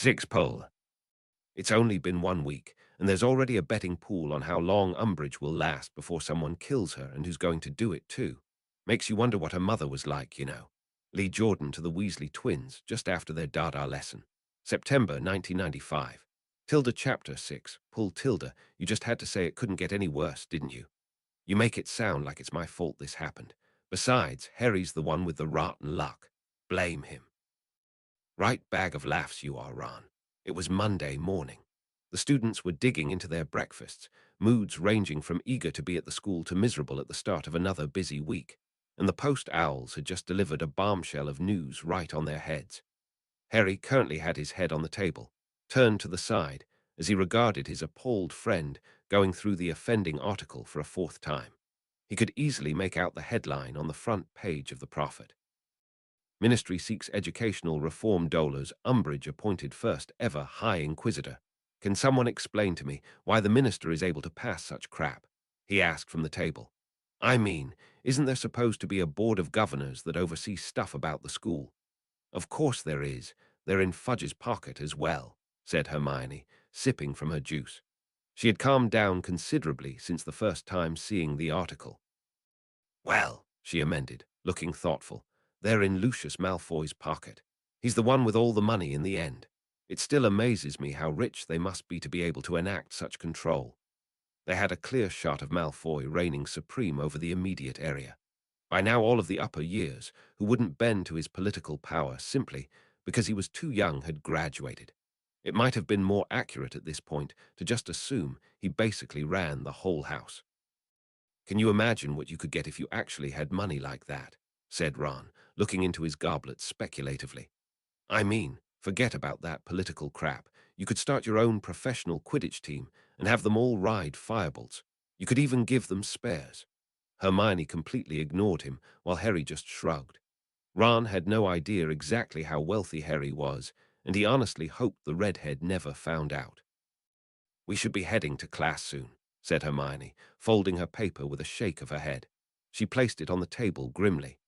Six pull. It's only been 1 week, and there's already a betting pool on how long Umbridge will last before someone kills her and who's going to do it too. Makes you wonder what her mother was like, you know. Lee Jordan to the Weasley twins just after their Dada lesson. September 1995. Tilda Chapter 6. Pull Tilda. You just had to say it couldn't get any worse, didn't you? You make it sound like it's my fault this happened. Besides, Harry's the one with the rotten luck. Blame him. Right bag of laughs you are, Ron. It was Monday morning. The students were digging into their breakfasts, moods ranging from eager to be at the school to miserable at the start of another busy week, and the post owls had just delivered a bombshell of news right on their heads. Harry currently had his head on the table, turned to the side, as he regarded his appalled friend going through the offending article for a fourth time. He could easily make out the headline on the front page of the Prophet. Ministry seeks educational reform. Dollars Umbridge appointed first ever High Inquisitor. Can someone explain to me why the minister is able to pass such crap? He asked from the table. I mean, isn't there supposed to be a board of governors that oversee stuff about the school? Of course there is. They're in Fudge's pocket as well, said Hermione, sipping from her juice. She had calmed down considerably since the first time seeing the article. Well, she amended, looking thoughtful, they're in Lucius Malfoy's pocket. He's the one with all the money in the end. It still amazes me how rich they must be to be able to enact such control. They had a clear shot of Malfoy reigning supreme over the immediate area. By now all of the upper years, who wouldn't bend to his political power simply because he was too young, had graduated. It might have been more accurate at this point to just assume he basically ran the whole house. Can you imagine what you could get if you actually had money like that? Said Ron, looking into his goblet speculatively. I mean, forget about that political crap. You could start your own professional Quidditch team and have them all ride firebolts. You could even give them spares. Hermione completely ignored him, while Harry just shrugged. Ron had no idea exactly how wealthy Harry was, and he honestly hoped the redhead never found out. We should be heading to class soon, said Hermione, folding her paper with a shake of her head. She placed it on the table grimly.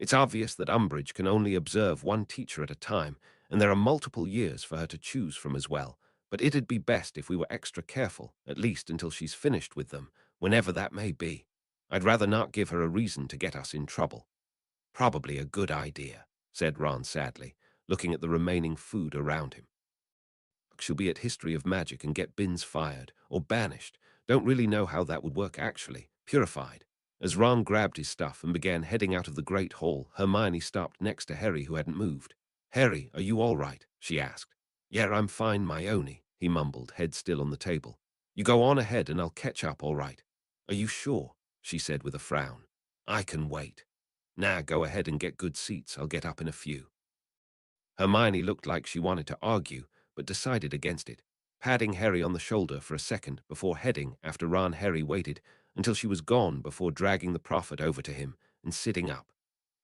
It's obvious that Umbridge can only observe one teacher at a time, and there are multiple years for her to choose from as well, but it'd be best if we were extra careful, at least until she's finished with them, whenever that may be. I'd rather not give her a reason to get us in trouble. Probably a good idea, said Ron sadly, looking at the remaining food around him. She'll be at History of Magic and get bins fired, or banished. Don't really know how that would work actually. Purified. As Ron grabbed his stuff and began heading out of the Great Hall, Hermione stopped next to Harry, who hadn't moved. Harry, are you all right? She asked. Yeah, I'm fine, Myoni, he mumbled, head still on the table. You go on ahead and I'll catch up, all right? Are you sure? She said with a frown. I can wait. Nah, go ahead and get good seats. I'll get up in a few. Hermione looked like she wanted to argue, but decided against it, patting Harry on the shoulder for a second before heading after Ron. Harry waited until she was gone before dragging the Prophet over to him and sitting up.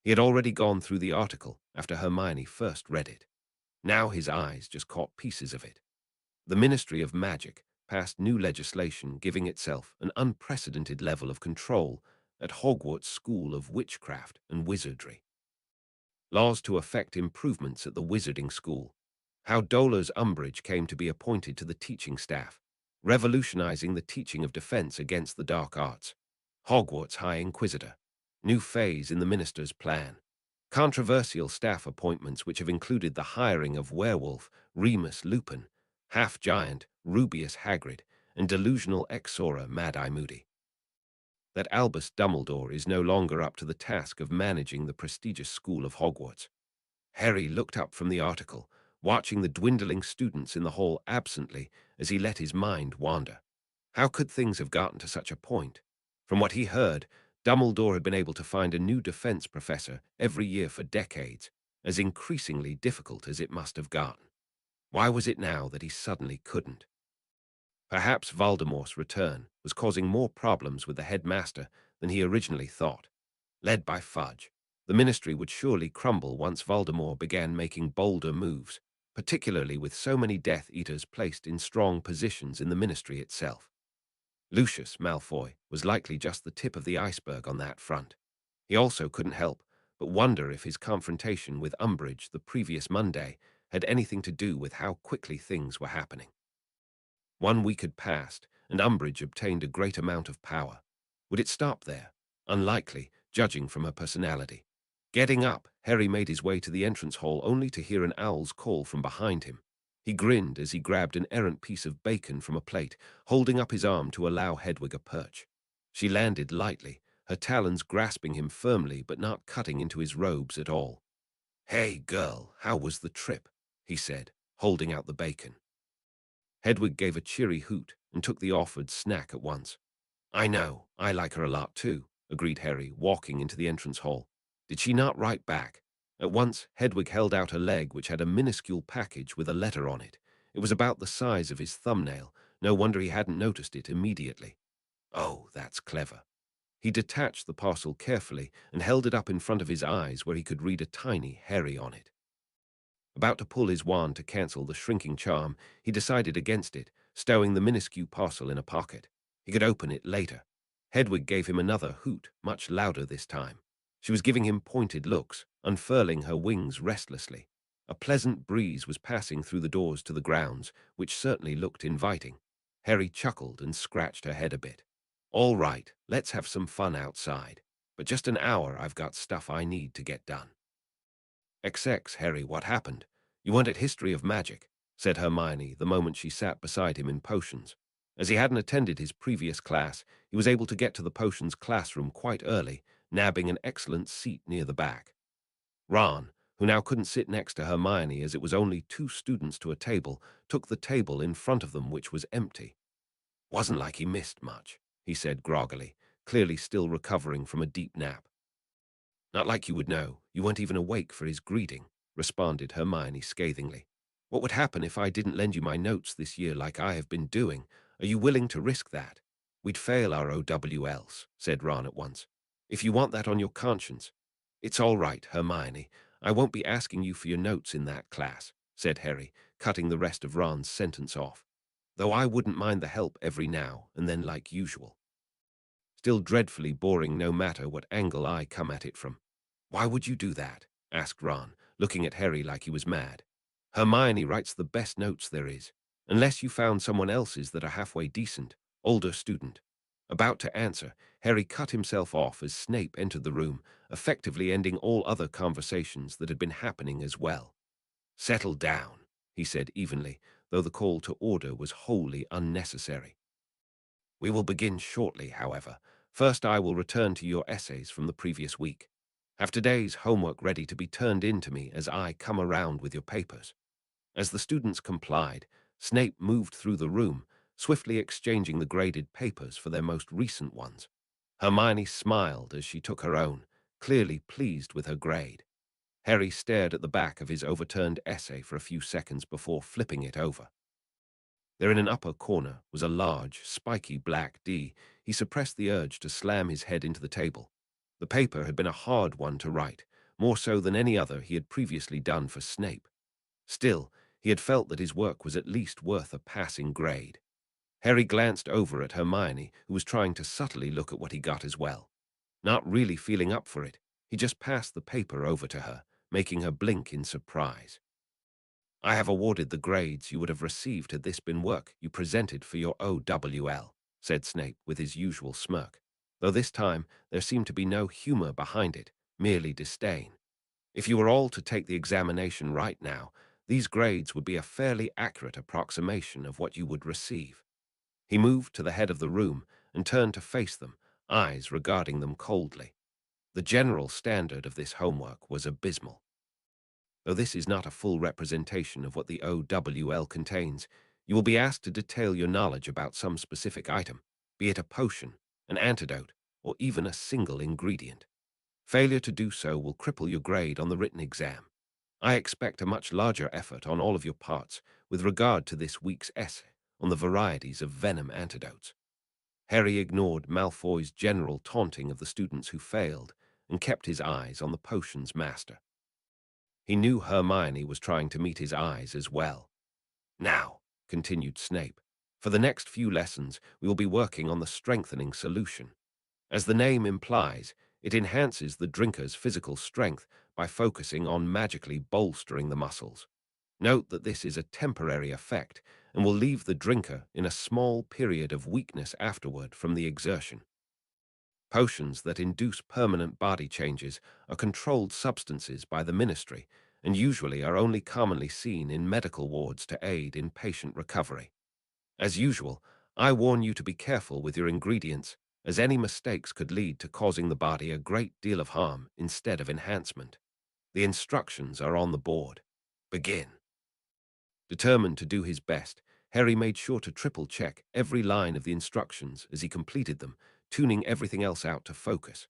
He had already gone through the article after Hermione first read it. Now his eyes just caught pieces of it. The Ministry of Magic passed new legislation giving itself an unprecedented level of control at Hogwarts School of Witchcraft and Wizardry. Laws to effect improvements at the Wizarding School. How Dolores Umbridge came to be appointed to the teaching staff, revolutionizing the teaching of defense against the dark arts. Hogwarts High Inquisitor. New phase in the minister's plan. Controversial staff appointments which have included the hiring of werewolf Remus Lupin, half-giant Rubeus Hagrid, and delusional Exora Mad-Eye Moody. That Albus Dumbledore is no longer up to the task of managing the prestigious school of Hogwarts. Harry looked up from the article, watching the dwindling students in the hall absently as he let his mind wander. How could things have gotten to such a point? From what he heard, Dumbledore had been able to find a new defense professor every year for decades, as increasingly difficult as it must have gotten. Why was it now that he suddenly couldn't? Perhaps Voldemort's return was causing more problems with the headmaster than he originally thought. Led by Fudge, the ministry would surely crumble once Voldemort began making bolder moves, particularly with so many Death Eaters placed in strong positions in the ministry itself. Lucius Malfoy was likely just the tip of the iceberg on that front. He also couldn't help but wonder if his confrontation with Umbridge the previous Monday had anything to do with how quickly things were happening. 1 week had passed, and Umbridge obtained a great amount of power. Would it stop there? Unlikely, judging from her personality. Getting up, Harry made his way to the entrance hall only to hear an owl's call from behind him. He grinned as he grabbed an errant piece of bacon from a plate, holding up his arm to allow Hedwig a perch. She landed lightly, her talons grasping him firmly but not cutting into his robes at all. "Hey, girl, how was the trip?" he said, holding out the bacon. Hedwig gave a cheery hoot and took the offered snack at once. "I know, I like her a lot too," agreed Harry, walking into the entrance hall. Did she not write back? At once, Hedwig held out a leg which had a minuscule package with a letter on it. It was about the size of his thumbnail. No wonder he hadn't noticed it immediately. "Oh, that's clever." He detached the parcel carefully and held it up in front of his eyes where he could read a tiny Harry on it. About to pull his wand to cancel the shrinking charm, he decided against it, stowing the minuscule parcel in a pocket. He could open it later. Hedwig gave him another hoot, much louder this time. She was giving him pointed looks, unfurling her wings restlessly. A pleasant breeze was passing through the doors to the grounds, which certainly looked inviting. Harry chuckled and scratched her head a bit. "All right, let's have some fun outside. But just an hour, I've got stuff I need to get done." XX, Harry, what happened? You weren't at History of Magic, said Hermione the moment she sat beside him in potions. As he hadn't attended his previous class, he was able to get to the potions classroom quite early, nabbing an excellent seat near the back. Ron, who now couldn't sit next to Hermione as it was only 2 students to a table, took the table in front of them, which was empty. "Wasn't like he missed much," he said groggily, clearly still recovering from a deep nap. "Not like you would know. You weren't even awake for his greeting," responded Hermione scathingly. "What would happen if I didn't lend you my notes this year like I have been doing? Are you willing to risk that?" "We'd fail our OWLs," said Ron at once. "If you want that on your conscience." "It's all right, Hermione. I won't be asking you for your notes in that class," said Harry, cutting the rest of Ron's sentence off. "Though I wouldn't mind the help every now and then like usual. Still dreadfully boring no matter what angle I come at it from." "Why would you do that?" asked Ron, looking at Harry like he was mad. "Hermione writes the best notes there is, unless you found someone else's that are halfway decent." Older student. About to answer, Harry cut himself off as Snape entered the room, effectively ending all other conversations that had been happening as well. "Settle down," he said evenly, though the call to order was wholly unnecessary. "We will begin shortly, however. First, I will return to your essays from the previous week. Have today's homework ready to be turned in to me as I come around with your papers." As the students complied, Snape moved through the room, swiftly exchanging the graded papers for their most recent ones. Hermione smiled as she took her own, clearly pleased with her grade. Harry stared at the back of his overturned essay for a few seconds before flipping it over. There in an upper corner was a large, spiky black D. He suppressed the urge to slam his head into the table. The paper had been a hard one to write, more so than any other he had previously done for Snape. Still, he had felt that his work was at least worth a passing grade. Harry glanced over at Hermione, who was trying to subtly look at what he got as well. Not really feeling up for it, he just passed the paper over to her, making her blink in surprise. "I have awarded the grades you would have received had this been work you presented for your OWL," said Snape with his usual smirk, though this time there seemed to be no humor behind it, merely disdain. "If you were all to take the examination right now, these grades would be a fairly accurate approximation of what you would receive." He moved to the head of the room and turned to face them, eyes regarding them coldly. The general standard of this homework was abysmal. Though this is not a full representation of what the OWL contains, you will be asked to detail your knowledge about some specific item, be it a potion, an antidote, or even a single ingredient. Failure to do so will cripple your grade on the written exam. I expect a much larger effort on all of your parts with regard to this week's essay on the varieties of venom antidotes. Harry ignored Malfoy's general taunting of the students who failed and kept his eyes on the potions master. He knew Hermione was trying to meet his eyes as well. "Now," continued Snape, "for the next few lessons we will be working on the strengthening solution. As the name implies, it enhances the drinker's physical strength by focusing on magically bolstering the muscles. Note that this is a temporary effect and will leave the drinker in a small period of weakness afterward from the exertion. Potions that induce permanent body changes are controlled substances by the ministry and usually are only commonly seen in medical wards to aid in patient recovery. As usual, I warn you to be careful with your ingredients, as any mistakes could lead to causing the body a great deal of harm instead of enhancement. The instructions are on the board. Begin. Determined to do his best, Harry made sure to triple-check every line of the instructions as he completed them, tuning everything else out to focus.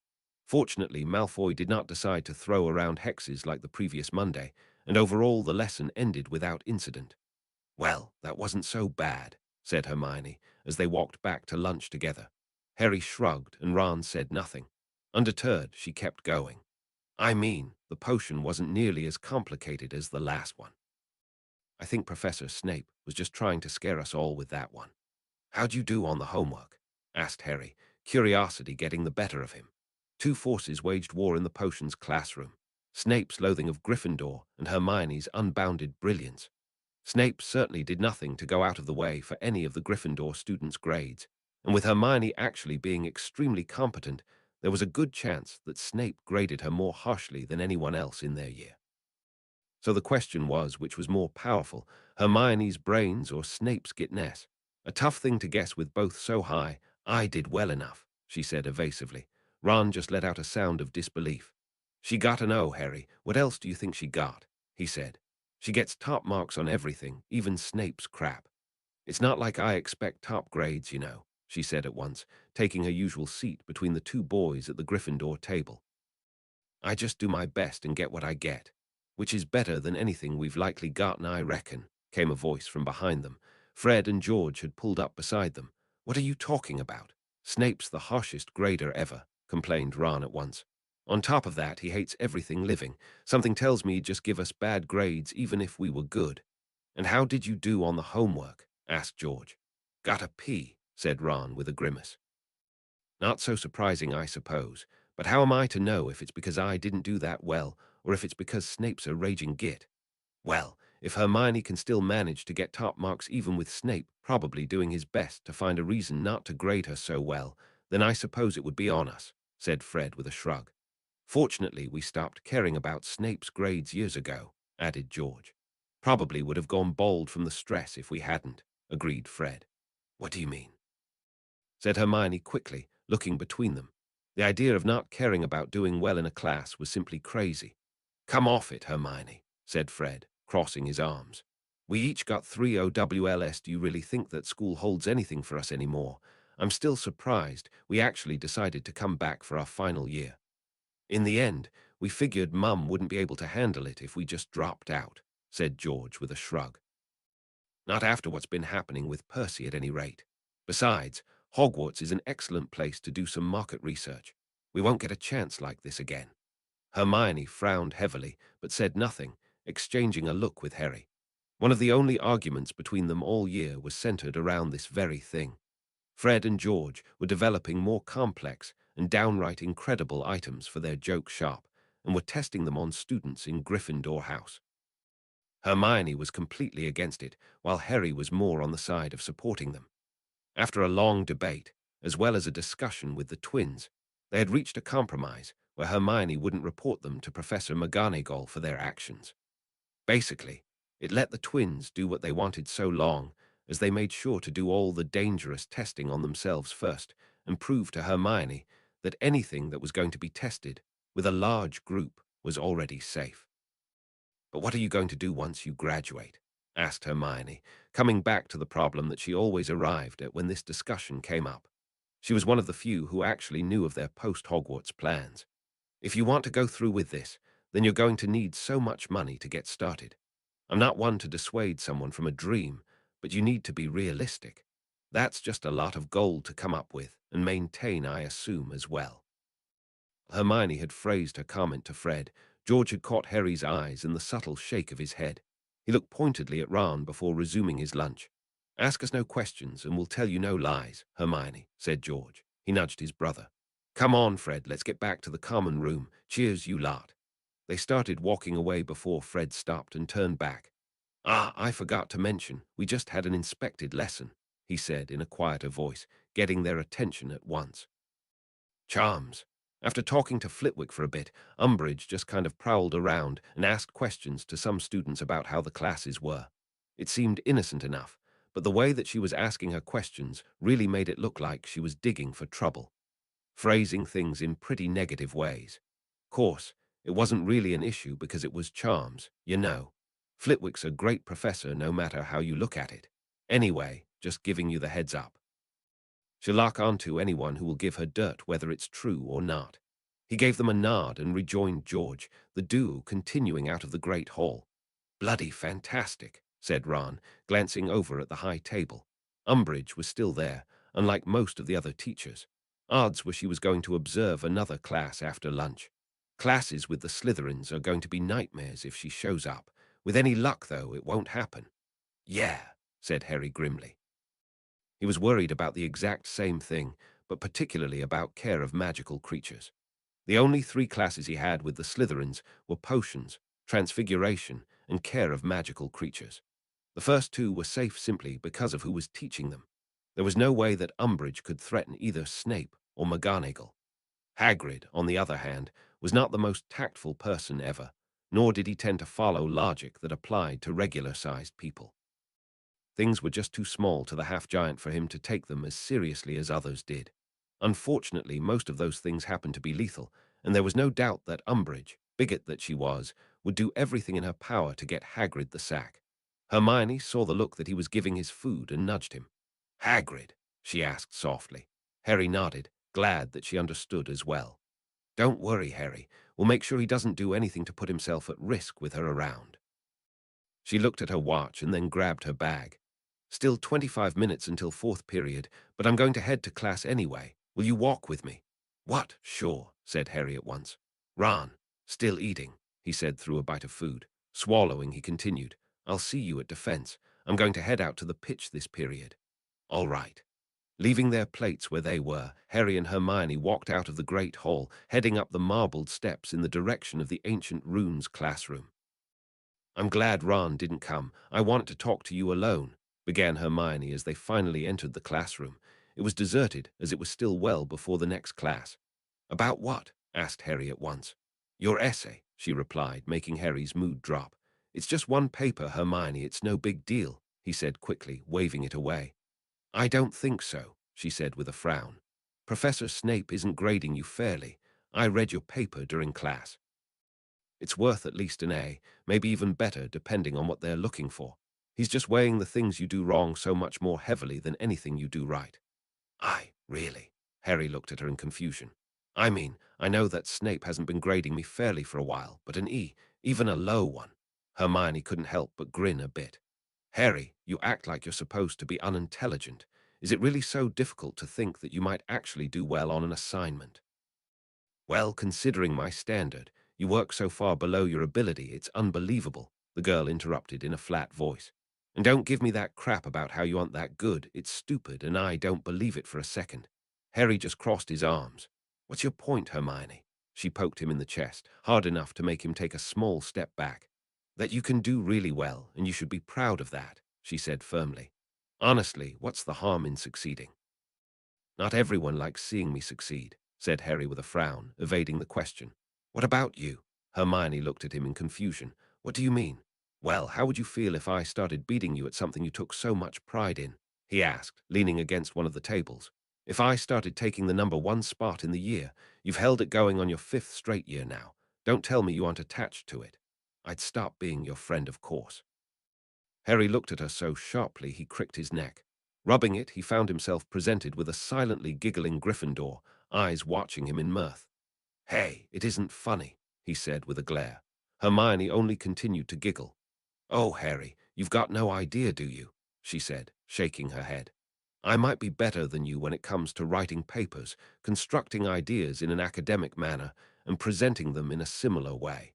Fortunately, Malfoy did not decide to throw around hexes like the previous Monday, and overall the lesson ended without incident. "Well, that wasn't so bad," said Hermione, as they walked back to lunch together. Harry shrugged, and Ron said nothing. Undeterred, she kept going. "I mean, the potion wasn't nearly as complicated as the last one. I think Professor Snape was just trying to scare us all with that one." "How'd you do on the homework?" asked Harry, curiosity getting the better of him. Two forces waged war in the potions classroom: Snape's loathing of Gryffindor and Hermione's unbounded brilliance. Snape certainly did nothing to go out of the way for any of the Gryffindor students' grades, and with Hermione actually being extremely competent, there was a good chance that Snape graded her more harshly than anyone else in their year. So the question was, which was more powerful, Hermione's brains or Snape's gitness? A tough thing to guess with both so high. "I did well enough," she said evasively. Ron just let out a sound of disbelief. "She got an O, Harry. What else do you think she got?" he said. "She gets top marks on everything, even Snape's crap." "It's not like I expect top grades, you know," she said at once, taking her usual seat between the two boys at the Gryffindor table. "I just do my best and get what I get, which is better than anything we've likely gotten, I reckon," came a voice from behind them. Fred and George had pulled up beside them. "What are you talking about? Snape's the harshest grader ever," complained Ron at once. "On top of that, he hates everything living. Something tells me he'd just give us bad grades even if we were good." "And how did you do on the homework?" asked George. "Got a P," said Ron with a grimace. "Not so surprising, I suppose. But how am I to know if it's because I didn't do that well, or if it's because Snape's a raging git? Well, if Hermione can still manage to get top marks even with Snape probably doing his best to find a reason not to grade her so well, then I suppose it would be on us," said Fred with a shrug. "Fortunately, we stopped caring about Snape's grades years ago," added George. "Probably would have gone bald from the stress if we hadn't," agreed Fred. "What do you mean?" said Hermione quickly, looking between them. The idea of not caring about doing well in a class was simply crazy. "Come off it, Hermione," said Fred, crossing his arms. "We each got 3 OWLs. Do you really think that school holds anything for us anymore? I'm still surprised we actually decided to come back for our final year. In the end, we figured Mum wouldn't be able to handle it if we just dropped out," said George with a shrug. "Not after what's been happening with Percy at any rate. Besides, Hogwarts is an excellent place to do some market research. We won't get a chance like this again." Hermione frowned heavily, but said nothing, exchanging a look with Harry. One of the only arguments between them all year was centered around this very thing. Fred and George were developing more complex and downright incredible items for their joke shop, and were testing them on students in Gryffindor House. Hermione was completely against it, while Harry was more on the side of supporting them. After a long debate, as well as a discussion with the twins, they had reached a compromise where Hermione wouldn't report them to Professor McGonagall for their actions. Basically, it let the twins do what they wanted so long as they made sure to do all the dangerous testing on themselves first and prove to Hermione that anything that was going to be tested with a large group was already safe. "But what are you going to do once you graduate?" asked Hermione, coming back to the problem that she always arrived at when this discussion came up. She was one of the few who actually knew of their post-Hogwarts plans. "If you want to go through with this, then you're going to need so much money to get started. I'm not one to dissuade someone from a dream, but you need to be realistic. That's just a lot of gold to come up with and maintain, I assume, as well." Hermione had phrased her comment to Fred. George had caught Harry's eyes and the subtle shake of his head. He looked pointedly at Ron before resuming his lunch. "Ask us no questions and we'll tell you no lies, Hermione," said George. He nudged his brother. "Come on, Fred, let's get back to the common room. Cheers, you lot." They started walking away before Fred stopped and turned back. Ah, I forgot to mention, we just had an inspected lesson, he said in a quieter voice, getting their attention at once. Charms. After talking to Flitwick for a bit, Umbridge just kind of prowled around and asked questions to some students about how the classes were. It seemed innocent enough, but the way that she was asking her questions really made it look like she was digging for trouble, phrasing things in pretty negative ways. Course, it wasn't really an issue because it was charms, you know. Flitwick's a great professor no matter how you look at it. Anyway, just giving you the heads up. She'll lock onto anyone who will give her dirt whether it's true or not. He gave them a nod and rejoined George, the duo continuing out of the great hall. Bloody fantastic, said Ron, glancing over at the high table. Umbridge was still there, unlike most of the other teachers. Odds were she was going to observe another class after lunch. Classes with the Slytherins are going to be nightmares if she shows up. With any luck, though, it won't happen. Yeah, said Harry grimly. He was worried about the exact same thing, but particularly about care of magical creatures. The only three classes he had with the Slytherins were potions, transfiguration, and care of magical creatures. The first two were safe simply because of who was teaching them. There was no way that Umbridge could threaten either Snape or McGonagall. Hagrid, on the other hand, was not the most tactful person ever, nor did he tend to follow logic that applied to regular-sized people. Things were just too small to the half-giant for him to take them as seriously as others did. Unfortunately, most of those things happened to be lethal, and there was no doubt that Umbridge, bigot that she was, would do everything in her power to get Hagrid the sack. Hermione saw the look that he was giving his food and nudged him. Hagrid, she asked softly. Harry nodded, glad that she understood as well. Don't worry, Harry. We'll make sure he doesn't do anything to put himself at risk with her around. She looked at her watch and then grabbed her bag. Still 25 minutes until fourth period, but I'm going to head to class anyway. Will you walk with me? What? Sure, said Harry at once. Ron, still eating, he said through a bite of food. Swallowing, he continued. I'll see you at defense. I'm going to head out to the pitch this period. All right. Leaving their plates where they were, Harry and Hermione walked out of the great hall, heading up the marbled steps in the direction of the ancient runes classroom. I'm glad Ron didn't come. I wanted to talk to you alone, began Hermione as they finally entered the classroom. It was deserted, as it was still well before the next class. About what? Asked Harry at once. Your essay, she replied, making Harry's mood drop. It's just one paper, Hermione, it's no big deal, he said quickly, waving it away. I don't think so, she said with a frown. Professor Snape isn't grading you fairly. I read your paper during class. It's worth at least an A, maybe even better depending on what they're looking for. He's just weighing the things you do wrong so much more heavily than anything you do right. Really? Harry looked at her in confusion. I mean, I know that Snape hasn't been grading me fairly for a while, but an E, even a low one. Hermione couldn't help but grin a bit. Harry, you act like you're supposed to be unintelligent. Is it really so difficult to think that you might actually do well on an assignment? Well, considering my standard, you work so far below your ability, it's unbelievable, the girl interrupted in a flat voice. And don't give me that crap about how you aren't that good. It's stupid, and I don't believe it for a second. Harry just crossed his arms. What's your point, Hermione? She poked him in the chest, hard enough to make him take a small step back. That you can do really well, and you should be proud of that, she said firmly. Honestly, what's the harm in succeeding? Not everyone likes seeing me succeed, said Harry with a frown, evading the question. What about you? Hermione looked at him in confusion. What do you mean? Well, how would you feel if I started beating you at something you took so much pride in? He asked, leaning against one of the tables. If I started taking the #1 spot in the year, you've held it going on your 5th straight year now. Don't tell me you aren't attached to it. I'd stop being your friend, of course. Harry looked at her so sharply he cricked his neck. Rubbing it, he found himself presented with a silently giggling Gryffindor, eyes watching him in mirth. Hey, it isn't funny, he said with a glare. Hermione only continued to giggle. Oh, Harry, you've got no idea, do you? She said, shaking her head. I might be better than you when it comes to writing papers, constructing ideas in an academic manner, and presenting them in a similar way.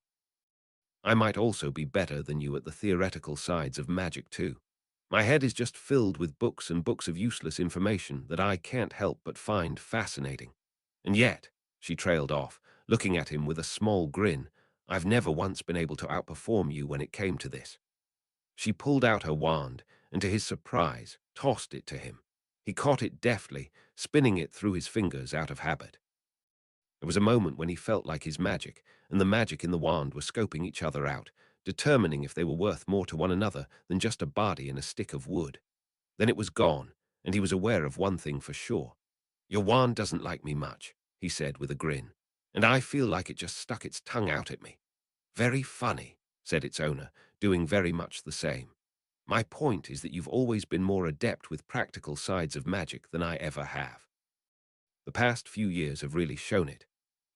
I might also be better than you at the theoretical sides of magic too. My head is just filled with books and books of useless information that I can't help but find fascinating. And yet, she trailed off, looking at him with a small grin, I've never once been able to outperform you when it came to this. She pulled out her wand and, to his surprise, tossed it to him. He caught it deftly, spinning it through his fingers out of habit. There was a moment when he felt like his magic and the magic in the wand were scoping each other out, determining if they were worth more to one another than just a body and a stick of wood. Then it was gone, and he was aware of one thing for sure. "Your wand doesn't like me much," he said with a grin, "and I feel like it just stuck its tongue out at me." "Very funny," said its owner, doing very much the same. "My point is that you've always been more adept with practical sides of magic than I ever have. The past few years have really shown it."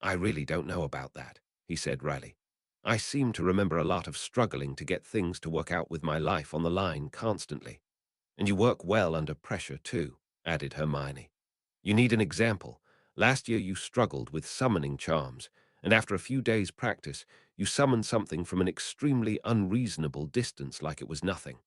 "I really don't know about that," he said wryly. "I seem to remember a lot of struggling to get things to work out with my life on the line constantly. And you work well under pressure too," added Hermione. "You need an example. Last year you struggled with summoning charms, and after a few days' practice, you summoned something from an extremely unreasonable distance like it was nothing.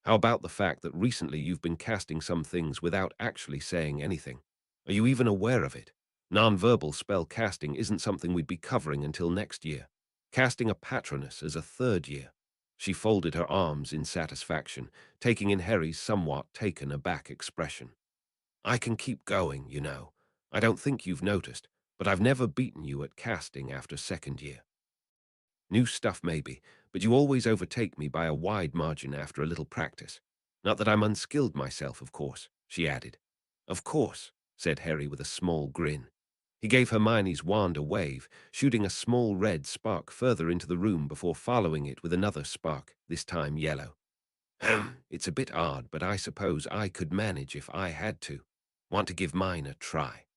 How about the fact that recently you've been casting some things without actually saying anything? Are you even aware of it? Nonverbal spell casting isn't something we'd be covering until next year. Casting a Patronus as a third year." She folded her arms in satisfaction, taking in Harry's somewhat taken aback expression. "I can keep going, you know. I don't think you've noticed, but I've never beaten you at casting after second year. New stuff maybe, but you always overtake me by a wide margin after a little practice. Not that I'm unskilled myself, of course," she added. "Of course," said Harry with a small grin. He gave Hermione's wand a wave, shooting a small red spark further into the room before following it with another spark, this time yellow. "It's a bit odd, but I suppose I could manage if I had to. Want to give mine a try?"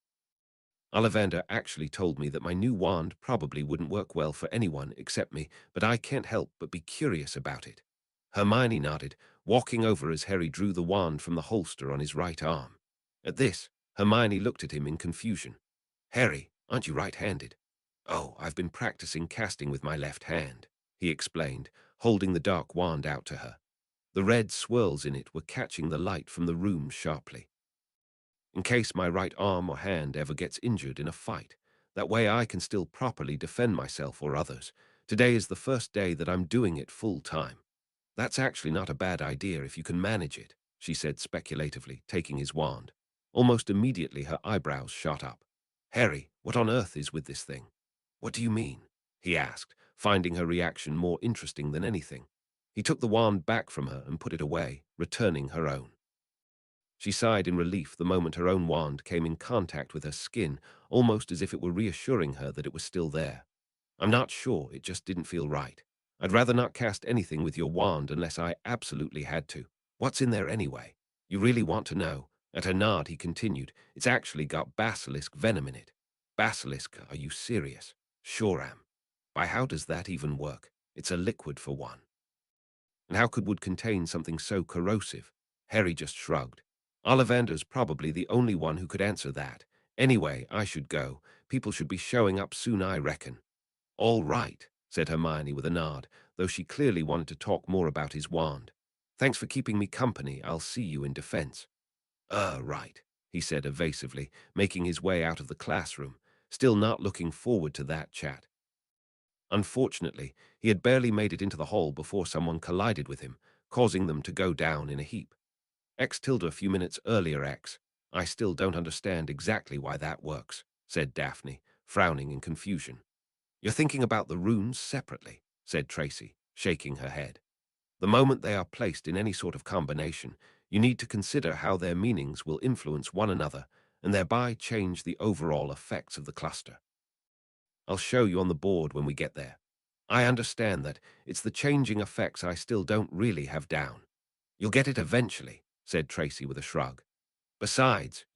"Ollivander actually told me that my new wand probably wouldn't work well for anyone except me, but I can't help but be curious about it." Hermione nodded, walking over as Harry drew the wand from the holster on his right arm. At this, Hermione looked at him in confusion. "Harry, aren't you right-handed?" "Oh, I've been practicing casting with my left hand," he explained, holding the dark wand out to her. The red swirls in it were catching the light from the room sharply. "In case my right arm or hand ever gets injured in a fight. That way I can still properly defend myself or others. Today is the first day that I'm doing it full time." "That's actually not a bad idea if you can manage it," she said speculatively, taking his wand. Almost immediately her eyebrows shot up. "Harry, what on earth is with this thing?" "What do you mean?" he asked, finding her reaction more interesting than anything. He took the wand back from her and put it away, returning her own. She sighed in relief the moment her own wand came in contact with her skin, almost as if it were reassuring her that it was still there. "I'm not sure, it just didn't feel right. I'd rather not cast anything with your wand unless I absolutely had to. What's in there anyway? You really want to know?" At her nod, he continued, "It's actually got basilisk venom in it." "Basilisk, are you serious?" "Sure am." "By how does that even work? It's a liquid for one." "And how could wood contain something so corrosive?" Harry just shrugged. "Ollivander's probably the only one who could answer that. Anyway, I should go. People should be showing up soon, I reckon." "All right," said Hermione with a nod, though she clearly wanted to talk more about his wand. "Thanks for keeping me company. I'll see you in defense." Right," he said evasively, making his way out of the classroom, still not looking forward to that chat. Unfortunately, he had barely made it into the hall before someone collided with him, causing them to go down in a heap. X tilde a few minutes earlier, X. "I still don't understand exactly why that works," said Daphne, frowning in confusion. "You're thinking about the runes separately," said Tracy, shaking her head. "The moment they are placed in any sort of combination, you need to consider how their meanings will influence one another and thereby change the overall effects of the cluster. I'll show you on the board when we get there. I understand that it's the changing effects I still don't really have down." "You'll get it eventually," said Tracy with a shrug. "Besides,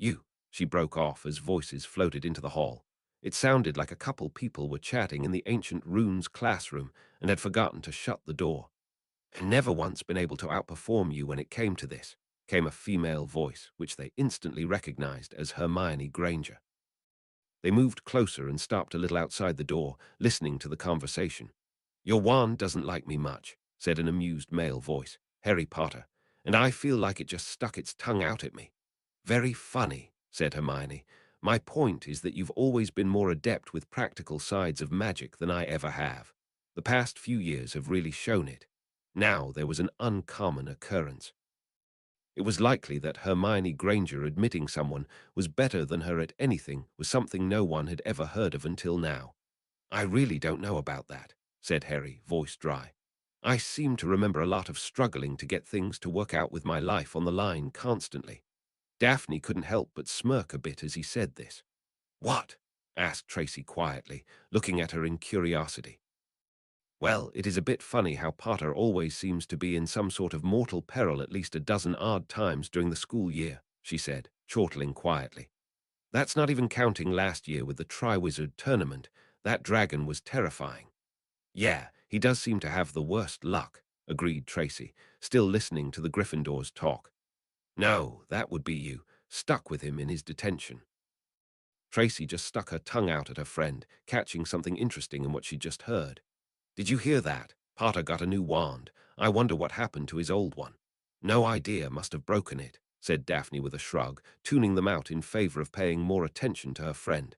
she broke off as voices floated into the hall. It sounded like a couple people were chatting in the ancient runes classroom and had forgotten to shut the door. "Never once been able to outperform you when it came to this," came a female voice, which they instantly recognized as Hermione Granger. They moved closer and stopped a little outside the door, listening to the conversation. "Your wand doesn't like me much," said an amused male voice, Harry Potter, "and I feel like it just stuck its tongue out at me." "Very funny," said Hermione. "My point is that you've always been more adept with practical sides of magic than I ever have. The past few years have really shown it." Now there was an uncommon occurrence. It was likely that Hermione Granger admitting someone was better than her at anything was something no one had ever heard of until now. "I really don't know about that," said Harry, voice dry. "I seem to remember a lot of struggling to get things to work out with my life on the line constantly." Daphne couldn't help but smirk a bit as he said this. "What?" asked Tracy quietly, looking at her in curiosity. "Well, it is a bit funny how Potter always seems to be in some sort of mortal peril at least a dozen odd times during the school year," she said, chortling quietly. "That's not even counting last year with the Triwizard Tournament. That dragon was terrifying." "Yeah, he does seem to have the worst luck," agreed Tracy, still listening to the Gryffindors talk. "No, that would be you, stuck with him in his detention." Tracy just stuck her tongue out at her friend, catching something interesting in what she just heard. "Did you hear that? Potter got a new wand. I wonder what happened to his old one." "No idea, must have broken it," said Daphne with a shrug, tuning them out in favor of paying more attention to her friend.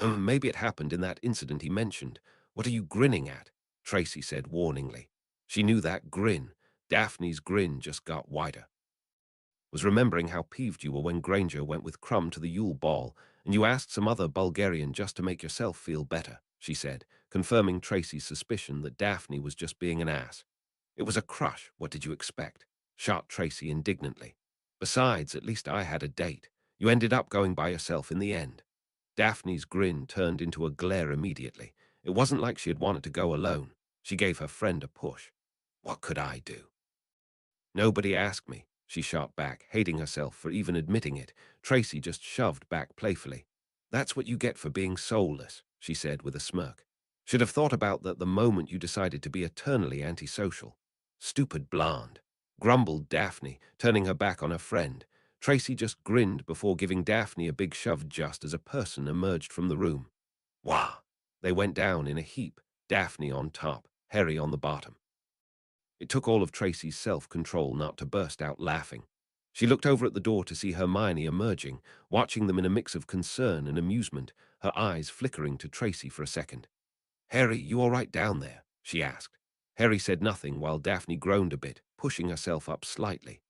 Maybe it happened in that incident he mentioned. What are you grinning at?" Tracy said warningly. She knew that grin. Daphne's grin just got wider. "Was remembering how peeved you were when Granger went with Crumb to the Yule Ball, and you asked some other Bulgarian just to make yourself feel better," she said, confirming Tracy's suspicion that Daphne was just being an ass. "It was a crush, what did you expect?" shot Tracy indignantly. "Besides, at least I had a date. You ended up going by yourself in the end." Daphne's grin turned into a glare immediately. It wasn't like she had wanted to go alone. She gave her friend a push. "What could I do?" "Nobody asked me," she shot back, hating herself for even admitting it. Tracy just shoved back playfully. "That's what you get for being soulless," she said with a smirk. "Should have thought about that the moment you decided to be eternally antisocial." "Stupid blonde," grumbled Daphne, turning her back on her friend. Tracy just grinned before giving Daphne a big shove just as a person emerged from the room. Wah! They went down in a heap, Daphne on top, Harry on the bottom. It took all of Tracy's self-control not to burst out laughing. She looked over at the door to see Hermione emerging, watching them in a mix of concern and amusement, her eyes flickering to Tracy for a second. "Harry, you all right down there?" she asked. Harry said nothing while Daphne groaned a bit, pushing herself up slightly.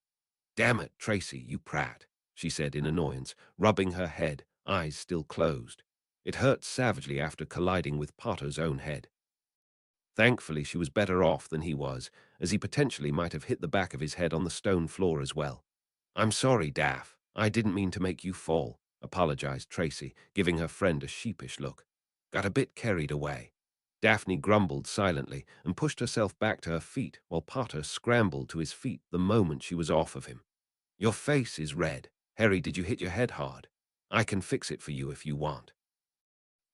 "Damn it, Tracy, you prat," she said in annoyance, rubbing her head, eyes still closed. It hurt savagely after colliding with Potter's own head. Thankfully, she was better off than he was, as he potentially might have hit the back of his head on the stone floor as well. "I'm sorry, Daff. I didn't mean to make you fall," apologized Tracy, giving her friend a sheepish look. "Got a bit carried away." Daphne grumbled silently and pushed herself back to her feet while Potter scrambled to his feet the moment she was off of him. "Your face is red. Harry, did you hit your head hard? I can fix it for you if you want."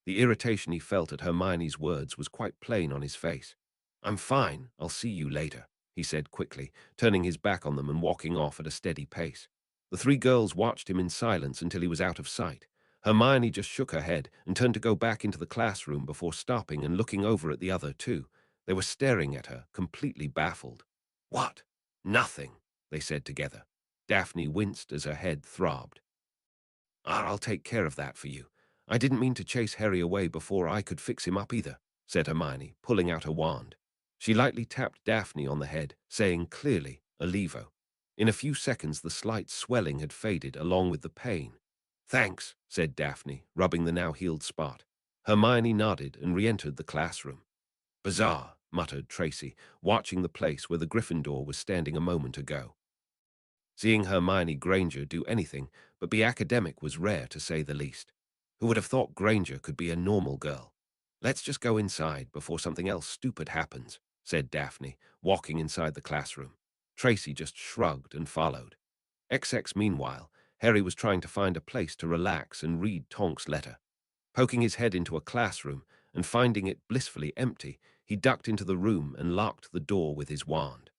The irritation he felt at Hermione's words was quite plain on his face. "I'm fine. I'll see you later," he said quickly, turning his back on them and walking off at a steady pace. The three girls watched him in silence until he was out of sight. Hermione just shook her head and turned to go back into the classroom before stopping and looking over at the other two. They were staring at her, completely baffled. "What?" "Nothing," they said together. Daphne winced as her head throbbed. "I'll take care of that for you. I didn't mean to chase Harry away before I could fix him up either," said Hermione, pulling out her wand. She lightly tapped Daphne on the head, saying clearly, "Allevo." In a few seconds the slight swelling had faded along with the pain. "Thanks," said Daphne, rubbing the now healed spot. Hermione nodded and re-entered the classroom. "Bizarre," muttered Tracy, watching the place where the Gryffindor was standing a moment ago. Seeing Hermione Granger do anything but be academic was rare, to say the least. Who would have thought Granger could be a normal girl? "Let's just go inside before something else stupid happens," said Daphne, walking inside the classroom. Tracy just shrugged and followed. XX meanwhile, Harry was trying to find a place to relax and read Tonk's letter. Poking his head into a classroom and finding it blissfully empty, he ducked into the room and locked the door with his wand.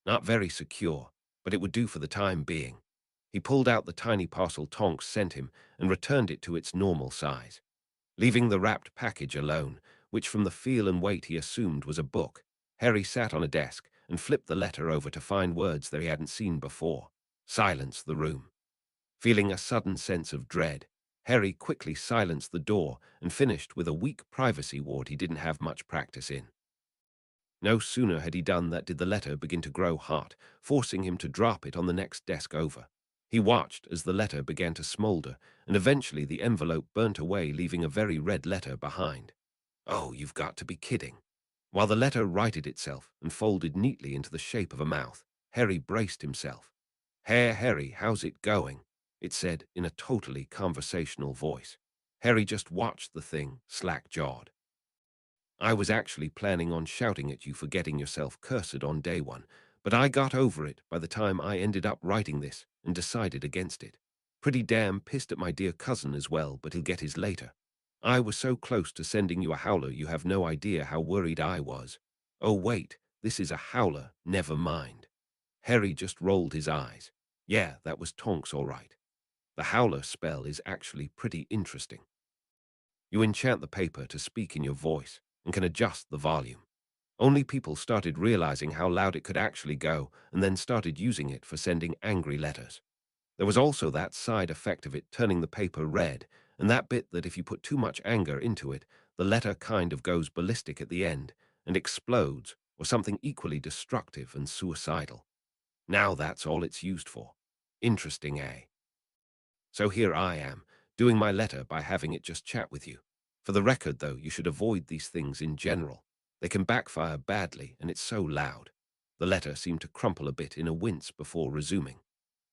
Not very secure, but it would do for the time being. He pulled out the tiny parcel Tonks sent him and returned it to its normal size. Leaving the wrapped package alone, which from the feel and weight he assumed was a book, Harry sat on a desk and flipped the letter over to find words that he hadn't seen before. Silence the room. Feeling a sudden sense of dread, Harry quickly silenced the door and finished with a weak privacy ward he didn't have much practice in. No sooner had he done that did the letter begin to grow hot, forcing him to drop it on the next desk over. He watched as the letter began to smolder, and eventually the envelope burnt away, leaving a very red letter behind. Oh, you've got to be kidding. While the letter righted itself and folded neatly into the shape of a mouth, Harry braced himself. "Hey, Harry, how's it going?" it said in a totally conversational voice. Harry just watched the thing, slack-jawed. "I was actually planning on shouting at you for getting yourself cursed on day one, but I got over it by the time I ended up writing this and decided against it. Pretty damn pissed at my dear cousin as well, but he'll get his later. I was so close to sending you a howler, you have no idea how worried I was. Oh wait, this is a howler, never mind." Harry just rolled his eyes. Yeah, that was Tonks all right. The howler spell is actually pretty interesting. You enchant the paper to speak in your voice and can adjust the volume. Only people started realizing how loud it could actually go and then started using it for sending angry letters. There was also that side effect of it turning the paper red, and that bit that if you put too much anger into it, the letter kind of goes ballistic at the end and explodes, or something equally destructive and suicidal. Now that's all it's used for. Interesting, eh? So here I am, doing my letter by having it just chat with you. For the record, though, you should avoid these things in general. They can backfire badly, and it's so loud. The letter seemed to crumple a bit in a wince before resuming.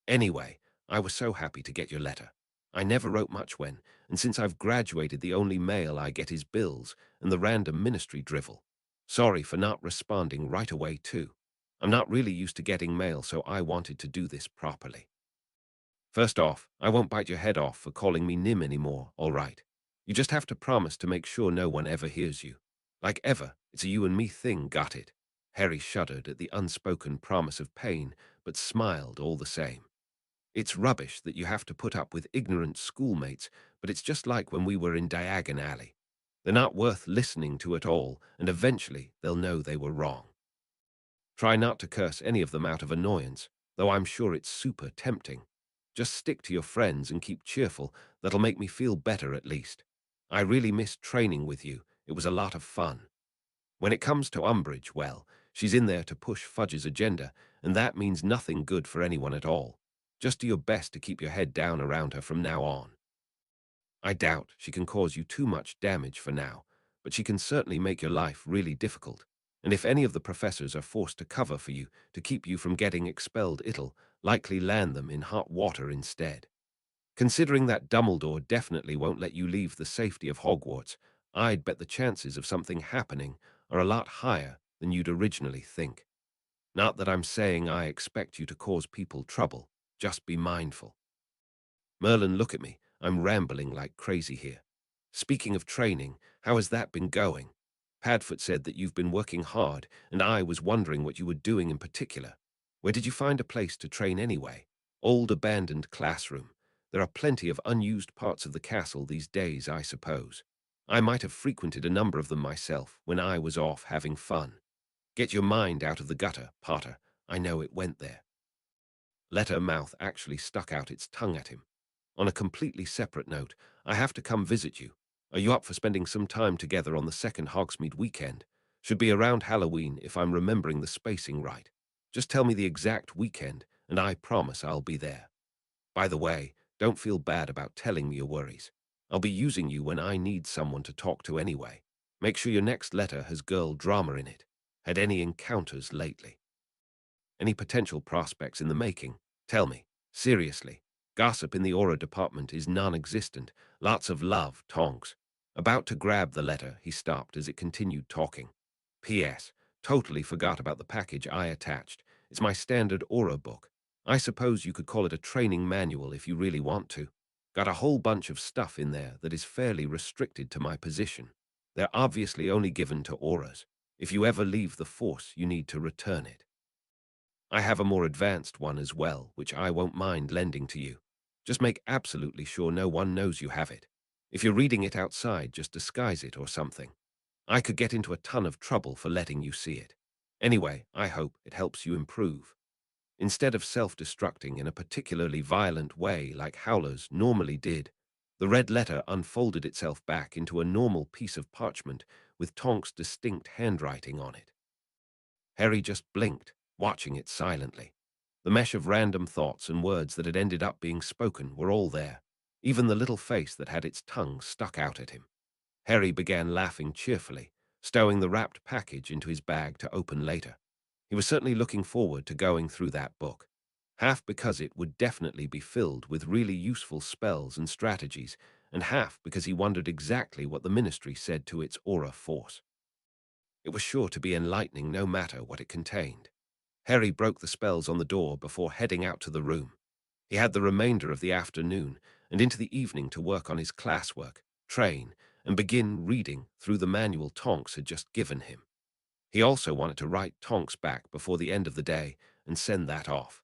Anyway, I was so happy to get your letter. I never wrote much when, and since I've graduated, the only mail I get is bills and the random ministry drivel. Sorry for not responding right away, too. I'm not really used to getting mail, so I wanted to do this properly. First off, I won't bite your head off for calling me Nim anymore, all right? You just have to promise to make sure no one ever hears you. Like ever, it's a you and me thing, got it? Harry shuddered at the unspoken promise of pain, but smiled all the same. It's rubbish that you have to put up with ignorant schoolmates, but it's just like when we were in Diagon Alley. They're not worth listening to at all, and eventually they'll know they were wrong. Try not to curse any of them out of annoyance, though I'm sure it's super tempting. Just stick to your friends and keep cheerful. That'll make me feel better at least. I really missed training with you. It was a lot of fun. When it comes to Umbridge, well, she's in there to push Fudge's agenda, and that means nothing good for anyone at all. Just do your best to keep your head down around her from now on. I doubt she can cause you too much damage for now, but she can certainly make your life really difficult. And if any of the professors are forced to cover for you to keep you from getting expelled, it'll likely land them in hot water instead. Considering that Dumbledore definitely won't let you leave the safety of Hogwarts, I'd bet the chances of something happening are a lot higher than you'd originally think. Not that I'm saying I expect you to cause people trouble, just be mindful. Merlin, look at me. I'm rambling like crazy here. Speaking of training, how has that been going? Padfoot said that you've been working hard, and I was wondering what you were doing in particular. Where did you find a place to train anyway? Old abandoned classroom. There are plenty of unused parts of the castle these days, I suppose. I might have frequented a number of them myself when I was off having fun. Get your mind out of the gutter, Potter. I know it went there. Letter Mouth actually stuck out its tongue at him. On a completely separate note, I have to come visit you. Are you up for spending some time together on the second Hogsmeade weekend? Should be around Halloween if I'm remembering the spacing right. Just tell me the exact weekend, and I promise I'll be there. By the way, don't feel bad about telling me your worries. I'll be using you when I need someone to talk to anyway. Make sure your next letter has girl drama in it. Had any encounters lately? Any potential prospects in the making? Tell me. Seriously. Gossip in the aura department is non-existent. Lots of love, Tonks. About to grab the letter, he stopped as it continued talking. P.S. Totally forgot about the package I attached. It's my standard aura book. I suppose you could call it a training manual if you really want to. Got a whole bunch of stuff in there that is fairly restricted to my position. They're obviously only given to auras. If you ever leave the Force, you need to return it. I have a more advanced one as well, which I won't mind lending to you. Just make absolutely sure no one knows you have it. If you're reading it outside, just disguise it or something. I could get into a ton of trouble for letting you see it. Anyway, I hope it helps you improve. Instead of self-destructing in a particularly violent way like Howlers normally did, the red letter unfolded itself back into a normal piece of parchment with Tonk's distinct handwriting on it. Harry just blinked, watching it silently. The mesh of random thoughts and words that had ended up being spoken were all there, even the little face that had its tongue stuck out at him. Harry began laughing cheerfully, stowing the wrapped package into his bag to open later. He was certainly looking forward to going through that book, half because it would definitely be filled with really useful spells and strategies, and half because he wondered exactly what the Ministry said to its aura force. It was sure to be enlightening no matter what it contained. Harry broke the spells on the door before heading out to the room. He had the remainder of the afternoon and into the evening to work on his classwork, train, and begin reading through the manual Tonks had just given him. He also wanted to write Tonks back before the end of the day and send that off.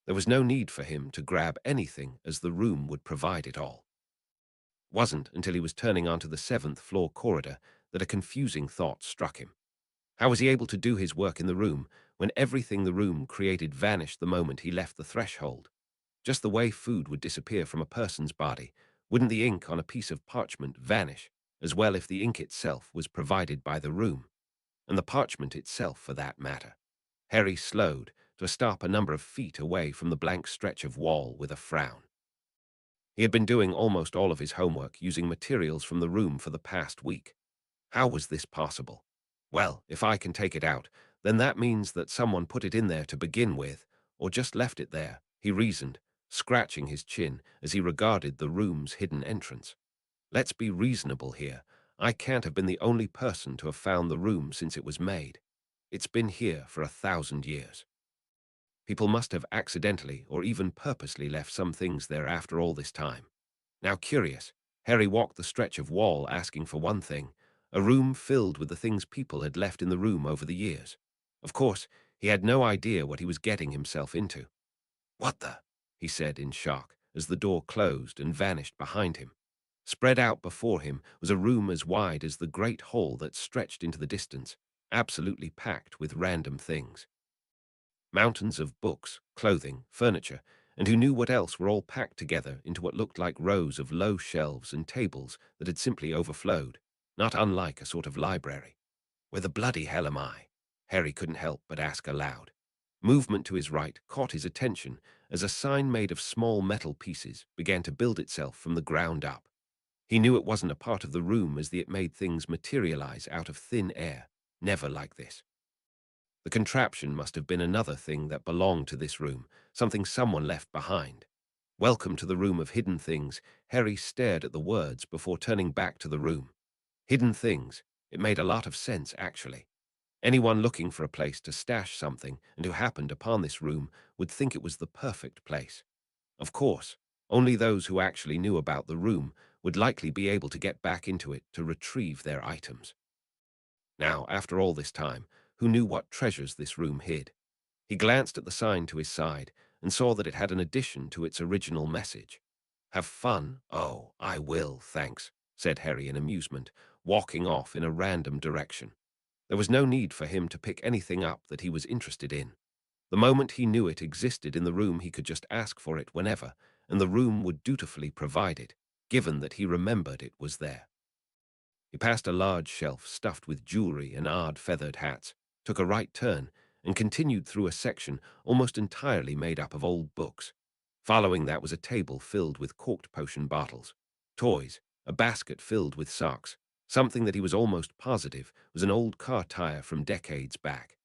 There was no need for him to grab anything as the room would provide it all. It wasn't until he was turning onto the seventh floor corridor that a confusing thought struck him. How was he able to do his work in the room when everything the room created vanished the moment he left the threshold? Just the way food would disappear from a person's body, wouldn't the ink on a piece of parchment vanish as well if the ink itself was provided by the room, and the parchment itself for that matter? Harry slowed to a stop a number of feet away from the blank stretch of wall with a frown. He had been doing almost all of his homework using materials from the room for the past week. How was this possible? Well, if I can take it out, then that means that someone put it in there to begin with, or just left it there, he reasoned, scratching his chin as he regarded the room's hidden entrance. Let's be reasonable here. I can't have been the only person to have found the room since it was made. It's been here for 1,000 years. People must have accidentally or even purposely left some things there after all this time. Now curious, Harry walked the stretch of wall asking for one thing, a room filled with the things people had left in the room over the years. Of course, he had no idea what he was getting himself into. "What the?" he said in shock as the door closed and vanished behind him. Spread out before him was a room as wide as the great hall that stretched into the distance, absolutely packed with random things. Mountains of books, clothing, furniture, and who knew what else were all packed together into what looked like rows of low shelves and tables that had simply overflowed, not unlike a sort of library. "Where the bloody hell am I?" Harry couldn't help but ask aloud. Movement to his right caught his attention as a sign made of small metal pieces began to build itself from the ground up. He knew it wasn't a part of the room as it made things materialize out of thin air, never like this. The contraption must have been another thing that belonged to this room, something someone left behind. "Welcome to the room of hidden things." Harry stared at the words before turning back to the room. Hidden things. It made a lot of sense, actually. Anyone looking for a place to stash something and who happened upon this room would think it was the perfect place. Of course, only those who actually knew about the room would likely be able to get back into it to retrieve their items. Now, after all this time, who knew what treasures this room hid? He glanced at the sign to his side and saw that it had an addition to its original message. "Have fun? Oh, I will, thanks," said Harry in amusement, walking off in a random direction. There was no need for him to pick anything up that he was interested in. The moment he knew it existed in the room, he could just ask for it whenever, and the room would dutifully provide it, given that he remembered it was there. He passed a large shelf stuffed with jewelry and odd feathered hats, took a right turn, and continued through a section almost entirely made up of old books. Following that was a table filled with corked potion bottles, toys, a basket filled with socks, something that he was almost positive was an old car tire from decades back.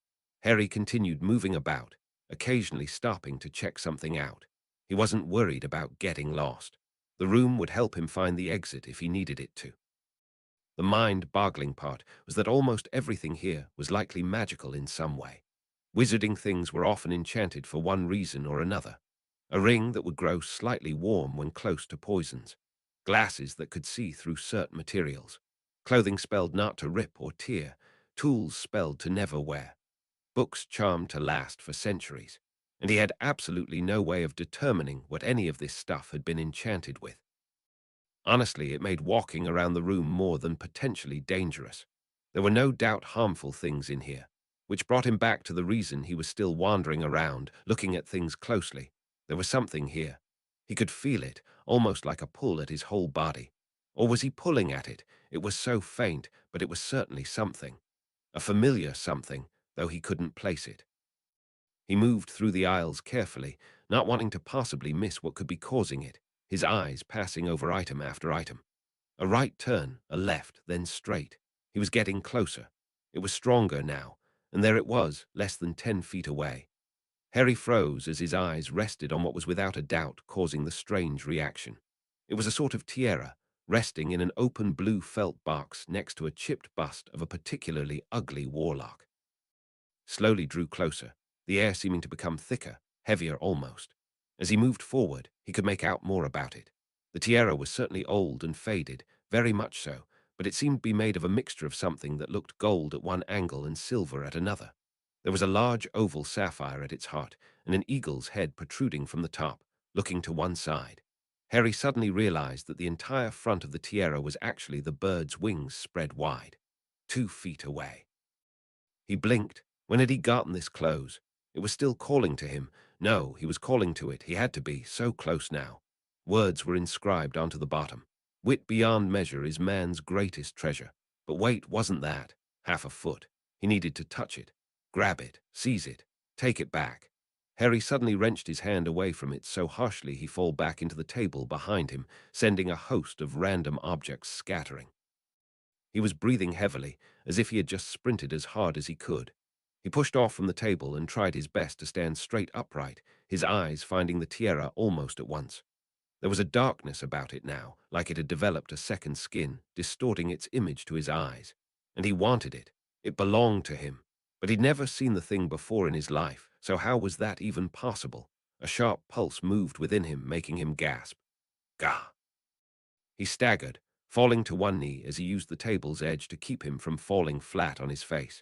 Harry continued moving about, occasionally stopping to check something out. He wasn't worried about getting lost. The room would help him find the exit if he needed it to. The mind-boggling part was that almost everything here was likely magical in some way. Wizarding things were often enchanted for one reason or another. A ring that would grow slightly warm when close to poisons. Glasses that could see through certain materials. Clothing spelled not to rip or tear. Tools spelled to never wear. Books charmed to last for centuries. And he had absolutely no way of determining what any of this stuff had been enchanted with. Honestly, it made walking around the room more than potentially dangerous. There were no doubt harmful things in here, which brought him back to the reason he was still wandering around, looking at things closely. There was something here. He could feel it, almost like a pull at his whole body. Or was he pulling at it? It was so faint, but it was certainly something. A familiar something, though he couldn't place it. He moved through the aisles carefully, not wanting to possibly miss what could be causing it, his eyes passing over item after item. A right turn, a left, then straight. He was getting closer. It was stronger now, and there it was, less than 10 feet away. Harry froze as his eyes rested on what was without a doubt causing the strange reaction. It was a sort of tiara, resting in an open blue felt box next to a chipped bust of a particularly ugly warlock. Slowly drew closer, the air seeming to become thicker, heavier almost. As he moved forward, he could make out more about it. The tiara was certainly old and faded, very much so, but it seemed to be made of a mixture of something that looked gold at one angle and silver at another. There was a large oval sapphire at its heart, and an eagle's head protruding from the top, looking to one side. Harry suddenly realized that the entire front of the tiara was actually the bird's wings spread wide, 2 feet away. He blinked. When had he gotten this close? It was still calling to him. No, he was calling to it. He had to be, so close now. Words were inscribed onto the bottom. Wit beyond measure is man's greatest treasure. But wait, wasn't that? Half a foot. He needed to touch it, grab it, seize it, take it back. Harry suddenly wrenched his hand away from it so harshly he fell back into the table behind him, sending a host of random objects scattering. He was breathing heavily, as if he had just sprinted as hard as he could. He pushed off from the table and tried his best to stand straight upright, his eyes finding the tiara almost at once. There was a darkness about it now, like it had developed a second skin, distorting its image to his eyes. And he wanted it. It belonged to him. But he'd never seen the thing before in his life, so how was that even possible? A sharp pulse moved within him, making him gasp. Gah! He staggered, falling to one knee as he used the table's edge to keep him from falling flat on his face.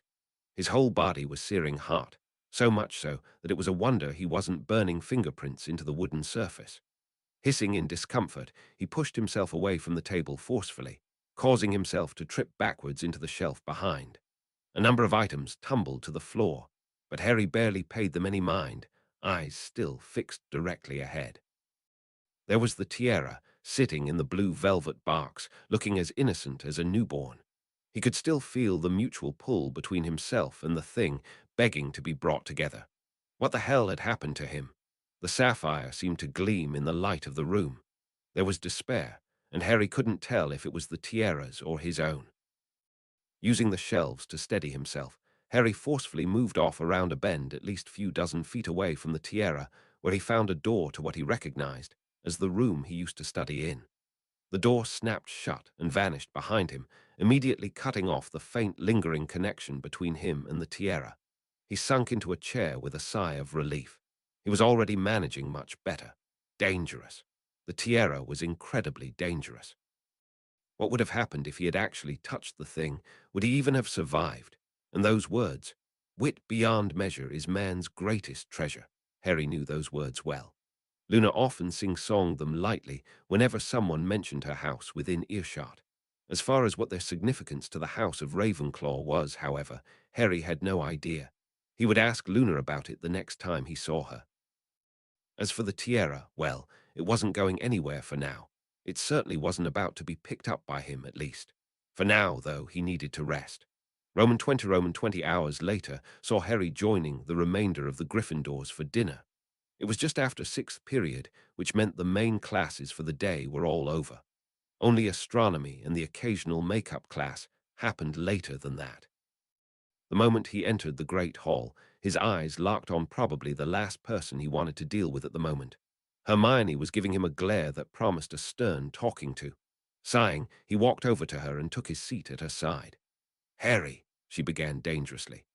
His whole body was searing hot, so much so that it was a wonder he wasn't burning fingerprints into the wooden surface. Hissing in discomfort, he pushed himself away from the table forcefully, causing himself to trip backwards into the shelf behind. A number of items tumbled to the floor, but Harry barely paid them any mind, eyes still fixed directly ahead. There was the tiara, sitting in the blue velvet box, looking as innocent as a newborn. He could still feel the mutual pull between himself and the thing, begging to be brought together. What the hell had happened to him? The sapphire seemed to gleam in the light of the room. There was despair, and Harry couldn't tell if it was the tiara's or his own. Using the shelves to steady himself, Harry forcefully moved off around a bend at least few dozen feet away from the tiara, where he found a door to what he recognized as the room he used to study in. The door snapped shut and vanished behind him, immediately cutting off the faint lingering connection between him and the tiara. He sunk into a chair with a sigh of relief. He was already managing much better. Dangerous. The tiara was incredibly dangerous. What would have happened if he had actually touched the thing? Would he even have survived? And those words, wit beyond measure is man's greatest treasure. Harry knew those words well. Luna often sing-songed them lightly whenever someone mentioned her house within earshot. As far as what their significance to the house of Ravenclaw was, however, Harry had no idea. He would ask Luna about it the next time he saw her. As for the tiara, well, it wasn't going anywhere for now. It certainly wasn't about to be picked up by him, at least. For now, though, he needed to rest. Roman 20 hours later saw Harry joining the remainder of the Gryffindors for dinner. It was just after sixth period, which meant the main classes for the day were all over. Only astronomy and the occasional makeup class happened later than that. The moment he entered the great hall, his eyes locked on probably the last person he wanted to deal with at the moment. Hermione was giving him a glare that promised a stern talking to. Sighing, he walked over to her and took his seat at her side. "Harry," she began dangerously.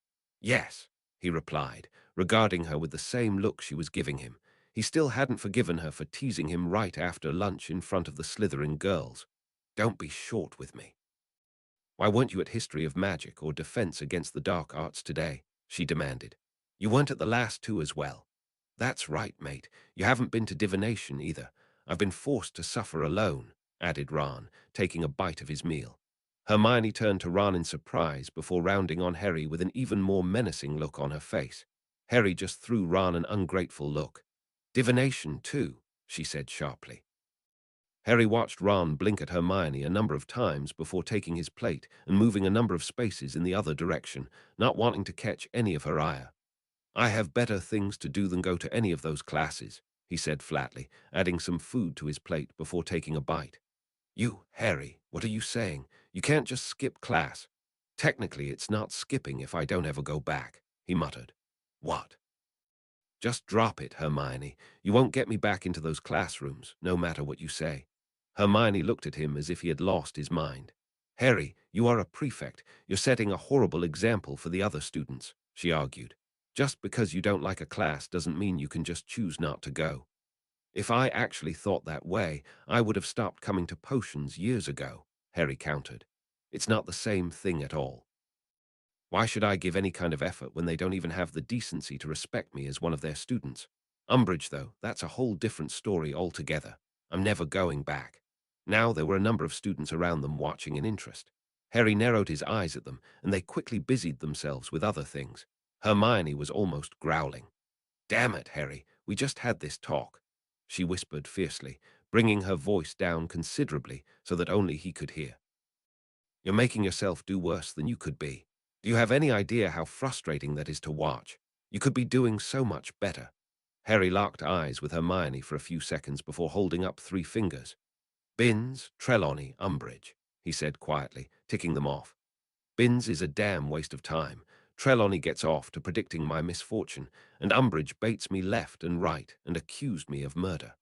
"Yes," he replied, regarding her with the same look she was giving him. He still hadn't forgiven her for teasing him right after lunch in front of the Slytherin girls. "Don't be short with me." "Why weren't you at History of Magic or Defense Against the Dark Arts today?" she demanded. "You weren't at the last two as well." "That's right, mate. You haven't been to Divination either. I've been forced to suffer alone," added Ron, taking a bite of his meal. Hermione turned to Ron in surprise before rounding on Harry with an even more menacing look on her face. Harry just threw Ron an ungrateful look. "Divination, too," she said sharply. Harry watched Ron blink at Hermione a number of times before taking his plate and moving a number of spaces in the other direction, not wanting to catch any of her ire. "I have better things to do than go to any of those classes," he said flatly, adding some food to his plate before taking a bite. "You, Harry, what are you saying? You can't just skip class." "Technically, it's not skipping if I don't ever go back," he muttered. "What?" "Just drop it, Hermione. You won't get me back into those classrooms, no matter what you say." Hermione looked at him as if he had lost his mind. "Harry, you are a prefect. You're setting a horrible example for the other students," she argued. "Just because you don't like a class doesn't mean you can just choose not to go." "If I actually thought that way, I would have stopped coming to potions years ago," Harry countered. "It's not the same thing at all. Why should I give any kind of effort when they don't even have the decency to respect me as one of their students? Umbridge, though, that's a whole different story altogether. I'm never going back." Now there were a number of students around them watching in interest. Harry narrowed his eyes at them, and they quickly busied themselves with other things. Hermione was almost growling. "Damn it, Harry, we just had this talk," she whispered fiercely, bringing her voice down considerably so that only he could hear. "You're making yourself do worse than you could be. Do you have any idea how frustrating that is to watch? You could be doing so much better." Harry locked eyes with Hermione for a few seconds before holding up 3 fingers. "Binns, Trelawney, Umbridge," he said quietly, ticking them off. "Binns is a damn waste of time. Trelawney gets off to predicting my misfortune, and Umbridge baits me left and right and accused me of murder.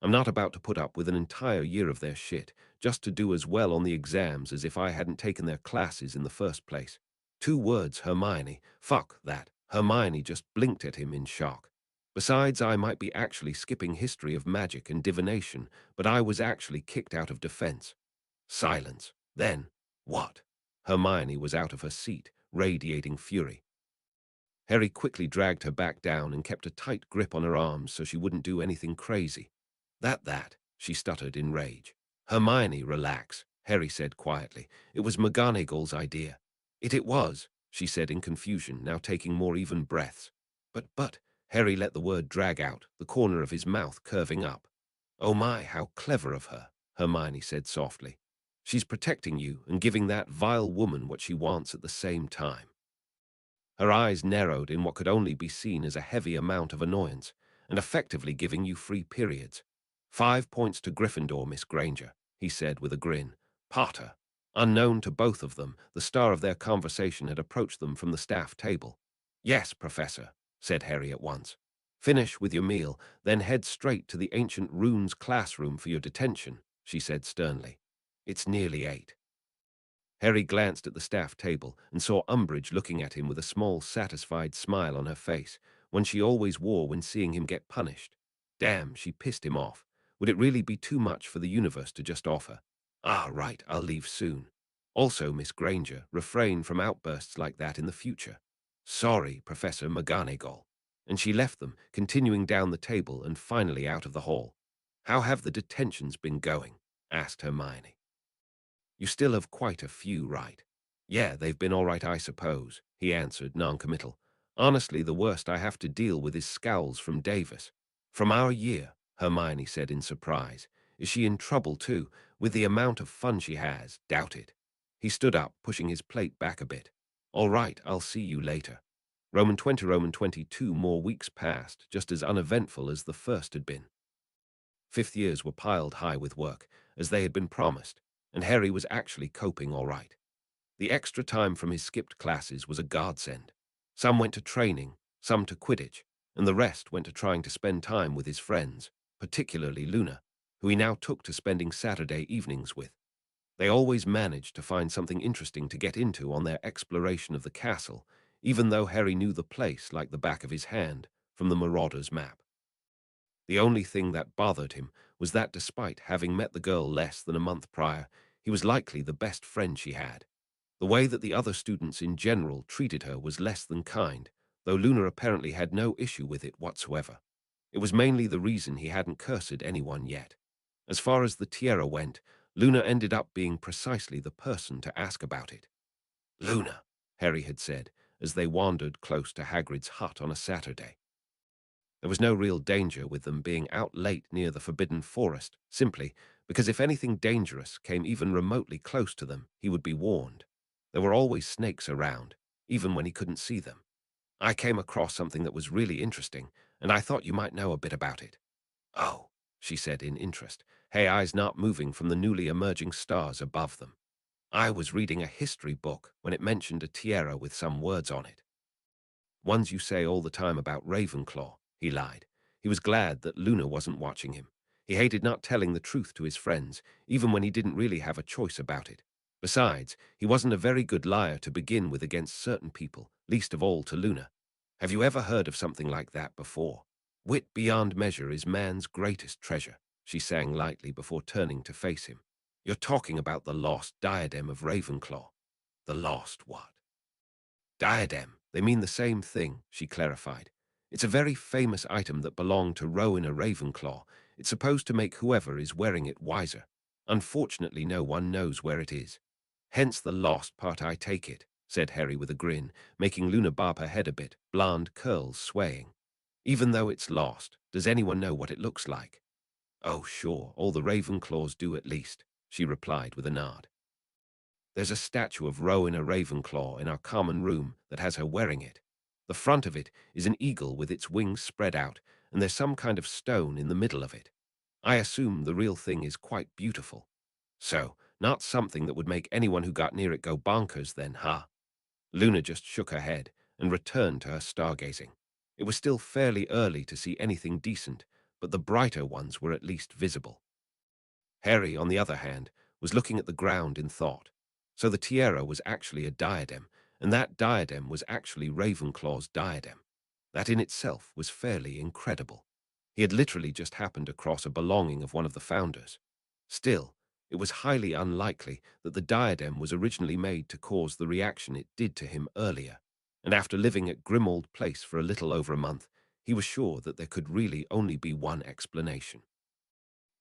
I'm not about to put up with an entire year of their shit just to do as well on the exams as if I hadn't taken their classes in the first place." 2 words, Hermione. Fuck that. Hermione just blinked at him in shock. "Besides, I might be actually skipping history of magic and divination, but I was actually kicked out of defense." Silence. Then, what? Hermione was out of her seat, radiating fury. Harry quickly dragged her back down and kept a tight grip on her arms so she wouldn't do anything crazy. That, she stuttered in rage. "Hermione, relax," Harry said quietly. "It was McGonagall's idea." It was," she said in confusion, now taking more even breaths. But, Harry let the word drag out, the corner of his mouth curving up. "Oh my, how clever of her," Hermione said softly. "She's protecting you and giving that vile woman what she wants at the same time." Her eyes narrowed in what could only be seen as a heavy amount of annoyance, and effectively giving you free periods. "5 points to Gryffindor, Miss Granger," he said with a grin. "Potter." Unknown to both of them, the star of their conversation had approached them from the staff table. "Yes, Professor," said Harry at once. "Finish with your meal, then head straight to the Ancient Runes classroom for your detention," she said sternly. "It's nearly 8. Harry glanced at the staff table and saw Umbridge looking at him with a small, satisfied smile on her face, one she always wore when seeing him get punished. Damn, she pissed him off. Would it really be too much for the universe to just offer? "Ah, right, I'll leave soon. Also, Miss Granger, refrain from outbursts like that in the future." "Sorry, Professor McGonagall." And she left them, continuing down the table and finally out of the hall. "How have the detentions been going?" asked Hermione. "You still have quite a few, right?" "Yeah, they've been all right, I suppose," he answered, noncommittal. "Honestly, the worst I have to deal with is scowls from Davis." "From our year," Hermione said in surprise. "Is she in trouble, too? With the amount of fun she has, doubt it." He stood up, pushing his plate back a bit. "All right, I'll see you later." Roman 20, Roman 22 more weeks passed, just as uneventful as the first had been. Fifth years were piled high with work, as they had been promised, and Harry was actually coping all right. The extra time from his skipped classes was a godsend. Some went to training, some to Quidditch, and the rest went to trying to spend time with his friends, particularly Luna, who he now took to spending Saturday evenings with. They always managed to find something interesting to get into on their exploration of the castle, even though Harry knew the place like the back of his hand from the Marauder's map. The only thing that bothered him was that despite having met the girl less than a month prior, he was likely the best friend she had. The way that the other students in general treated her was less than kind, though Luna apparently had no issue with it whatsoever. It was mainly the reason he hadn't cursed anyone yet. As far as the tiara went, Luna ended up being precisely the person to ask about it. "Luna," Harry had said, as they wandered close to Hagrid's hut on a Saturday. There was no real danger with them being out late near the forbidden forest, simply because if anything dangerous came even remotely close to them, he would be warned. There were always snakes around, even when he couldn't see them. I came across something that was really interesting, and I thought you might know a bit about it. Oh, she said in interest, her eyes not moving from the newly emerging stars above them. I was reading a history book when it mentioned a tiara with some words on it. Ones you say all the time about Ravenclaw, he lied. He was glad that Luna wasn't watching him. He hated not telling the truth to his friends, even when he didn't really have a choice about it. Besides, he wasn't a very good liar to begin with against certain people, least of all to Luna. Have you ever heard of something like that before? Wit beyond measure is man's greatest treasure, she sang lightly before turning to face him. You're talking about the lost diadem of Ravenclaw. The lost what? Diadem. They mean the same thing, she clarified. It's a very famous item that belonged to Rowena Ravenclaw. It's supposed to make whoever is wearing it wiser. Unfortunately, no one knows where it is. Hence the lost part, I take it, said Harry with a grin, making Luna bob her head a bit, blonde curls swaying. Even though it's lost, does anyone know what it looks like? Oh, sure, all the Ravenclaws do at least, she replied with a nod. There's a statue of Rowena Ravenclaw in our common room that has her wearing it. The front of it is an eagle with its wings spread out, and there's some kind of stone in the middle of it. I assume the real thing is quite beautiful. So, not something that would make anyone who got near it go bonkers then, huh? Luna just shook her head and returned to her stargazing. It was still fairly early to see anything decent, but the brighter ones were at least visible. Harry, on the other hand, was looking at the ground in thought. So the tiara was actually a diadem, and that diadem was actually Ravenclaw's diadem. That in itself was fairly incredible. He had literally just happened across a belonging of one of the founders. Still, it was highly unlikely that the diadem was originally made to cause the reaction it did to him earlier, and after living at Grimmauld Place for a little over a month, he was sure that there could really only be one explanation.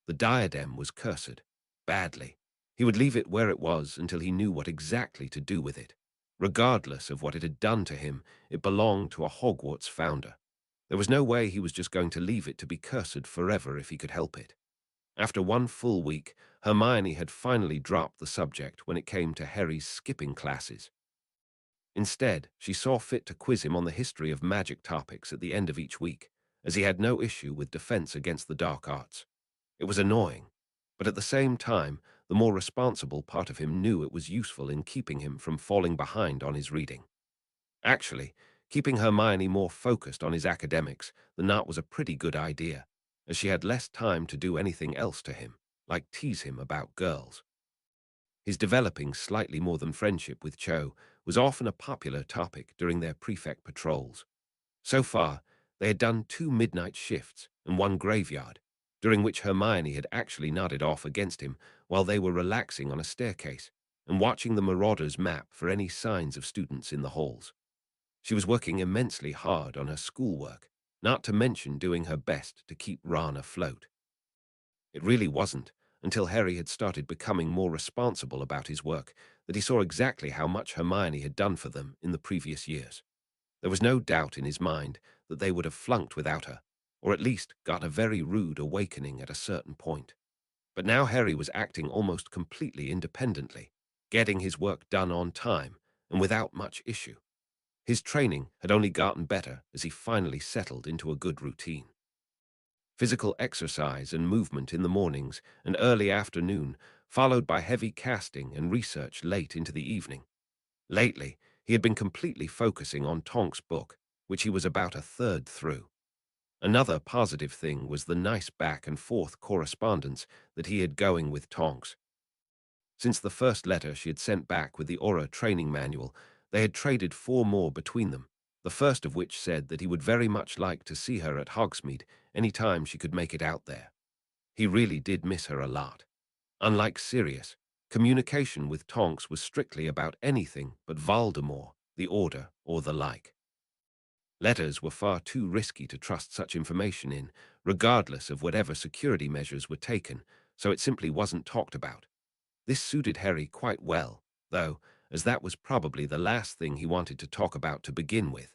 The diadem was cursed, badly. He would leave it where it was until he knew what exactly to do with it. Regardless of what it had done to him, it belonged to a Hogwarts founder. There was no way he was just going to leave it to be cursed forever if he could help it. After one full week, Hermione had finally dropped the subject when it came to Harry's skipping classes. Instead, she saw fit to quiz him on the history of magic topics at the end of each week, as he had no issue with defense against the dark arts. It was annoying, but at the same time, the more responsible part of him knew it was useful in keeping him from falling behind on his reading. Actually, keeping Hermione more focused on his academics than not was a pretty good idea, as she had less time to do anything else to him, like tease him about girls. His developing slightly more than friendship with Cho was often a popular topic during their prefect patrols. So far, they had done 2 midnight shifts and 1 graveyard, during which Hermione had actually nodded off against him while they were relaxing on a staircase and watching the Marauders map for any signs of students in the halls. She was working immensely hard on her schoolwork, not to mention doing her best to keep Ron afloat. It really wasn't until Harry had started becoming more responsible about his work that he saw exactly how much Hermione had done for them in the previous years. There was no doubt in his mind that they would have flunked without her, or at least got a very rude awakening at a certain point. But now Harry was acting almost completely independently, getting his work done on time and without much issue. His training had only gotten better as he finally settled into a good routine. Physical exercise and movement in the mornings and early afternoon, followed by heavy casting and research late into the evening. Lately, he had been completely focusing on Tonk's book, which he was about a third through. Another positive thing was the nice back and forth correspondence that he had going with Tonks. Since the first letter she had sent back with the Aura training manual, they had traded 4 more between them, the first of which said that he would very much like to see her at Hogsmeade any time she could make it out there. He really did miss her a lot. Unlike Sirius, communication with Tonks was strictly about anything but Voldemort, the Order, or the like. Letters were far too risky to trust such information in, regardless of whatever security measures were taken, so it simply wasn't talked about. This suited Harry quite well, though, as that was probably the last thing he wanted to talk about to begin with.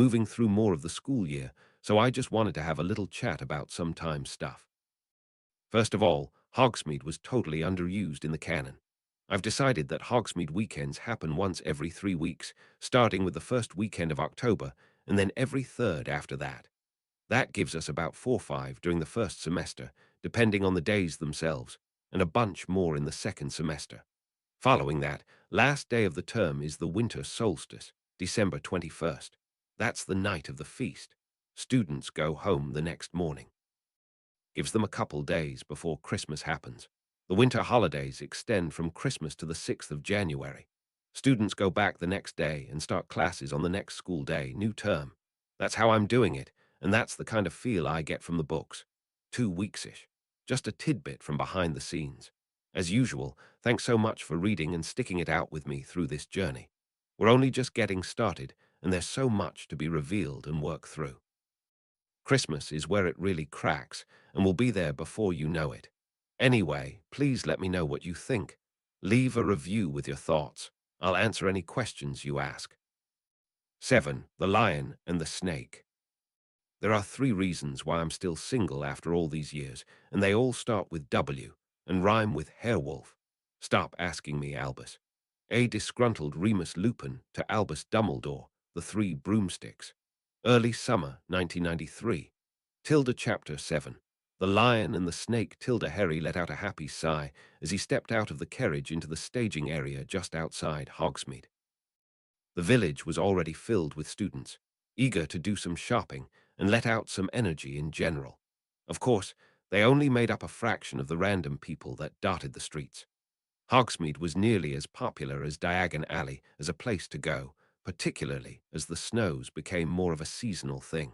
moving through more of the school year, so I just wanted to have a little chat about some time stuff. First of all, Hogsmeade was totally underused in the canon. I've decided that Hogsmeade weekends happen once every 3 weeks, starting with the first weekend of October, and then every third after that. That gives us about 4 or 5 during the first semester, depending on the days themselves, and a bunch more in the second semester. Following that, last day of the term is the winter solstice, December 21st. That's the night of the feast. Students go home the next morning. Gives them a couple days before Christmas happens. The winter holidays extend from Christmas to the 6th of January. Students go back the next day and start classes on the next school day, new term. That's how I'm doing it, and that's the kind of feel I get from the books. 2 weeks-ish. Just a tidbit from behind the scenes. As usual, thanks so much for reading and sticking it out with me through this journey. We're only just getting started, and there's so much to be revealed and work through. Christmas is where it really cracks, and will be there before you know it. Anyway, please let me know what you think. Leave a review with your thoughts. I'll answer any questions you ask. 7. The Lion and the Snake. There are 3 reasons why I'm still single after all these years, and they all start with W and rhyme with Hairwolf. Stop asking me, Albus. A disgruntled Remus Lupin to Albus Dumbledore, the 3 broomsticks. Early summer, 1993. Tilda Chapter 7. The Lion and the Snake. Tilda. Harry let out a happy sigh as he stepped out of the carriage into the staging area just outside Hogsmeade. The village was already filled with students, eager to do some shopping and let out some energy in general. Of course, they only made up a fraction of the random people that dotted the streets. Hogsmeade was nearly as popular as Diagon Alley as a place to go, particularly as the snows became more of a seasonal thing.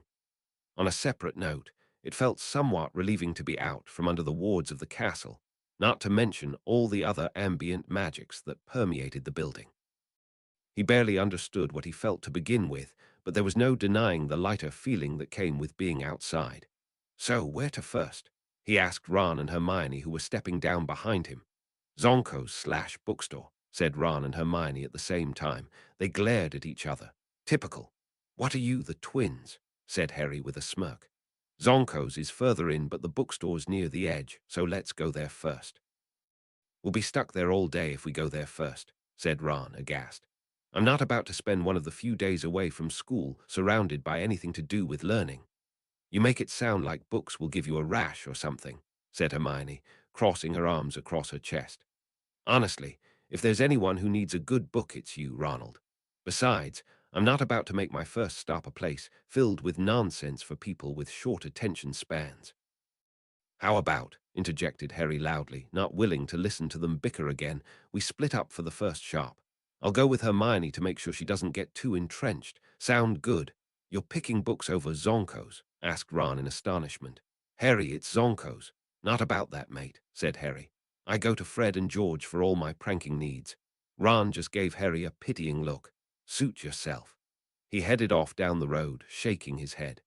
On a separate note, it felt somewhat relieving to be out from under the wards of the castle, not to mention all the other ambient magics that permeated the building. He barely understood what he felt to begin with, but there was no denying the lighter feeling that came with being outside. So, where to first? He asked Ron and Hermione, who were stepping down behind him. Zonko's/bookstore, said Ron and Hermione at the same time. They glared at each other. Typical. What are you, the twins? Said Harry with a smirk. Zonko's is further in, but the bookstore's near the edge, so let's go there first. We'll be stuck there all day if we go there first, said Ron, aghast. I'm not about to spend one of the few days away from school surrounded by anything to do with learning. You make it sound like books will give you a rash or something, said Hermione, crossing her arms across her chest. Honestly, if there's anyone who needs a good book, it's you, Ronald. Besides, I'm not about to make my first stop a place filled with nonsense for people with short attention spans. How about, interjected Harry loudly, not willing to listen to them bicker again, we split up for the first shop. I'll go with Hermione to make sure she doesn't get too entrenched. Sound good? You're picking books over Zonko's? Asked Ron in astonishment. Harry, it's Zonko's. Not about that, mate, said Harry. I go to Fred and George for all my pranking needs. Ron just gave Harry a pitying look. Suit yourself. He headed off down the road, shaking his head.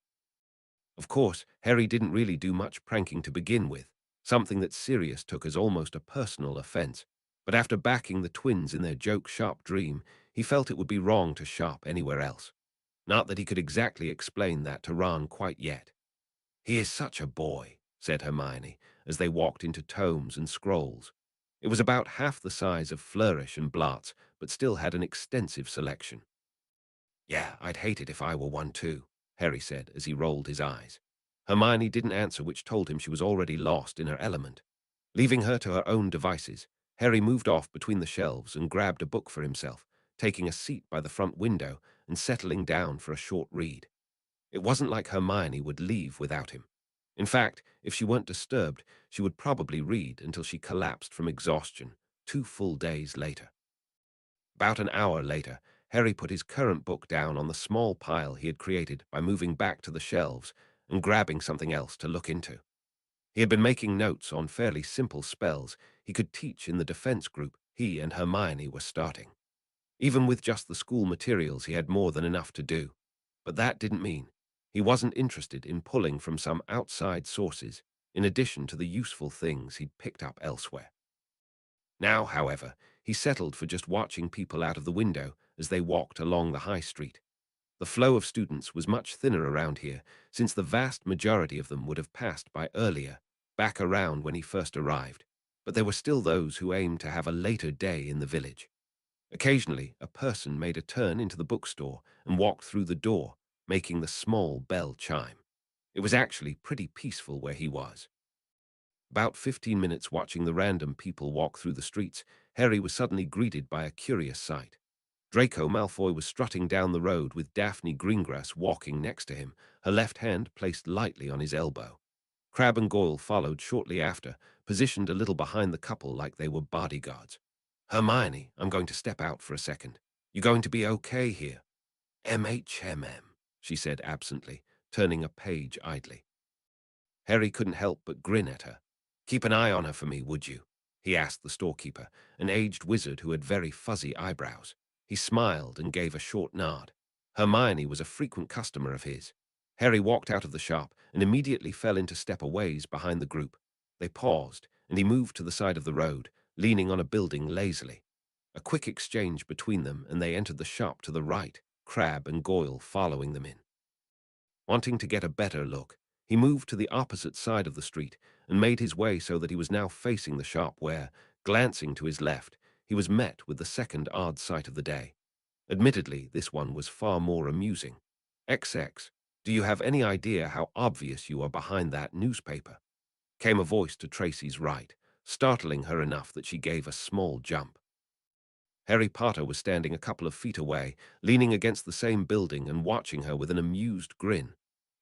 Of course, Harry didn't really do much pranking to begin with, something that Sirius took as almost a personal offense. But after backing the twins in their joke-shop dream, he felt it would be wrong to shop anywhere else. Not that he could exactly explain that to Ron quite yet. He is such a boy, said Hermione, as they walked into Tomes and Scrolls. It was about half the size of Flourish and Blots, but still had an extensive selection. Yeah, I'd hate it if I were one too, Harry said as he rolled his eyes. Hermione didn't answer, which told him she was already lost in her element. Leaving her to her own devices, Harry moved off between the shelves and grabbed a book for himself, taking a seat by the front window and settling down for a short read. It wasn't like Hermione would leave without him. In fact, if she weren't disturbed, she would probably read until she collapsed from exhaustion 2 full days later. About an hour later, Harry put his current book down on the small pile he had created by moving back to the shelves and grabbing something else to look into. He had been making notes on fairly simple spells he could teach in the defense group he and Hermione were starting. Even with just the school materials, he had more than enough to do. But that didn't mean he wasn't interested in pulling from some outside sources in addition to the useful things he'd picked up elsewhere. Now, however, he settled for just watching people out of the window as they walked along the high street. The flow of students was much thinner around here, since the vast majority of them would have passed by earlier, back around when he first arrived. But there were still those who aimed to have a later day in the village. Occasionally, a person made a turn into the bookstore and walked through the door, making the small bell chime. It was actually pretty peaceful where he was. About 15 minutes watching the random people walk through the streets, Harry was suddenly greeted by a curious sight. Draco Malfoy was strutting down the road with Daphne Greengrass walking next to him, her left hand placed lightly on his elbow. Crabbe and Goyle followed shortly after, positioned a little behind the couple like they were bodyguards. Hermione, I'm going to step out for a second. You going to be okay here? MHMM, she said absently, turning a page idly. Harry couldn't help but grin at her. Keep an eye on her for me, would you? he asked the storekeeper, an aged wizard who had very fuzzy eyebrows. He smiled and gave a short nod. Hermione was a frequent customer of his. Harry walked out of the shop and immediately fell into step-aways behind the group. They paused, and he moved to the side of the road, leaning on a building lazily. A quick exchange between them, and they entered the shop to the right, Crabbe and Goyle following them in. Wanting to get a better look, he moved to the opposite side of the street and made his way so that he was now facing the shop where, glancing to his left, he was met with the second odd sight of the day. Admittedly, this one was far more amusing. XX, do you have any idea how obvious you are behind that newspaper? Came a voice to Tracy's right, startling her enough that she gave a small jump. Harry Potter was standing a couple of feet away, leaning against the same building and watching her with an amused grin.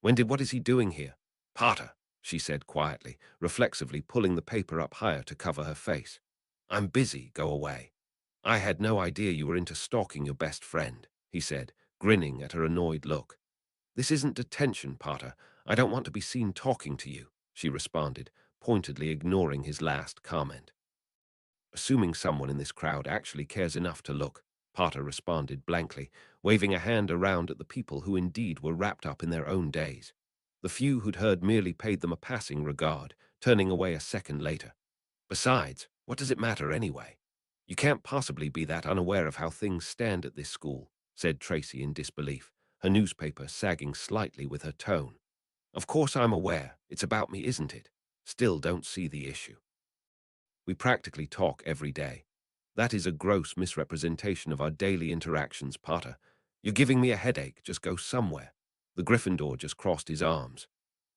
What is he doing here? Potter, she said quietly, reflexively pulling the paper up higher to cover her face. I'm busy, go away. I had no idea you were into stalking your best friend, he said, grinning at her annoyed look. This isn't detention, Potter. I don't want to be seen talking to you, she responded, pointedly ignoring his last comment. Assuming someone in this crowd actually cares enough to look, Potter responded blankly, waving a hand around at the people who indeed were wrapped up in their own days. The few who'd heard merely paid them a passing regard, turning away a second later. Besides, what does it matter anyway? You can't possibly be that unaware of how things stand at this school, said Tracy in disbelief, her newspaper sagging slightly with her tone. Of course I'm aware. It's about me, isn't it? Still don't see the issue. We practically talk every day. That is a gross misrepresentation of our daily interactions, Potter. You're giving me a headache. Just go somewhere. The Gryffindor just crossed his arms.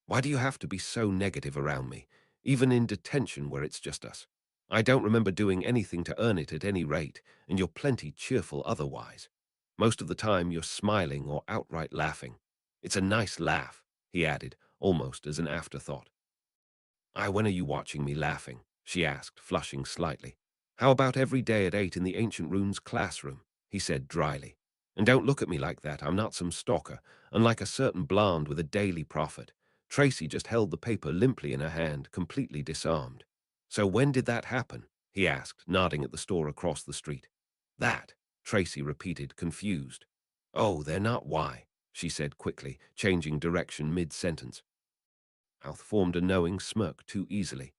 Why do you have to be so negative around me, even in detention where it's just us? I don't remember doing anything to earn it at any rate, and you're plenty cheerful otherwise. Most of the time you're smiling or outright laughing. It's a nice laugh, he added, almost as an afterthought. When are you watching me laughing? She asked, flushing slightly. How about every day at 8 in the Ancient Runes classroom? He said dryly. And don't look at me like that. I'm not some stalker, unlike a certain blonde with a daily profit. Tracy just held the paper limply in her hand, completely disarmed. So when did that happen? He asked, nodding at the store across the street. That, Tracy repeated, confused. Oh, they're not why, she said quickly, changing direction mid-sentence. Mouth formed a knowing smirk too easily.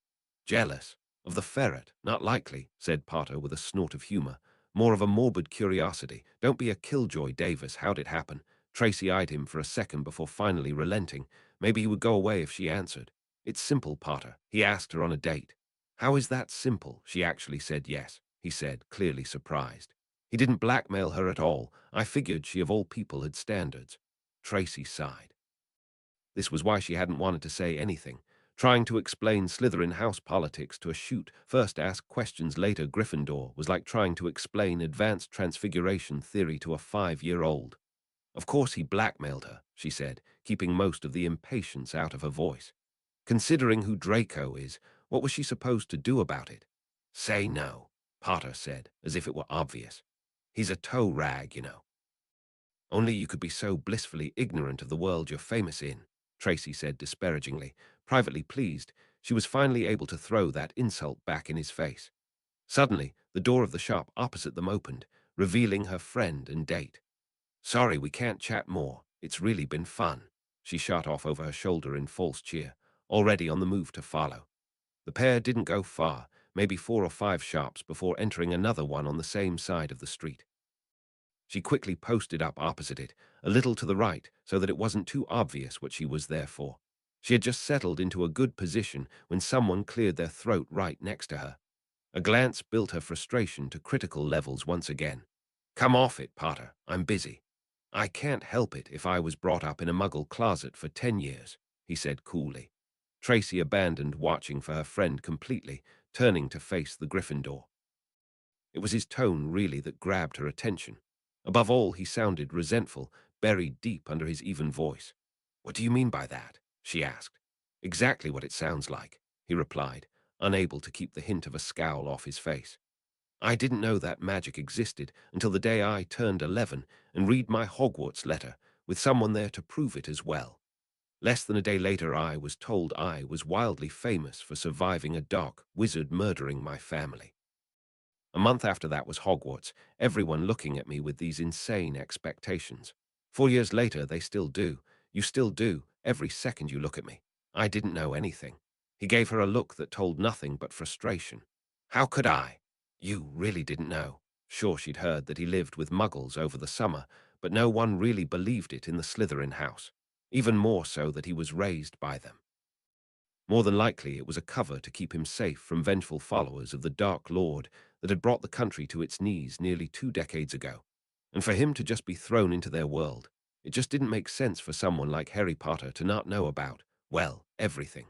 Jealous? Of the ferret? Not likely, said Potter with a snort of humor. More of a morbid curiosity. Don't be a killjoy, Davis. How'd it happen? Tracy eyed him for a second before finally relenting. Maybe he would go away if she answered. It's simple, Potter. He asked her on a date. How is that simple? She actually said yes, he said, clearly surprised. He didn't blackmail her at all. I figured she of all people had standards. Tracy sighed. This was why she hadn't wanted to say anything. Trying to explain Slytherin house politics to a shoot, first ask questions later Gryffindor was like trying to explain advanced transfiguration theory to a 5-year-old. Of course he blackmailed her, she said, keeping most of the impatience out of her voice. Considering who Draco is, what was she supposed to do about it? Say no, Potter said, as if it were obvious. He's a tow rag, you know. Only you could be so blissfully ignorant of the world you're famous in, Tracy said disparagingly. Privately pleased, she was finally able to throw that insult back in his face. Suddenly, the door of the shop opposite them opened, revealing her friend and date. Sorry, we can't chat more. It's really been fun, she shot off over her shoulder in false cheer, already on the move to follow. The pair didn't go far, maybe 4 or 5 shops before entering another one on the same side of the street. She quickly posted up opposite it, a little to the right, so that it wasn't too obvious what she was there for. She had just settled into a good position when someone cleared their throat right next to her. A glance built her frustration to critical levels once again. Come off it, Potter. I'm busy. I can't help it if I was brought up in a muggle closet for 10 years, he said coolly. Tracy abandoned watching for her friend completely, turning to face the Gryffindor. It was his tone, really, that grabbed her attention. Above all, he sounded resentful, buried deep under his even voice. What do you mean by that? She asked. Exactly what it sounds like, he replied, unable to keep the hint of a scowl off his face. I didn't know that magic existed until the day I turned 11 and read my Hogwarts letter, with someone there to prove it as well. Less than a day later, I was told I was wildly famous for surviving a dark wizard murdering my family. A month after that was Hogwarts, everyone looking at me with these insane expectations. 4 years later, they still do. You still do, every second you look at me. I didn't know anything. He gave her a look that told nothing but frustration. How could I? You really didn't know. Sure, she'd heard that he lived with muggles over the summer, but no one really believed it in the Slytherin house. Even more so that he was raised by them. More than likely, it was a cover to keep him safe from vengeful followers of the Dark Lord that had brought the country to its knees nearly 2 decades ago. And for him to just be thrown into their world, it just didn't make sense for someone like Harry Potter to not know about, well, everything.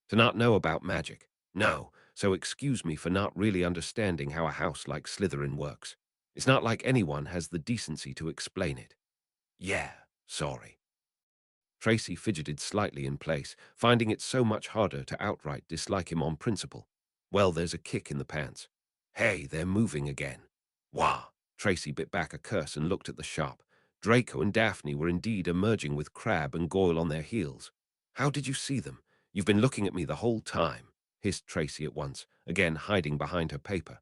To not know about magic. No, so excuse me for not really understanding how a house like Slytherin works. It's not like anyone has the decency to explain it. Yeah, sorry. Tracy fidgeted slightly in place, finding it so much harder to outright dislike him on principle. Well, there's a kick in the pants. Hey, they're moving again. Wah! Tracy bit back a curse and looked at the shop. Draco and Daphne were indeed emerging with Crabbe and Goyle on their heels. How did you see them? You've been looking at me the whole time, hissed Tracy at once, again hiding behind her paper.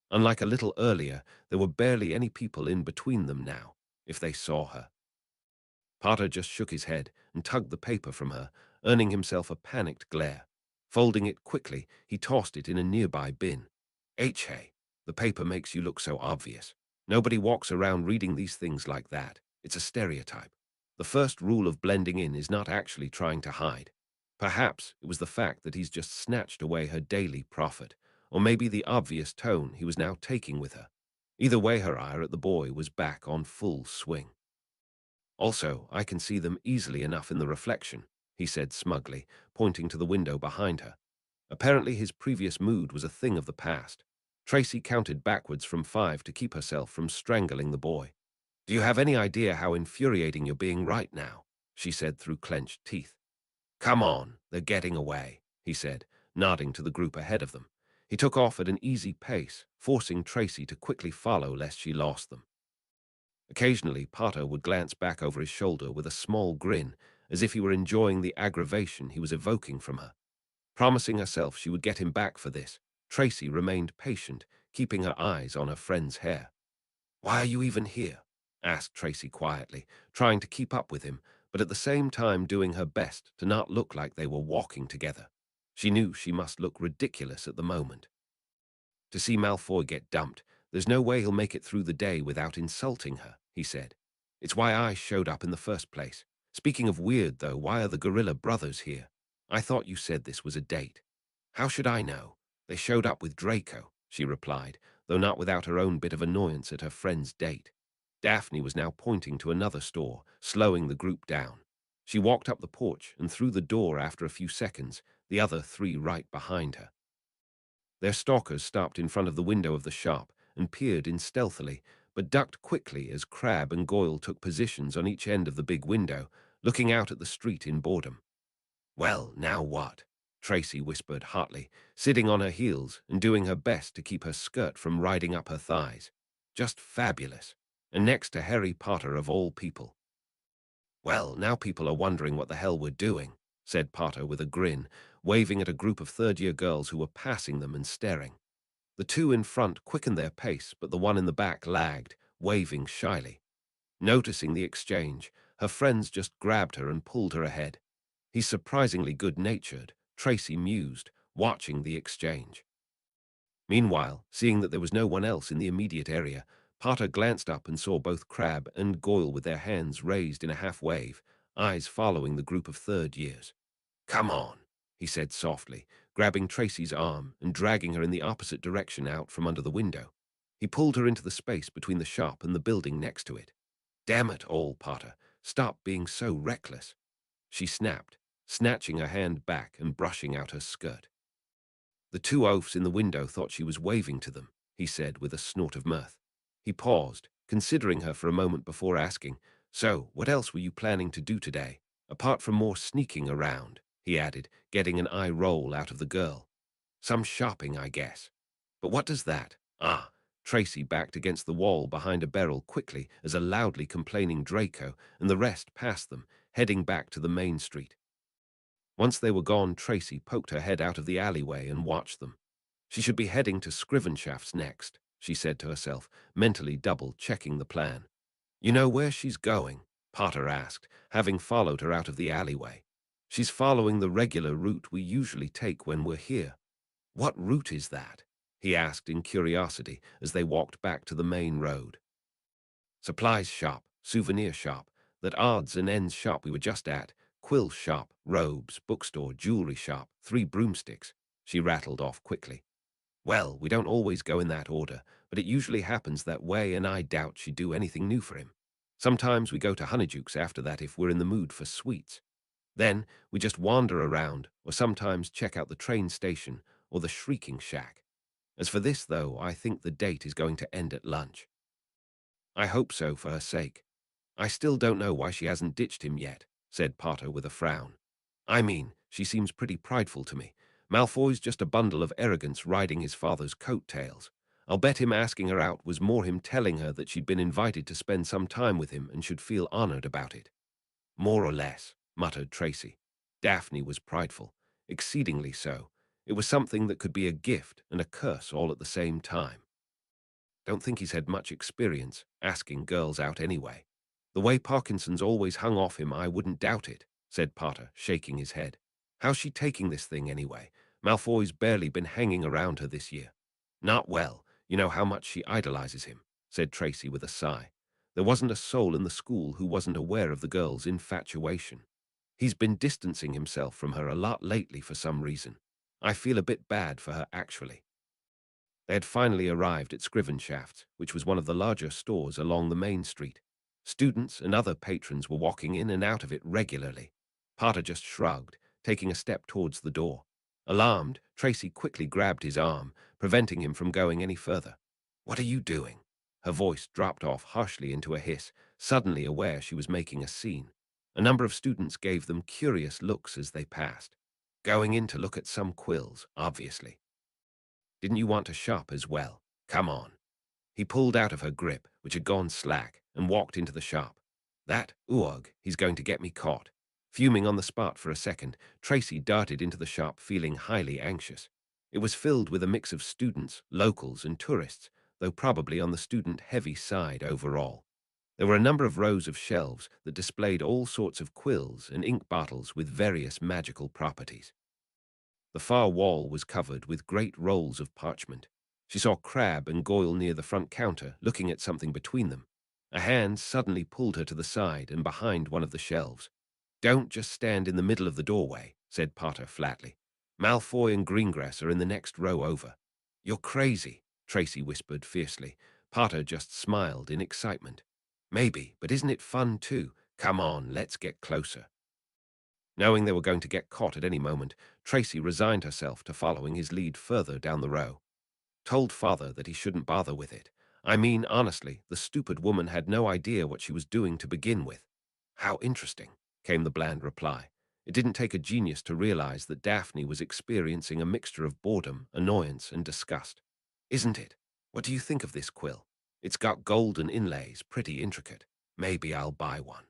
Unlike a little earlier, there were barely any people in between them now, if they saw her. Potter just shook his head and tugged the paper from her, earning himself a panicked glare. Folding it quickly, he tossed it in a nearby bin. Hey, the paper makes you look so obvious. Nobody walks around reading these things like that. It's a stereotype. The first rule of blending in is not actually trying to hide. Perhaps it was the fact that he's just snatched away her daily profit, or maybe the obvious tone he was now taking with her. Either way, her ire at the boy was back on full swing. Also, I can see them easily enough in the reflection, he said smugly, pointing to the window behind her. Apparently his previous mood was a thing of the past. Tracy counted backwards from 5 to keep herself from strangling the boy. Do you have any idea how infuriating you're being right now? She said through clenched teeth. Come on, they're getting away, he said, nodding to the group ahead of them. He took off at an easy pace, forcing Tracy to quickly follow lest she lost them. Occasionally, Potter would glance back over his shoulder with a small grin, as if he were enjoying the aggravation he was evoking from her. Promising herself she would get him back for this, Tracy remained patient, keeping her eyes on her friend's hair. Why are you even here? Asked Tracy quietly, trying to keep up with him, but at the same time doing her best to not look like they were walking together. She knew she must look ridiculous at the moment. To see Malfoy get dumped, there's no way he'll make it through the day without insulting her, he said. It's why I showed up in the first place. Speaking of weird, though, why are the Gorilla Brothers here? I thought you said this was a date. How should I know? They showed up with Draco, she replied, though not without her own bit of annoyance at her friend's date. Daphne was now pointing to another store, slowing the group down. She walked up the porch and through the door after a few seconds, the other 3 right behind her. Their stalkers stopped in front of the window of the shop and peered in stealthily, but ducked quickly as Crabbe and Goyle took positions on each end of the big window, looking out at the street in boredom. Well, now what? Tracy whispered hotly, sitting on her heels and doing her best to keep her skirt from riding up her thighs. Just fabulous. And next to Harry Potter of all people. Well, now people are wondering what the hell we're doing, said Potter with a grin, waving at a group of third-year girls who were passing them and staring. The 2 in front quickened their pace, but the one in the back lagged, waving shyly. Noticing the exchange, her friends just grabbed her and pulled her ahead. He's surprisingly good-natured, Tracy mused, watching the exchange. Meanwhile, seeing that there was no one else in the immediate area, Potter glanced up and saw both Crabbe and Goyle with their hands raised in a half-wave, eyes following the group of third years. Come on, he said softly, grabbing Tracy's arm and dragging her in the opposite direction out from under the window. He pulled her into the space between the shop and the building next to it. Damn it all, Potter. Stop being so reckless. She snapped, snatching her hand back and brushing out her skirt. The 2 oafs in the window thought she was waving to them, he said with a snort of mirth. He paused, considering her for a moment before asking, So, what else were you planning to do today, apart from more sneaking around? He added, getting an eye roll out of the girl. Some shopping, I guess. But what does that? Ah, Tracy backed against the wall behind a barrel quickly as a loudly complaining Draco and the rest passed them, heading back to the main street. Once they were gone, Tracy poked her head out of the alleyway and watched them. She should be heading to Scrivenshaft's next, she said to herself, mentally double-checking the plan. You know where she's going? Potter asked, having followed her out of the alleyway. She's following the regular route we usually take when we're here. What route is that? He asked in curiosity as they walked back to the main road. Supplies shop, souvenir shop, that odds and ends shop we were just at, quill shop, robes, bookstore, jewelry shop, 3 broomsticks, she rattled off quickly. Well, we don't always go in that order, but it usually happens that way, and I doubt she'd do anything new for him. Sometimes we go to Honeyduke's after that if we're in the mood for sweets. Then we just wander around, or sometimes check out the train station or the Shrieking Shack. As for this, though, I think the date is going to end at lunch. I hope so for her sake. I still don't know why she hasn't ditched him yet, said Potter with a frown. I mean, she seems pretty prideful to me. Malfoy's just a bundle of arrogance riding his father's coattails. I'll bet him asking her out was more him telling her that she'd been invited to spend some time with him and should feel honored about it. More or less, muttered Tracy. Daphne was prideful, exceedingly so. It was something that could be a gift and a curse all at the same time. Don't think he's had much experience asking girls out anyway. The way Parkinson's always hung off him, I wouldn't doubt it, said Potter, shaking his head. How's she taking this thing anyway? Malfoy's barely been hanging around her this year. Not well. You know how much she idolizes him, said Tracy with a sigh. There wasn't a soul in the school who wasn't aware of the girl's infatuation. He's been distancing himself from her a lot lately for some reason. I feel a bit bad for her, actually. They had finally arrived at Scrivenshaft, which was one of the larger stores along the main street. Students and other patrons were walking in and out of it regularly. Potter just shrugged, taking a step towards the door. Alarmed, Tracy quickly grabbed his arm, preventing him from going any further. What are you doing? Her voice dropped off harshly into a hiss, suddenly aware she was making a scene. A number of students gave them curious looks as they passed. Going in to look at some quills, obviously. Didn't you want to shop as well? Come on. He pulled out of her grip, which had gone slack, and walked into the shop. That oog, he's going to get me caught. Fuming on the spot for a second, Tracy darted into the shop feeling highly anxious. It was filled with a mix of students, locals, and tourists, though probably on the student-heavy side overall. There were a number of rows of shelves that displayed all sorts of quills and ink bottles with various magical properties. The far wall was covered with great rolls of parchment. She saw Crabbe and Goyle near the front counter, looking at something between them. A hand suddenly pulled her to the side and behind one of the shelves. Don't just stand in the middle of the doorway, said Potter flatly. Malfoy and Greengrass are in the next row over. You're crazy, Tracy whispered fiercely. Potter just smiled in excitement. Maybe, but isn't it fun too? Come on, let's get closer. Knowing they were going to get caught at any moment, Tracy resigned herself to following his lead further down the row. Told father that he shouldn't bother with it. I mean, honestly, the stupid woman had no idea what she was doing to begin with. How interesting, came the bland reply. It didn't take a genius to realize that Daphne was experiencing a mixture of boredom, annoyance, and disgust. Isn't it? What do you think of this quill? It's got golden inlays, pretty intricate. Maybe I'll buy one.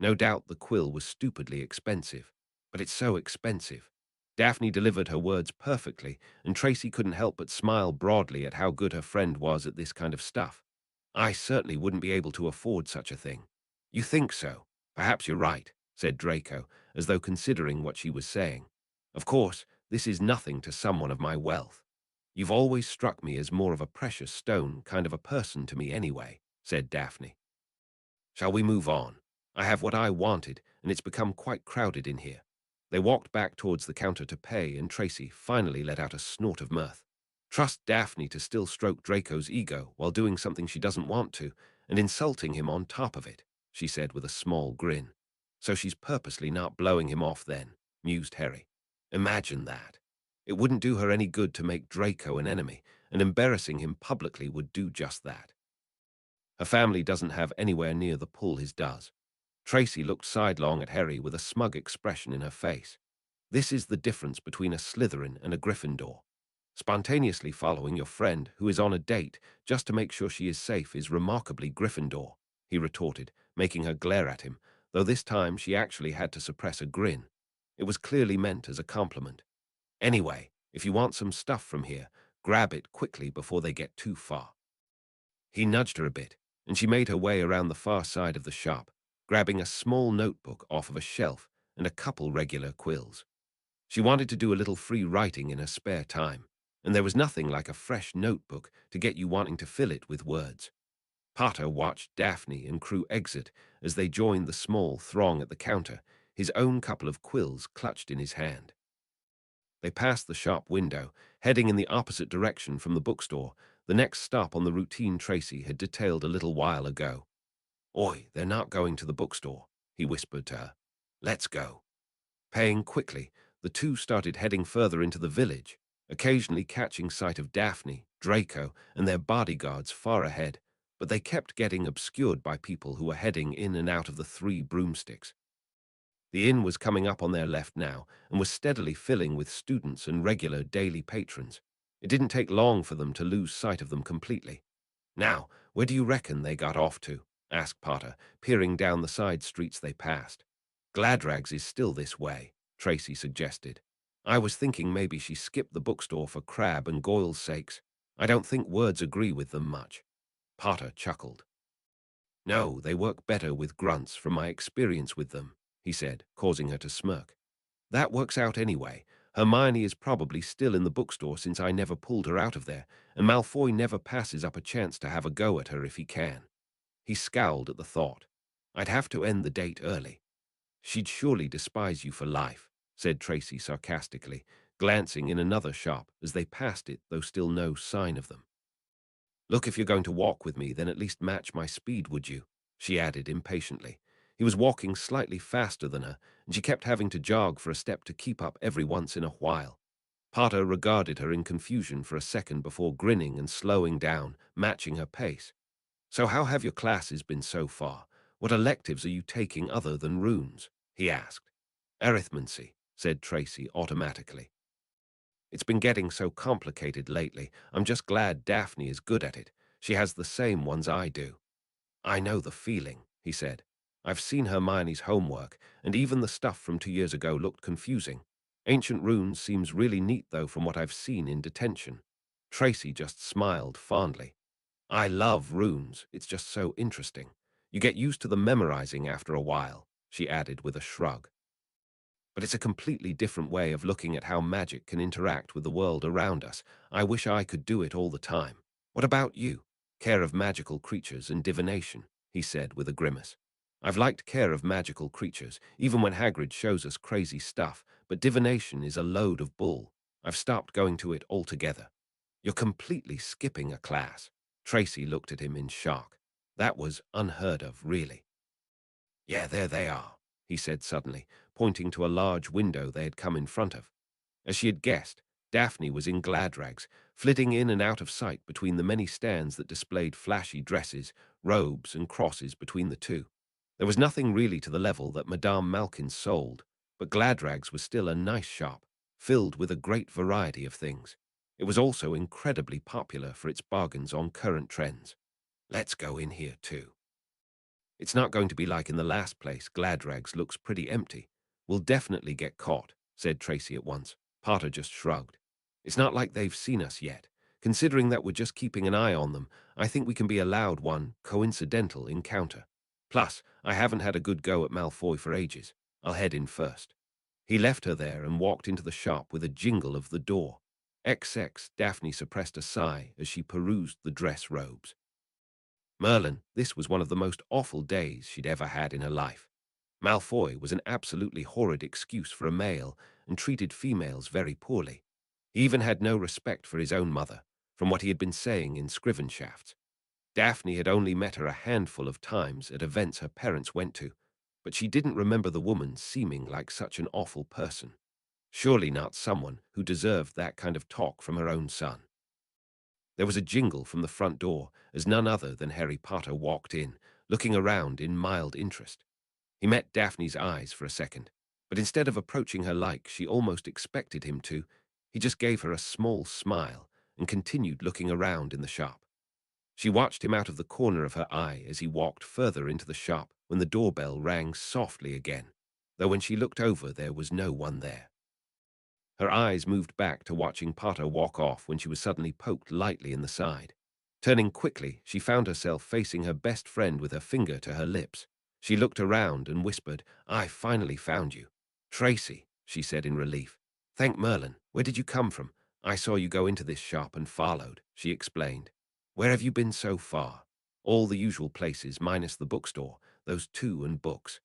No doubt the quill was stupidly expensive, but it's so expensive. Daphne delivered her words perfectly, and Tracy couldn't help but smile broadly at how good her friend was at this kind of stuff. I certainly wouldn't be able to afford such a thing. You think so? Perhaps you're right, said Draco, as though considering what she was saying. Of course, this is nothing to someone of my wealth. You've always struck me as more of a precious stone kind of a person to me anyway, said Daphne. Shall we move on? I have what I wanted, and it's become quite crowded in here. They walked back towards the counter to pay, and Tracy finally let out a snort of mirth. Trust Daphne to still stroke Draco's ego while doing something she doesn't want to, and insulting him on top of it, she said with a small grin. So she's purposely not blowing him off then, mused Harry. Imagine that. It wouldn't do her any good to make Draco an enemy, and embarrassing him publicly would do just that. Her family doesn't have anywhere near the pull his does. Tracy looked sidelong at Harry with a smug expression in her face. This is the difference between a Slytherin and a Gryffindor. Spontaneously following your friend who is on a date just to make sure she is safe is remarkably Gryffindor, he retorted, making her glare at him, though this time she actually had to suppress a grin. It was clearly meant as a compliment. Anyway, if you want some stuff from here, grab it quickly before they get too far. He nudged her a bit, and she made her way around the far side of the shop, grabbing a small notebook off of a shelf and a couple regular quills. She wanted to do a little free writing in her spare time, and there was nothing like a fresh notebook to get you wanting to fill it with words. Potter watched Daphne and crew exit as they joined the small throng at the counter, his own couple of quills clutched in his hand. They passed the shop window, heading in the opposite direction from the bookstore, the next stop on the routine Tracy had detailed a little while ago. "Oi, they're not going to the bookstore," he whispered to her. "Let's go." Paying quickly, the two started heading further into the village, occasionally catching sight of Daphne, Draco, and their bodyguards far ahead, but they kept getting obscured by people who were heading in and out of the three broomsticks. The inn was coming up on their left now and was steadily filling with students and regular daily patrons. It didn't take long for them to lose sight of them completely. "Now, where do you reckon they got off to?" asked Potter, peering down the side streets they passed. "Gladrags is still this way," Tracy suggested. "I was thinking maybe she skipped the bookstore for Crab and Goyle's sakes. I don't think words agree with them much." Potter chuckled. "No, they work better with grunts from my experience with them," he said, causing her to smirk. "That works out anyway. Hermione is probably still in the bookstore since I never pulled her out of there, and Malfoy never passes up a chance to have a go at her if he can." He scowled at the thought. "I'd have to end the date early." "She'd surely despise you for life," said Tracy sarcastically, glancing in another shop as they passed it, though still no sign of them. "Look, if you're going to walk with me, then at least match my speed, would you?" she added impatiently. He was walking slightly faster than her, and she kept having to jog for a step to keep up every once in a while. Potter regarded her in confusion for a second before grinning and slowing down, matching her pace. "So how have your classes been so far? What electives are you taking other than runes?" he asked. "Arithmancy," said Tracy automatically. "It's been getting so complicated lately. I'm just glad Daphne is good at it. She has the same ones I do." "I know the feeling," he said. "I've seen Hermione's homework, and even the stuff from 2 years ago looked confusing. Ancient runes seems really neat, though, from what I've seen in detention." Tracy just smiled fondly. "I love runes. It's just so interesting. You get used to the memorizing after a while," she added with a shrug. "But it's a completely different way of looking at how magic can interact with the world around us. I wish I could do it all the time. What about you? Care of magical creatures and divination," he said with a grimace. "I've liked Care of Magical Creatures, even when Hagrid shows us crazy stuff, but divination is a load of bull. I've stopped going to it altogether." "You're completely skipping a class." Tracy looked at him in shock. That was unheard of, really. "Yeah, there they are," he said suddenly, pointing to a large window they had come in front of. As she had guessed, Daphne was in Gladrags, flitting in and out of sight between the many stands that displayed flashy dresses, robes, and crosses between the two. There was nothing really to the level that Madame Malkin sold, but Gladrags was still a nice shop, filled with a great variety of things. It was also incredibly popular for its bargains on current trends. "Let's go in here too." "It's not going to be like in the last place. Gladrags looks pretty empty. We'll definitely get caught," said Tracy at once. Potter just shrugged. "It's not like they've seen us yet. Considering that we're just keeping an eye on them, I think we can be allowed one coincidental encounter. Plus, I haven't had a good go at Malfoy for ages. I'll head in first." He left her there and walked into the shop with a jingle of the door. XX, Daphne suppressed a sigh as she perused the dress robes. Merlin, this was one of the most awful days she'd ever had in her life. Malfoy was an absolutely horrid excuse for a male and treated females very poorly. He even had no respect for his own mother, from what he had been saying in Scrivenshafts. Daphne had only met her a handful of times at events her parents went to, but she didn't remember the woman seeming like such an awful person. Surely not someone who deserved that kind of talk from her own son. There was a jingle from the front door as none other than Harry Potter walked in, looking around in mild interest. He met Daphne's eyes for a second, but instead of approaching her like she almost expected him to, he just gave her a small smile and continued looking around in the shop. She watched him out of the corner of her eye as he walked further into the shop when the doorbell rang softly again. though when she looked over there was no one there. Her eyes moved back to watching Potter walk off when she was suddenly poked lightly in the side. Turning quickly, she found herself facing her best friend with her finger to her lips. She looked around and whispered, "I finally found you." "Tracy," she said in relief. "Thank Merlin. Where did you come from?" "I saw you go into this shop and followed," she explained. "Where have you been so far?" "All the usual places, minus the bookstore, those two and books."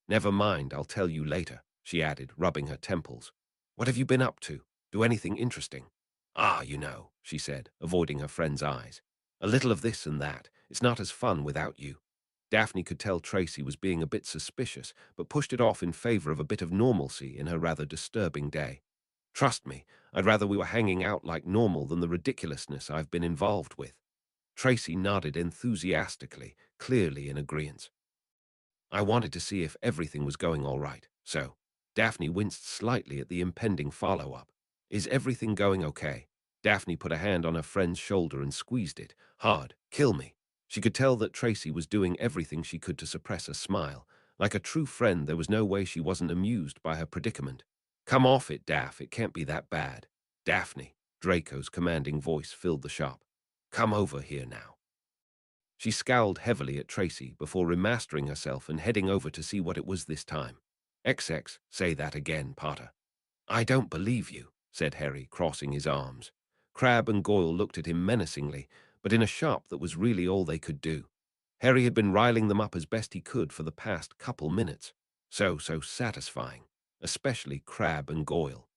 "Never mind, I'll tell you later," she added, rubbing her temples. "What have you been up to? Do anything interesting?" "Ah, you know," she said, avoiding her friend's eyes. "A little of this and that. It's not as fun without you." Daphne could tell Tracy was being a bit suspicious, but pushed it off in favor of a bit of normalcy in her rather disturbing day. "Trust me, I'd rather we were hanging out like normal than the ridiculousness I've been involved with." Tracy nodded enthusiastically, clearly in agreement. I wanted to see if everything was going all right, so Daphne winced slightly at the impending follow-up. "Is everything going okay?" Daphne put a hand on her friend's shoulder and squeezed it hard. "Kill me." She could tell that Tracy was doing everything she could to suppress a smile. Like a true friend, there was no way she wasn't amused by her predicament. "Come off it, Daph. It can't be that bad." "Daphne," Draco's commanding voice filled the shop. "Come over here now." She scowled heavily at Tracy before remastering herself and heading over to see what it was this time. XX, say that again, Potter." "I don't believe you," said Harry, crossing his arms. Crabbe and Goyle looked at him menacingly, but in a shop that was really all they could do. Harry had been riling them up as best he could for the past couple minutes. So satisfying, especially Crabbe and Goyle.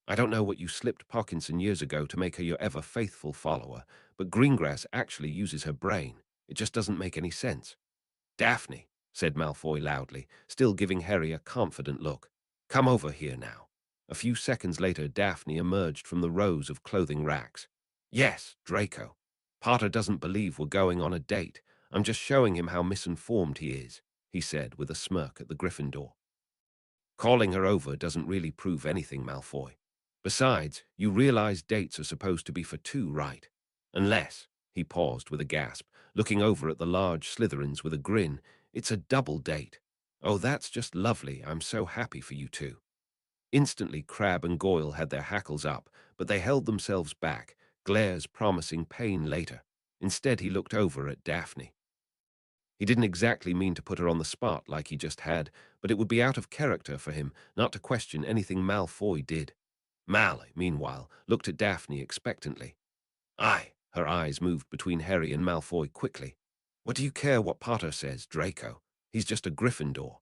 "I don't know what you slipped Parkinson years ago to make her your ever-faithful follower, but Greengrass actually uses her brain. It just doesn't make any sense." "Daphne," said Malfoy loudly, still giving Harry a confident look. "Come over here now." A few seconds later, Daphne emerged from the rows of clothing racks. "Yes, Draco. Potter doesn't believe we're going on a date. I'm just showing him how misinformed he is," he said with a smirk at the Gryffindor. "Calling her over doesn't really prove anything, Malfoy. Besides, you realize dates are supposed to be for two, right? Unless," he paused with a gasp, looking over at the large Slytherins with a grin, "it's a double date." "Oh, that's just lovely. I'm so happy for you two." Instantly, Crabbe and Goyle had their hackles up, but they held themselves back, glares promising pain later. Instead, he looked over at Daphne. He didn't exactly mean to put her on the spot like he just had, but it would be out of character for him not to question anything Malfoy did. Mal, meanwhile, looked at Daphne expectantly. "Aye." Her eyes moved between Harry and Malfoy quickly. "What do you care what Potter says, Draco? He's just a Gryffindor."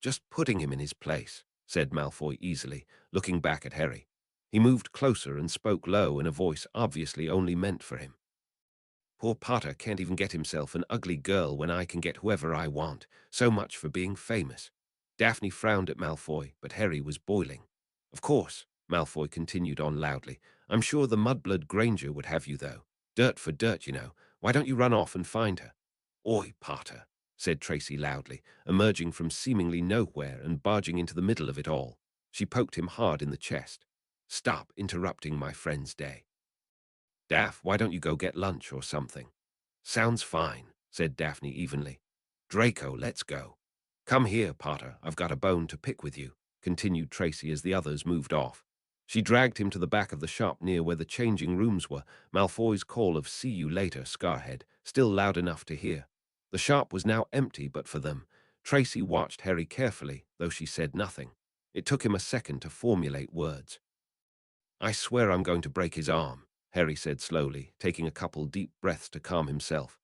"Just putting him in his place," said Malfoy easily, looking back at Harry. He moved closer and spoke low in a voice obviously only meant for him. "Poor Potter can't even get himself an ugly girl when I can get whoever I want. So much for being famous." Daphne frowned at Malfoy, but Harry was boiling. "Of course," Malfoy continued on loudly. "I'm sure the Mudblood Granger would have you, though. Dirt for dirt, you know. Why don't you run off and find her?" "Oi, Potter," said Tracy loudly, emerging from seemingly nowhere and barging into the middle of it all. She poked him hard in the chest. "Stop interrupting my friend's day. Daph, why don't you go get lunch or something?" "Sounds fine," said Daphne evenly. "Draco, let's go." "Come here, Potter, I've got a bone to pick with you," continued Tracy as the others moved off. She dragged him to the back of the shop near where the changing rooms were, Malfoy's call of "see you later, Scarhead," still loud enough to hear. The shop was now empty but for them. Tracy watched Harry carefully, though she said nothing. It took him a second to formulate words. "I swear I'm going to break his arm," Harry said slowly, taking a couple deep breaths to calm himself.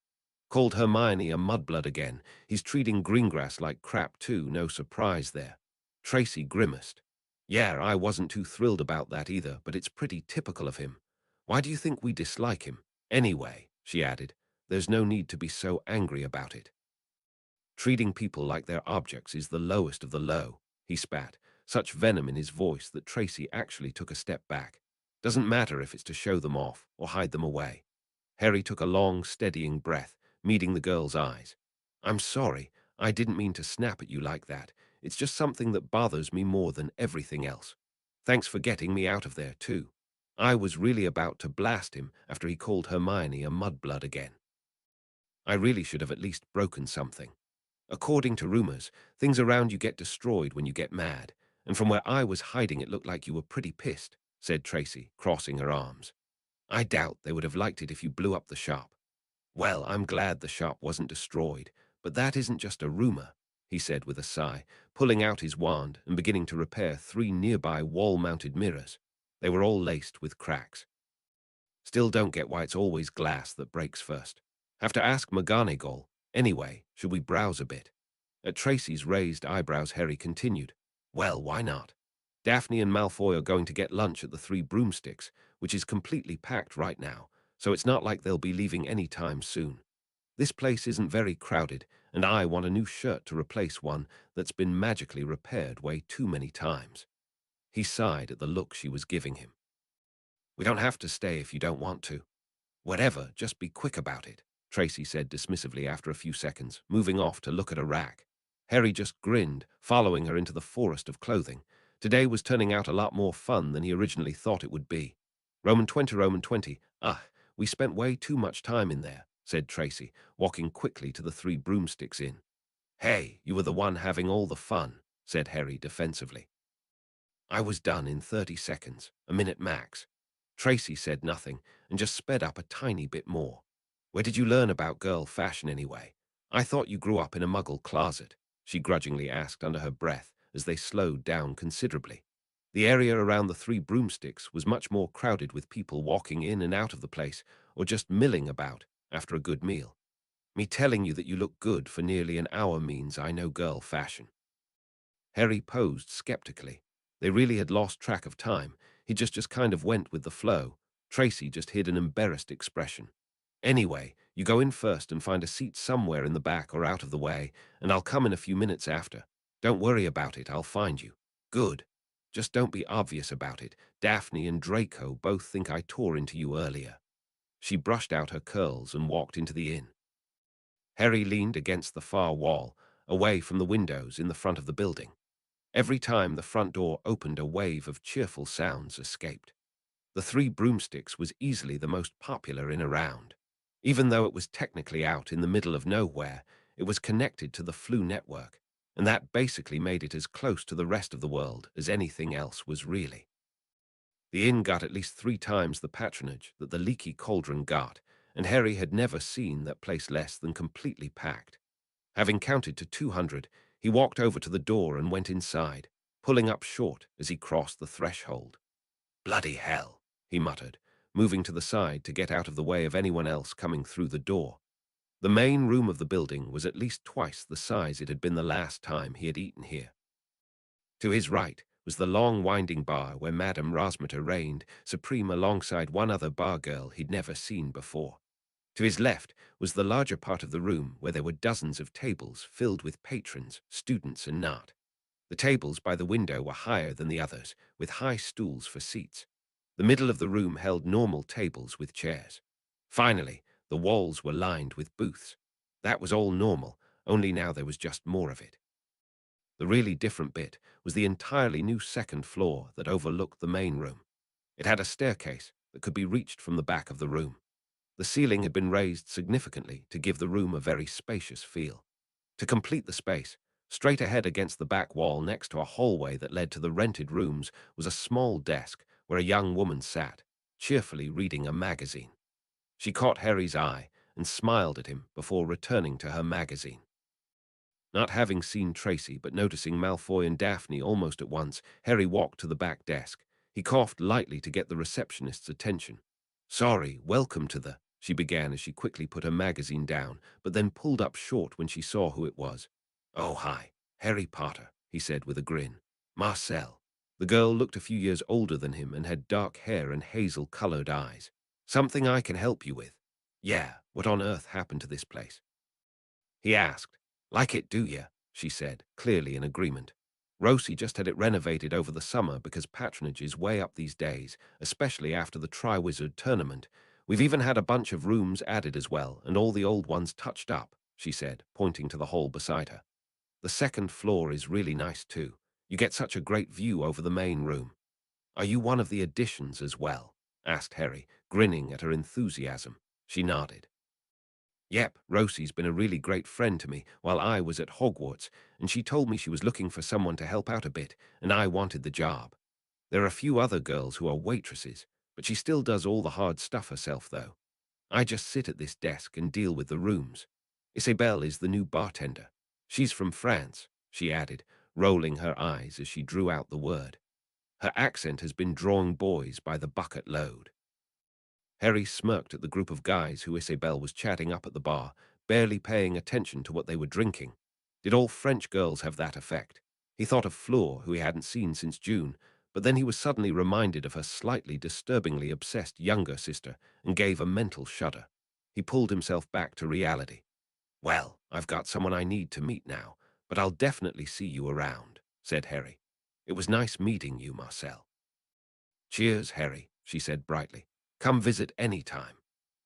"Called Hermione a mudblood again. He's treating Greengrass like crap too, no surprise there." Tracy grimaced. "Yeah, I wasn't too thrilled about that either, but it's pretty typical of him. Why do you think we dislike him? Anyway," she added, "there's no need to be so angry about it. Treating people like they're objects is the lowest of the low," he spat, such venom in his voice that Tracy actually took a step back. "Doesn't matter if it's to show them off or hide them away." Harry took a long, steadying breath, meeting the girl's eyes. "I'm sorry, I didn't mean to snap at you like that. It's just something that bothers me more than everything else. Thanks for getting me out of there, too. I was really about to blast him after he called Hermione a mudblood again. I really should have at least broken something." According to rumors, things around you get destroyed when you get mad, and from where I was hiding it looked like you were pretty pissed, said Tracy, crossing her arms. I doubt they would have liked it if you blew up the shop. Well, I'm glad the shop wasn't destroyed, but that isn't just a rumor, he said with a sigh, pulling out his wand and beginning to repair 3 nearby wall-mounted mirrors. They were all laced with cracks. Still don't get why it's always glass that breaks first. Have to ask McGonagall. Anyway, should we browse a bit? At Tracy's raised eyebrows, Harry continued. Well, why not? Daphne and Malfoy are going to get lunch at the Three Broomsticks, which is completely packed right now, so it's not like they'll be leaving any time soon. This place isn't very crowded, and I want a new shirt to replace one that's been magically repaired way too many times. He sighed at the look she was giving him. We don't have to stay if you don't want to. Whatever, just be quick about it, Tracy said dismissively after a few seconds, moving off to look at a rack. Harry just grinned, following her into the forest of clothing. Today was turning out a lot more fun than he originally thought it would be. Roman 20, Roman 20. We spent way too much time in there, said Tracy, walking quickly to the Three Broomsticks Inn. Hey, you were the one having all the fun, said Harry defensively. I was done in 30 seconds, a minute max. Tracy said nothing and just sped up a tiny bit more. Where did you learn about girl fashion anyway? I thought you grew up in a muggle closet, she grudgingly asked under her breath as they slowed down considerably. The area around the Three Broomsticks was much more crowded with people walking in and out of the place or just milling about after a good meal. Me telling you that you look good for nearly an hour means I know girl fashion. Harry posed skeptically. They really had lost track of time. He just kind of went with the flow. Tracy just hid an embarrassed expression. Anyway, you go in first and find a seat somewhere in the back or out of the way, and I'll come in a few minutes after. Don't worry about it, I'll find you. Good. Just don't be obvious about it. Daphne and Draco both think I tore into you earlier. She brushed out her curls and walked into the inn. Harry leaned against the far wall, away from the windows in the front of the building. Every time the front door opened, a wave of cheerful sounds escaped. The Three Broomsticks was easily the most popular inn around. Even though it was technically out in the middle of nowhere, it was connected to the Flu network, and that basically made it as close to the rest of the world as anything else was really. The inn got at least 3 times the patronage that the Leaky Cauldron got, and Harry had never seen that place less than completely packed. Having counted to 200, he walked over to the door and went inside, pulling up short as he crossed the threshold. Bloody hell, he muttered, moving to the side to get out of the way of anyone else coming through the door. The main room of the building was at least twice the size it had been the last time he had eaten here. To his right was the long winding bar where Madame Rosmeter reigned supreme alongside one other bar girl he'd never seen before. To his left was the larger part of the room where there were dozens of tables filled with patrons, students, and not. The tables by the window were higher than the others, with high stools for seats. The middle of the room held normal tables with chairs. Finally, the walls were lined with booths. That was all normal, only now there was just more of it. The really different bit was the entirely new second floor that overlooked the main room. It had a staircase that could be reached from the back of the room. The ceiling had been raised significantly to give the room a very spacious feel. To complete the space, straight ahead against the back wall next to a hallway that led to the rented rooms was a small desk where a young woman sat, cheerfully reading a magazine. She caught Harry's eye and smiled at him before returning to her magazine. Not having seen Tracy but noticing Malfoy and Daphne almost at once, Harry walked to the back desk. He coughed lightly to get the receptionist's attention. Sorry, welcome to the, she began as she quickly put her magazine down, but then pulled up short when she saw who it was. Oh, hi, Harry Potter, he said with a grin. Marcel. The girl looked a few years older than him and had dark hair and hazel-colored eyes. Something I can help you with? Yeah, what on earth happened to this place? He asked. Like it, do ya? She said, clearly in agreement. Rosie just had it renovated over the summer because patronage is way up these days, especially after the Triwizard tournament. We've even had a bunch of rooms added as well, and all the old ones touched up, she said, pointing to the hall beside her. The second floor is really nice too. You get such a great view over the main room. Are you one of the additions as well? Asked Harry, grinning at her enthusiasm. She nodded. Yep, Rosie's been a really great friend to me while I was at Hogwarts, and she told me she was looking for someone to help out a bit, and I wanted the job. There are a few other girls who are waitresses, but she still does all the hard stuff herself, though. I just sit at this desk and deal with the rooms. Isabelle is the new bartender. She's from France, she added, rolling her eyes as she drew out the word. Her accent has been drawing boys by the bucket load. Harry smirked at the group of guys who Isabelle was chatting up at the bar, barely paying attention to what they were drinking. Did all French girls have that effect? He thought of Fleur, who he hadn't seen since June, but then he was suddenly reminded of her slightly disturbingly obsessed younger sister and gave a mental shudder. He pulled himself back to reality. Well, I've got someone I need to meet now, but I'll definitely see you around, said Harry. It was nice meeting you, Marcel. Cheers, Harry, she said brightly. Come visit any time.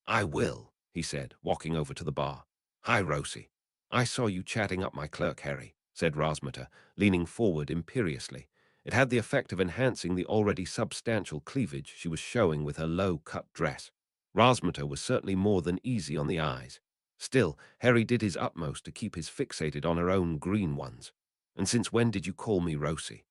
I will, he said, walking over to the bar. Hi, Rosie. I saw you chatting up my clerk, Harry, said Rosmeter, leaning forward imperiously. It had the effect of enhancing the already substantial cleavage she was showing with her low-cut dress. Rosmeter was certainly more than easy on the eyes. Still, Harry did his utmost to keep his fixated on her own green ones. And since when did you call me Rosie?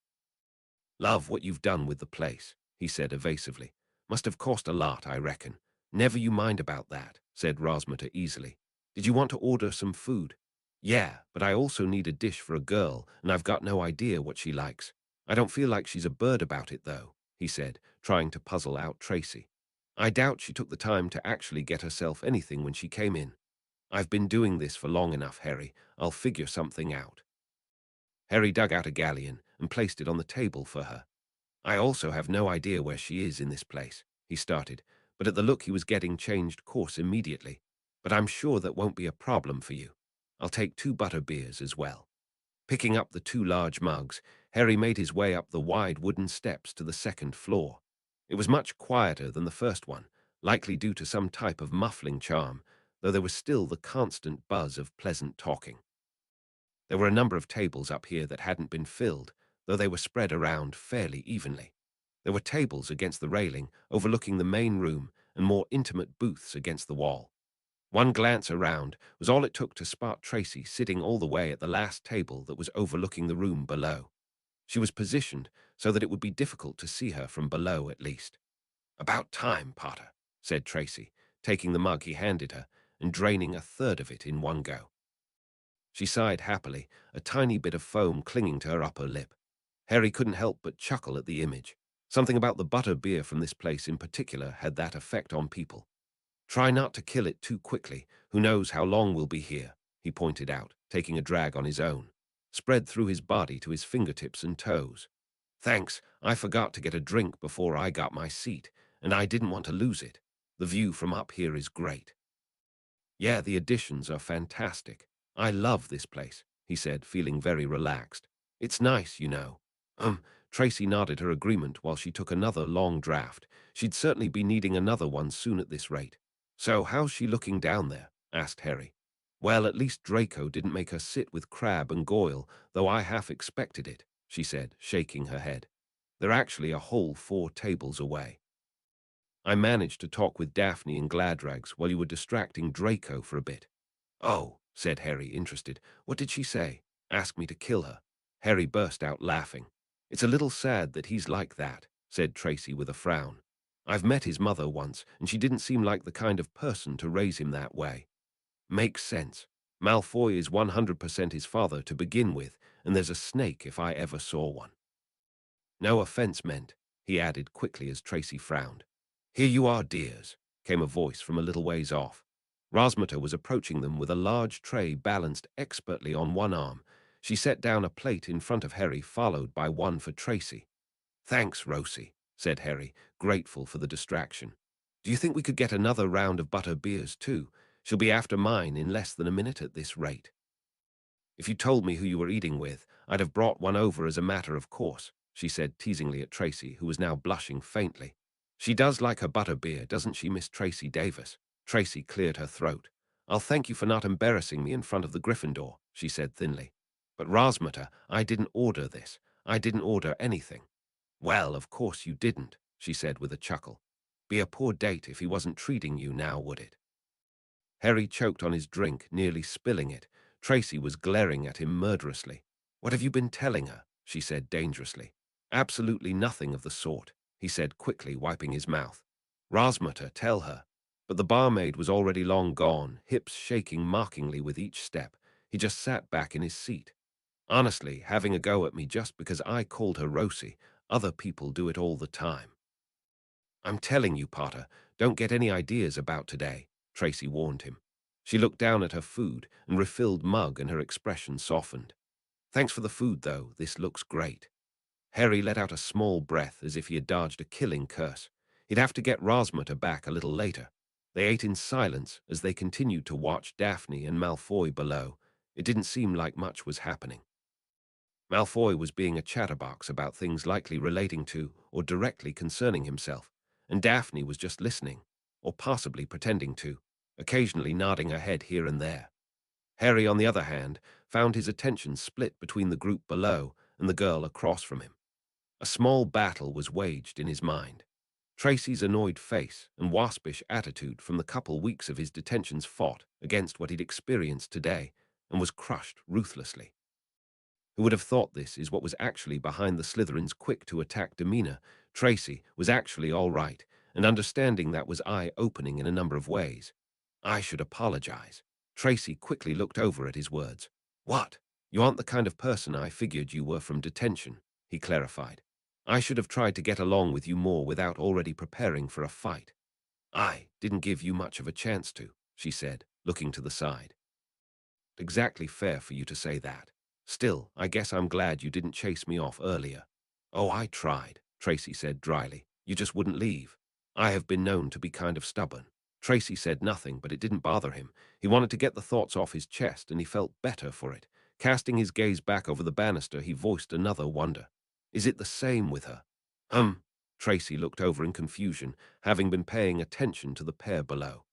Love what you've done with the place, he said evasively. Must have cost a lot, I reckon. Never you mind about that, said Rosmeter easily. Did you want to order some food? Yeah, but I also need a dish for a girl, and I've got no idea what she likes. I don't feel like she's a bird about it, though, he said, trying to puzzle out Tracy. I doubt she took the time to actually get herself anything when she came in. I've been doing this for long enough, Harry. I'll figure something out. Harry dug out a galleon and placed it on the table for her. I also have no idea where she is in this place, he started, but at the look he was getting changed course immediately. But I'm sure that won't be a problem for you. I'll take 2 butter beers as well. Picking up the 2 large mugs, Harry made his way up the wide wooden steps to the second floor. It was much quieter than the first one, likely due to some type of muffling charm, though there was still the constant buzz of pleasant talking. There were a number of tables up here that hadn't been filled, though they were spread around fairly evenly. There were tables against the railing, overlooking the main room, and more intimate booths against the wall. One glance around was all it took to spot Tracy sitting all the way at the last table that was overlooking the room below. She was positioned so that it would be difficult to see her from below at least. About time, Potter, said Tracy, taking the mug he handed her and draining a third of it in one go. She sighed happily, a tiny bit of foam clinging to her upper lip. Harry couldn't help but chuckle at the image. Something about the butter beer from this place in particular had that effect on people. Try not to kill it too quickly. Who knows how long we'll be here, he pointed out, taking a drag on his own. Spread through his body to his fingertips and toes. Thanks, I forgot to get a drink before I got my seat, and I didn't want to lose it. The view from up here is great. Yeah, the additions are fantastic. I love this place, he said, feeling very relaxed. It's nice, you know. Tracy nodded her agreement while she took another long draught. She'd certainly be needing another one soon at this rate. So how's she looking down there? Asked Harry. Well, at least Draco didn't make her sit with Crabbe and Goyle, though I half expected it, she said, shaking her head. They're actually a whole 4 tables away. I managed to talk with Daphne and Gladrags while you were distracting Draco for a bit. Oh, said Harry, interested. What did she say? Ask me to kill her. Harry burst out laughing. It's a little sad that he's like that, said Tracy with a frown. I've met his mother once, and she didn't seem like the kind of person to raise him that way. Makes sense. Malfoy is 100% his father to begin with, and there's a snake if I ever saw one. No offense meant, he added quickly as Tracy frowned. Here you are, dears, came a voice from a little ways off. Rosmeter was approaching them with a large tray balanced expertly on one arm. She set down a plate in front of Harry, followed by one for Tracy. Thanks, Rosie, said Harry, grateful for the distraction. Do you think we could get another round of butter beers, too? She'll be after mine in less than a minute at this rate. If you told me who you were eating with, I'd have brought one over as a matter of course, she said teasingly at Tracy, who was now blushing faintly. She does like her butter beer, doesn't she, Miss Tracy Davis? Tracy cleared her throat. I'll thank you for not embarrassing me in front of the Gryffindor, she said thinly. But Rosmeter, I didn't order this. I didn't order anything. Well, of course you didn't, she said with a chuckle. Be a poor date if he wasn't treating you now, would it? Harry choked on his drink, nearly spilling it. Tracy was glaring at him murderously. "What have you been telling her?" she said dangerously. "Absolutely nothing of the sort," he said quickly, wiping his mouth. "Rasmutter, tell her." But the barmaid was already long gone, hips shaking mockingly with each step. He just sat back in his seat. "Honestly, having a go at me just because I called her Rosie. Other people do it all the time." "I'm telling you, Potter, don't get any ideas about today," Tracy warned him. She looked down at her food and refilled mug, and her expression softened. "Thanks for the food, though. This looks great." Harry let out a small breath as if he had dodged a killing curse. He'd have to get Rasmutter back a little later. They ate in silence as they continued to watch Daphne and Malfoy below. It didn't seem like much was happening. Malfoy was being a chatterbox about things likely relating to or directly concerning himself, and Daphne was just listening, or possibly pretending to, occasionally nodding her head here and there. Harry, on the other hand, found his attention split between the group below and the girl across from him. A small battle was waged in his mind. Tracy's annoyed face and waspish attitude from the couple weeks of his detentions fought against what he'd experienced today and was crushed ruthlessly. Who would have thought this is what was actually behind the Slytherin's quick-to-attack demeanor? Tracy was actually all right, and understanding that was eye-opening in a number of ways. "I should apologize." Tracy quickly looked over at his words. "What? You aren't the kind of person I figured you were from detention," he clarified. "I should have tried to get along with you more without already preparing for a fight." "I didn't give you much of a chance to," she said, looking to the side. "Exactly fair for you to say that. Still, I guess I'm glad you didn't chase me off earlier." "Oh, I tried," Tracy said dryly. "You just wouldn't leave. I have been known to be kind of stubborn." Tracy said nothing, but it didn't bother him. He wanted to get the thoughts off his chest, and he felt better for it. Casting his gaze back over the banister, he voiced another wonder. "Is it the same with her?" Tracy looked over in confusion, having been paying attention to the pair below.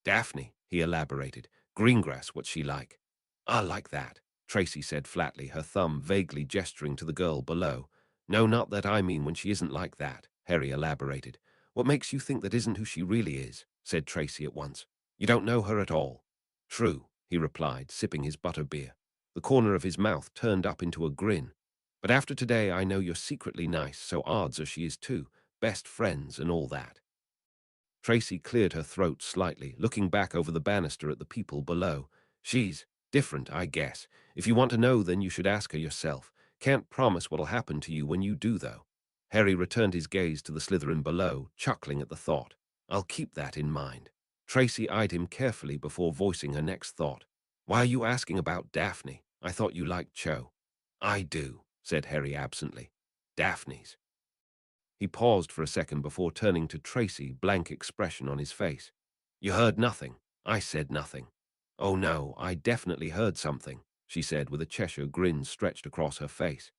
"Daphne," he elaborated. "Greengrass, what's she like?" "Ah, like that," Tracy said flatly, her thumb vaguely gesturing to the girl below. "No, not that I mean when she isn't like that," Harry elaborated. "What makes you think that isn't who she really is?" said Tracy at once. "You don't know her at all." "True," he replied, sipping his butterbeer. The corner of his mouth turned up into a grin. "But after today I know you're secretly nice, so odds are she is too. Best friends and all that." Tracy cleared her throat slightly, looking back over the banister at the people below. "She's different, I guess. If you want to know, then you should ask her yourself. Can't promise what'll happen to you when you do, though." Harry returned his gaze to the Slytherin below, chuckling at the thought. "I'll keep that in mind." Tracy eyed him carefully before voicing her next thought. "Why are you asking about Daphne? I thought you liked Cho." "I do," said Harry absently. "Daphne's." He paused for a second before turning to Tracy, blank expression on his face. "You heard nothing?" "I said nothing." "Oh no, I definitely heard something," she said with a Cheshire grin stretched across her face.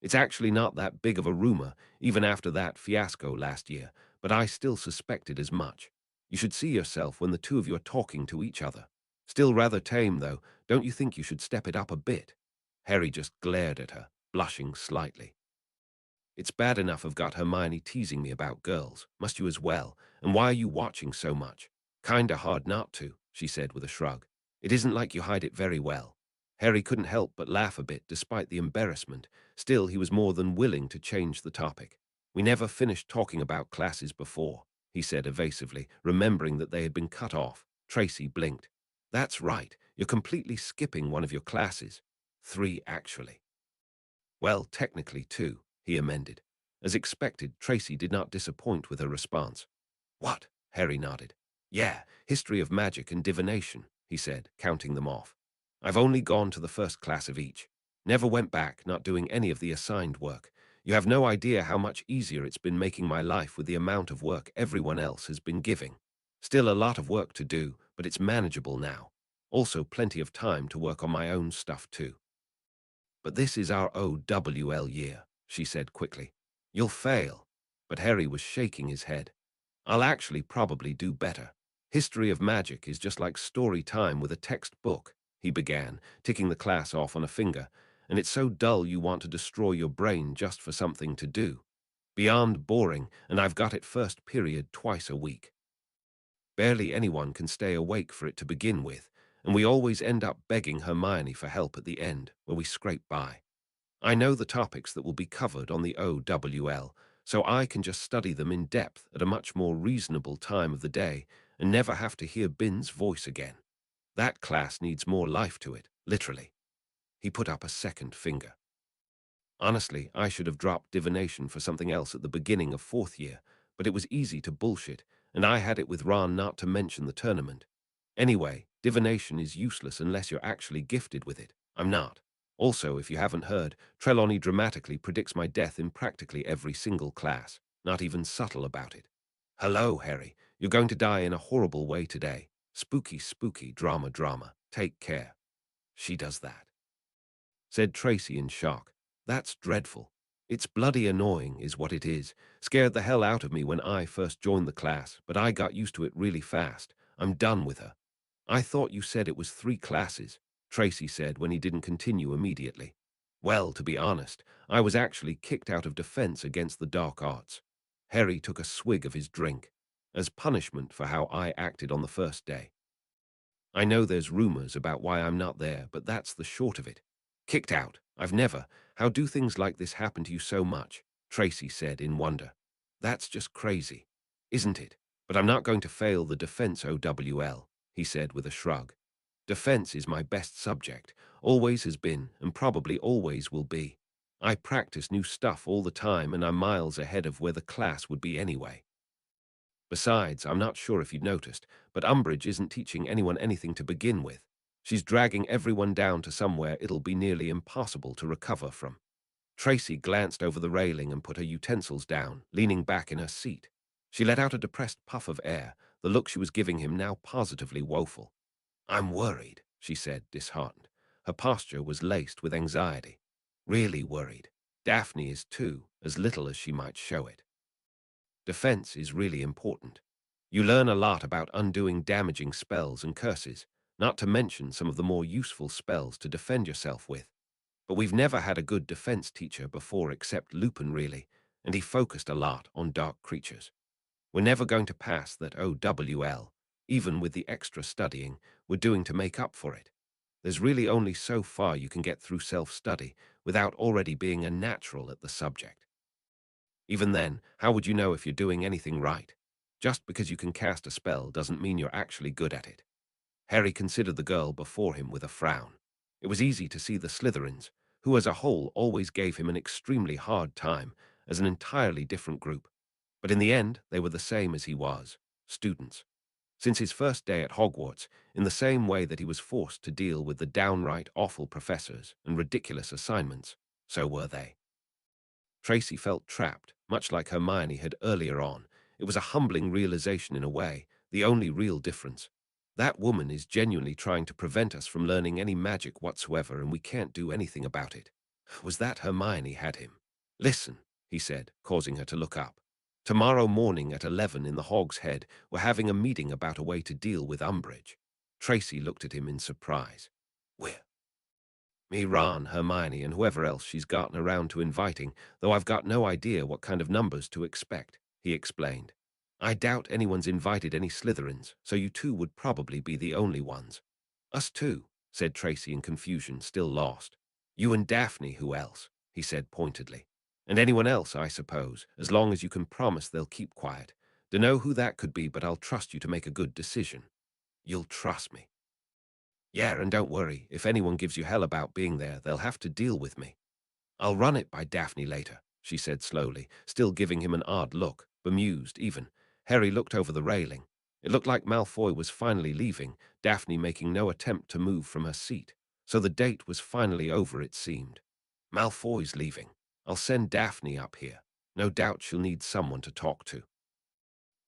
"It's actually not that big of a rumor, even after that fiasco last year, but I still suspected as much. You should see yourself when the two of you are talking to each other. Still rather tame, though. Don't you think you should step it up a bit?" Harry just glared at her, blushing slightly. "It's bad enough I've got Hermione teasing me about girls. Must you as well? And why are you watching so much?" "Kinda hard not to," she said with a shrug. "It isn't like you hide it very well." Harry couldn't help but laugh a bit despite the embarrassment. Still, he was more than willing to change the topic. "We never finished talking about classes before," he said evasively, remembering that they had been cut off. Tracy blinked. "That's right. You're completely skipping one of your classes. 3, actually." "Well, technically 2, he amended. As expected, Tracy did not disappoint with her response. "What?" Harry nodded. "Yeah, history of magic and divination," he said, counting them off. "I've only gone to the first class of each. Never went back, not doing any of the assigned work. You have no idea how much easier it's been making my life with the amount of work everyone else has been giving. Still a lot of work to do, but it's manageable now. Also plenty of time to work on my own stuff too." "But this is our OWL year," she said quickly. "You'll fail." But Harry was shaking his head. "I'll actually probably do better. History of magic is just like story time with a textbook," he began, ticking the class off on a finger, "and it's so dull you want to destroy your brain just for something to do. Beyond boring, and I've got it first period twice a week." Barely anyone can stay awake for it to begin with, and we always end up begging Hermione for help at the end, where we scrape by. I know the topics that will be covered on the OWL, so I can just study them in depth at a much more reasonable time of the day and never have to hear Bin's voice again. That class needs more life to it, literally. He put up a second finger. Honestly, I should have dropped divination for something else at the beginning of fourth year, but it was easy to bullshit, and I had it with Ron not to mention the tournament. Anyway, divination is useless unless you're actually gifted with it. I'm not. Also, if you haven't heard, Trelawney dramatically predicts my death in practically every single class, not even subtle about it. Hello, Harry. You're going to die in a horrible way today. Spooky, spooky, drama, drama. Take care. She does that, said Tracy in shock. That's dreadful. It's bloody annoying, is what it is. Scared the hell out of me when I first joined the class, but I got used to it really fast. I'm done with her. I thought you said it was 3 classes, Tracy said when he didn't continue immediately. Well, to be honest, I was actually kicked out of defense against the dark arts. Harry took a swig of his drink, as punishment for how I acted on the first day. I know there's rumors about why I'm not there, but that's the short of it. Kicked out. I've never. How do things like this happen to you so much? Tracy said in wonder. That's just crazy, isn't it? But I'm not going to fail the defense OWL, he said with a shrug. Defense is my best subject, always has been, and probably always will be. I practice new stuff all the time and I'm miles ahead of where the class would be anyway. Besides, I'm not sure if you'd noticed, but Umbridge isn't teaching anyone anything to begin with. She's dragging everyone down to somewhere it'll be nearly impossible to recover from. Tracy glanced over the railing and put her utensils down, leaning back in her seat. She let out a depressed puff of air, the look she was giving him now positively woeful. I'm worried, she said, disheartened. Her posture was laced with anxiety. Really worried. Daphne is too, as little as she might show it. Defense is really important. You learn a lot about undoing damaging spells and curses, not to mention some of the more useful spells to defend yourself with. But we've never had a good defense teacher before except Lupin, really, and he focused a lot on dark creatures. We're never going to pass that OWL, even with the extra studying we're doing to make up for it. There's really only so far you can get through self-study without already being a natural at the subject. Even then, how would you know if you're doing anything right? Just because you can cast a spell doesn't mean you're actually good at it. Harry considered the girl before him with a frown. It was easy to see the Slytherins, who as a whole always gave him an extremely hard time, as an entirely different group. But in the end, they were the same as he was, students. Since his first day at Hogwarts, in the same way that he was forced to deal with the downright awful professors and ridiculous assignments, so were they. Tracy felt trapped, much like Hermione had earlier on. It was a humbling realization in a way, the only real difference. That woman is genuinely trying to prevent us from learning any magic whatsoever, and we can't do anything about it. Was that Hermione had him? Listen, he said, causing her to look up. Tomorrow morning at 11 in the Hog's Head, we're having a meeting about a way to deal with Umbridge. Tracy looked at him in surprise. We're Me, Ron, Hermione, and whoever else she's gotten around to inviting, though I've got no idea what kind of numbers to expect, he explained. I doubt anyone's invited any Slytherins, so you two would probably be the only ones. Us too, said Tracy in confusion, still lost. You and Daphne, who else? He said pointedly. And anyone else, I suppose, as long as you can promise they'll keep quiet. Dunno who that could be, but I'll trust you to make a good decision. You'll trust me. Yeah, and don't worry, if anyone gives you hell about being there, they'll have to deal with me. I'll run it by Daphne later, she said slowly, still giving him an odd look, bemused even. Harry looked over the railing. It looked like Malfoy was finally leaving, Daphne making no attempt to move from her seat. So the date was finally over, it seemed. Malfoy's leaving. I'll send Daphne up here. No doubt she'll need someone to talk to.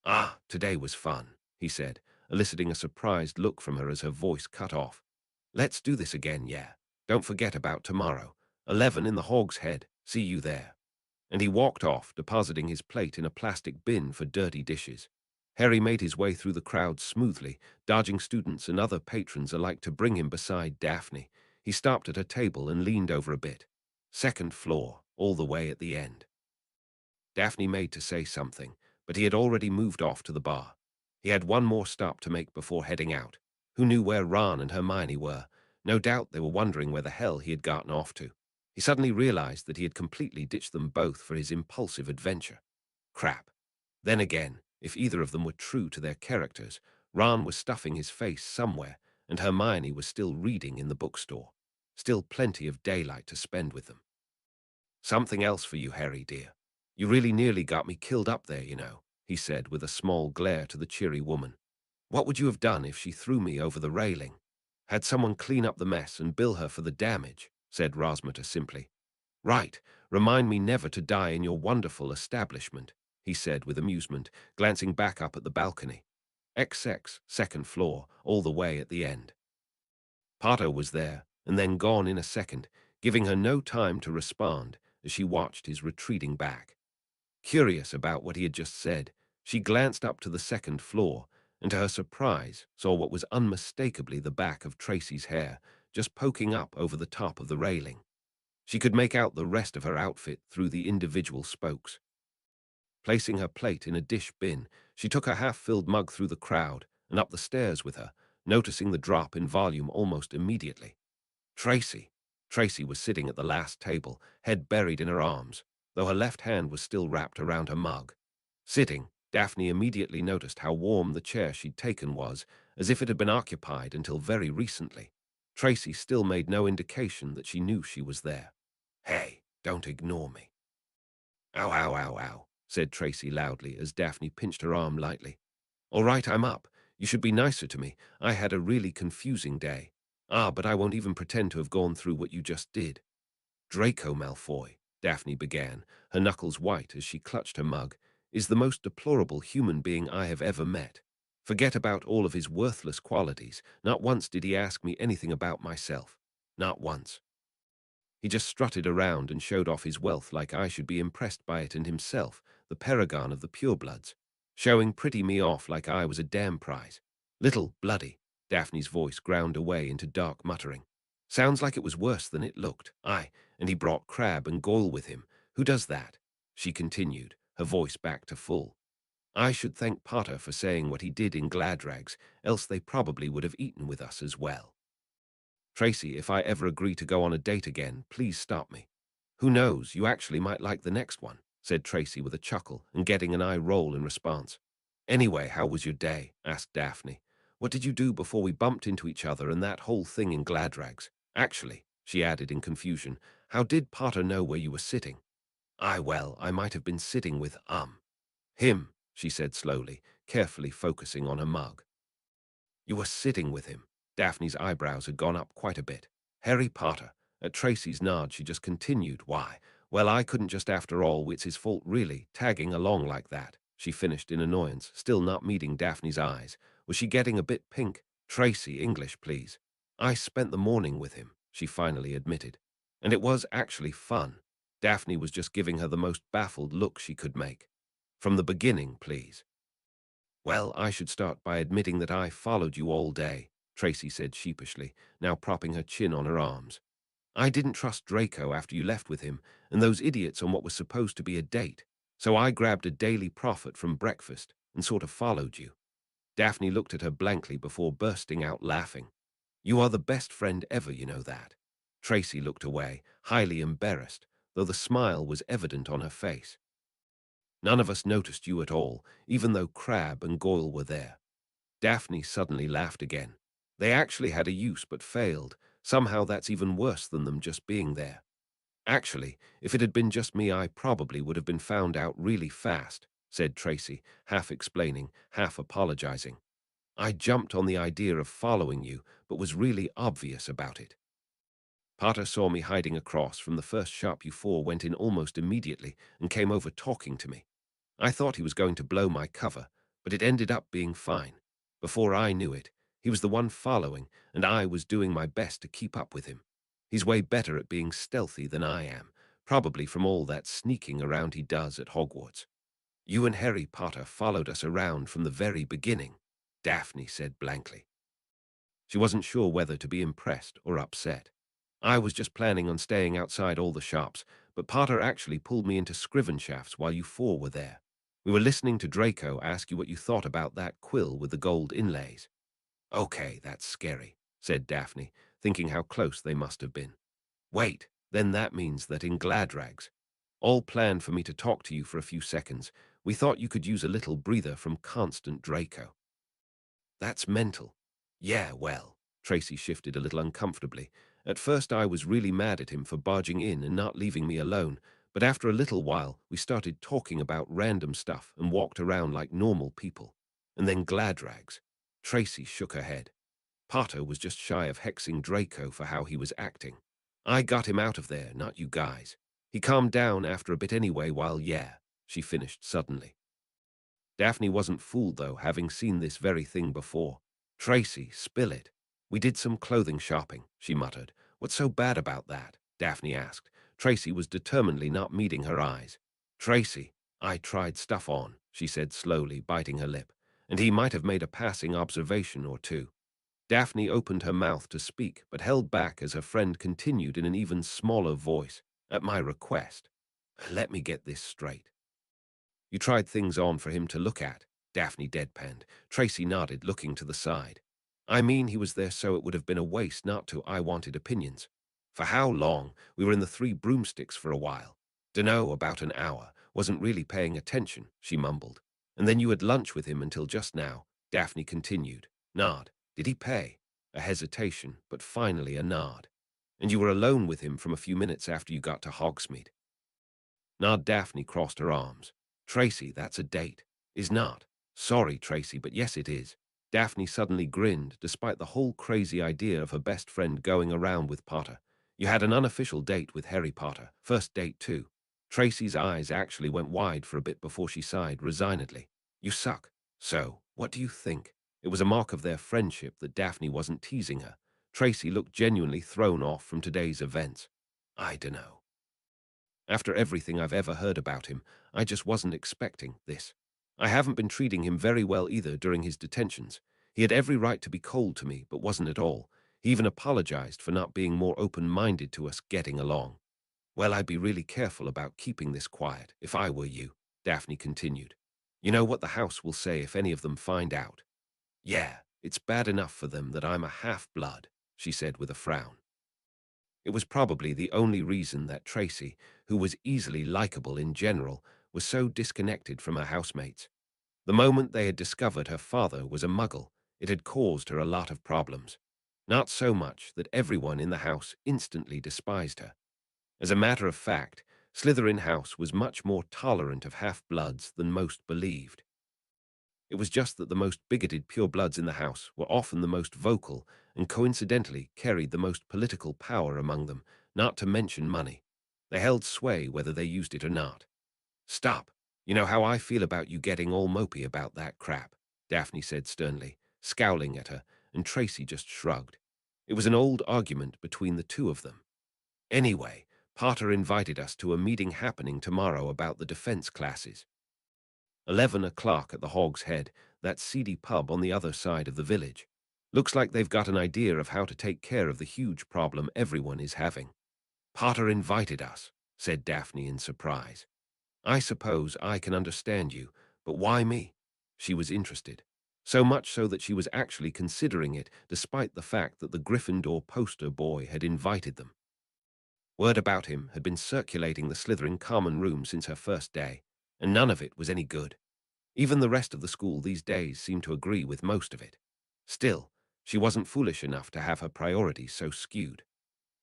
Ah, today was fun, he said, eliciting a surprised look from her as her voice cut off. Let's do this again, yeah. Don't forget about tomorrow. 11 in the Hog's Head. See you there. And he walked off, depositing his plate in a plastic bin for dirty dishes. Harry made his way through the crowd smoothly, dodging students and other patrons alike to bring him beside Daphne. He stopped at her table and leaned over a bit. Second floor, all the way at the end. Daphne made to say something, but he had already moved off to the bar. He had one more stop to make before heading out. Who knew where Ron and Hermione were? No doubt they were wondering where the hell he had gotten off to. He suddenly realized that he had completely ditched them both for his impulsive adventure. Crap. Then again, if either of them were true to their characters, Ron was stuffing his face somewhere, and Hermione was still reading in the bookstore. Still plenty of daylight to spend with them. Something else for you, Harry, dear. You really nearly got me killed up there, you know, he said with a small glare to the cheery woman. What would you have done if she threw me over the railing? Had someone clean up the mess and bill her for the damage, said Rosmerta simply. Right, remind me never to die in your wonderful establishment, he said with amusement, glancing back up at the balcony. XX, second floor, all the way at the end. Potter was there, and then gone in a second, giving her no time to respond as she watched his retreating back. Curious about what he had just said, she glanced up to the second floor, and to her surprise saw what was unmistakably the back of Tracy's hair, just poking up over the top of the railing. She could make out the rest of her outfit through the individual spokes. Placing her plate in a dish bin, she took her half-filled mug through the crowd and up the stairs with her, noticing the drop in volume almost immediately. Tracy. Tracy was sitting at the last table, head buried in her arms, though her left hand was still wrapped around her mug. Sitting, Daphne immediately noticed how warm the chair she'd taken was, as if it had been occupied until very recently. Tracy still made no indication that she knew she was there. Hey, don't ignore me. Ow, ow, ow, ow, said Tracy loudly as Daphne pinched her arm lightly. All right, I'm up. You should be nicer to me. I had a really confusing day. Ah, but I won't even pretend to have gone through what you just did. Draco Malfoy, Daphne began, her knuckles white as she clutched her mug, is the most deplorable human being I have ever met. Forget about all of his worthless qualities. Not once did he ask me anything about myself. Not once. He just strutted around and showed off his wealth like I should be impressed by it, and himself, the paragon of the purebloods, showing pretty me off like I was a damn prize. Little bloody, Daphne's voice ground away into dark muttering. Sounds like it was worse than it looked. Aye, and he brought Crabbe and Goyle with him. Who does that? She continued, her voice back to full. I should thank Potter for saying what he did in Gladrags, else they probably would have eaten with us as well. Tracy, if I ever agree to go on a date again, please stop me. Who knows, you actually might like the next one, said Tracy with a chuckle and getting an eye roll in response. Anyway, how was your day? Asked Daphne. What did you do before we bumped into each other and that whole thing in Gladrags? Actually, she added in confusion, how did Potter know where you were sitting? Well, I might have been sitting with, him, she said slowly, carefully focusing on her mug. You were sitting with him. Daphne's eyebrows had gone up quite a bit. Harry Potter. At Tracy's nod, she just continued. Why? Well, I couldn't just after all. It's his fault, really, tagging along like that. She finished in annoyance, still not meeting Daphne's eyes. Was she getting a bit pink? Tracy, English, please. I spent the morning with him, she finally admitted. And it was actually fun. Daphne was just giving her the most baffled look she could make. From the beginning, please. Well, I should start by admitting that I followed you all day, Tracy said sheepishly, now propping her chin on her arms. I didn't trust Draco after you left with him and those idiots on what was supposed to be a date, so I grabbed a daily profit from breakfast and sort of followed you. Daphne looked at her blankly before bursting out laughing. You are the best friend ever, you know that. Tracy looked away, highly embarrassed, though the smile was evident on her face. None of us noticed you at all, even though Crabbe and Goyle were there. Daphne suddenly laughed again. They actually had a use but failed. Somehow that's even worse than them just being there. Actually, if it had been just me, I probably would have been found out really fast, said Tracy, half explaining, half apologizing. I jumped on the idea of following you, but was really obvious about it. Potter saw me hiding across from the first shop you four went in almost immediately and came over talking to me. I thought he was going to blow my cover, but it ended up being fine. Before I knew it, he was the one following, and I was doing my best to keep up with him. He's way better at being stealthy than I am, probably from all that sneaking around he does at Hogwarts. You and Harry Potter followed us around from the very beginning, Daphne said blankly. She wasn't sure whether to be impressed or upset. I was just planning on staying outside all the shops, but Potter actually pulled me into Scriven shafts while you four were there. We were listening to Draco ask you what you thought about that quill with the gold inlays. Okay, that's scary, said Daphne, thinking how close they must have been. Wait, then that means that in Gladrags, all planned for me to talk to you for a few seconds, we thought you could use a little breather from constant Draco. That's mental. Yeah, well, Tracy shifted a little uncomfortably. At first I was really mad at him for barging in and not leaving me alone, but after a little while we started talking about random stuff and walked around like normal people. And then Gladrags. Tracy shook her head. Potter was just shy of hexing Draco for how he was acting. I got him out of there, not you guys. He calmed down after a bit anyway while, yeah, she finished suddenly. Daphne wasn't fooled, though, having seen this very thing before. Tracy, spill it. We did some clothing shopping, she muttered. What's so bad about that? Daphne asked. Tracy was determinedly not meeting her eyes. Tracy, I tried stuff on, she said slowly, biting her lip, and he might have made a passing observation or two. Daphne opened her mouth to speak, but held back as her friend continued in an even smaller voice. At my request. Let me get this straight. You tried things on for him to look at, Daphne deadpanned. Tracy nodded, looking to the side. I mean, he was there so it would have been a waste not to. I wanted opinions. For how long? We were in the Three Broomsticks for a while. Dunno, about an hour. Wasn't really paying attention, she mumbled. And then you had lunch with him until just now, Daphne continued. Nod. Did he pay? A hesitation, but finally a nod. And you were alone with him from a few minutes after you got to Hogsmeade. Nod. Daphne crossed her arms. Tracy, that's a date. Is not. Sorry, Tracy, but yes it is. Daphne suddenly grinned, despite the whole crazy idea of her best friend going around with Potter. You had an unofficial date with Harry Potter. First date, too. Tracy's eyes actually went wide for a bit before she sighed resignedly. You suck. So, what do you think? It was a mark of their friendship that Daphne wasn't teasing her. Tracy looked genuinely thrown off from today's events. I dunno. After everything I've ever heard about him, I just wasn't expecting this. I haven't been treating him very well either during his detentions. He had every right to be cold to me, but wasn't at all. He even apologized for not being more open-minded to us getting along. Well, I'd be really careful about keeping this quiet, if I were you, Daphne continued. You know what the house will say if any of them find out. Yeah, it's bad enough for them that I'm a half-blood, she said with a frown. It was probably the only reason that Tracy, who was easily likable in general, was so disconnected from her housemates. The moment they had discovered her father was a muggle, it had caused her a lot of problems. Not so much that everyone in the house instantly despised her. As a matter of fact, Slytherin House was much more tolerant of half-bloods than most believed. It was just that the most bigoted purebloods in the house were often the most vocal and coincidentally carried the most political power among them, not to mention money. They held sway whether they used it or not. Stop. You know how I feel about you getting all mopey about that crap, Daphne said sternly, scowling at her, and Tracy just shrugged. It was an old argument between the two of them. Anyway, Potter invited us to a meeting happening tomorrow about the defense classes. 11 o'clock at the Hog's Head, that seedy pub on the other side of the village. Looks like they've got an idea of how to take care of the huge problem everyone is having. Potter invited us, said Daphne in surprise. I suppose I can understand you, but why me? She was interested. So much so that she was actually considering it, despite the fact that the Gryffindor poster boy had invited them. Word about him had been circulating the Slytherin common room since her first day, and none of it was any good. Even the rest of the school these days seemed to agree with most of it. Still, she wasn't foolish enough to have her priorities so skewed.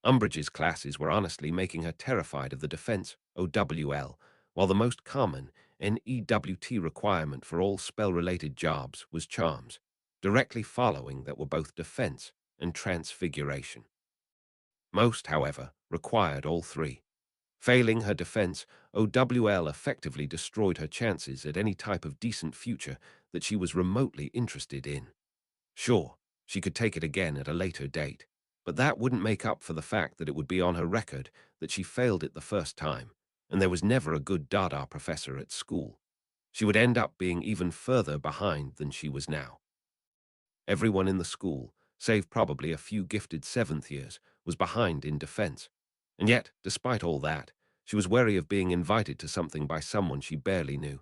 Umbridge's classes were honestly making her terrified of the defense, OWL, while the most common NEWT requirement for all spell-related jobs was charms, directly following that were both defense and transfiguration. Most, however, required all three. Failing her defense, OWL effectively destroyed her chances at any type of decent future that she was remotely interested in. Sure, she could take it again at a later date, but that wouldn't make up for the fact that it would be on her record that she failed it the first time, and there was never a good Dada professor at school. She would end up being even further behind than she was now. Everyone in the school, save probably a few gifted seventh years, was behind in defense. And yet, despite all that, she was wary of being invited to something by someone she barely knew,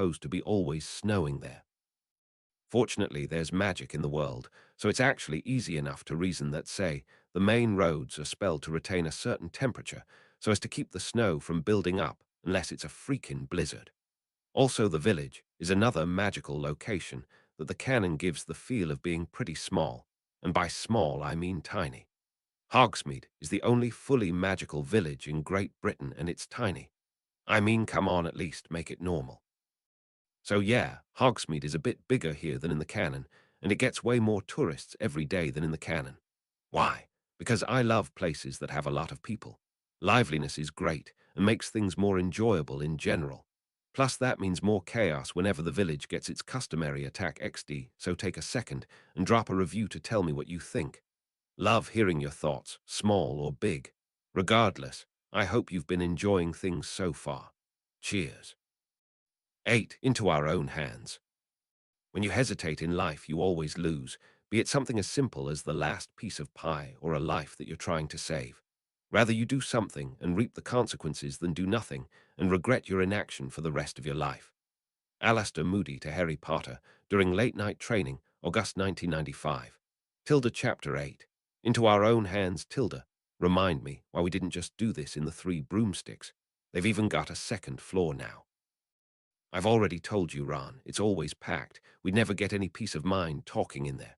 supposed to be always snowing there. Fortunately, there's magic in the world, so it's actually easy enough to reason that, say, the main roads are spelled to retain a certain temperature so as to keep the snow from building up unless it's a freaking blizzard. Also, the village is another magical location that the canon gives the feel of being pretty small, and by small I mean tiny. Hogsmeade is the only fully magical village in Great Britain, and it's tiny. I mean, come on, at least make it normal. So yeah, Hogsmeade is a bit bigger here than in the canon, and it gets way more tourists every day than in the canon. Why? Because I love places that have a lot of people. Liveliness is great and makes things more enjoyable in general. Plus that means more chaos whenever the village gets its customary attack XD, so take a second and drop a review to tell me what you think. Love hearing your thoughts, small or big. Regardless, I hope you've been enjoying things so far. Cheers. 8. Into our own hands. When you hesitate in life, you always lose, be it something as simple as the last piece of pie or a life that you're trying to save. Rather you do something and reap the consequences than do nothing and regret your inaction for the rest of your life. Alistair Moody to Harry Potter during late-night training, August 1995. Tilda Chapter 8. Into our own hands, Tilda. Remind me why we didn't just do this in the Three Broomsticks. They've even got a second floor now. I've already told you, Ron, it's always packed. We'd never get any peace of mind talking in there.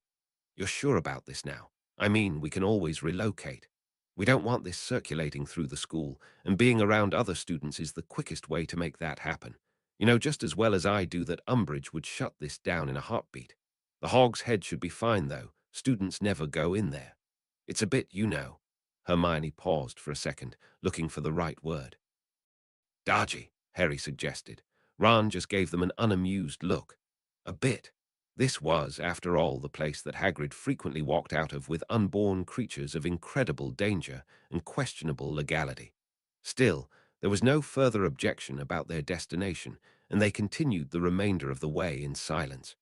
You're sure about this now? I mean, we can always relocate. We don't want this circulating through the school, and being around other students is the quickest way to make that happen. You know just as well as I do that Umbridge would shut this down in a heartbeat. The Hog's Head should be fine, though. Students never go in there. It's a bit, you know. Hermione paused for a second, looking for the right word. Dodgy, Harry suggested. Ron just gave them an unamused look. A bit. This was, after all, the place that Hagrid frequently walked out of with unborn creatures of incredible danger and questionable legality. Still, there was no further objection about their destination, and they continued the remainder of the way in silence.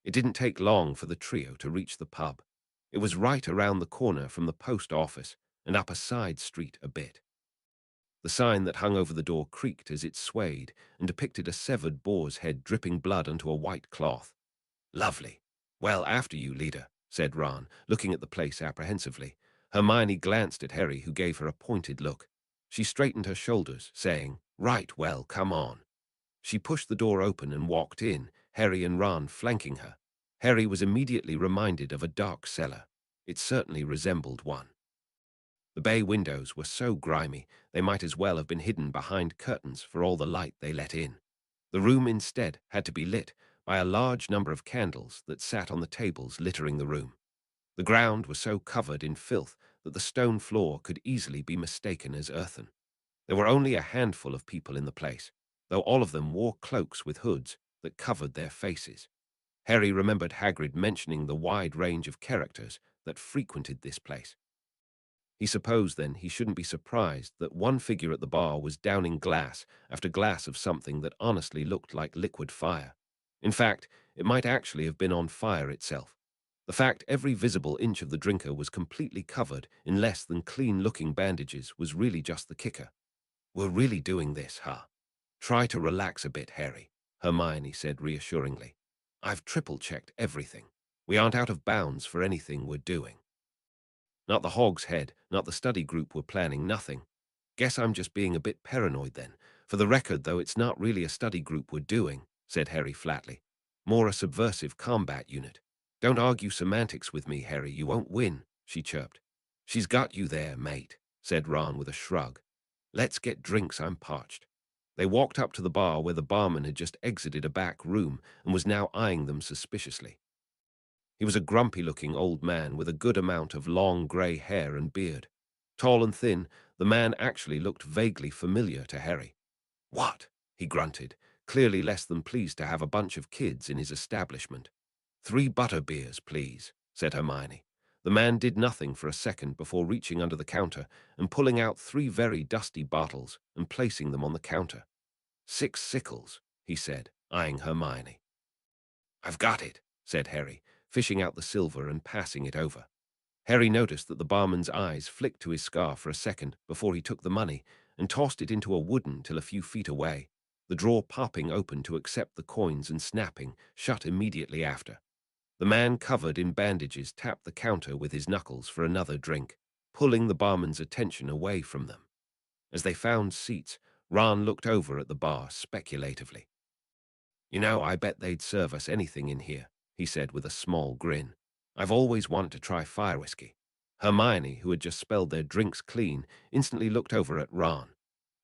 It didn't take long for the trio to reach the pub. It was right around the corner from the post office and up a side street a bit. The sign that hung over the door creaked as it swayed and depicted a severed boar's head dripping blood onto a white cloth. Lovely. Well, after you, leader, said Ron, looking at the place apprehensively. Hermione glanced at Harry, who gave her a pointed look. She straightened her shoulders, saying, Right, well, come on. She pushed the door open and walked in, Harry and Ron flanking her. Harry was immediately reminded of a dark cellar. It certainly resembled one. The bay windows were so grimy they might as well have been hidden behind curtains for all the light they let in. The room instead had to be lit by a large number of candles that sat on the tables littering the room. The ground was so covered in filth that the stone floor could easily be mistaken as earthen. There were only a handful of people in the place, though all of them wore cloaks with hoods that covered their faces. Harry remembered Hagrid mentioning the wide range of characters that frequented this place. He supposed then he shouldn't be surprised that one figure at the bar was downing glass after glass of something that honestly looked like liquid fire. In fact, it might actually have been on fire itself. The fact every visible inch of the drinker was completely covered in less than clean-looking bandages was really just the kicker. "We're really doing this, huh? Try to relax a bit, Harry," Hermione said reassuringly. "I've triple-checked everything. We aren't out of bounds for anything we're doing." Not the Hog's Head, not the study group were planning nothing. "Guess I'm just being a bit paranoid then. For the record, though, it's not really a study group we're doing," said Harry flatly. "More a subversive combat unit." "Don't argue semantics with me, Harry. You won't win," she chirped. "She's got you there, mate," said Ron with a shrug. "Let's get drinks, I'm parched." They walked up to the bar where the barman had just exited a back room and was now eyeing them suspiciously. He was a grumpy-looking old man with a good amount of long grey hair and beard. Tall and thin, the man actually looked vaguely familiar to Harry. "What?" he grunted, clearly less than pleased to have a bunch of kids in his establishment. "3 butterbeers, please," said Hermione. The man did nothing for a second before reaching under the counter and pulling out 3 very dusty bottles and placing them on the counter. "6 sickles," he said, eyeing Hermione. "I've got it," said Harry, fishing out the silver and passing it over. Harry noticed that the barman's eyes flicked to his scarf for a second before he took the money and tossed it into a wooden till a few feet away, the drawer popping open to accept the coins and snapping shut immediately after. The man covered in bandages tapped the counter with his knuckles for another drink, pulling the barman's attention away from them. As they found seats, Ron looked over at the bar speculatively. "You know, I bet they'd serve us anything in here," he said with a small grin. "I've always wanted to try fire whiskey." Hermione, who had just spelled their drinks clean, instantly looked over at Ron.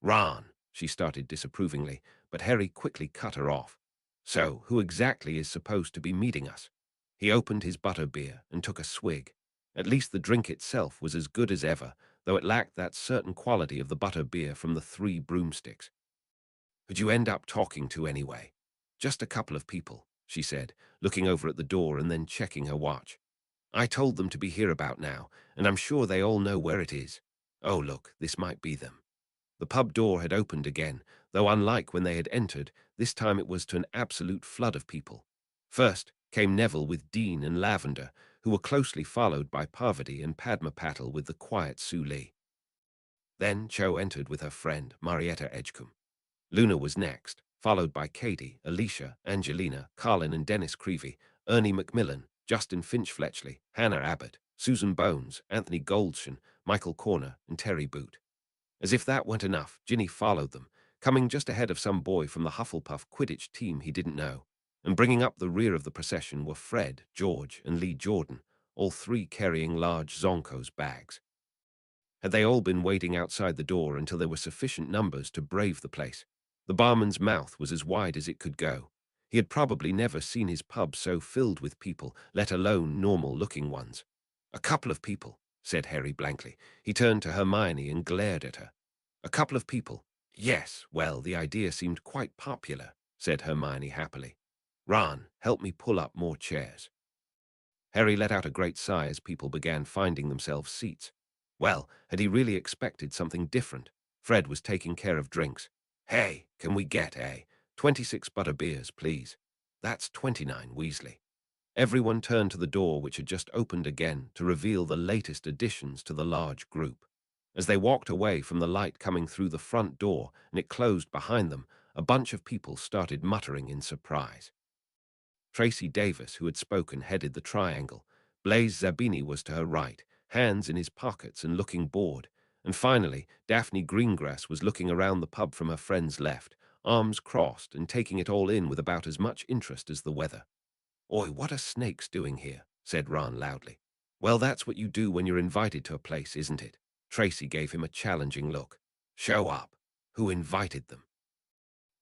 "Ron," she started disapprovingly, but Harry quickly cut her off. "So, who exactly is supposed to be meeting us?" He opened his butterbeer and took a swig. At least the drink itself was as good as ever, though it lacked that certain quality of the butterbeer from the 3 broomsticks. "Who'd you end up talking to anyway?" "Just a couple of people," she said, looking over at the door and then checking her watch. "I told them to be here about now, and I'm sure they all know where it is. Oh, look, this might be them." The pub door had opened again, though unlike when they had entered, this time it was to an absolute flood of people. First came Neville with Dean and Lavender, who were closely followed by Parvati and Padma Patil with the quiet Sue Lee. Then Cho entered with her friend, Marietta Edgecombe. Luna was next, followed by Katie, Alicia, Angelina, Carlin and Dennis Creevy, Ernie Macmillan, Justin Finch-Fletchley, Hannah Abbott, Susan Bones, Anthony Goldshan, Michael Corner, and Terry Boot. As if that weren't enough, Ginny followed them, coming just ahead of some boy from the Hufflepuff Quidditch team he didn't know, and bringing up the rear of the procession were Fred, George, and Lee Jordan, all 3 carrying large Zonko's bags. Had they all been waiting outside the door until there were sufficient numbers to brave the place? The barman's mouth was as wide as it could go. He had probably never seen his pub so filled with people, let alone normal-looking ones. "A couple of people," said Harry blankly. He turned to Hermione and glared at her. "A couple of people. Yes, well, the idea seemed quite popular," said Hermione happily. "Ron, help me pull up more chairs." Harry let out a great sigh as people began finding themselves seats. Well, had he really expected something different? Fred was taking care of drinks. "Hey, can we get 26 butterbeers, please?" "That's 29, Weasley." Everyone turned to the door which had just opened again to reveal the latest additions to the large group. As they walked away from the light coming through the front door and it closed behind them, a bunch of people started muttering in surprise. Tracy Davis, who had spoken, headed the triangle. Blaise Zabini was to her right, hands in his pockets and looking bored. And finally, Daphne Greengrass was looking around the pub from her friend's left, arms crossed and taking it all in with about as much interest as the weather. "Oi, what are snakes doing here?" said Ron loudly. "Well, that's what you do when you're invited to a place, isn't it?" Tracy gave him a challenging look. Show up. Who invited them?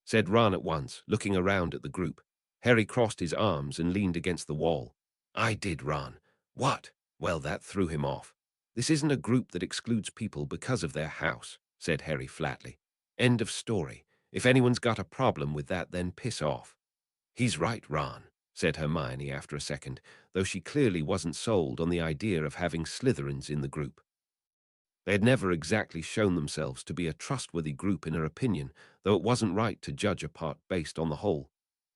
Said Ron at once, looking around at the group. Harry crossed his arms and leaned against the wall. I did, Ron. What? Well, that threw him off. This isn't a group that excludes people because of their house, said Harry flatly. End of story. If anyone's got a problem with that, then piss off. He's right, Ron, said Hermione after a second, though she clearly wasn't sold on the idea of having Slytherins in the group. They had never exactly shown themselves to be a trustworthy group in her opinion, though it wasn't right to judge a part based on the whole.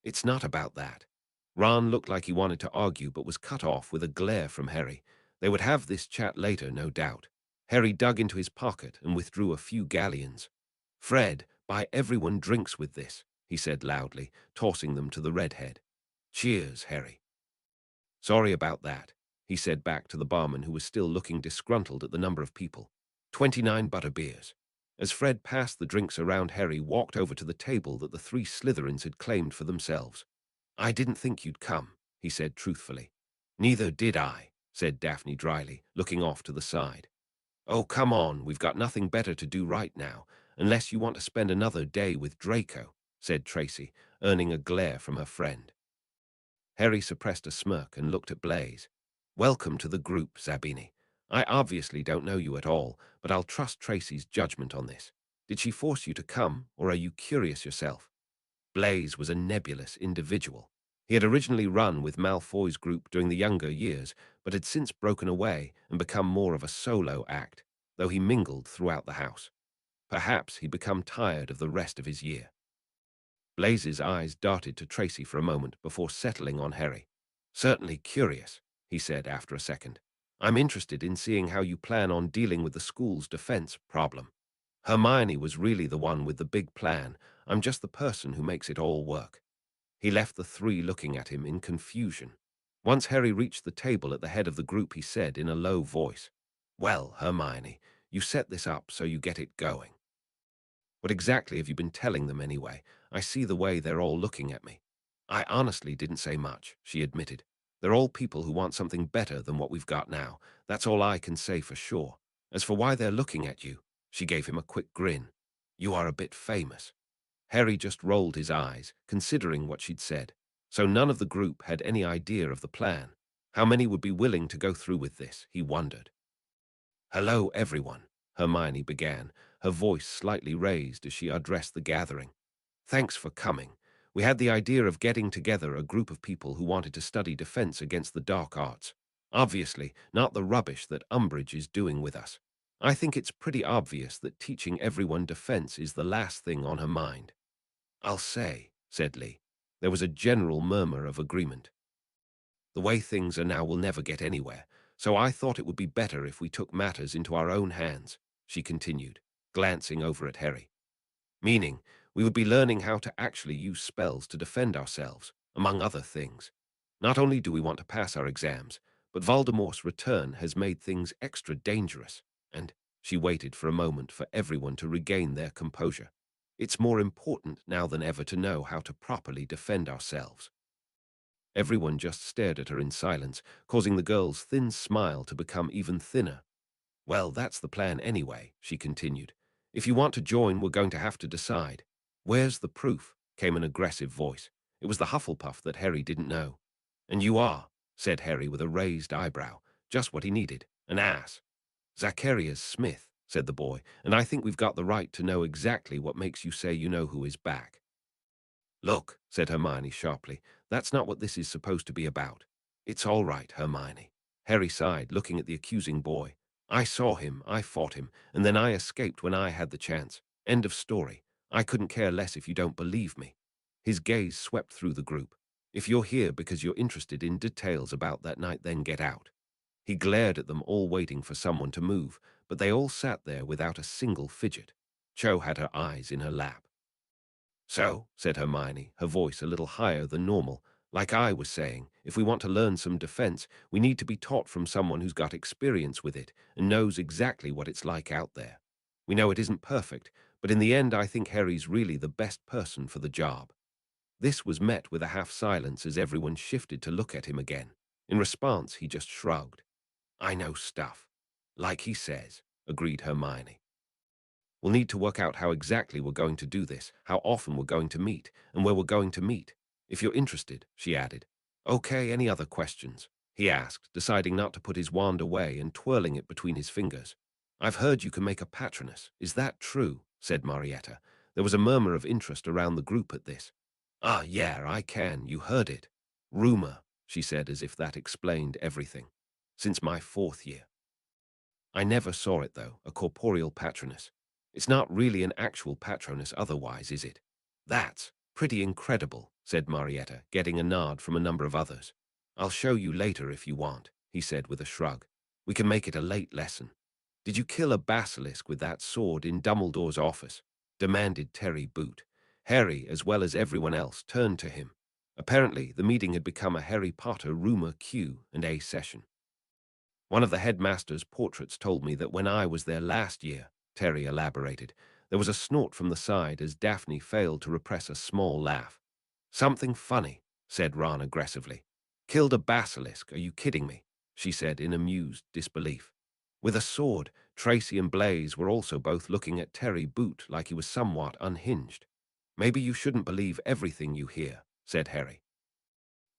It's not about that. Ron looked like he wanted to argue but was cut off with a glare from Harry. They would have this chat later, no doubt. Harry dug into his pocket and withdrew a few galleons. Fred, buy everyone drinks with this, he said loudly, tossing them to the redhead. Cheers, Harry. Sorry about that, he said back to the barman who was still looking disgruntled at the number of people. 29 butterbeers. As Fred passed the drinks around, Harry walked over to the table that the three Slytherins had claimed for themselves. I didn't think you'd come, he said truthfully. Neither did I, said Daphne dryly, looking off to the side. Oh, come on, we've got nothing better to do right now, unless you want to spend another day with Draco, said Tracy, earning a glare from her friend. Harry suppressed a smirk and looked at Blaise. Welcome to the group, Zabini. I obviously don't know you at all, but I'll trust Tracy's judgment on this. Did she force you to come, or are you curious yourself? Blaise was a nebulous individual. He had originally run with Malfoy's group during the younger years, but had since broken away and become more of a solo act, though he mingled throughout the house. Perhaps he'd become tired of the rest of his year. Blaise's eyes darted to Tracy for a moment before settling on Harry. Certainly curious, he said after a second. I'm interested in seeing how you plan on dealing with the school's defense problem. Hermione was really the one with the big plan. I'm just the person who makes it all work. He left the three looking at him in confusion. Once Harry reached the table at the head of the group, he said in a low voice, Well, Hermione, you set this up so you get it going. What exactly have you been telling them anyway? I see the way they're all looking at me. I honestly didn't say much, she admitted. They're all people who want something better than what we've got now. That's all I can say for sure. As for why they're looking at you, she gave him a quick grin. You are a bit famous. Harry just rolled his eyes, considering what she'd said. So none of the group had any idea of the plan. How many would be willing to go through with this, he wondered. Hello, everyone, Hermione began, her voice slightly raised as she addressed the gathering. Thanks for coming. We had the idea of getting together a group of people who wanted to study defense against the dark arts. Obviously, not the rubbish that Umbridge is doing with us. I think it's pretty obvious that teaching everyone defense is the last thing on her mind. I'll say, said Lee. There was a general murmur of agreement. The way things are now, we'll never get anywhere, so I thought it would be better if we took matters into our own hands, she continued, glancing over at Harry. Meaning, we would be learning how to actually use spells to defend ourselves, among other things. Not only do we want to pass our exams, but Voldemort's return has made things extra dangerous, and she waited for a moment for everyone to regain their composure. It's more important now than ever to know how to properly defend ourselves. Everyone just stared at her in silence, causing the girl's thin smile to become even thinner. Well, that's the plan anyway, she continued. If you want to join, we're going to have to decide. Where's the proof? Came an aggressive voice. It was the Hufflepuff that Harry didn't know. And you are, said Harry with a raised eyebrow. Just what he needed, an ass. Zacharias Smith, said the boy, and I think we've got the right to know exactly what makes you say you know who is back. Look, said Hermione sharply, that's not what this is supposed to be about. It's all right, Hermione. Harry sighed, looking at the accusing boy. I saw him, I fought him, and then I escaped when I had the chance. End of story. I couldn't care less if you don't believe me. His gaze swept through the group. If you're here because you're interested in details about that night, then get out. He glared at them all, waiting for someone to move, but they all sat there without a single fidget. Cho had her eyes in her lap. So, said Hermione, her voice a little higher than normal, like I was saying, if we want to learn some defense, we need to be taught from someone who's got experience with it and knows exactly what it's like out there. We know it isn't perfect, but in the end I think Harry's really the best person for the job. This was met with a half silence as everyone shifted to look at him again. In response, he just shrugged. I know stuff. Like he says, agreed Hermione. We'll need to work out how exactly we're going to do this, how often we're going to meet, and where we're going to meet. If you're interested, she added. Okay, any other questions? He asked, deciding not to put his wand away and twirling it between his fingers. I've heard you can make a patroness. Is that true? Said Marietta. There was a murmur of interest around the group at this. Ah, yeah, I can. You heard it. Rumor, she said as if that explained everything. Since my 4th year. I never saw it, though, a corporeal patroness. It's not really an actual patroness otherwise, is it? That's pretty incredible, said Marietta, getting a nod from a number of others. I'll show you later if you want, he said with a shrug. We can make it a late lesson. Did you kill a basilisk with that sword in Dumbledore's office? Demanded Terry Boot. Harry, as well as everyone else, turned to him. Apparently, the meeting had become a Harry Potter rumor Q&A session. One of the headmaster's portraits told me that when I was there last year, Terry elaborated, there was a snort from the side as Daphne failed to repress a small laugh. Something funny, said Ron aggressively. Killed a basilisk, are you kidding me? She said in amused disbelief. With a sword, Tracy and Blaze were also both looking at Terry Boot like he was somewhat unhinged. Maybe you shouldn't believe everything you hear, said Harry.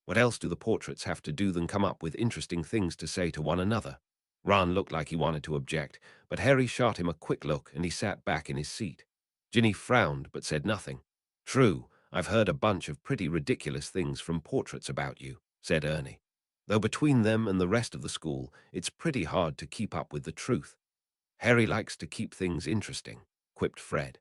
What else do the portraits have to do than come up with interesting things to say to one another? Ron looked like he wanted to object, but Harry shot him a quick look and he sat back in his seat. Ginny frowned but said nothing. True, I've heard a bunch of pretty ridiculous things from portraits about you, said Ernie. Though between them and the rest of the school, it's pretty hard to keep up with the truth. Harry likes to keep things interesting, quipped Fred.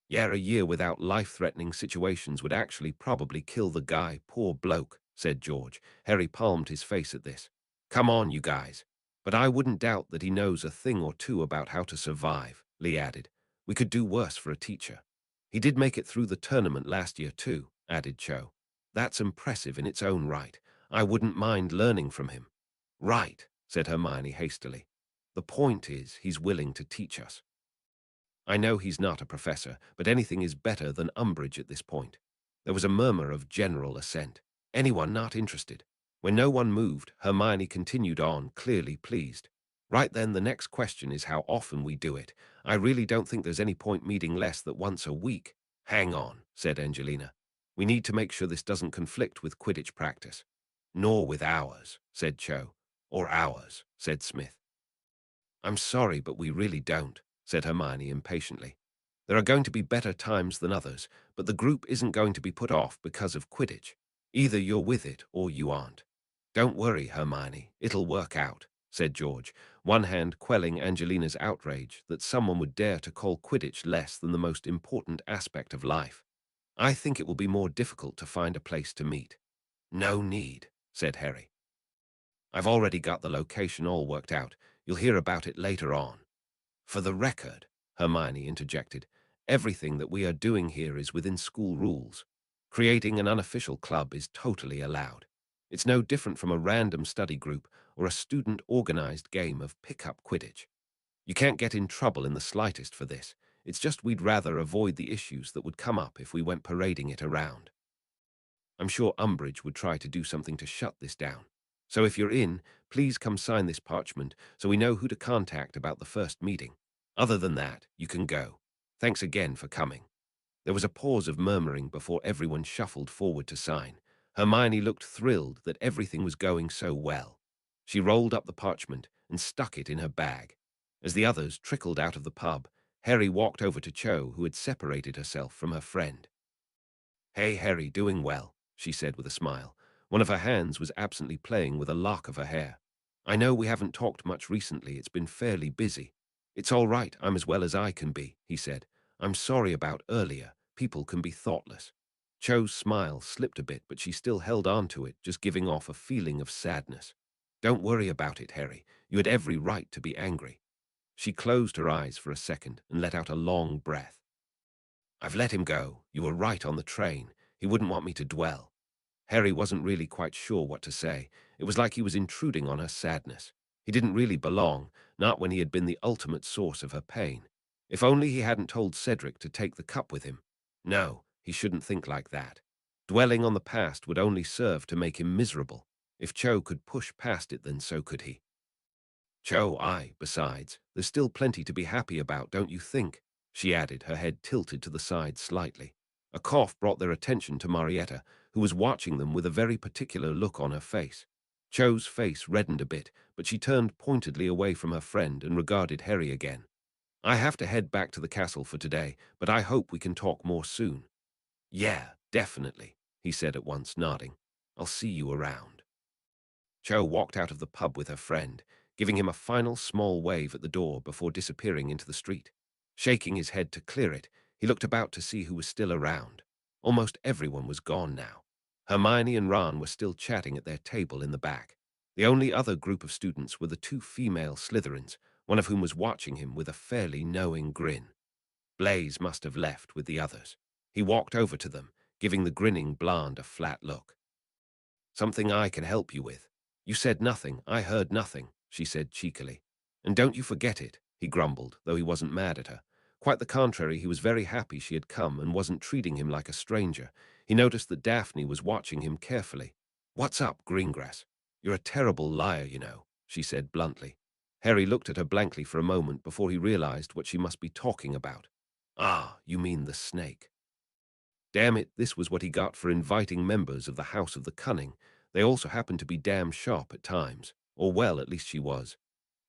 Yeah, a year without life-threatening situations would actually probably kill the guy, poor bloke, said George. Harry palmed his face at this. Come on, you guys. But I wouldn't doubt that he knows a thing or two about how to survive, Lee added. We could do worse for a teacher. He did make it through the tournament last year too, added Cho. That's impressive in its own right. I wouldn't mind learning from him. Right, said Hermione hastily. The point is, he's willing to teach us. I know he's not a professor, but anything is better than Umbridge at this point. There was a murmur of general assent. Anyone not interested? When no one moved, Hermione continued on, clearly pleased. Right then, the next question is how often we do it. I really don't think there's any point meeting less than once a week. Hang on, said Angelina. We need to make sure this doesn't conflict with Quidditch practice. Nor with ours, said Cho. Or ours, said Smith. I'm sorry, but we really don't, said Hermione impatiently. There are going to be better times than others, but the group isn't going to be put off because of Quidditch. Either you're with it or you aren't. Don't worry, Hermione, it'll work out, said George, one hand quelling Angelina's outrage that someone would dare to call Quidditch less than the most important aspect of life. I think it will be more difficult to find a place to meet. No need, said Harry. I've already got the location all worked out. You'll hear about it later on. For the record, Hermione interjected, everything that we are doing here is within school rules. Creating an unofficial club is totally allowed. It's no different from a random study group or a student-organized game of pick-up Quidditch. You can't get in trouble in the slightest for this. It's just we'd rather avoid the issues that would come up if we went parading it around. I'm sure Umbridge would try to do something to shut this down. So if you're in, please come sign this parchment so we know who to contact about the first meeting. Other than that, you can go. Thanks again for coming. There was a pause of murmuring before everyone shuffled forward to sign. Hermione looked thrilled that everything was going so well. She rolled up the parchment and stuck it in her bag. As the others trickled out of the pub, Harry walked over to Cho, who had separated herself from her friend. Hey, Harry, doing well, she said with a smile. One of her hands was absently playing with a lock of her hair. I know we haven't talked much recently. It's been fairly busy. It's all right. I'm as well as I can be, he said. I'm sorry about earlier. People can be thoughtless. Cho's smile slipped a bit, but she still held on to it, just giving off a feeling of sadness. Don't worry about it, Harry. You had every right to be angry. She closed her eyes for a second and let out a long breath. I've let him go. You were right on the train. He wouldn't want me to dwell. Harry wasn't really quite sure what to say. It was like he was intruding on her sadness. He didn't really belong, not when he had been the ultimate source of her pain. If only he hadn't told Cedric to take the cup with him. No, he shouldn't think like that. Dwelling on the past would only serve to make him miserable. If Cho could push past it, then so could he. Besides, there's still plenty to be happy about, don't you think? She added, her head tilted to the side slightly. A cough brought their attention to Marietta, who was watching them with a very particular look on her face. Cho's face reddened a bit, but she turned pointedly away from her friend and regarded Harry again. I have to head back to the castle for today, but I hope we can talk more soon. Yeah, definitely, he said at once, nodding. I'll see you around. Cho walked out of the pub with her friend, giving him a final small wave at the door before disappearing into the street. Shaking his head to clear it, he looked about to see who was still around. Almost everyone was gone now. Hermione and Ron were still chatting at their table in the back. The only other group of students were the two female Slytherins, one of whom was watching him with a fairly knowing grin. Blaise must have left with the others. He walked over to them, giving the grinning blonde a flat look. Something I can help you with. You said nothing, I heard nothing, she said cheekily. And don't you forget it, he grumbled, though he wasn't mad at her. Quite the contrary, he was very happy she had come and wasn't treating him like a stranger. He noticed that Daphne was watching him carefully. What's up, Greengrass? You're a terrible liar, you know, she said bluntly. Harry looked at her blankly for a moment before he realized what she must be talking about. Ah, you mean the snake. Damn it, this was what he got for inviting members of the House of the Cunning. They also happened to be damn sharp at times. Or well, at least she was.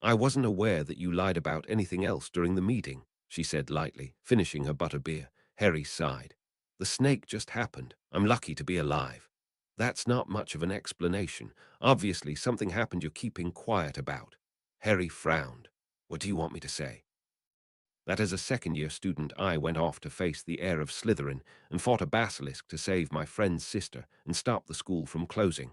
I wasn't aware that you lied about anything else during the meeting, she said lightly, finishing her butterbeer. Harry sighed. The snake just happened. I'm lucky to be alive. That's not much of an explanation. Obviously, something happened you're keeping quiet about. Harry frowned. What do you want me to say? That as a second-year student I went off to face the heir of Slytherin and fought a basilisk to save my friend's sister and stop the school from closing.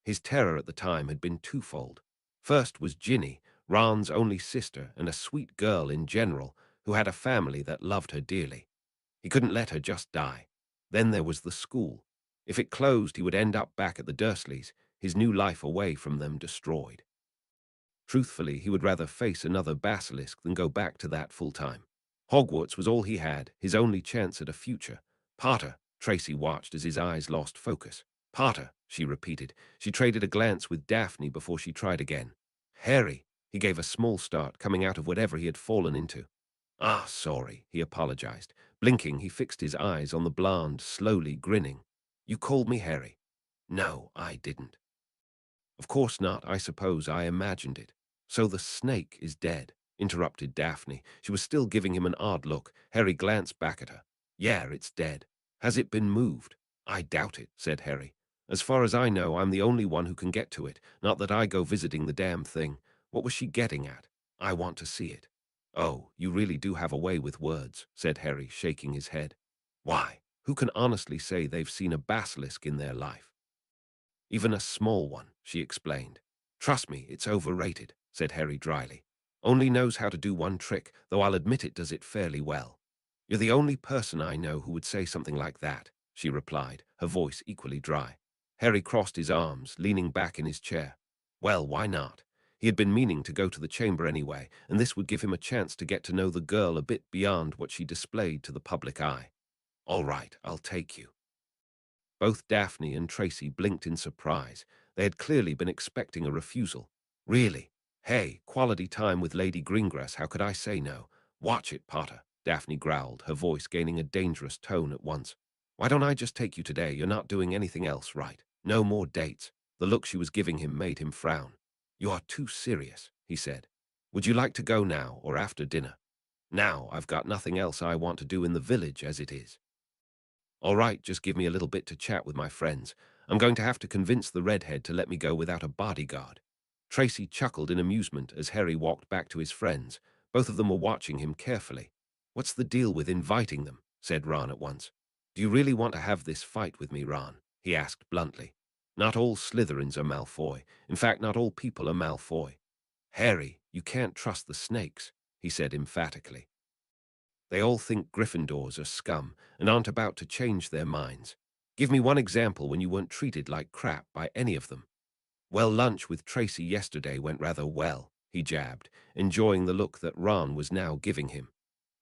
His terror at the time had been twofold. First was Ginny, Ron's only sister and a sweet girl in general who had a family that loved her dearly. He couldn't let her just die. Then there was the school. If it closed, he would end up back at the Dursleys, his new life away from them destroyed. Truthfully, he would rather face another basilisk than go back to that full-time. Hogwarts was all he had, his only chance at a future. Potter, Tracy watched as his eyes lost focus. Potter, she repeated. She traded a glance with Daphne before she tried again. Harry, he gave a small start, coming out of whatever he had fallen into. Ah, sorry, he apologized. Blinking, he fixed his eyes on the blonde, slowly grinning. You called me Harry. No, I didn't. Of course not, I suppose I imagined it. So the snake is dead, interrupted Daphne. She was still giving him an odd look. Harry glanced back at her. Yeah, it's dead. Has it been moved? I doubt it, said Harry. As far as I know, I'm the only one who can get to it. Not that I go visiting the damn thing. What was she getting at? I want to see it. Oh, you really do have a way with words, said Harry, shaking his head. Why? Who can honestly say they've seen a basilisk in their life? Even a small one, she explained. Trust me, it's overrated, said Harry dryly. Only knows how to do one trick, though I'll admit it does it fairly well. You're the only person I know who would say something like that, she replied, her voice equally dry. Harry crossed his arms, leaning back in his chair. Well, why not? He had been meaning to go to the chamber anyway, and this would give him a chance to get to know the girl a bit beyond what she displayed to the public eye. All right, I'll take you. Both Daphne and Tracy blinked in surprise. They had clearly been expecting a refusal. Really? Hey, quality time with Lady Greengrass, how could I say no? Watch it, Potter, Daphne growled, her voice gaining a dangerous tone at once. Why don't I just take you today? You're not doing anything else right. No more dates. The look she was giving him made him frown. You are too serious, he said. Would you like to go now or after dinner? Now, I've got nothing else I want to do in the village as it is. All right, just give me a little bit to chat with my friends. I'm going to have to convince the redhead to let me go without a bodyguard. Tracy chuckled in amusement as Harry walked back to his friends. Both of them were watching him carefully. What's the deal with inviting them? Said Ron at once. Do you really want to have this fight with me, Ron? He asked bluntly. Not all Slytherins are Malfoy. In fact, not all people are Malfoy. Harry, you can't trust the snakes, he said emphatically. They all think Gryffindors are scum and aren't about to change their minds. Give me one example when you weren't treated like crap by any of them. Well, lunch with Tracy yesterday went rather well, he jabbed, enjoying the look that Ron was now giving him.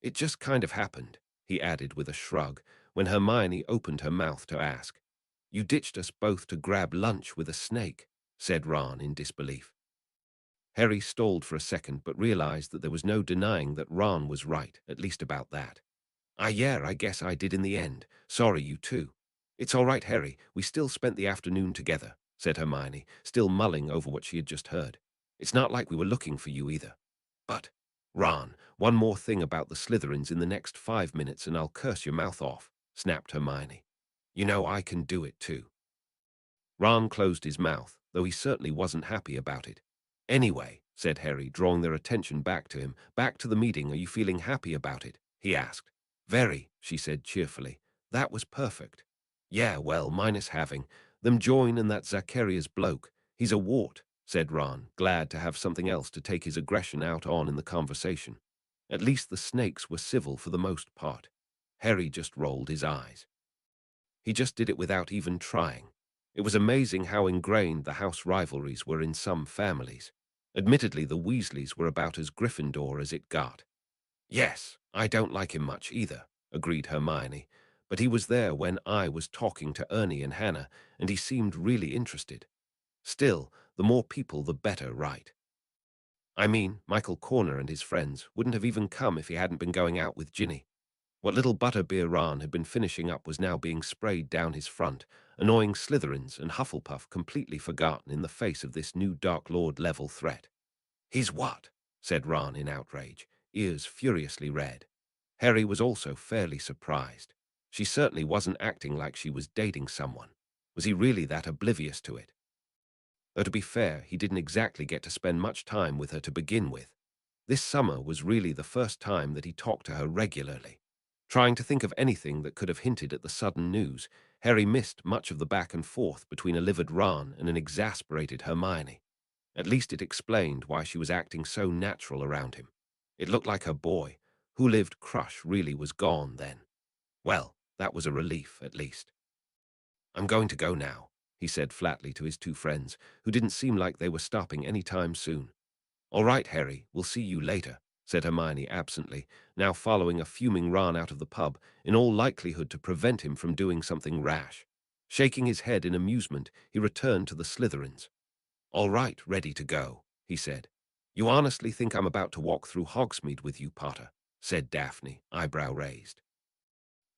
It just kind of happened, he added with a shrug, when Hermione opened her mouth to ask. You ditched us both to grab lunch with a snake, said Ron in disbelief. Harry stalled for a second, but realized that there was no denying that Ron was right, at least about that. Ah, yeah, I guess I did in the end. Sorry, you too. It's all right, Harry. We still spent the afternoon together, said Hermione, still mulling over what she had just heard. It's not like we were looking for you either. But, Ron, one more thing about the Slytherins in the next 5 minutes and I'll curse your mouth off, snapped Hermione. You know I can do it too. Ron closed his mouth, though he certainly wasn't happy about it. Anyway, said Harry, drawing their attention back to him, back to the meeting, are you feeling happy about it? He asked. Very, she said cheerfully. That was perfect. Yeah, well, minus having them join and that Zacharias bloke. He's a wart, said Ron, glad to have something else to take his aggression out on in the conversation. At least the snakes were civil for the most part. Harry just rolled his eyes. He just did it without even trying. It was amazing how ingrained the house rivalries were in some families. Admittedly, the Weasleys were about as Gryffindor as it got. Yes, I don't like him much either, agreed Hermione, but he was there when I was talking to Ernie and Hannah, and he seemed really interested. Still, the more people, the better, right? I mean, Michael Corner and his friends wouldn't have even come if he hadn't been going out with Ginny. What little butterbeer Ron had been finishing up was now being sprayed down his front, annoying Slytherins and Hufflepuff completely forgotten in the face of this new Dark Lord-level threat. He's what? Said Ron in outrage, ears furiously red. Harry was also fairly surprised. She certainly wasn't acting like she was dating someone. Was he really that oblivious to it? Though to be fair, he didn't exactly get to spend much time with her to begin with. This summer was really the first time that he talked to her regularly. Trying to think of anything that could have hinted at the sudden news, Harry missed much of the back and forth between a livid Ron and an exasperated Hermione. At least it explained why she was acting so natural around him. It looked like her boy, who lived Crush, really was gone then. Well, that was a relief, at least. I'm going to go now, he said flatly to his two friends, who didn't seem like they were stopping any time soon. All right, Harry, we'll see you later, said Hermione absently, now following a fuming Ron out of the pub, in all likelihood to prevent him from doing something rash. Shaking his head in amusement, he returned to the Slytherins. All right, ready to go, he said. You honestly think I'm about to walk through Hogsmeade with you, Potter, said Daphne, eyebrow raised.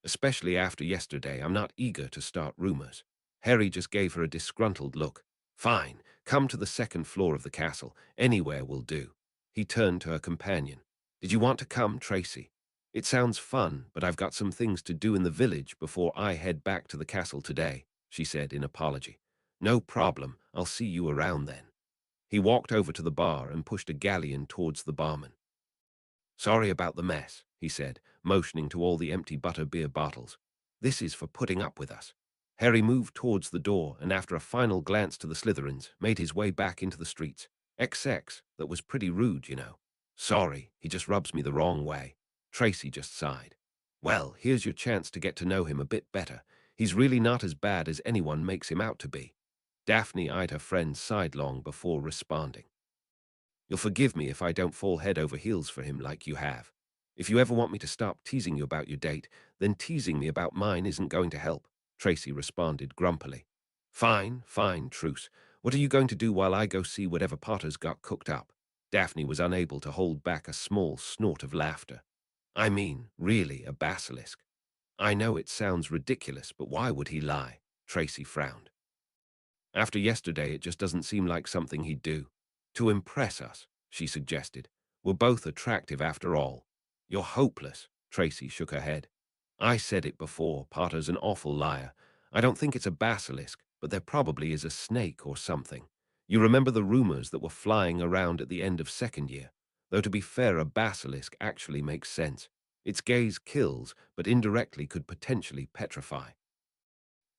Especially after yesterday, I'm not eager to start rumors. Harry just gave her a disgruntled look. Fine, come to the second floor of the castle. Anywhere will do. He turned to her companion. Did you want to come, Tracy? It sounds fun, but I've got some things to do in the village before I head back to the castle today, she said in apology. No problem, I'll see you around then. He walked over to the bar and pushed a galleon towards the barman. Sorry about the mess, he said, motioning to all the empty butter-beer bottles. This is for putting up with us. Harry moved towards the door and after a final glance to the Slytherins, made his way back into the streets. XX, that was pretty rude, you know. Sorry, he just rubs me the wrong way. Tracy just sighed. Well, here's your chance to get to know him a bit better. He's really not as bad as anyone makes him out to be. Daphne eyed her friend sidelong before responding. You'll forgive me if I don't fall head over heels for him like you have. If you ever want me to stop teasing you about your date, then teasing me about mine isn't going to help, Tracy responded grumpily. Fine, fine, truce. What are you going to do while I go see whatever Potter's got cooked up? Daphne was unable to hold back a small snort of laughter. I mean, really, a basilisk. I know it sounds ridiculous, but why would he lie? Tracy frowned. After yesterday, it just doesn't seem like something he'd do. To impress us, she suggested. We're both attractive after all. You're hopeless, Tracy shook her head. I said it before, Potter's an awful liar. I don't think it's a basilisk, but there probably is a snake or something. You remember the rumors that were flying around at the end of second year? Though to be fair, a basilisk actually makes sense. Its gaze kills, but indirectly could potentially petrify.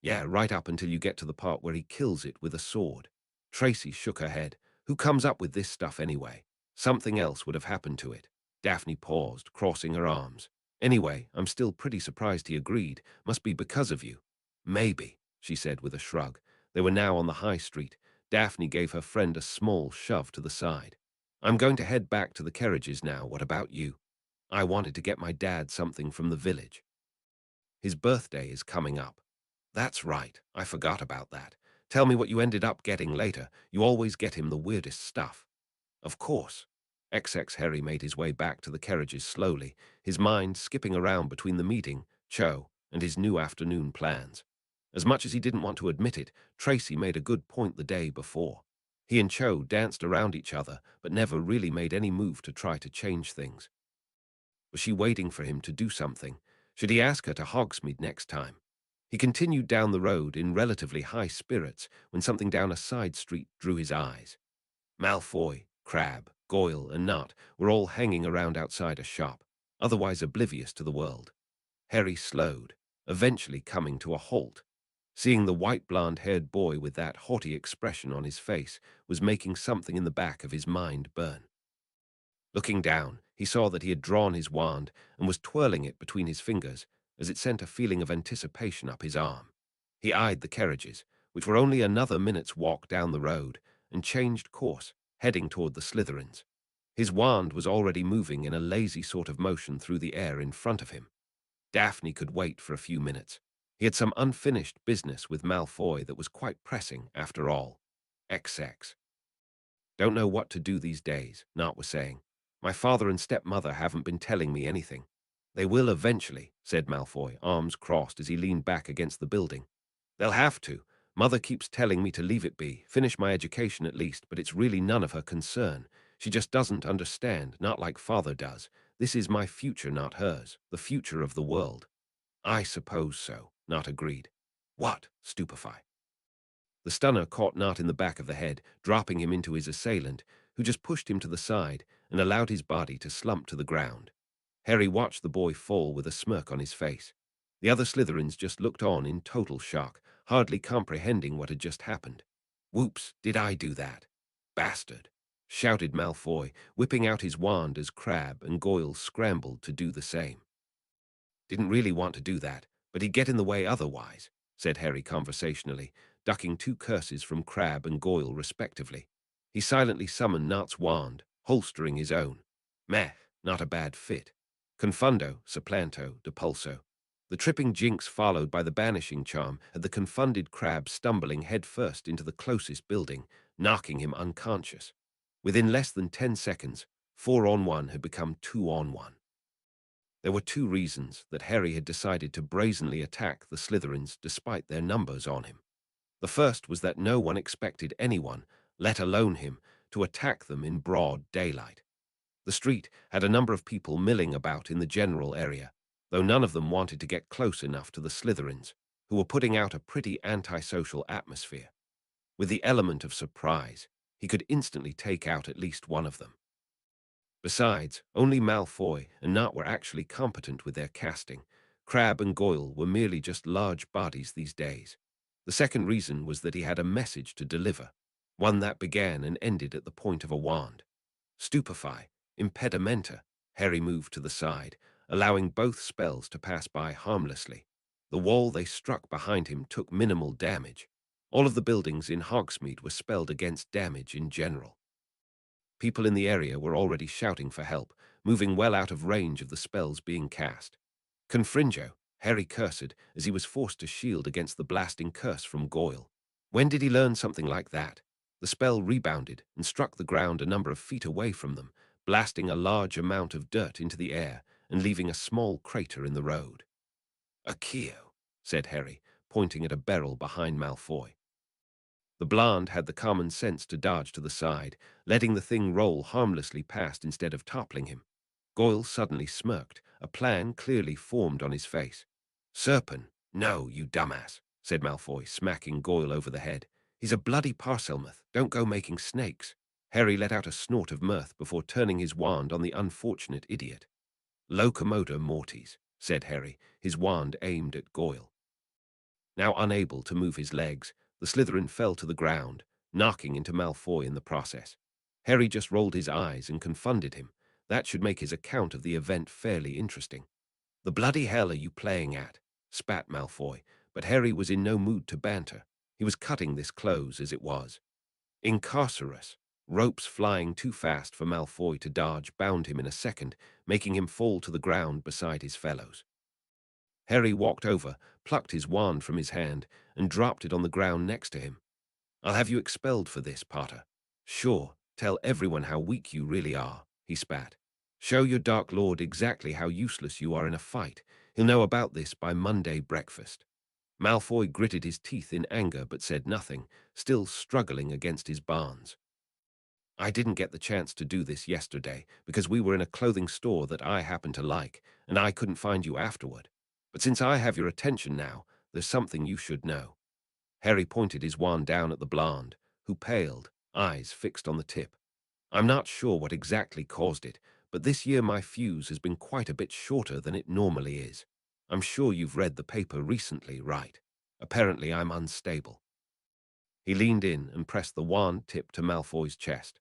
Yeah, right up until you get to the part where he kills it with a sword. Tracy shook her head. Who comes up with this stuff anyway? Something else would have happened to it. Daphne paused, crossing her arms. Anyway, I'm still pretty surprised he agreed. Must be because of you. Maybe, she said with a shrug. They were now on the high street. Daphne gave her friend a small shove to the side. I'm going to head back to the carriages now. What about you? I wanted to get my dad something from the village. His birthday is coming up. That's right, I forgot about that. Tell me what you ended up getting later. You always get him the weirdest stuff. Of course. XX Harry made his way back to the carriages slowly, his mind skipping around between the meeting, Cho, and his new afternoon plans. As much as he didn't want to admit it, Tracy made a good point the day before. He and Cho danced around each other, but never really made any move to try to change things. Was she waiting for him to do something? Should he ask her to Hogsmeade next time? He continued down the road in relatively high spirits when something down a side street drew his eyes. Malfoy, Crabbe, Goyle, and Nut were all hanging around outside a shop, otherwise oblivious to the world. Harry slowed, eventually coming to a halt. Seeing the white blonde-haired boy with that haughty expression on his face was making something in the back of his mind burn. Looking down, he saw that he had drawn his wand and was twirling it between his fingers as it sent a feeling of anticipation up his arm. He eyed the carriages, which were only another minute's walk down the road, and changed course, heading toward the Slytherins. His wand was already moving in a lazy sort of motion through the air in front of him. Daphne could wait for a few minutes. He had some unfinished business with Malfoy that was quite pressing, after all. XX. Don't know what to do these days, Nart was saying. My father and stepmother haven't been telling me anything. They will eventually, said Malfoy, arms crossed as he leaned back against the building. They'll have to. Mother keeps telling me to leave it be, finish my education at least, but it's really none of her concern. She just doesn't understand, not like father does. This is my future, not hers, the future of the world. I suppose so, Nart agreed. What? Stupefy. The stunner caught Nart in the back of the head, dropping him into his assailant, who just pushed him to the side and allowed his body to slump to the ground. Harry watched the boy fall with a smirk on his face. The other Slytherins just looked on in total shock, hardly comprehending what had just happened. Whoops, did I do that? Bastard! Shouted Malfoy, whipping out his wand as Crabbe and Goyle scrambled to do the same. Didn't really want to do that, but he'd get in the way otherwise, said Harry conversationally, ducking two curses from Crabbe and Goyle respectively. He silently summoned Nart's wand, holstering his own. Meh, not a bad fit. Confundo, supplanto, depulso. The tripping jinx followed by the banishing charm had the confounded Crabbe stumbling headfirst into the closest building, knocking him unconscious. Within less than 10 seconds, 4-on-1 had become 2-on-1. There were two reasons that Harry had decided to brazenly attack the Slytherins despite their numbers on him. The first was that no one expected anyone, let alone him, to attack them in broad daylight. The street had a number of people milling about in the general area, though none of them wanted to get close enough to the Slytherins, who were putting out a pretty antisocial atmosphere. With the element of surprise, he could instantly take out at least one of them. Besides, only Malfoy and Nart were actually competent with their casting. Crabbe and Goyle were merely just large bodies these days. The second reason was that he had a message to deliver, one that began and ended at the point of a wand. Stupefy, impedimenta. Harry moved to the side, allowing both spells to pass by harmlessly. The wall they struck behind him took minimal damage. All of the buildings in Hogsmeade were spelled against damage in general. People in the area were already shouting for help, moving well out of range of the spells being cast. Confringo, Harry cursed as he was forced to shield against the blasting curse from Goyle. When did he learn something like that? The spell rebounded and struck the ground a number of feet away from them, blasting a large amount of dirt into the air and leaving a small crater in the road. Accio, said Harry, pointing at a barrel behind Malfoy. The blonde had the common sense to dodge to the side, letting the thing roll harmlessly past instead of toppling him. Goyle suddenly smirked, a plan clearly formed on his face. Serpent, no, you dumbass, said Malfoy, smacking Goyle over the head. He's a bloody Parselmouth, don't go making snakes. Harry let out a snort of mirth before turning his wand on the unfortunate idiot. Locomotor mortis, said Harry, his wand aimed at Goyle. Now unable to move his legs, the Slytherin fell to the ground, knocking into Malfoy in the process. Harry just rolled his eyes and confunded him. That should make his account of the event fairly interesting. The bloody hell are you playing at? Spat Malfoy, but Harry was in no mood to banter. He was cutting this close as it was. Incarcerous. Ropes flying too fast for Malfoy to dodge bound him in a second, making him fall to the ground beside his fellows. Harry walked over, plucked his wand from his hand, and dropped it on the ground next to him. I'll have you expelled for this, Potter. Sure, Tell everyone how weak you really are, he spat. Show your Dark Lord exactly how useless you are in a fight. He'll know about this by Monday breakfast. Malfoy gritted his teeth in anger but said nothing, still struggling against his bonds. I didn't get the chance to do this yesterday because we were in a clothing store that I happen to like, and I couldn't find you afterward. But since I have your attention now, there's something you should know. Harry pointed his wand down at the blonde, who paled, eyes fixed on the tip. I'm not sure what exactly caused it, but this year my fuse has been quite a bit shorter than it normally is. I'm sure you've read the paper recently, right? Apparently I'm unstable. He leaned in and pressed the wand tip to Malfoy's chest.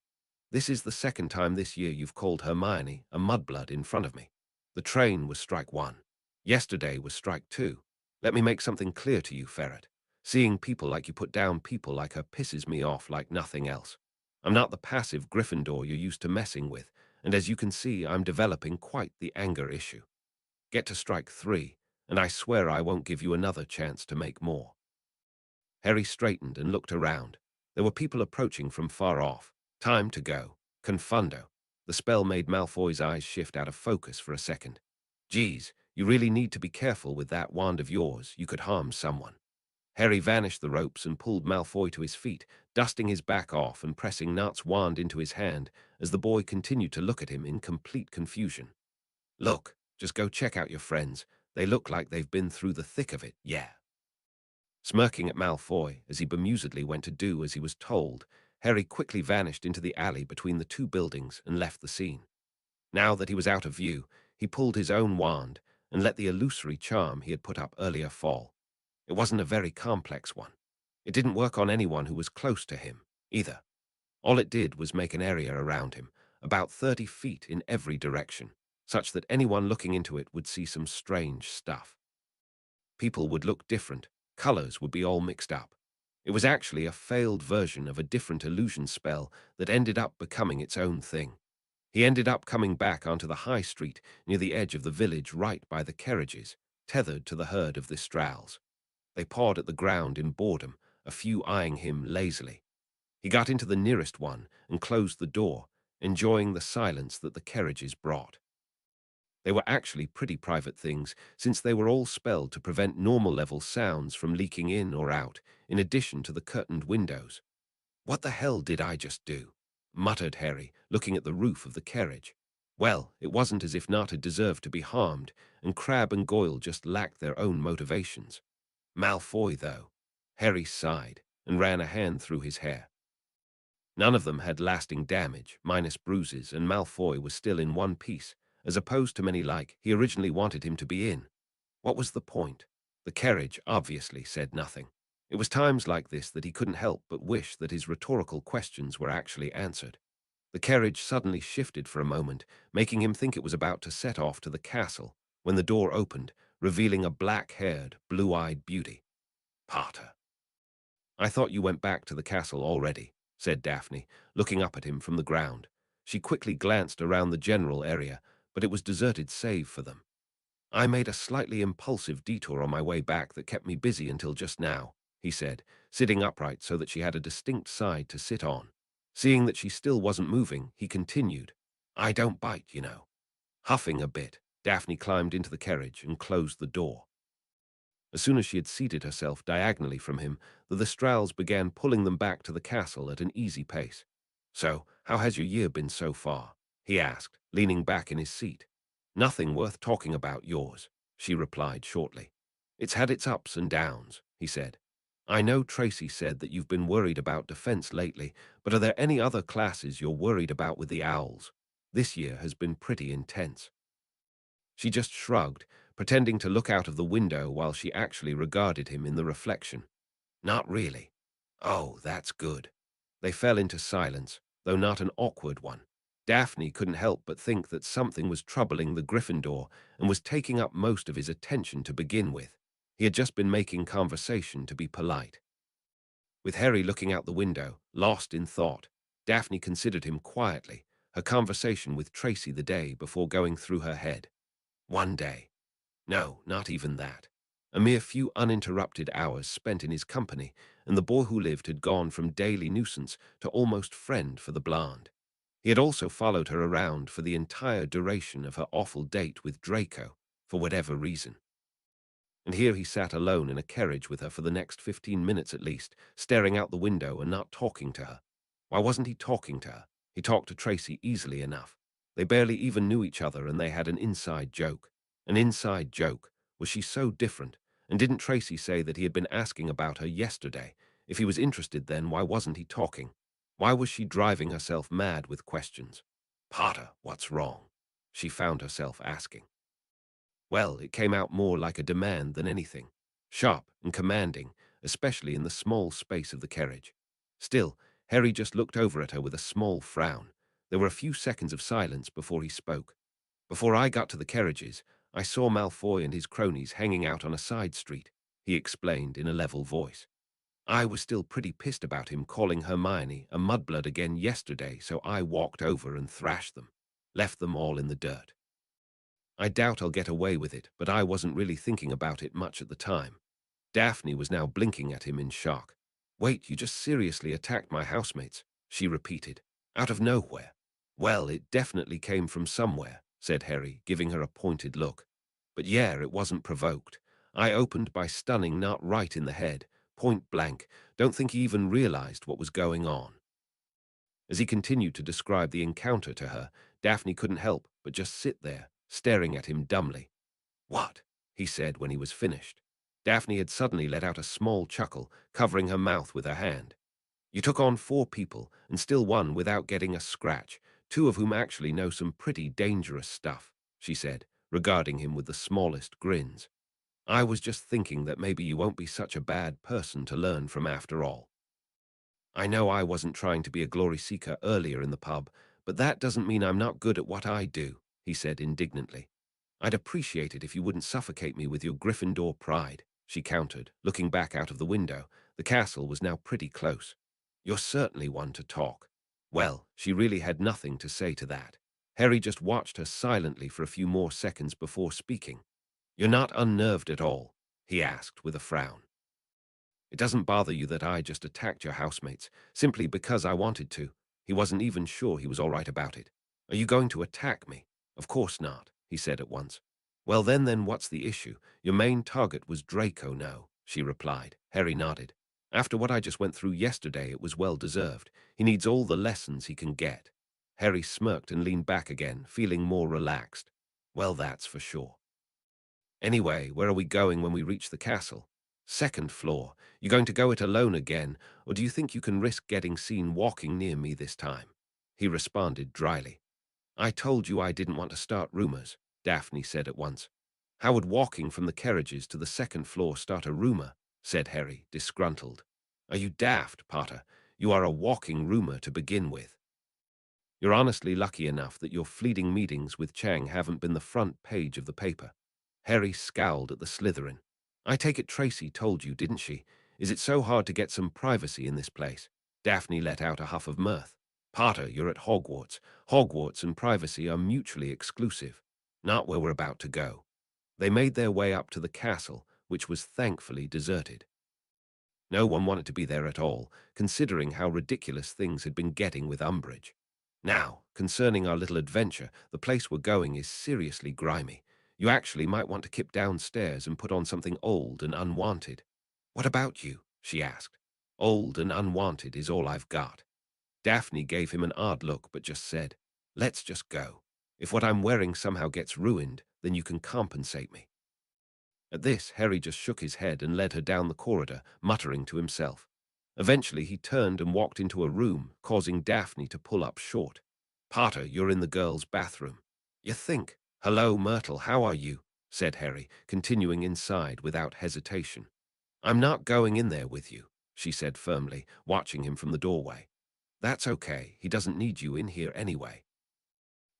This is the second time this year you've called Hermione a mudblood in front of me. The train was strike one. Yesterday was strike two. Let me make something clear to you, Ferret. Seeing people like you put down people like her pisses me off like nothing else. I'm not the passive Gryffindor you're used to messing with, and as you can see, I'm developing quite the anger issue. Get to strike three, and I swear I won't give you another chance to make more. Harry straightened and looked around. There were people approaching from far off. Time to go. Confundo. The spell made Malfoy's eyes shift out of focus for a second. Geez, you really need to be careful with that wand of yours. You could harm someone. Harry vanished the ropes and pulled Malfoy to his feet, dusting his back off and pressing Nart's wand into his hand as the boy continued to look at him in complete confusion. Look, just go check out your friends. They look like they've been through the thick of it, yeah. Smirking at Malfoy as he bemusedly went to do as he was told, Harry quickly vanished into the alley between the two buildings and left the scene. Now that he was out of view, he pulled his own wand and let the illusory charm he had put up earlier fall. It wasn't a very complex one. It didn't work on anyone who was close to him, either. All it did was make an area around him, about 30 feet in every direction, such that anyone looking into it would see some strange stuff. People would look different, colors would be all mixed up. It was actually a failed version of a different illusion spell that ended up becoming its own thing. He ended up coming back onto the high street near the edge of the village right by the carriages, tethered to the herd of the Strals. They pawed at the ground in boredom, a few eyeing him lazily. He got into the nearest one and closed the door, enjoying the silence that the carriages brought. They were actually pretty private things, since they were all spelled to prevent normal-level sounds from leaking in or out, in addition to the curtained windows. "What the hell did I just do?" muttered Harry, looking at the roof of the carriage. Well, it wasn't as if Nart had deserved to be harmed, and Crabbe and Goyle just lacked their own motivations. Malfoy, though. Harry sighed and ran a hand through his hair. None of them had lasting damage, minus bruises, and Malfoy was still in one piece, as opposed to many like he originally wanted him to be in. What was the point? The carriage obviously said nothing. It was times like this that he couldn't help but wish that his rhetorical questions were actually answered. The carriage suddenly shifted for a moment, making him think it was about to set off to the castle, when the door opened, revealing a black-haired, blue-eyed beauty. Potter. I thought you went back to the castle already, said Daphne, looking up at him from the ground. She quickly glanced around the general area, but it was deserted save for them. I made a slightly impulsive detour on my way back that kept me busy until just now, he said, sitting upright so that she had a distinct side to sit on. Seeing that she still wasn't moving, he continued, I don't bite, you know. Huffing a bit, Daphne climbed into the carriage and closed the door. As soon as she had seated herself diagonally from him, the Lestrals began pulling them back to the castle at an easy pace. So, how has your year been so far? He asked, leaning back in his seat. Nothing worth talking about yours, she replied shortly. It's had its ups and downs, he said. I know Tracy said that you've been worried about defense lately, but are there any other classes you're worried about with the owls? This year has been pretty intense. She just shrugged, pretending to look out of the window while she actually regarded him in the reflection. Not really. Oh, that's good. They fell into silence, though not an awkward one. Daphne couldn't help but think that something was troubling the Gryffindor and was taking up most of his attention to begin with. He had just been making conversation to be polite. With Harry looking out the window, lost in thought, Daphne considered him quietly, her conversation with Tracy the day before going through her head. One day. No, not even that. A mere few uninterrupted hours spent in his company, and the boy who lived had gone from daily nuisance to almost friend for the Bland. He had also followed her around for the entire duration of her awful date with Draco, for whatever reason. And here he sat alone in a carriage with her for the next 15 minutes at least, staring out the window and not talking to her. Why wasn't he talking to her? He talked to Tracy easily enough. They barely even knew each other, and they had an inside joke. An inside joke. Was she so different? And didn't Tracy say that he had been asking about her yesterday? If he was interested then, why wasn't he talking? Why was she driving herself mad with questions? Potter, what's wrong? She found herself asking. Well, it came out more like a demand than anything. Sharp and commanding, especially in the small space of the carriage. Still, Harry just looked over at her with a small frown. There were a few seconds of silence before he spoke. Before I got to the carriages, I saw Malfoy and his cronies hanging out on a side street, he explained in a level voice. I was still pretty pissed about him calling Hermione a mudblood again yesterday, so I walked over and thrashed them. Left them all in the dirt. I doubt I'll get away with it, but I wasn't really thinking about it much at the time. Daphne was now blinking at him in shock. Wait, you just seriously attacked my housemates, she repeated, out of nowhere. Well, it definitely came from somewhere, said Harry, giving her a pointed look. But yeah, it wasn't provoked. I opened by stunning Nut right in the head, point blank. Don't think he even realized what was going on. As he continued to describe the encounter to her, Daphne couldn't help but just sit there, staring at him dumbly. What? He said when he was finished. Daphne had suddenly let out a small chuckle, covering her mouth with her hand. You took on 4 people, and still won without getting a scratch, 2 of whom actually know some pretty dangerous stuff, she said, regarding him with the smallest grins. I was just thinking that maybe you won't be such a bad person to learn from after all. I know I wasn't trying to be a glory seeker earlier in the pub, but that doesn't mean I'm not good at what I do, he said indignantly. I'd appreciate it if you wouldn't suffocate me with your Gryffindor pride, she countered, looking back out of the window. The castle was now pretty close. You're certainly one to talk. Well, she really had nothing to say to that. Harry just watched her silently for a few more seconds before speaking. You're not unnerved at all, he asked with a frown. It doesn't bother you that I just attacked your housemates, simply because I wanted to. He wasn't even sure he was all right about it. Are you going to attack me? Of course not, he said at once. Well then what's the issue? Your main target was Draco, no, she replied. Harry nodded. After what I just went through yesterday, it was well deserved. He needs all the lessons he can get. Harry smirked and leaned back again, feeling more relaxed. Well, that's for sure. Anyway, where are we going when we reach the castle? 2nd floor. You going to go it alone again, or do you think you can risk getting seen walking near me this time? He responded dryly. I told you I didn't want to start rumors, Daphne said at once. How would walking from the carriages to the 2nd floor start a rumor? Said Harry, disgruntled. Are you daft, Potter? You are a walking rumor to begin with. You're honestly lucky enough that your fleeting meetings with Chang haven't been the front page of the paper. Harry scowled at the Slytherin. I take it Tracy told you, didn't she? Is it so hard to get some privacy in this place? Daphne let out a huff of mirth. Potter, you're at Hogwarts. Hogwarts and privacy are mutually exclusive. Not where we're about to go. They made their way up to the castle, which was thankfully deserted. No one wanted to be there at all, considering how ridiculous things had been getting with Umbridge. Now, concerning our little adventure, the place we're going is seriously grimy. You actually might want to kip downstairs and put on something old and unwanted. What about you? She asked. Old and unwanted is all I've got. Daphne gave him an odd look but just said, Let's just go. If what I'm wearing somehow gets ruined, then you can compensate me. At this, Harry just shook his head and led her down the corridor, muttering to himself. Eventually, he turned and walked into a room, causing Daphne to pull up short. Potter, you're in the girls' bathroom. You think? Hello, Myrtle, how are you? Said Harry, continuing inside without hesitation. I'm not going in there with you, she said firmly, watching him from the doorway. That's okay, he doesn't need you in here anyway.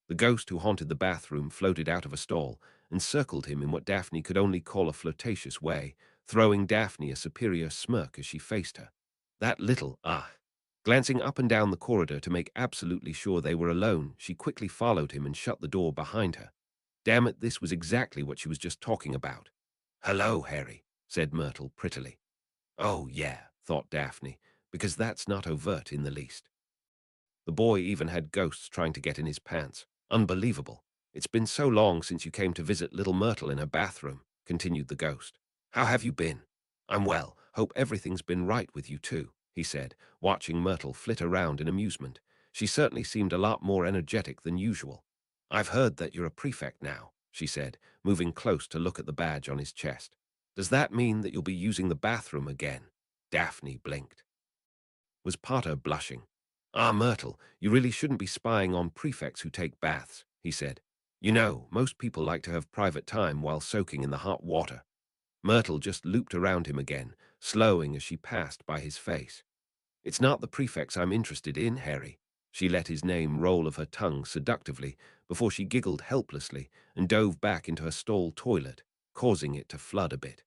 The ghost who haunted the bathroom floated out of a stall and circled him in what Daphne could only call a flirtatious way, throwing Daphne a superior smirk as she faced her. That little, Glancing up and down the corridor to make absolutely sure they were alone, she quickly followed him and shut the door behind her. Damn it, this was exactly what she was just talking about. Hello, Harry, said Myrtle prettily. Oh, yeah, thought Daphne, because that's not overt in the least. The boy even had ghosts trying to get in his pants. Unbelievable. It's been so long since you came to visit little Myrtle in her bathroom, continued the ghost. How have you been? I'm well. Hope everything's been right with you too, he said, watching Myrtle flit around in amusement. She certainly seemed a lot more energetic than usual. I've heard that you're a prefect now, she said, moving close to look at the badge on his chest. Does that mean that you'll be using the bathroom again? Daphne blinked. Was Potter blushing? Ah, Myrtle, you really shouldn't be spying on prefects who take baths, he said. You know, most people like to have private time while soaking in the hot water. Myrtle just looped around him again, slowing as she passed by his face. It's not the prefects I'm interested in, Harry. She let his name roll of her tongue seductively before she giggled helplessly and dove back into her stall toilet, causing it to flood a bit.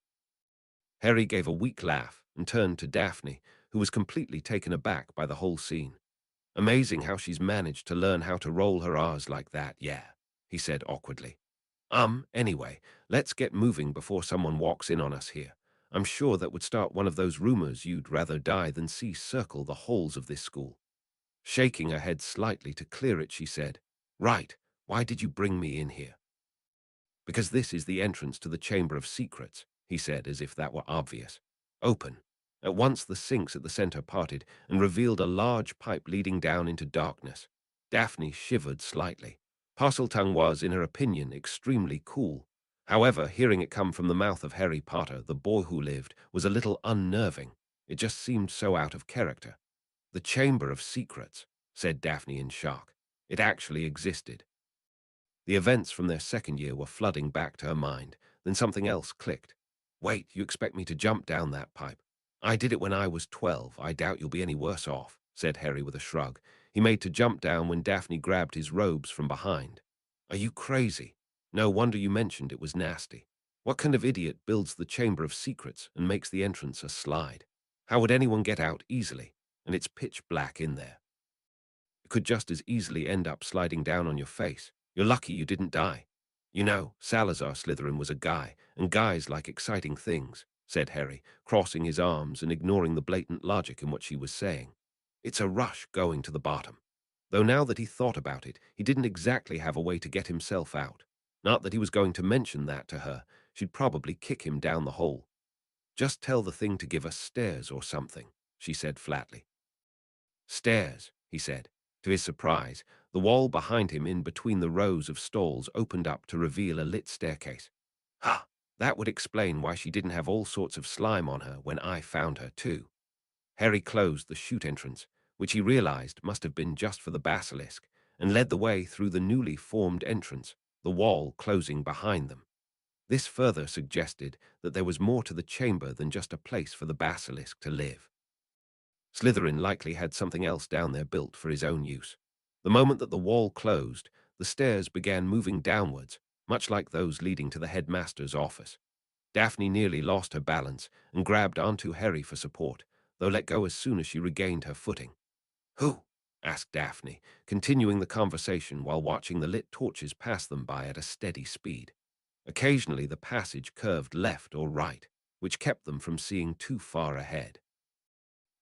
Harry gave a weak laugh and turned to Daphne, who was completely taken aback by the whole scene. Amazing how she's managed to learn how to roll her R's like that, yeah, he said awkwardly. Anyway, let's get moving before someone walks in on us here. I'm sure that would start one of those rumors you'd rather die than see circle the halls of this school. Shaking her head slightly to clear it, she said, Right, why did you bring me in here? Because this is the entrance to the Chamber of Secrets, he said as if that were obvious. Open. At once the sinks at the center parted and revealed a large pipe leading down into darkness. Daphne shivered slightly. Parseltongue was, in her opinion, extremely cool. However, hearing it come from the mouth of Harry Potter, the boy who lived, was a little unnerving. It just seemed so out of character. The Chamber of Secrets, said Daphne in shock. It actually existed. The events from their second year were flooding back to her mind. Then something else clicked. Wait, you expect me to jump down that pipe? I did it when I was 12. I doubt you'll be any worse off, said Harry with a shrug. He made to jump down when Daphne grabbed his robes from behind. Are you crazy? No wonder you mentioned it was nasty. What kind of idiot builds the Chamber of Secrets and makes the entrance a slide? How would anyone get out easily? And it's pitch black in there. You could just as easily end up sliding down on your face. You're lucky you didn't die. You know, Salazar Slytherin was a guy, and guys like exciting things, said Harry, crossing his arms and ignoring the blatant logic in what she was saying. It's a rush going to the bottom. Though now that he thought about it, he didn't exactly have a way to get himself out. Not that he was going to mention that to her. She'd probably kick him down the hole. Just tell the thing to give us stairs or something, she said flatly. Stairs, he said. To his surprise, the wall behind him in between the rows of stalls opened up to reveal a lit staircase. Ha! That would explain why she didn't have all sorts of slime on her when I found her, too. Harry closed the chute entrance, which he realized must have been just for the basilisk, and led the way through the newly formed entrance, the wall closing behind them. This further suggested that there was more to the chamber than just a place for the basilisk to live. Slytherin likely had something else down there built for his own use. The moment that the wall closed, the stairs began moving downwards, much like those leading to the headmaster's office. Daphne nearly lost her balance and grabbed onto Harry for support, though let go as soon as she regained her footing. Who? Asked Daphne, continuing the conversation while watching the lit torches pass them by at a steady speed. Occasionally the passage curved left or right, which kept them from seeing too far ahead.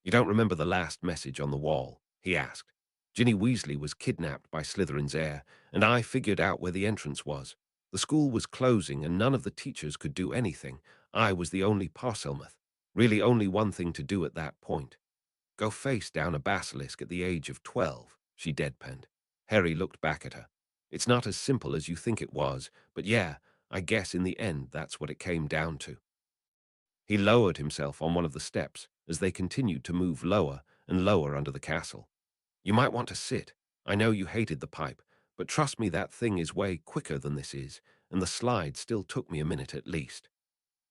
You don't remember the last message on the wall? He asked. Ginny Weasley was kidnapped by Slytherin's heir, and I figured out where the entrance was. The school was closing, and none of the teachers could do anything. I was the only Parselmouth. Really only one thing to do at that point. Go face down a basilisk at the age of 12, she deadpanned. Harry looked back at her. It's not as simple as you think it was, but yeah, I guess in the end that's what it came down to. He lowered himself on one of the steps as they continued to move lower and lower under the castle. You might want to sit. I know you hated the pipe, but trust me, that thing is way quicker than this is, and the slide still took me a minute at least.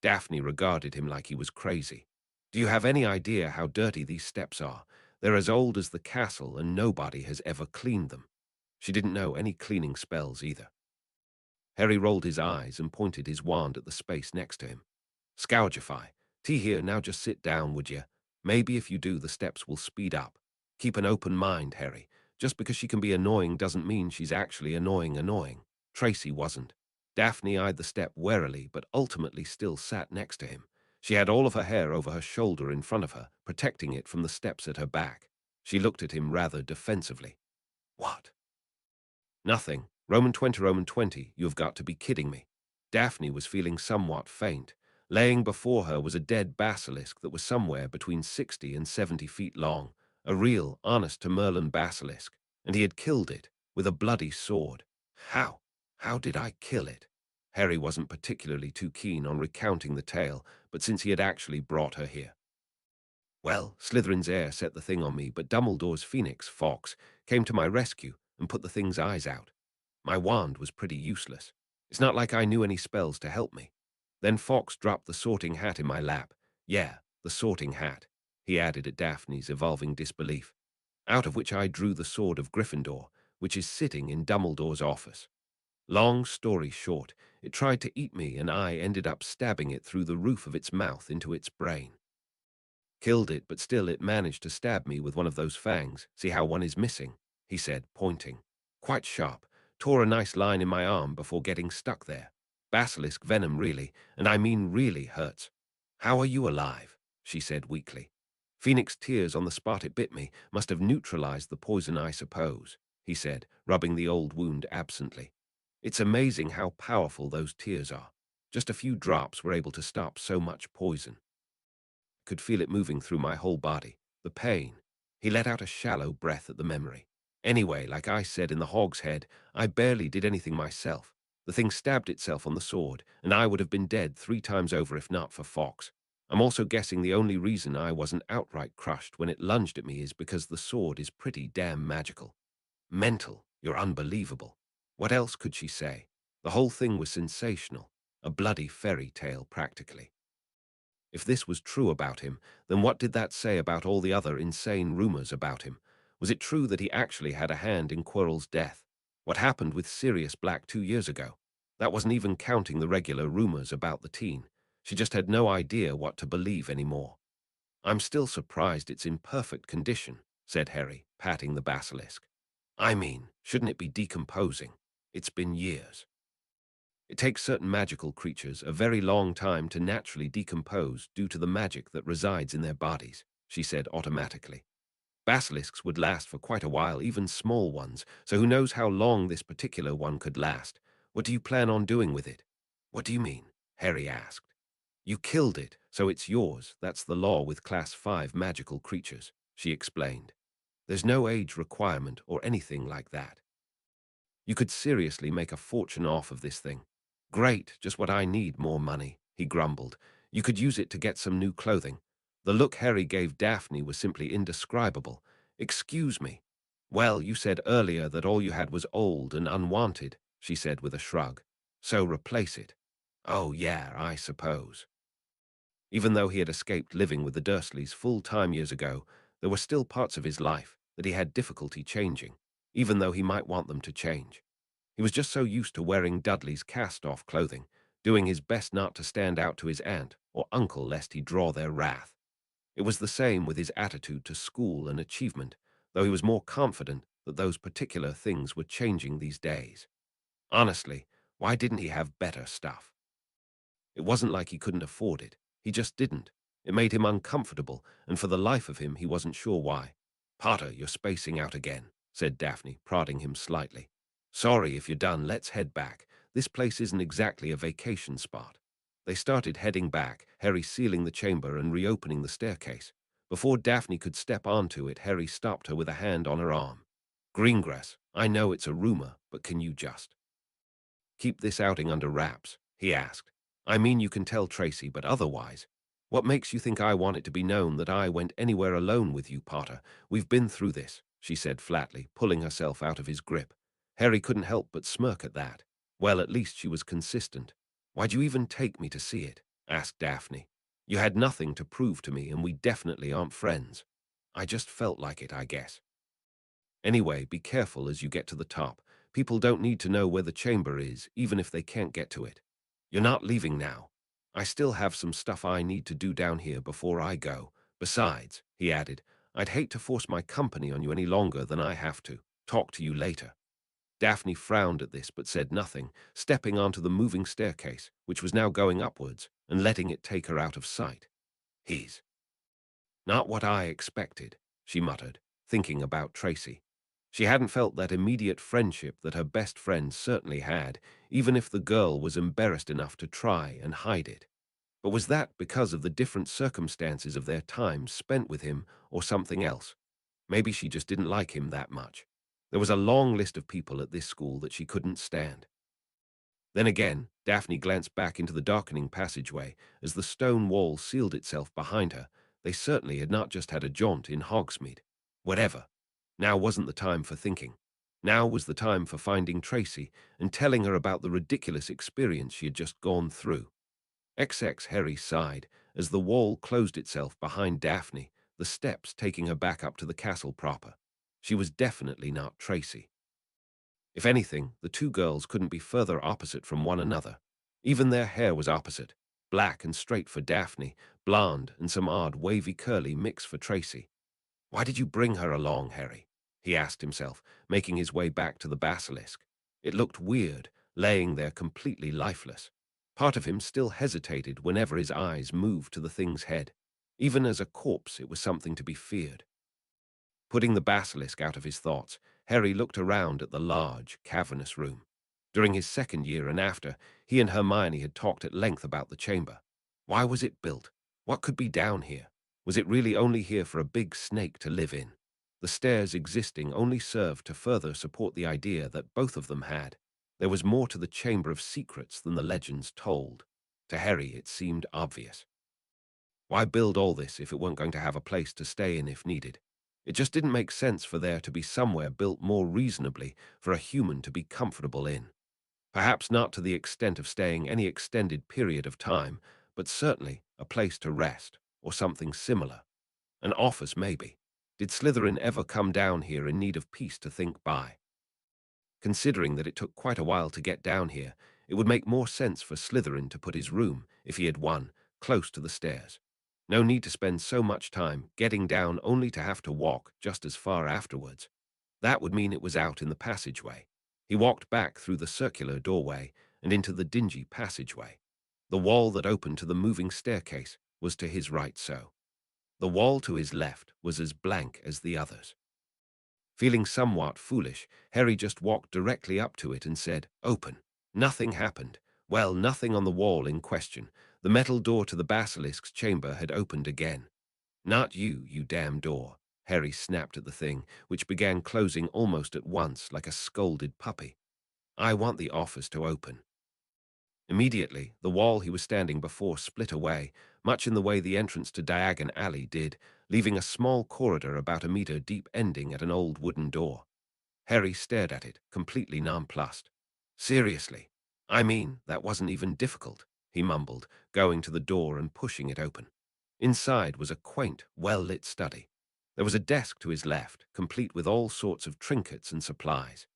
Daphne regarded him like he was crazy. Do you have any idea how dirty these steps are? They're as old as the castle, and nobody has ever cleaned them. She didn't know any cleaning spells either. Harry rolled his eyes and pointed his wand at the space next to him. Scourgify. Tea here, now just sit down, would you? Maybe if you do, the steps will speed up. Keep an open mind, Harry. Just because she can be annoying doesn't mean she's actually annoying. Tracy wasn't. Daphne eyed the step warily, but ultimately still sat next to him. She had all of her hair over her shoulder in front of her, protecting it from the steps at her back. She looked at him rather defensively. What? Nothing. Roman 20, you have got to be kidding me. Daphne was feeling somewhat faint. Laying before her was a dead basilisk that was somewhere between 60 and 70 feet long, a real, honest-to-Merlin basilisk, and he had killed it with a bloody sword. How? How did I kill it? Harry wasn't particularly too keen on recounting the tale, but since he had actually brought her here. Well, Slytherin's heir set the thing on me, but Dumbledore's phoenix, Fawkes, came to my rescue and put the thing's eyes out. My wand was pretty useless. It's not like I knew any spells to help me. Then Fawkes dropped the sorting hat in my lap. Yeah, the sorting hat, he added at Daphne's evolving disbelief, out of which I drew the sword of Gryffindor, which is sitting in Dumbledore's office. Long story short, it tried to eat me and I ended up stabbing it through the roof of its mouth into its brain. Killed it, but still it managed to stab me with one of those fangs. See how one is missing? He said, pointing. Quite sharp. Tore a nice line in my arm before getting stuck there. Basilisk venom, really, and I mean really hurts. How are you alive? She said weakly. Phoenix tears on the spot it bit me must have neutralized the poison, I suppose, he said, rubbing the old wound absently. It's amazing how powerful those tears are. Just a few drops were able to stop so much poison. Could feel it moving through my whole body. The pain. He let out a shallow breath at the memory. Anyway, like I said in the Hog's Head, I barely did anything myself. The thing stabbed itself on the sword, and I would have been dead 3 times over if not for Fawkes. I'm also guessing the only reason I wasn't outright crushed when it lunged at me is because the sword is pretty damn magical. Mental. You're unbelievable. What else could she say? The whole thing was sensational. A bloody fairy tale, practically. If this was true about him, then what did that say about all the other insane rumors about him? Was it true that he actually had a hand in Quirrell's death? What happened with Sirius Black 2 years ago? That wasn't even counting the regular rumors about the teen. She just had no idea what to believe anymore. I'm still surprised it's in perfect condition, said Harry, patting the basilisk. I mean, shouldn't it be decomposing? It's been years. It takes certain magical creatures a very long time to naturally decompose due to the magic that resides in their bodies, she said automatically. Basilisks would last for quite a while, even small ones, so who knows how long this particular one could last. What do you plan on doing with it? What do you mean? Harry asked. You killed it, so it's yours. That's the law with Class 5 magical creatures, she explained. There's no age requirement or anything like that. You could seriously make a fortune off of this thing. Great, just what I need, more money, he grumbled. You could use it to get some new clothing. The look Harry gave Daphne was simply indescribable. Excuse me. Well, you said earlier that all you had was old and unwanted, she said with a shrug. So replace it. Oh yeah, I suppose. Even though he had escaped living with the Dursleys full-time years ago, there were still parts of his life that he had difficulty changing, even though he might want them to change. He was just so used to wearing Dudley's cast-off clothing, doing his best not to stand out to his aunt or uncle lest he draw their wrath. It was the same with his attitude to school and achievement, though he was more confident that those particular things were changing these days. Honestly, why didn't he have better stuff? It wasn't like he couldn't afford it. He just didn't. It made him uncomfortable, and for the life of him he wasn't sure why. Potter, you're spacing out again, said Daphne, prodding him slightly. Sorry, if you're done, let's head back. This place isn't exactly a vacation spot. They started heading back, Harry sealing the chamber and reopening the staircase. Before Daphne could step onto it, Harry stopped her with a hand on her arm. Greengrass, I know it's a rumor, but can you just keep this outing under wraps? He asked. I mean, you can tell Tracy, but otherwise, what makes you think I want it to be known that I went anywhere alone with you, Potter? We've been through this, she said flatly, pulling herself out of his grip. Harry couldn't help but smirk at that. Well, at least she was consistent. Why'd you even take me to see it? Asked Daphne. You had nothing to prove to me, and we definitely aren't friends. I just felt like it, I guess. Anyway, be careful as you get to the top. People don't need to know where the chamber is, even if they can't get to it. You're not leaving now. I still have some stuff I need to do down here before I go. Besides, he added, I'd hate to force my company on you any longer than I have to. Talk to you later. Daphne frowned at this but said nothing, stepping onto the moving staircase, which was now going upwards. and letting it take her out of sight. He's not what I expected, she muttered, thinking about Tracy. She hadn't felt that immediate friendship that her best friend certainly had, even if the girl was embarrassed enough to try and hide it. But was that because of the different circumstances of their time spent with him or something else? Maybe she just didn't like him that much. There was a long list of people at this school that she couldn't stand. Then again, Daphne glanced back into the darkening passageway as the stone wall sealed itself behind her. They certainly had not just had a jaunt in Hogsmeade. Whatever. Now wasn't the time for thinking. Now was the time for finding Tracy and telling her about the ridiculous experience she had just gone through. XX Harry sighed as the wall closed itself behind Daphne, the steps taking her back up to the castle proper. She was definitely not Tracy. If anything, the two girls couldn't be further opposite from one another. Even their hair was opposite, black and straight for Daphne, blonde and some odd wavy curly mix for Tracy. Why did you bring her along, Harry? He asked himself, making his way back to the basilisk. It looked weird, laying there completely lifeless. Part of him still hesitated whenever his eyes moved to the thing's head. Even as a corpse, it was something to be feared. Putting the basilisk out of his thoughts, Harry looked around at the large, cavernous room. During his second year and after, he and Hermione had talked at length about the chamber. Why was it built? What could be down here? Was it really only here for a big snake to live in? The stairs existing only served to further support the idea that both of them had. There was more to the Chamber of Secrets than the legends told. To Harry, it seemed obvious. Why build all this if it weren't going to have a place to stay in if needed? It just didn't make sense for there to be somewhere built more reasonably for a human to be comfortable in. Perhaps not to the extent of staying any extended period of time, but certainly a place to rest, or something similar. An office, maybe. Did Slytherin ever come down here in need of peace to think by? Considering that it took quite a while to get down here, it would make more sense for Slytherin to put his room, if he had one, close to the stairs. No need to spend so much time getting down only to have to walk just as far afterwards. That would mean it was out in the passageway. He walked back through the circular doorway and into the dingy passageway. The wall that opened to the moving staircase was to his right so. The wall to his left was as blank as the others. Feeling somewhat foolish, Harry just walked directly up to it and said, "Open." Nothing happened. Well, nothing on the wall in question. The metal door to the basilisk's chamber had opened again. "Not you, you damn door," Harry snapped at the thing, which began closing almost at once like a scolded puppy. "I want the office to open." Immediately, the wall he was standing before split away, much in the way the entrance to Diagon Alley did, leaving a small corridor about a meter deep ending at an old wooden door. Harry stared at it, completely nonplussed. "Seriously? I mean, that wasn't even difficult," he mumbled, going to the door and pushing it open. Inside was a quaint, well-lit study. There was a desk to his left, complete with all sorts of trinkets and supplies.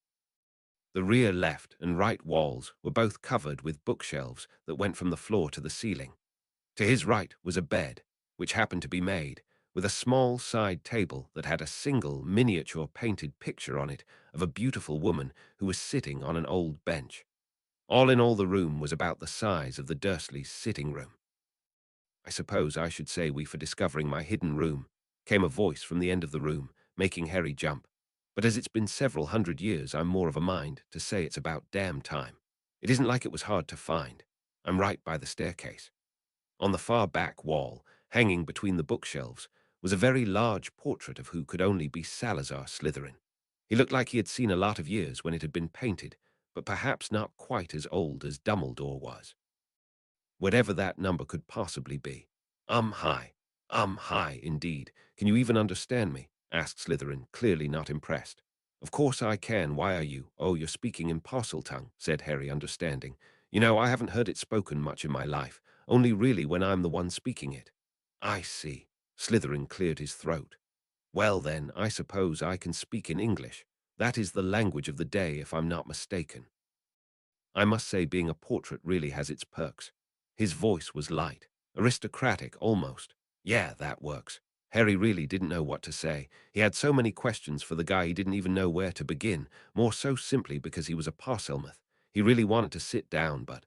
The rear left and right walls were both covered with bookshelves that went from the floor to the ceiling. To his right was a bed, which happened to be made, with a small side table that had a single miniature painted picture on it of a beautiful woman who was sitting on an old bench. All in all, the room was about the size of the Dursleys' sitting room. "I suppose I should say we for discovering my hidden room," came a voice from the end of the room, making Harry jump. "But as it's been several hundred years, I'm more of a mind to say it's about damn time. It isn't like it was hard to find. I'm right by the staircase." On the far back wall, hanging between the bookshelves, was a very large portrait of who could only be Salazar Slytherin. He looked like he had seen a lot of years when it had been painted, but perhaps not quite as old as Dumbledore was. Whatever that number could possibly be. High. High, indeed. Can you even understand me?" asked Slytherin, clearly not impressed. "Of course I can. Why are you? Oh, you're speaking in parcel tongue," said Harry, understanding. "You know, I haven't heard it spoken much in my life, only really when I'm the one speaking it." "I see." Slytherin cleared his throat. "Well then, I suppose I can speak in English. That is the language of the day, if I'm not mistaken. I must say being a portrait really has its perks." His voice was light, aristocratic almost. "Yeah, that works." Harry really didn't know what to say. He had so many questions for the guy he didn't even know where to begin, more so simply because he was a Parselmouth. He really wanted to sit down, but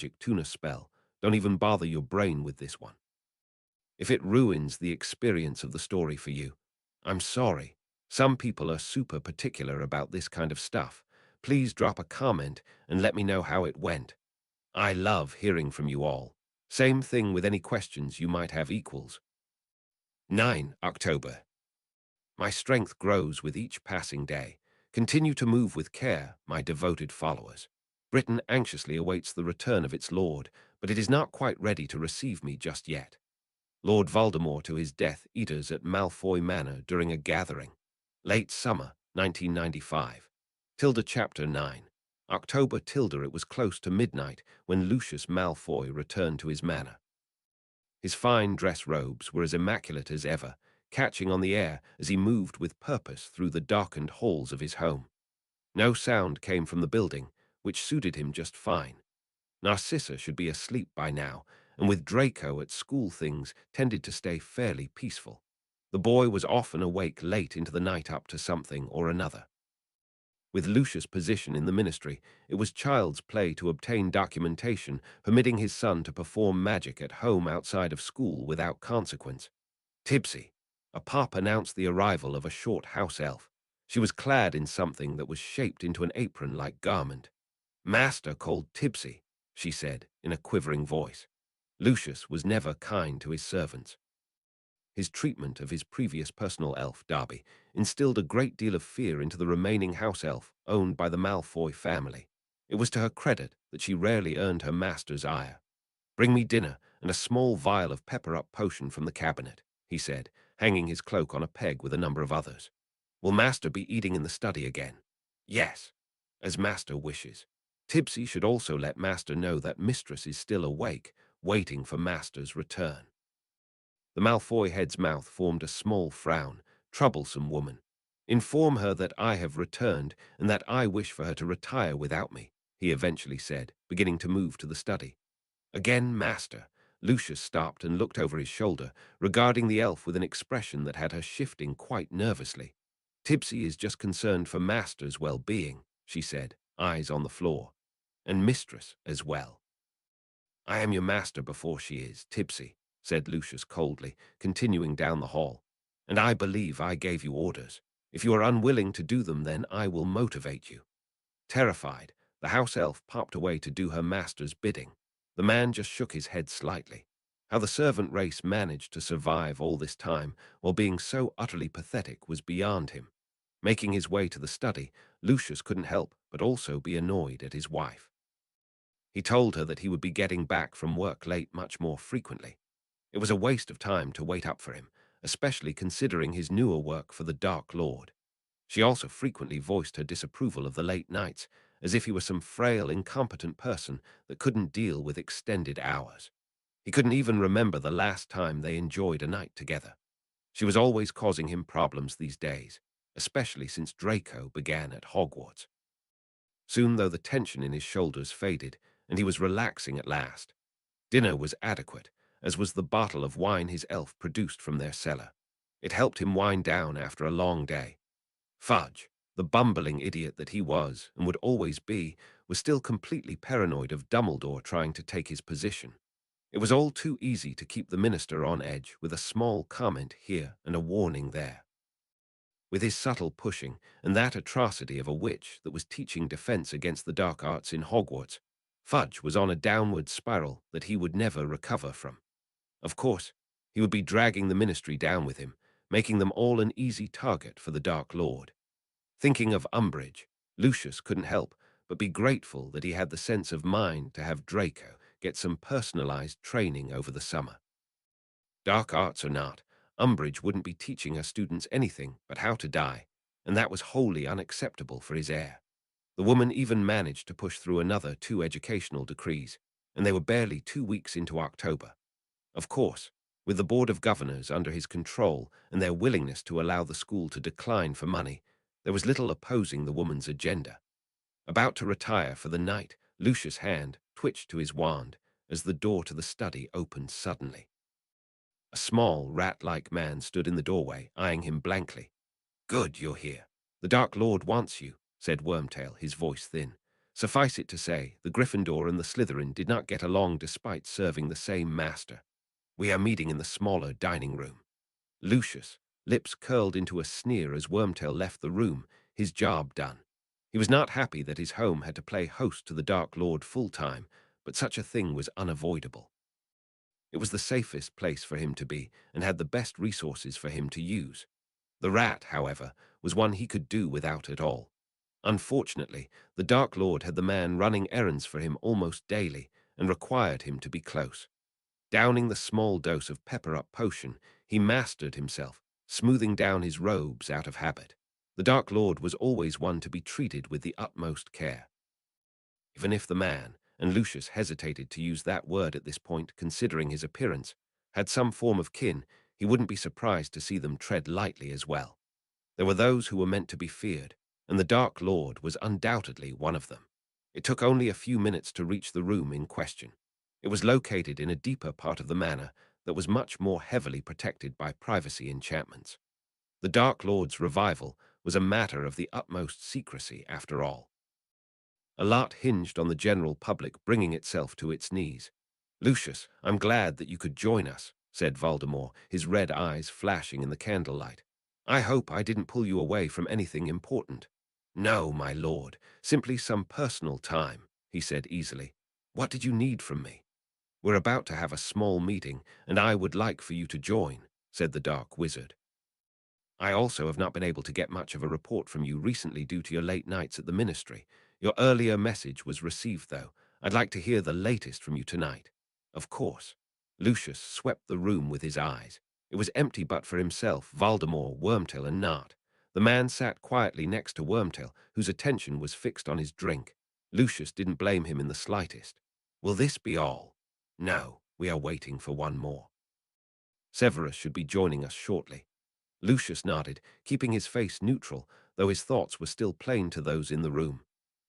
magic tuna spell. Don't even bother your brain with this one. If it ruins the experience of the story for you, I'm sorry. Some people are super particular about this kind of stuff. Please drop a comment and let me know how it went. I love hearing from you all. Same thing with any questions you might have equals. 9 October. My strength grows with each passing day. Continue to move with care, my devoted followers. Britain anxiously awaits the return of its lord, but it is not quite ready to receive me just yet. Lord Voldemort to his Death Eaters at Malfoy Manor during a gathering. Late summer, 1995. Tilda Chapter 9. October Tilda. It was close to midnight when Lucius Malfoy returned to his manor. His fine dress robes were as immaculate as ever, catching on the air as he moved with purpose through the darkened halls of his home. No sound came from the building, which suited him just fine. Narcissa should be asleep by now, and with Draco at school things tended to stay fairly peaceful. The boy was often awake late into the night up to something or another. With Lucius' position in the ministry, it was child's play to obtain documentation permitting his son to perform magic at home outside of school without consequence. Tipsy, a pop announced the arrival of a short house elf. She was clad in something that was shaped into an apron-like garment. "Master called Tipsy," she said in a quivering voice. Lucius was never kind to his servants. His treatment of his previous personal elf, Darby, instilled a great deal of fear into the remaining house elf owned by the Malfoy family. It was to her credit that she rarely earned her master's ire. "Bring me dinner and a small vial of pepper-up potion from the cabinet," he said, hanging his cloak on a peg with a number of others. "Will master be eating in the study again?" "Yes, as master wishes. Tipsy should also let master know that mistress is still awake, waiting for master's return." The Malfoy head's mouth formed a small frown. "Troublesome woman. Inform her that I have returned and that I wish for her to retire without me," he eventually said, beginning to move to the study. "Again, master." Lucius stopped and looked over his shoulder, regarding the elf with an expression that had her shifting quite nervously. "Tipsy is just concerned for master's well-being," she said, eyes on the floor. "And mistress as well." "I am your master before she is, Tipsy," said Lucius coldly, continuing down the hall. "And I believe I gave you orders. If you are unwilling to do them, then I will motivate you." Terrified, the house elf popped away to do her master's bidding. The man just shook his head slightly. How the servant race managed to survive all this time while being so utterly pathetic was beyond him. Making his way to the study, Lucius couldn't help but also be annoyed at his wife. He told her that he would be getting back from work late much more frequently. It was a waste of time to wait up for him, especially considering his newer work for the Dark Lord. She also frequently voiced her disapproval of the late nights, as if he were some frail, incompetent person that couldn't deal with extended hours. He couldn't even remember the last time they enjoyed a night together. She was always causing him problems these days, especially since Draco began at Hogwarts. Soon, though, the tension in his shoulders faded, and he was relaxing at last. Dinner was adequate, as was the bottle of wine his elf produced from their cellar. It helped him wind down after a long day. Fudge, the bumbling idiot that he was and would always be, was still completely paranoid of Dumbledore trying to take his position. It was all too easy to keep the minister on edge with a small comment here and a warning there. With his subtle pushing and that atrocity of a witch that was teaching defense against the dark arts in Hogwarts, Fudge was on a downward spiral that he would never recover from. Of course, he would be dragging the ministry down with him, making them all an easy target for the Dark Lord. Thinking of Umbridge, Lucius couldn't help but be grateful that he had the sense of mind to have Draco get some personalized training over the summer. Dark arts or not, Umbridge wouldn't be teaching her students anything but how to die, and that was wholly unacceptable for his heir. The woman even managed to push through another 2 educational decrees, and they were barely 2 weeks into October. Of course, with the Board of Governors under his control and their willingness to allow the school to decline for money, there was little opposing the woman's agenda. About to retire for the night, Lucius' hand twitched to his wand as the door to the study opened suddenly. A small, rat-like man stood in the doorway, eyeing him blankly. "Good, you're here. The Dark Lord wants you," said Wormtail, his voice thin. Suffice it to say, the Gryffindor and the Slytherin did not get along despite serving the same master. "We are meeting in the smaller dining room." Lucius, lips curled into a sneer as Wormtail left the room, his job done. He was not happy that his home had to play host to the Dark Lord full-time, but such a thing was unavoidable. It was the safest place for him to be and had the best resources for him to use. The rat, however, was one he could do without at all. Unfortunately, the Dark Lord had the man running errands for him almost daily and required him to be close. Downing the small dose of pepper-up potion, he mastered himself, smoothing down his robes out of habit. The Dark Lord was always one to be treated with the utmost care. Even if the man, and Lucius hesitated to use that word at this point considering his appearance, had some form of kin, he wouldn't be surprised to see them tread lightly as well. There were those who were meant to be feared, and the Dark Lord was undoubtedly one of them. It took only a few minutes to reach the room in question. It was located in a deeper part of the manor that was much more heavily protected by privacy enchantments. The Dark Lord's revival was a matter of the utmost secrecy, after all. A lot hinged on the general public bringing itself to its knees. "Lucius, I'm glad that you could join us," said Voldemort, his red eyes flashing in the candlelight. I hope I didn't pull you away from anything important. No, my lord, simply some personal time, he said easily. What did you need from me? We're about to have a small meeting, and I would like for you to join, said the dark wizard. I also have not been able to get much of a report from you recently due to your late nights at the ministry. Your earlier message was received, though. I'd like to hear the latest from you tonight. Of course. Lucius swept the room with his eyes. It was empty but for himself, Voldemort, Wormtail, and Nart. The man sat quietly next to Wormtail, whose attention was fixed on his drink. Lucius didn't blame him in the slightest. Will this be all? No, we are waiting for one more. Severus should be joining us shortly. Lucius nodded, keeping his face neutral, though his thoughts were still plain to those in the room.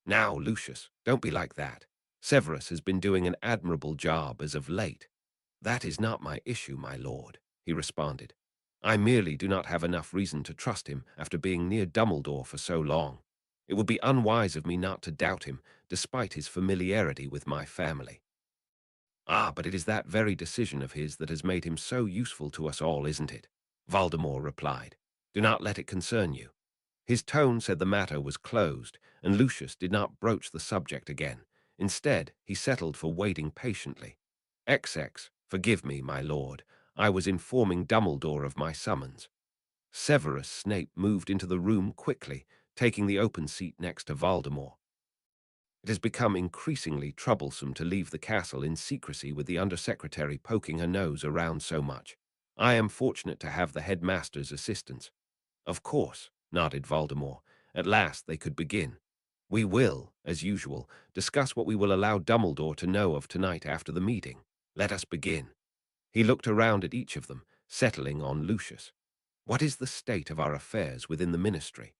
Now, Lucius, don't be like that. Severus has been doing an admirable job as of late. That is not my issue, my lord, he responded. I merely do not have enough reason to trust him after being near Dumbledore for so long. It would be unwise of me not to doubt him, despite his familiarity with my family. Ah, but it is that very decision of his that has made him so useful to us all, isn't it? Voldemort replied. Do not let it concern you. His tone said the matter was closed, and Lucius did not broach the subject again. Instead, he settled for waiting patiently. XX, forgive me, my lord. I was informing Dumbledore of my summons. Severus Snape moved into the room quickly, taking the open seat next to Voldemort. It has become increasingly troublesome to leave the castle in secrecy with the Undersecretary poking her nose around so much. I am fortunate to have the headmaster's assistance. Of course, nodded Voldemort. At last they could begin. We will, as usual, discuss what we will allow Dumbledore to know of tonight after the meeting. Let us begin. He looked around at each of them, settling on Lucius. What is the state of our affairs within the ministry?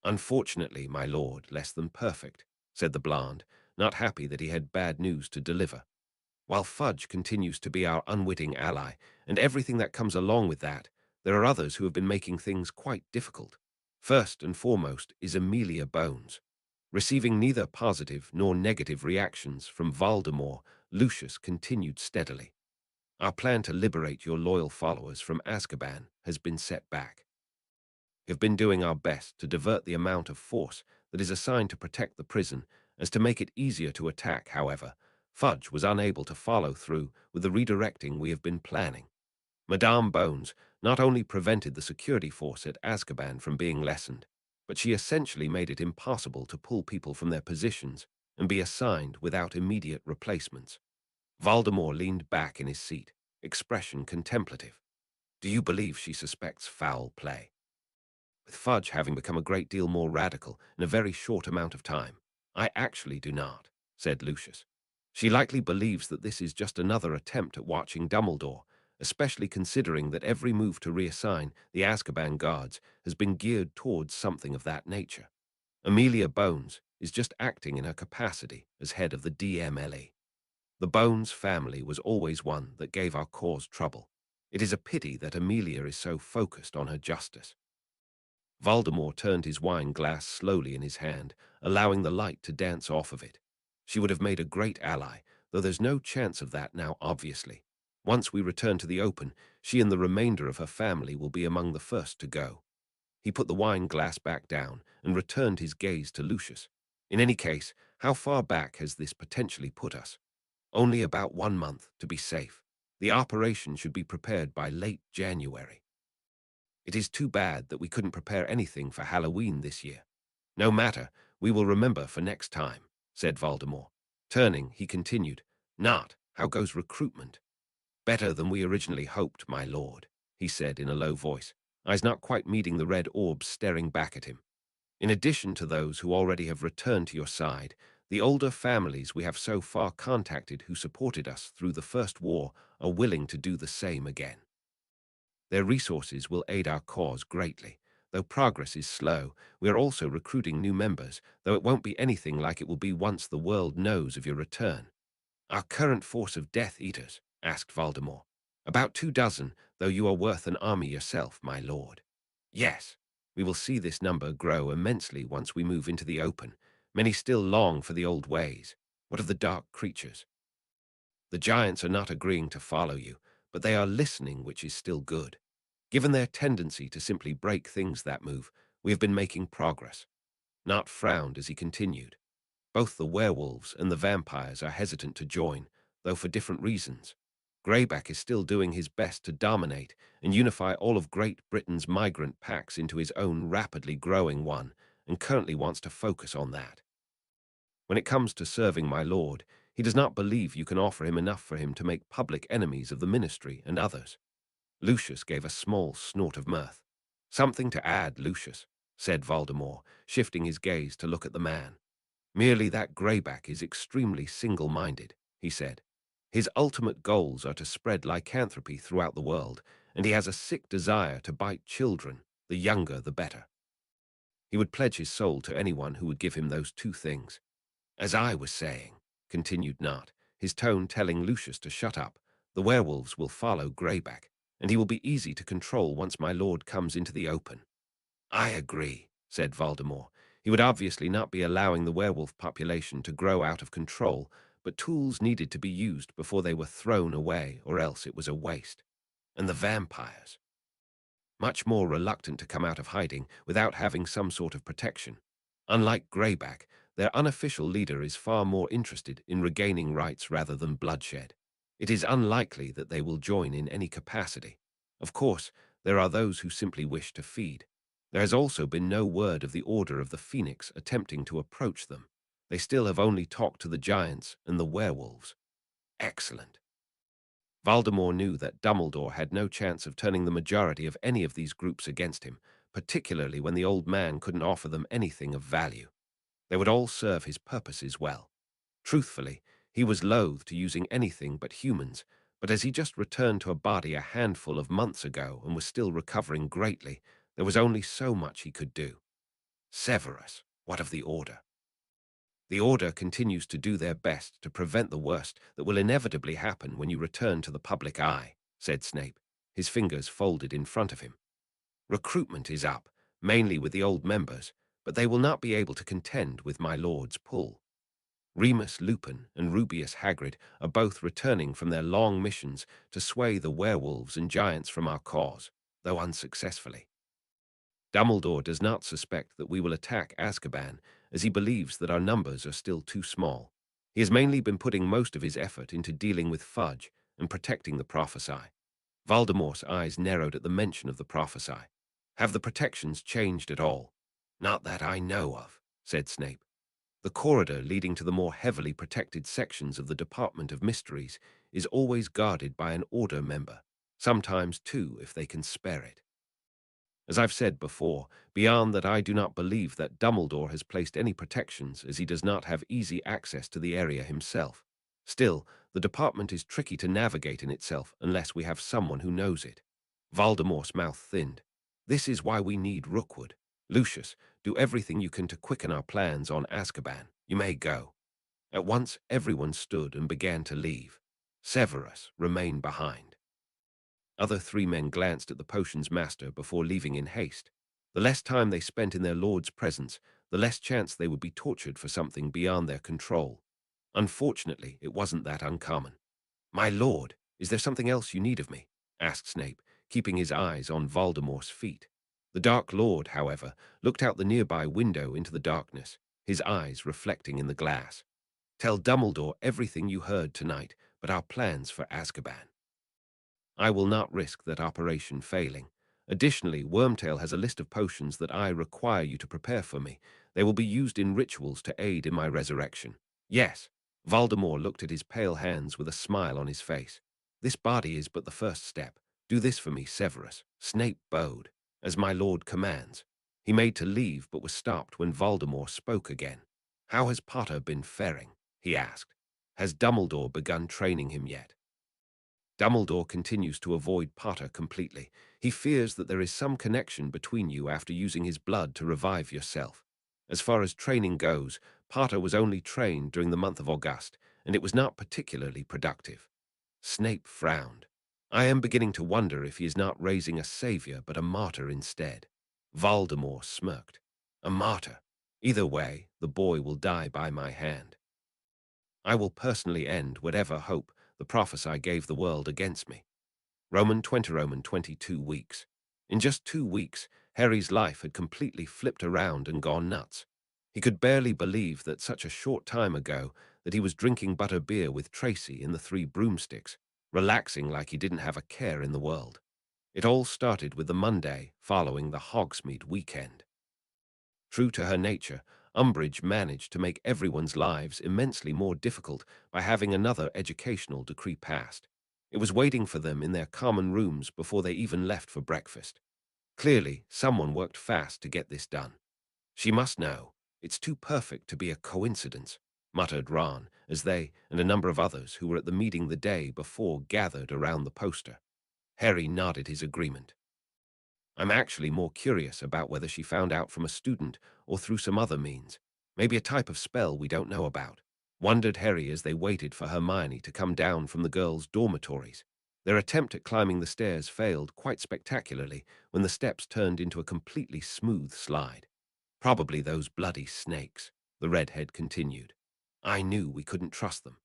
Unfortunately, my lord, less than perfect, said the Blonde, not happy that he had bad news to deliver. While Fudge continues to be our unwitting ally, and everything that comes along with that, there are others who have been making things quite difficult. First and foremost is Amelia Bones. Receiving neither positive nor negative reactions from Voldemort, Lucius continued steadily. Our plan to liberate your loyal followers from Azkaban has been set back. We have been doing our best to divert the amount of force that is assigned to protect the prison as to make it easier to attack, however. Fudge was unable to follow through with the redirecting we have been planning. Madame Bones not only prevented the security force at Azkaban from being lessened, but she essentially made it impossible to pull people from their positions and be assigned without immediate replacements. Voldemort leaned back in his seat, expression contemplative. Do you believe she suspects foul play? With Fudge having become a great deal more radical in a very short amount of time, I actually do not, said Lucius. She likely believes that this is just another attempt at watching Dumbledore, especially considering that every move to reassign the Azkaban guards has been geared towards something of that nature. Amelia Bones is just acting in her capacity as head of the DMLE. The Bones family was always one that gave our cause trouble. It is a pity that Amelia is so focused on her justice. Voldemort turned his wine glass slowly in his hand, allowing the light to dance off of it. She would have made a great ally, though there's no chance of that now, obviously. Once we return to the open, she and the remainder of her family will be among the first to go. He put the wine glass back down and returned his gaze to Lucius. In any case, how far back has this potentially put us? Only about 1 month, to be safe. The operation should be prepared by late January. It is too bad that we couldn't prepare anything for Halloween this year. No matter, we will remember for next time, said Voldemort. Turning, he continued, Not, how goes recruitment? Better than we originally hoped, my lord, he said in a low voice, eyes not quite meeting the red orbs staring back at him. In addition to those who already have returned to your side, the older families we have so far contacted who supported us through the First War are willing to do the same again. Their resources will aid our cause greatly. Though progress is slow, we are also recruiting new members, though it won't be anything like it will be once the world knows of your return. Our current force of Death Eaters, asked Voldemort. About 24, though you are worth an army yourself, my lord. Yes, we will see this number grow immensely once we move into the open. Many still long for the old ways. What of the dark creatures? The giants are not agreeing to follow you, but they are listening, which is still good. Given their tendency to simply break things that move, we have been making progress. Nart frowned as he continued. Both the werewolves and the vampires are hesitant to join, though for different reasons. Greyback is still doing his best to dominate and unify all of Great Britain's migrant packs into his own rapidly growing one, and currently wants to focus on that. When it comes to serving my lord, he does not believe you can offer him enough for him to make public enemies of the ministry and others. Lucius gave a small snort of mirth. Something to add, Lucius, said Voldemort, shifting his gaze to look at the man. Merely that Greyback is extremely single-minded, he said. His ultimate goals are to spread lycanthropy throughout the world, and he has a sick desire to bite children, the younger the better. He would pledge his soul to anyone who would give him those two things. As I was saying, continued Nart, his tone telling Lucius to shut up, the werewolves will follow Greyback, and he will be easy to control once my lord comes into the open. I agree, said Voldemort. He would obviously not be allowing the werewolf population to grow out of control, but tools needed to be used before they were thrown away, or else it was a waste. And the vampires, much more reluctant to come out of hiding without having some sort of protection. Unlike Greyback, their unofficial leader is far more interested in regaining rights rather than bloodshed. It is unlikely that they will join in any capacity. Of course, there are those who simply wish to feed. There has also been no word of the Order of the Phoenix attempting to approach them. They still have only talked to the giants and the werewolves. Excellent. Voldemort knew that Dumbledore had no chance of turning the majority of any of these groups against him, particularly when the old man couldn't offer them anything of value. They would all serve his purposes well. Truthfully, he was loath to using anything but humans, but as he just returned to a body a handful of months ago and was still recovering greatly, there was only so much he could do. Severus, what of the Order? The Order continues to do their best to prevent the worst that will inevitably happen when you return to the public eye, said Snape, his fingers folded in front of him. Recruitment is up, mainly with the old members, but they will not be able to contend with my lord's pull. Remus Lupin and Rubeus Hagrid are both returning from their long missions to sway the werewolves and giants from our cause, though unsuccessfully. Dumbledore does not suspect that we will attack Azkaban, as he believes that our numbers are still too small. He has mainly been putting most of his effort into dealing with Fudge and protecting the Prophesy. Voldemort's eyes narrowed at the mention of the Prophesy. Have the protections changed at all? Not that I know of, said Snape. The corridor leading to the more heavily protected sections of the Department of Mysteries is always guarded by an Order member, sometimes two if they can spare it. As I've said before, beyond that I do not believe that Dumbledore has placed any protections as he does not have easy access to the area himself. Still, the department is tricky to navigate in itself unless we have someone who knows it. Voldemort's mouth thinned. This is why we need Rookwood. Lucius, do everything you can to quicken our plans on Azkaban. You may go. At once everyone stood and began to leave. Severus remained behind. Other three men glanced at the potion's master before leaving in haste. The less time they spent in their lord's presence, the less chance they would be tortured for something beyond their control. Unfortunately, it wasn't that uncommon. My lord, is there something else you need of me? Asked Snape, keeping his eyes on Voldemort's feet. The Dark Lord, however, looked out the nearby window into the darkness, his eyes reflecting in the glass. Tell Dumbledore everything you heard tonight, but our plans for Azkaban. I will not risk that operation failing. Additionally, Wormtail has a list of potions that I require you to prepare for me. They will be used in rituals to aid in my resurrection. Yes. Voldemort looked at his pale hands with a smile on his face. This body is but the first step. Do this for me, Severus. Snape bowed, as my lord commands. He made to leave but was stopped when Voldemort spoke again. How has Potter been faring? He asked. Has Dumbledore begun training him yet? Dumbledore continues to avoid Potter completely. He fears that there is some connection between you after using his blood to revive yourself. As far as training goes, Potter was only trained during the month of August, and it was not particularly productive. Snape frowned. I am beginning to wonder if he is not raising a savior but a martyr instead. Voldemort smirked. A martyr. Either way, the boy will die by my hand. I will personally end whatever hope the prophesy gave the world against me. Roman 22 weeks. In just 2 weeks, Harry's life had completely flipped around and gone nuts. He could barely believe that such a short time ago that he was drinking butterbeer with Tracy in the Three Broomsticks, relaxing like he didn't have a care in the world. It all started with the Monday following the Hogsmeade weekend. True to her nature, Umbridge managed to make everyone's lives immensely more difficult by having another educational decree passed. It was waiting for them in their common rooms before they even left for breakfast. Clearly, someone worked fast to get this done. She must know. It's too perfect to be a coincidence, muttered Ron, as they and a number of others who were at the meeting the day before gathered around the poster. Harry nodded his agreement. I'm actually more curious about whether she found out from a student or through some other means. Maybe a type of spell we don't know about, wondered Harry as they waited for Hermione to come down from the girls' dormitories. Their attempt at climbing the stairs failed quite spectacularly when the steps turned into a completely smooth slide. Probably those bloody snakes, the redhead continued. I knew we couldn't trust them.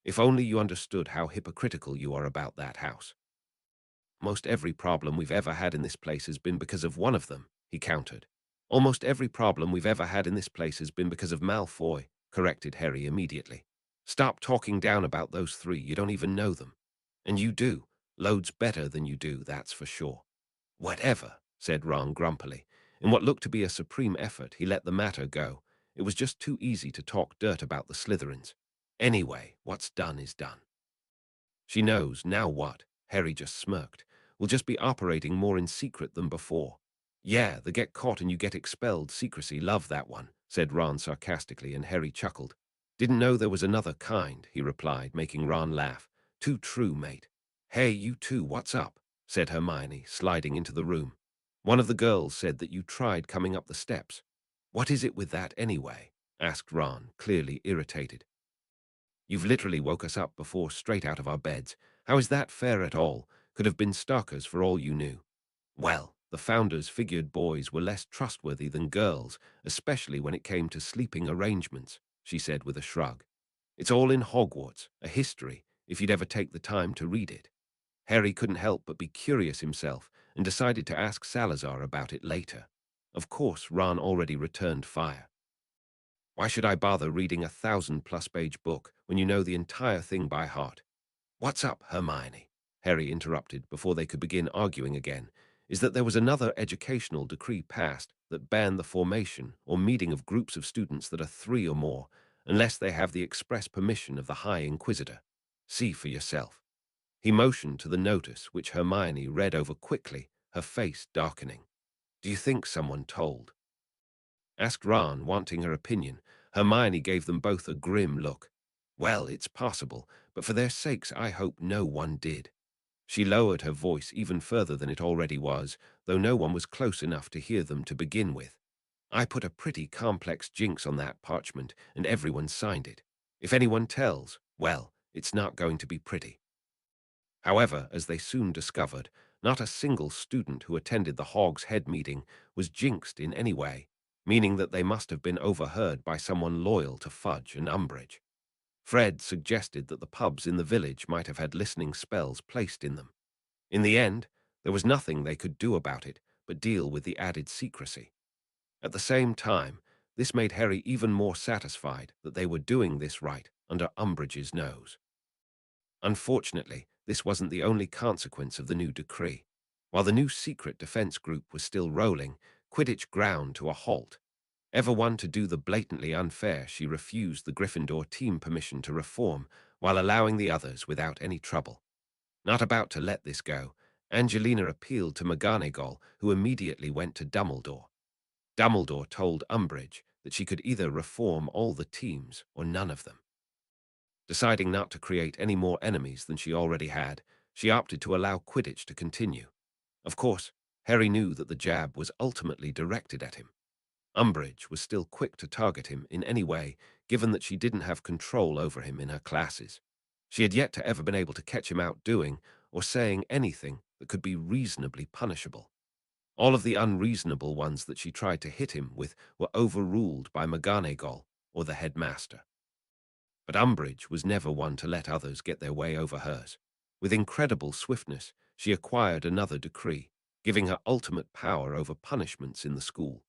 If only you understood how hypocritical you are about that house. Most every problem we've ever had in this place has been because of one of them, he countered. Almost every problem we've ever had in this place has been because of Malfoy, corrected Harry immediately. Stop talking down about those three, you don't even know them. And you do, loads better than you do, that's for sure. Whatever, said Ron grumpily. In what looked to be a supreme effort, he let the matter go. It was just too easy to talk dirt about the Slytherins. Anyway, what's done is done. She knows, now what? Harry just smirked. We'll just be operating more in secret than before. Yeah, the get caught and you get expelled secrecy, love that one, said Ron sarcastically, and Harry chuckled. Didn't know there was another kind, he replied, making Ron laugh. Too true, mate. Hey, you two, what's up? Said Hermione, sliding into the room. One of the girls said that you tried coming up the steps. What is it with that anyway? Asked Ron, clearly irritated. You've literally woke us up before straight out of our beds. How is that fair at all? Could have been stalkers for all you knew. Well, the founders figured boys were less trustworthy than girls, especially when it came to sleeping arrangements, she said with a shrug. It's all in Hogwarts, a history, if you'd ever take the time to read it. Harry couldn't help but be curious himself and decided to ask Salazar about it later. Of course, Ron already returned fire. Why should I bother reading a 1,000-plus page book when you know the entire thing by heart? What's up, Hermione? Harry interrupted before they could begin arguing again. Is that there was another educational decree passed that banned the formation or meeting of groups of students that are 3 or more, unless they have the express permission of the High Inquisitor. See for yourself. He motioned to the notice, which Hermione read over quickly, her face darkening. Do you think someone told? Asked Ron, wanting her opinion. Hermione gave them both a grim look. Well, it's possible, but for their sakes I hope no one did. She lowered her voice even further than it already was, though no one was close enough to hear them to begin with. I put a pretty complex jinx on that parchment, and everyone signed it. If anyone tells, well, it's not going to be pretty. However, as they soon discovered, not a single student who attended the Hog's Head meeting was jinxed in any way, meaning that they must have been overheard by someone loyal to Fudge and Umbridge. Fred suggested that the pubs in the village might have had listening spells placed in them. In the end, there was nothing they could do about it but deal with the added secrecy. At the same time, this made Harry even more satisfied that they were doing this right under Umbridge's nose. Unfortunately, this wasn't the only consequence of the new decree. While the new secret defense group was still rolling, Quidditch ground to a halt. Ever one to do the blatantly unfair, she refused the Gryffindor team permission to reform while allowing the others without any trouble. Not about to let this go, Angelina appealed to McGonagall, who immediately went to Dumbledore. Dumbledore told Umbridge that she could either reform all the teams or none of them. Deciding not to create any more enemies than she already had, she opted to allow Quidditch to continue. Of course, Harry knew that the jab was ultimately directed at him. Umbridge was still quick to target him in any way, given that she didn't have control over him in her classes. She had yet to ever been able to catch him out doing or saying anything that could be reasonably punishable. All of the unreasonable ones that she tried to hit him with were overruled by McGonagall or the headmaster. But Umbridge was never one to let others get their way over hers. With incredible swiftness, she acquired another decree, giving her ultimate power over punishments in the school.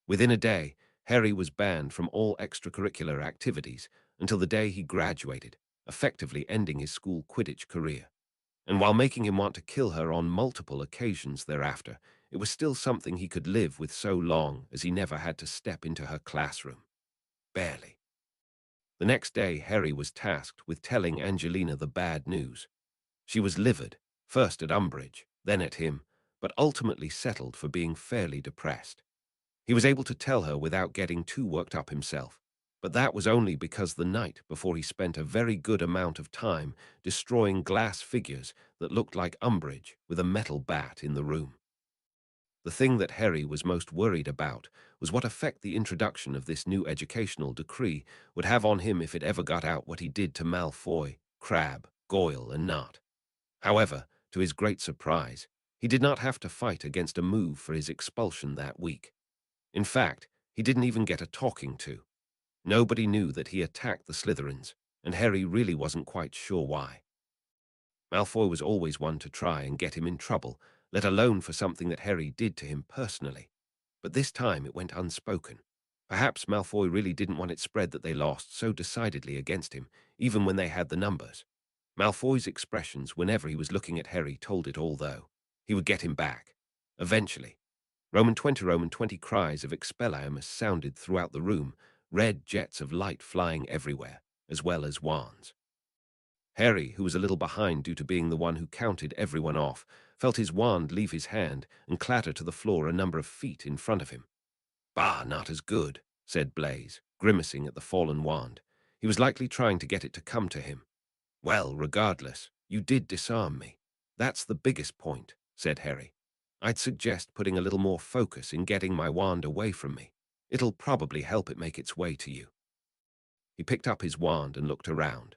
Within a day, Harry was banned from all extracurricular activities until the day he graduated, effectively ending his school Quidditch career. And while making him want to kill her on multiple occasions thereafter, it was still something he could live with so long as he never had to step into her classroom. Barely. The next day, Harry was tasked with telling Angelina the bad news. She was livid, first at Umbridge, then at him, but ultimately settled for being fairly depressed. He was able to tell her without getting too worked up himself, but that was only because the night before he spent a very good amount of time destroying glass figures that looked like Umbridge with a metal bat in the room. The thing that Harry was most worried about was what effect the introduction of this new educational decree would have on him if it ever got out what he did to Malfoy, Crabbe, Goyle, and Nut. However, to his great surprise, he did not have to fight against a move for his expulsion that week. In fact, he didn't even get a talking to. Nobody knew that he attacked the Slytherins, and Harry really wasn't quite sure why. Malfoy was always one to try and get him in trouble, let alone for something that Harry did to him personally. But this time it went unspoken. Perhaps Malfoy really didn't want it spread that they lost so decidedly against him, even when they had the numbers. Malfoy's expressions whenever he was looking at Harry told it all, though. He would get him back. Eventually. Roman 20 cries of Expelliarmus sounded throughout the room, red jets of light flying everywhere, as well as wands. Harry, who was a little behind due to being the one who counted everyone off, felt his wand leave his hand and clatter to the floor a number of feet in front of him. "Bah, not as good," said Blaise, grimacing at the fallen wand. He was likely trying to get it to come to him. "Well, regardless, you did disarm me. That's the biggest point," said Harry. "I'd suggest putting a little more focus in getting my wand away from me. It'll probably help it make its way to you." He picked up his wand and looked around.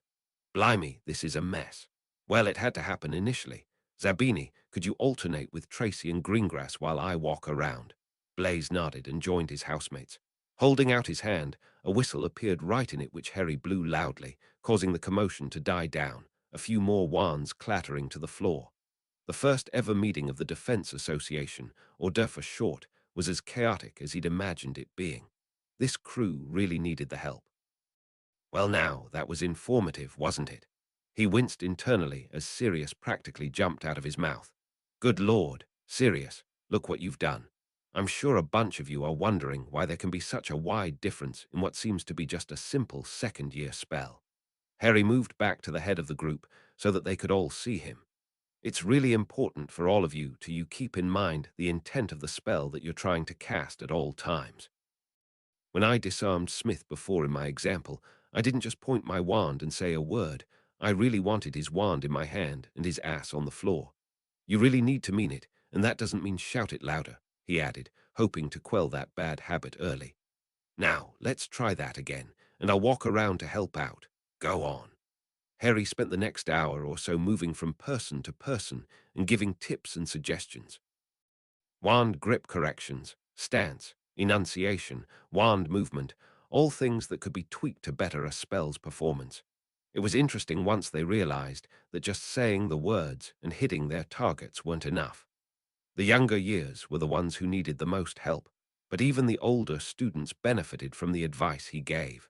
"Blimey, this is a mess. Well, it had to happen initially. Zabini, could you alternate with Tracy and Greengrass while I walk around?" Blaise nodded and joined his housemates. Holding out his hand, a whistle appeared right in it which Harry blew loudly, causing the commotion to die down, a few more wands clattering to the floor. The first ever meeting of the Defense Association, or DER for short, was as chaotic as he'd imagined it being. This crew really needed the help. Well now, that was informative, wasn't it? He winced internally as Sirius practically jumped out of his mouth. "Good Lord, Sirius, look what you've done. I'm sure a bunch of you are wondering why there can be such a wide difference in what seems to be just a simple second-year spell." Harry moved back to the head of the group so that they could all see him. "It's really important for all of you to keep in mind the intent of the spell that you're trying to cast at all times. When I disarmed Smith before in my example, I didn't just point my wand and say a word. I really wanted his wand in my hand and his ass on the floor. You really need to mean it, and that doesn't mean shout it louder," he added, hoping to quell that bad habit early. "Now, let's try that again, and I'll walk around to help out. Go on." Harry spent the next hour or so moving from person to person and giving tips and suggestions. Wand grip corrections, stance, enunciation, wand movement, all things that could be tweaked to better a spell's performance. It was interesting once they realized that just saying the words and hitting their targets weren't enough. The younger years were the ones who needed the most help, but even the older students benefited from the advice he gave.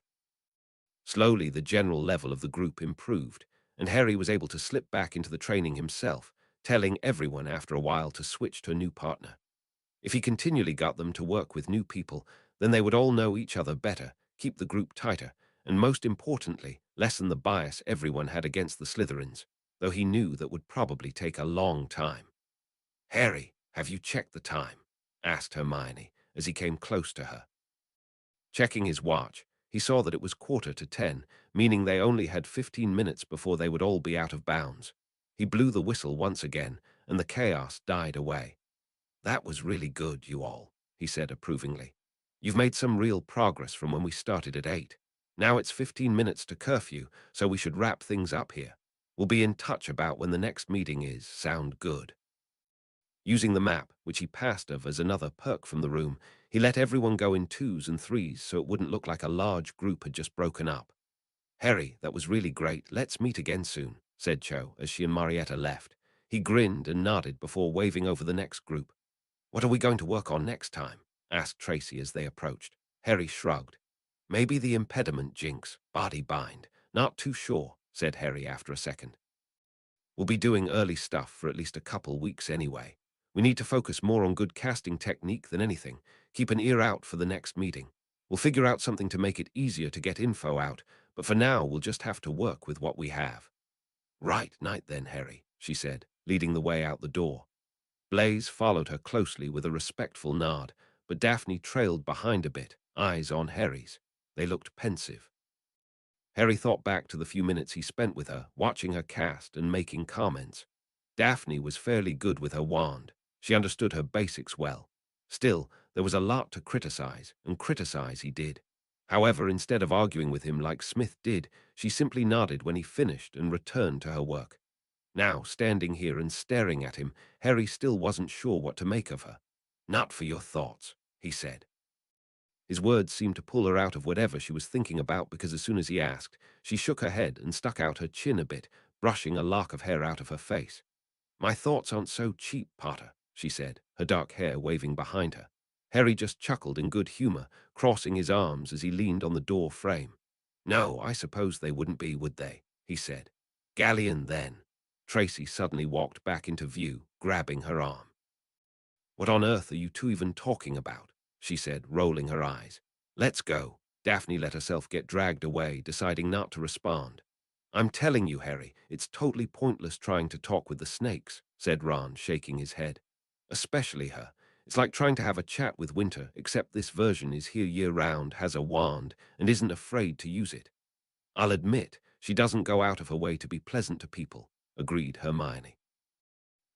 Slowly, the general level of the group improved, and Harry was able to slip back into the training himself, telling everyone after a while to switch to a new partner. If he continually got them to work with new people, then they would all know each other better, keep the group tighter, and most importantly, lessen the bias everyone had against the Slytherins, though he knew that would probably take a long time. "Harry, have you checked the time?" asked Hermione as he came close to her. Checking his watch, he saw that it was 10:15, meaning they only had 15 minutes before they would all be out of bounds. He blew the whistle once again, and the chaos died away. "That was really good, you all," he said approvingly. "You've made some real progress from when we started at 8. Now it's 15 minutes to curfew, so we should wrap things up here. We'll be in touch about when the next meeting is. Sound good?" Using the map, which he passed of as another perk from the room, he let everyone go in twos and threes so it wouldn't look like a large group had just broken up. "Harry, that was really great. Let's meet again soon," said Cho as she and Marietta left. He grinned and nodded before waving over the next group. "What are we going to work on next time?" asked Tracy as they approached. Harry shrugged. "Maybe the impediment jinx, body bind. Not too sure," said Harry after a second. "We'll be doing early stuff for at least a couple weeks anyway. We need to focus more on good casting technique than anything. Keep an ear out for the next meeting. We'll figure out something to make it easier to get info out, but for now we'll just have to work with what we have." "Right night then, Harry," she said, leading the way out the door. Blaze followed her closely with a respectful nod, but Daphne trailed behind a bit, eyes on Harry's. They looked pensive. Harry thought back to the few minutes he spent with her, watching her cast and making comments. Daphne was fairly good with her wand. She understood her basics well. Still, there was a lot to criticize, and criticize he did. However, instead of arguing with him like Smith did, she simply nodded when he finished and returned to her work. Now, standing here and staring at him, Harry still wasn't sure what to make of her. "Not for your thoughts," he said. His words seemed to pull her out of whatever she was thinking about because as soon as he asked, she shook her head and stuck out her chin a bit, brushing a lock of hair out of her face. "My thoughts aren't so cheap, Potter," she said, her dark hair waving behind her. Harry just chuckled in good humor, crossing his arms as he leaned on the door frame. "No, I suppose they wouldn't be, would they?" he said. "Galleon, then." Tracy suddenly walked back into view, grabbing her arm. "What on earth are you two even talking about?" she said, rolling her eyes. "Let's go." Daphne let herself get dragged away, deciding not to respond. "I'm telling you, Harry, it's totally pointless trying to talk with the snakes," said Ron, shaking his head. "Especially her. It's like trying to have a chat with Winter, except this version is here year-round, has a wand, and isn't afraid to use it." "I'll admit, she doesn't go out of her way to be pleasant to people," agreed Hermione.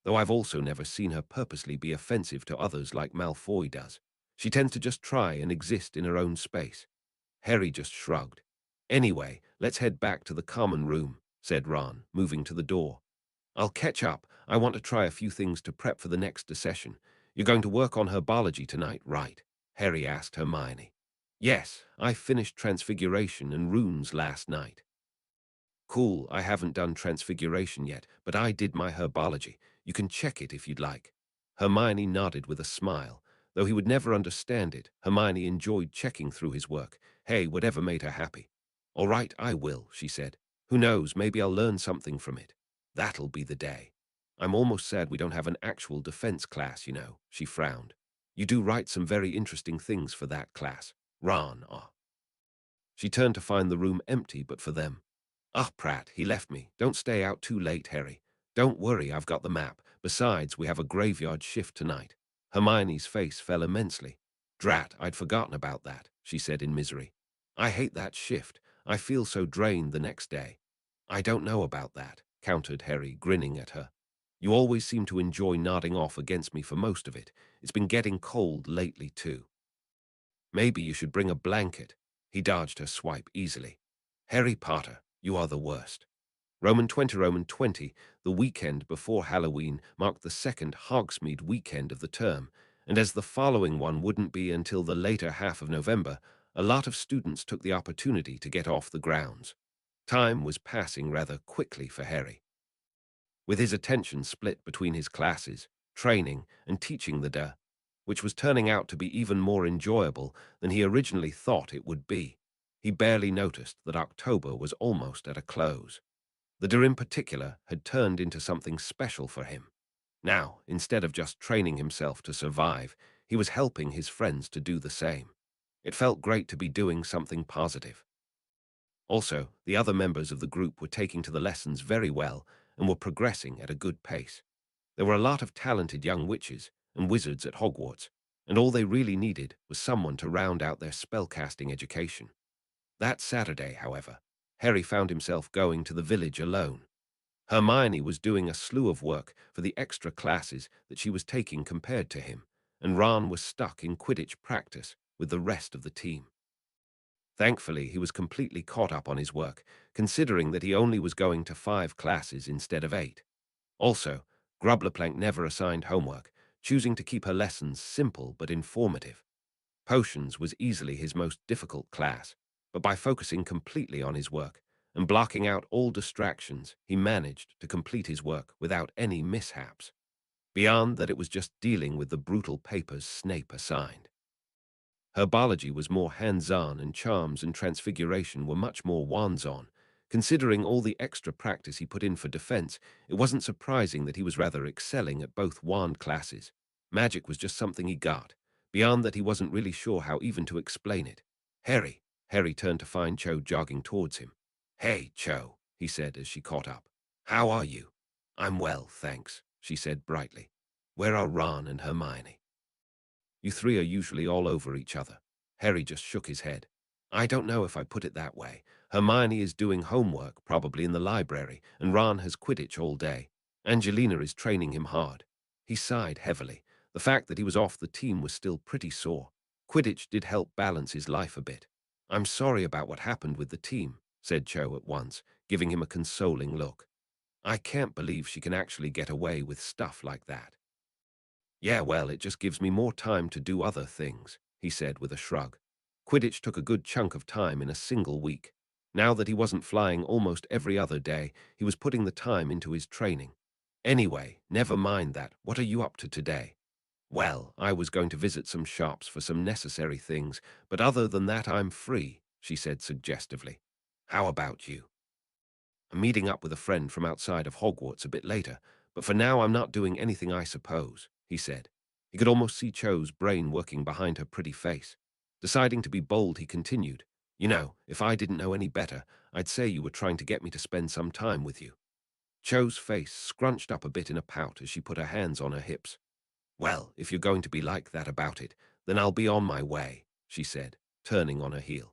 "Though I've also never seen her purposely be offensive to others like Malfoy does. She tends to just try and exist in her own space." Harry just shrugged. "Anyway, let's head back to the common room," said Ron, moving to the door. "I'll catch up. I want to try a few things to prep for the next session. You're going to work on herbology tonight, right?" Harry asked Hermione. "Yes, I finished Transfiguration and Runes last night." "Cool, I haven't done Transfiguration yet, but I did my herbology. You can check it if you'd like." Hermione nodded with a smile. Though he would never understand it, Hermione enjoyed checking through his work. Hey, whatever made her happy. "All right, I will," she said. "Who knows, maybe I'll learn something from it. That'll be the day. I'm almost sad we don't have an actual defense class, you know," she frowned. "You do write some very interesting things for that class. Ron, ah." She turned to find the room empty but for them. "Ah, Pratt, he left me. Don't stay out too late, Harry. Don't worry, I've got the map. Besides, we have a graveyard shift tonight." Hermione's face fell immensely. "Drat, I'd forgotten about that," she said in misery. "I hate that shift. I feel so drained the next day." "I don't know about that," countered Harry, grinning at her. "You always seem to enjoy nodding off against me for most of it. It's been getting cold lately, too." "Maybe you should bring a blanket." He dodged her swipe easily. "Harry Potter, you are the worst." Roman 20, the weekend before Halloween, marked the second Hogsmeade weekend of the term, and as the following one wouldn't be until the later half of November, a lot of students took the opportunity to get off the grounds. Time was passing rather quickly for Harry. With his attention split between his classes, training, and teaching the which was turning out to be even more enjoyable than he originally thought it would be, he barely noticed that October was almost at a close. The in particular had turned into something special for him. Now, instead of just training himself to survive, he was helping his friends to do the same. It felt great to be doing something positive. Also, the other members of the group were taking to the lessons very well and were progressing at a good pace. There were a lot of talented young witches and wizards at Hogwarts, and all they really needed was someone to round out their spellcasting education. That Saturday, however, Harry found himself going to the village alone. Hermione was doing a slew of work for the extra classes that she was taking compared to him, and Ron was stuck in Quidditch practice with the rest of the team. Thankfully, he was completely caught up on his work, considering that he only was going to 5 classes instead of 8. Also, Grublerplank never assigned homework, choosing to keep her lessons simple but informative. Potions was easily his most difficult class, but by focusing completely on his work, and blocking out all distractions, he managed to complete his work without any mishaps. Beyond that, it was just dealing with the brutal papers Snape assigned. Herbology was more hands-on, and charms and transfiguration were much more wands-on. Considering all the extra practice he put in for defense, it wasn't surprising that he was rather excelling at both wand classes. Magic was just something he got. Beyond that, he wasn't really sure how even to explain it. Harry. Harry turned to find Cho jogging towards him. Hey, Cho, he said as she caught up. How are you? I'm well, thanks, she said brightly. Where are Ron and Hermione? You three are usually all over each other. Harry just shook his head. I don't know if I put it that way. Hermione is doing homework, probably in the library, and Ron has Quidditch all day. Angelina is training him hard. He sighed heavily. The fact that he was off the team was still pretty sore. Quidditch did help balance his life a bit. I'm sorry about what happened with the team, said Cho at once, giving him a consoling look. I can't believe she can actually get away with stuff like that. Yeah, well, it just gives me more time to do other things, he said with a shrug. Quidditch took a good chunk of time in a single week. Now that he wasn't flying almost every other day, he was putting the time into his training. Anyway, never mind that. What are you up to today? Well, I was going to visit some shops for some necessary things, but other than that I'm free, she said suggestively. How about you? I'm meeting up with a friend from outside of Hogwarts a bit later, but for now I'm not doing anything, I suppose, he said. He could almost see Cho's brain working behind her pretty face. Deciding to be bold, he continued, You know, if I didn't know any better, I'd say you were trying to get me to spend some time with you. Cho's face scrunched up a bit in a pout as she put her hands on her hips. Well, if you're going to be like that about it, then I'll be on my way, she said, turning on her heel.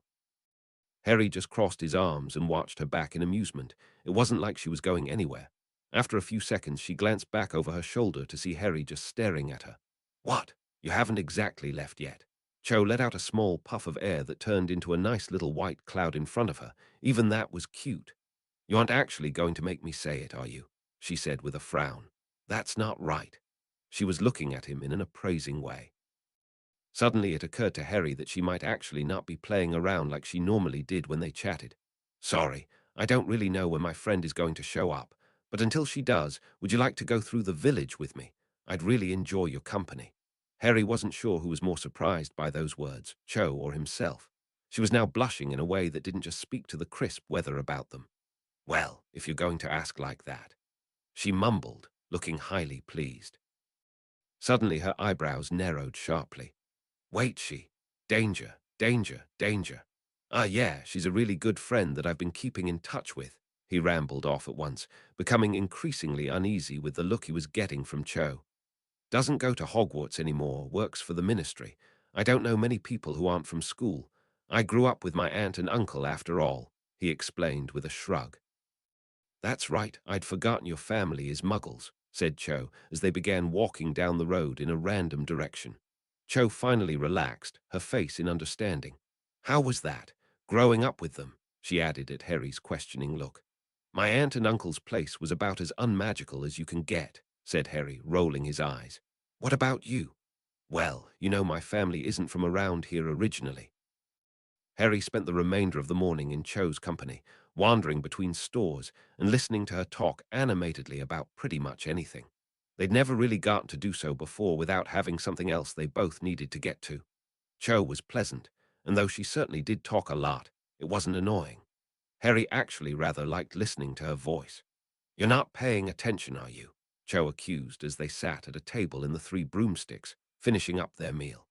Harry just crossed his arms and watched her back in amusement. It wasn't like she was going anywhere. After a few seconds, she glanced back over her shoulder to see Harry just staring at her. What? You haven't exactly left yet. Cho let out a small puff of air that turned into a nice little white cloud in front of her. Even that was cute. You aren't actually going to make me say it, are you? She said with a frown. That's not right. She was looking at him in an appraising way. Suddenly it occurred to Harry that she might actually not be playing around like she normally did when they chatted. Sorry, I don't really know when my friend is going to show up, but until she does, would you like to go through the village with me? I'd really enjoy your company. Harry wasn't sure who was more surprised by those words, Cho or himself. She was now blushing in a way that didn't just speak to the crisp weather about them. Well, if you're going to ask like that, she mumbled, looking highly pleased. Suddenly her eyebrows narrowed sharply. Wait, danger, danger, danger. Ah, yeah, she's a really good friend that I've been keeping in touch with, he rambled off at once, becoming increasingly uneasy with the look he was getting from Cho. Doesn't go to Hogwarts anymore, works for the ministry. I don't know many people who aren't from school. I grew up with my aunt and uncle after all, he explained with a shrug. That's right, I'd forgotten your family is Muggles, said Cho as they began walking down the road in a random direction. Cho finally relaxed, her face in understanding. How was that? Growing up with them, she added at Harry's questioning look. My aunt and uncle's place was about as unmagical as you can get, said Harry, rolling his eyes. What about you? Well, you know my family isn't from around here originally. Harry spent the remainder of the morning in Cho's company, wandering between stores and listening to her talk animatedly about pretty much anything. They'd never really gotten to do so before without having something else they both needed to get to. Cho was pleasant, and though she certainly did talk a lot, it wasn't annoying. Harry actually rather liked listening to her voice. You're not paying attention, are you? Cho accused as they sat at a table in the Three Broomsticks, finishing up their meal.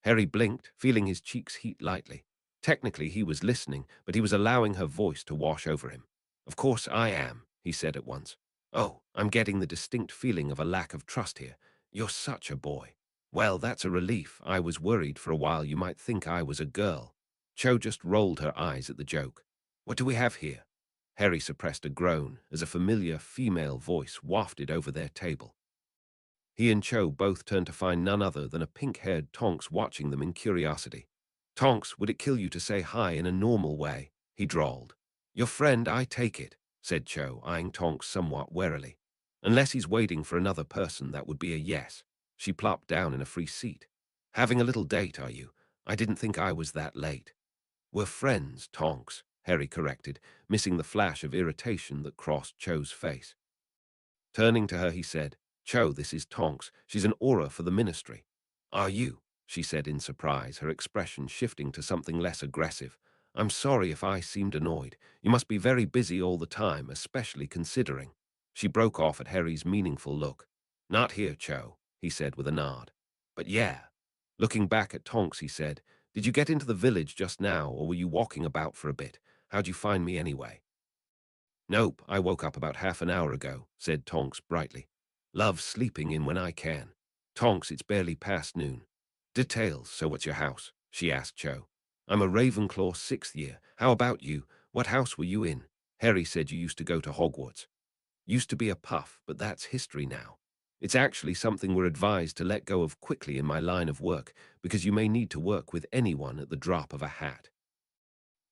Harry blinked, feeling his cheeks heat lightly. Technically, he was listening, but he was allowing her voice to wash over him. Of course I am, he said at once. Oh, I'm getting the distinct feeling of a lack of trust here. You're such a boy. Well, that's a relief. I was worried for a while you might think I was a girl. Cho just rolled her eyes at the joke. What do we have here? Harry suppressed a groan as a familiar female voice wafted over their table. He and Cho both turned to find none other than a pink-haired Tonks watching them in curiosity. Tonks, would it kill you to say hi in a normal way? He drawled. Your friend, I take it, said Cho, eyeing Tonks somewhat warily. Unless he's waiting for another person, that would be a yes. She plopped down in a free seat. Having a little date, are you? I didn't think I was that late. We're friends, Tonks, Harry corrected, missing the flash of irritation that crossed Cho's face. Turning to her, he said, "Cho, this is Tonks. She's an aura for the ministry." "Are you?" she said in surprise, her expression shifting to something less aggressive. "I'm sorry if I seemed annoyed. You must be very busy all the time, especially considering." She broke off at Harry's meaningful look. "Not here, Cho," he said with a nod. "But yeah." Looking back at Tonks, he said, "Did you get into the village just now, or were you walking about for a bit? How'd you find me anyway?" "Nope, I woke up about half an hour ago," said Tonks brightly. "Love sleeping in when I can." "Tonks, it's barely past noon." "Details, so what's your house?" she asked Cho. "I'm a Ravenclaw 6th year. How about you? What house were you in?" "Harry said you used to go to Hogwarts." "Used to be a puff, but that's history now. It's actually something we're advised to let go of quickly in my line of work, because you may need to work with anyone at the drop of a hat."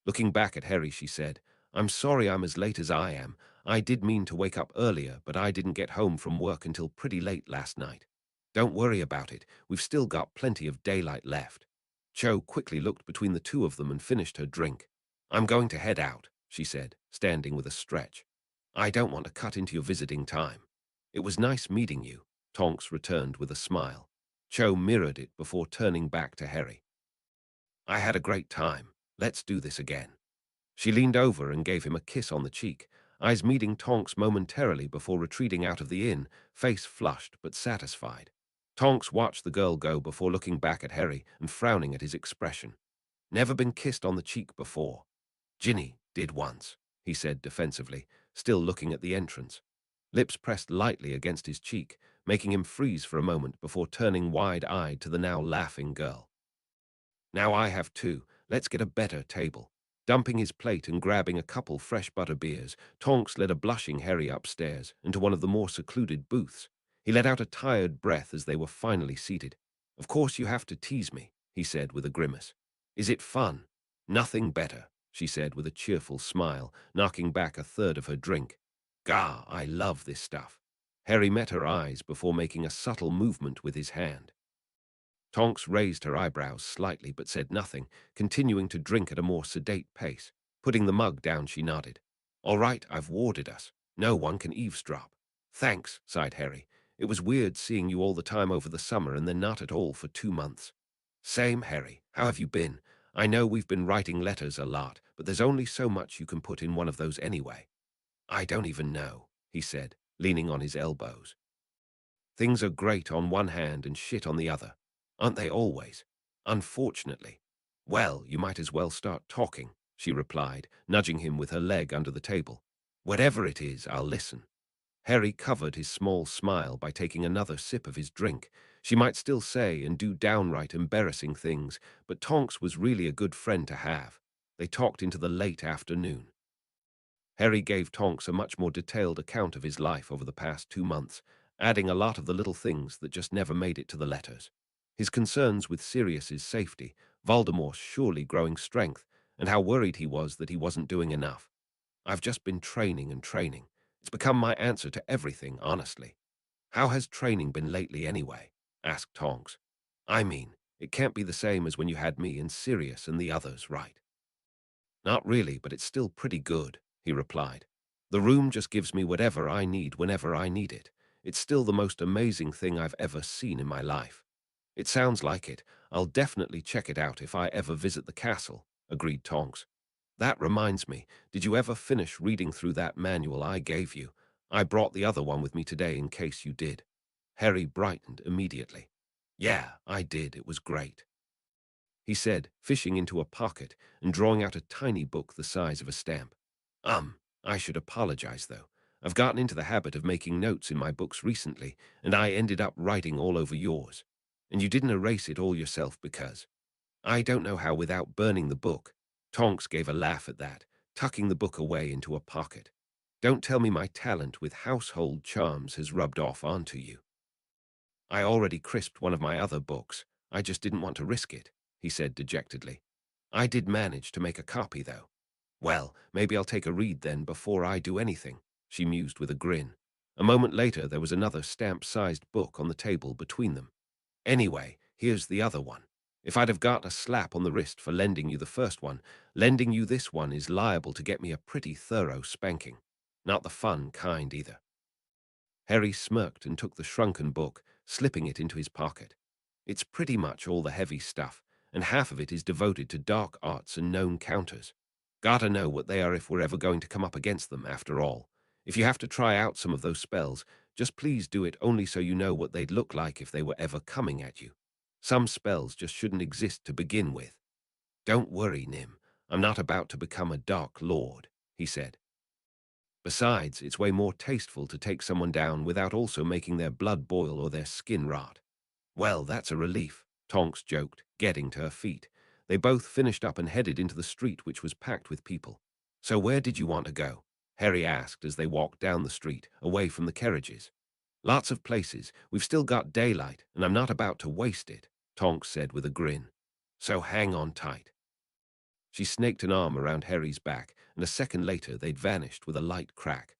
Looking back at Harry, she said, "I'm sorry I'm as late as I am. I did mean to wake up earlier, but I didn't get home from work until pretty late last night." "Don't worry about it. We've still got plenty of daylight left." Cho quickly looked between the two of them and finished her drink. "I'm going to head out," she said, standing with a stretch. "I don't want to cut into your visiting time." "It was nice meeting you," Tonks returned with a smile. Cho mirrored it before turning back to Harry. "I had a great time. Let's do this again." She leaned over and gave him a kiss on the cheek, eyes meeting Tonks momentarily before retreating out of the inn, face flushed but satisfied. Tonks watched the girl go before looking back at Harry and frowning at his expression. "Never been kissed on the cheek before." "Ginny did once," he said defensively, still looking at the entrance. Lips pressed lightly against his cheek, making him freeze for a moment before turning wide-eyed to the now laughing girl. "Now I have two. Let's get a better table." Dumping his plate and grabbing a couple fresh butter beers, Tonks led a blushing Harry upstairs into one of the more secluded booths. He let out a tired breath as they were finally seated. "Of course you have to tease me," he said with a grimace. "Is it fun?" "Nothing better," she said with a cheerful smile, knocking back a third of her drink. "Gah, I love this stuff." Harry met her eyes before making a subtle movement with his hand. Tonks raised her eyebrows slightly but said nothing, continuing to drink at a more sedate pace. Putting the mug down, she nodded. "All right, I've warded us. No one can eavesdrop." "Thanks," sighed Harry. "It was weird seeing you all the time over the summer and then not at all for 2 months." "Same, Harry. How have you been? I know we've been writing letters a lot, but there's only so much you can put in one of those anyway." "I don't even know," he said, leaning on his elbows. "Things are great on one hand and shit on the other. Aren't they always? Unfortunately." "Well, you might as well start talking," she replied, nudging him with her leg under the table. "Whatever it is, I'll listen." Harry covered his small smile by taking another sip of his drink. She might still say and do downright embarrassing things, but Tonks was really a good friend to have. They talked into the late afternoon. Harry gave Tonks a much more detailed account of his life over the past 2 months, adding a lot of the little things that just never made it to the letters. His concerns with Sirius's safety, Voldemort's surely growing strength, and how worried he was that he wasn't doing enough. "I've just been training and training. It's become my answer to everything, honestly." "How has training been lately anyway?" asked Tonks. "I mean, it can't be the same as when you had me and Sirius and the others, right?" "Not really, but it's still pretty good," he replied. "The room just gives me whatever I need whenever I need it. It's still the most amazing thing I've ever seen in my life." "It sounds like it. I'll definitely check it out if I ever visit the castle," agreed Tonks. "That reminds me, did you ever finish reading through that manual I gave you? I brought the other one with me today in case you did." Harry brightened immediately. "Yeah, I did. It was great," he said, fishing into a pocket and drawing out a tiny book the size of a stamp. I should apologize, though. I've gotten into the habit of making notes in my books recently, and I ended up writing all over yours. And you didn't erase it all yourself because I don't know how without burning the book." Tonks gave a laugh at that, tucking the book away into a pocket. "Don't tell me my talent with household charms has rubbed off onto you." "I already crisped one of my other books. I just didn't want to risk it," he said dejectedly. "I did manage to make a copy, though." "Well, maybe I'll take a read then before I do anything," she mused with a grin. A moment later, there was another stamp-sized book on the table between them. "Anyway, here's the other one." If I'd have got a slap on the wrist for lending you the first one, lending you this one is liable to get me a pretty thorough spanking. Not the fun kind either." Harry smirked and took the shrunken book, slipping it into his pocket. "It's pretty much all the heavy stuff, and half of it is devoted to dark arts and known counters. Gotta know what they are if we're ever going to come up against them, after all. If you have to try out some of those spells, just please do it only so you know what they'd look like if they were ever coming at you. Some spells just shouldn't exist to begin with." "Don't worry, Nim. I'm not about to become a Dark Lord," he said. "Besides, it's way more tasteful to take someone down without also making their blood boil or their skin rot." "Well, that's a relief," Tonks joked, getting to her feet. They both finished up and headed into the street, which was packed with people. "So where did you want to go?" Harry asked as they walked down the street, away from the carriages. "Lots of places. We've still got daylight, and I'm not about to waste it," Tonks said with a grin. "So hang on tight." She snaked an arm around Harry's back, and a second later they'd vanished with a light crack.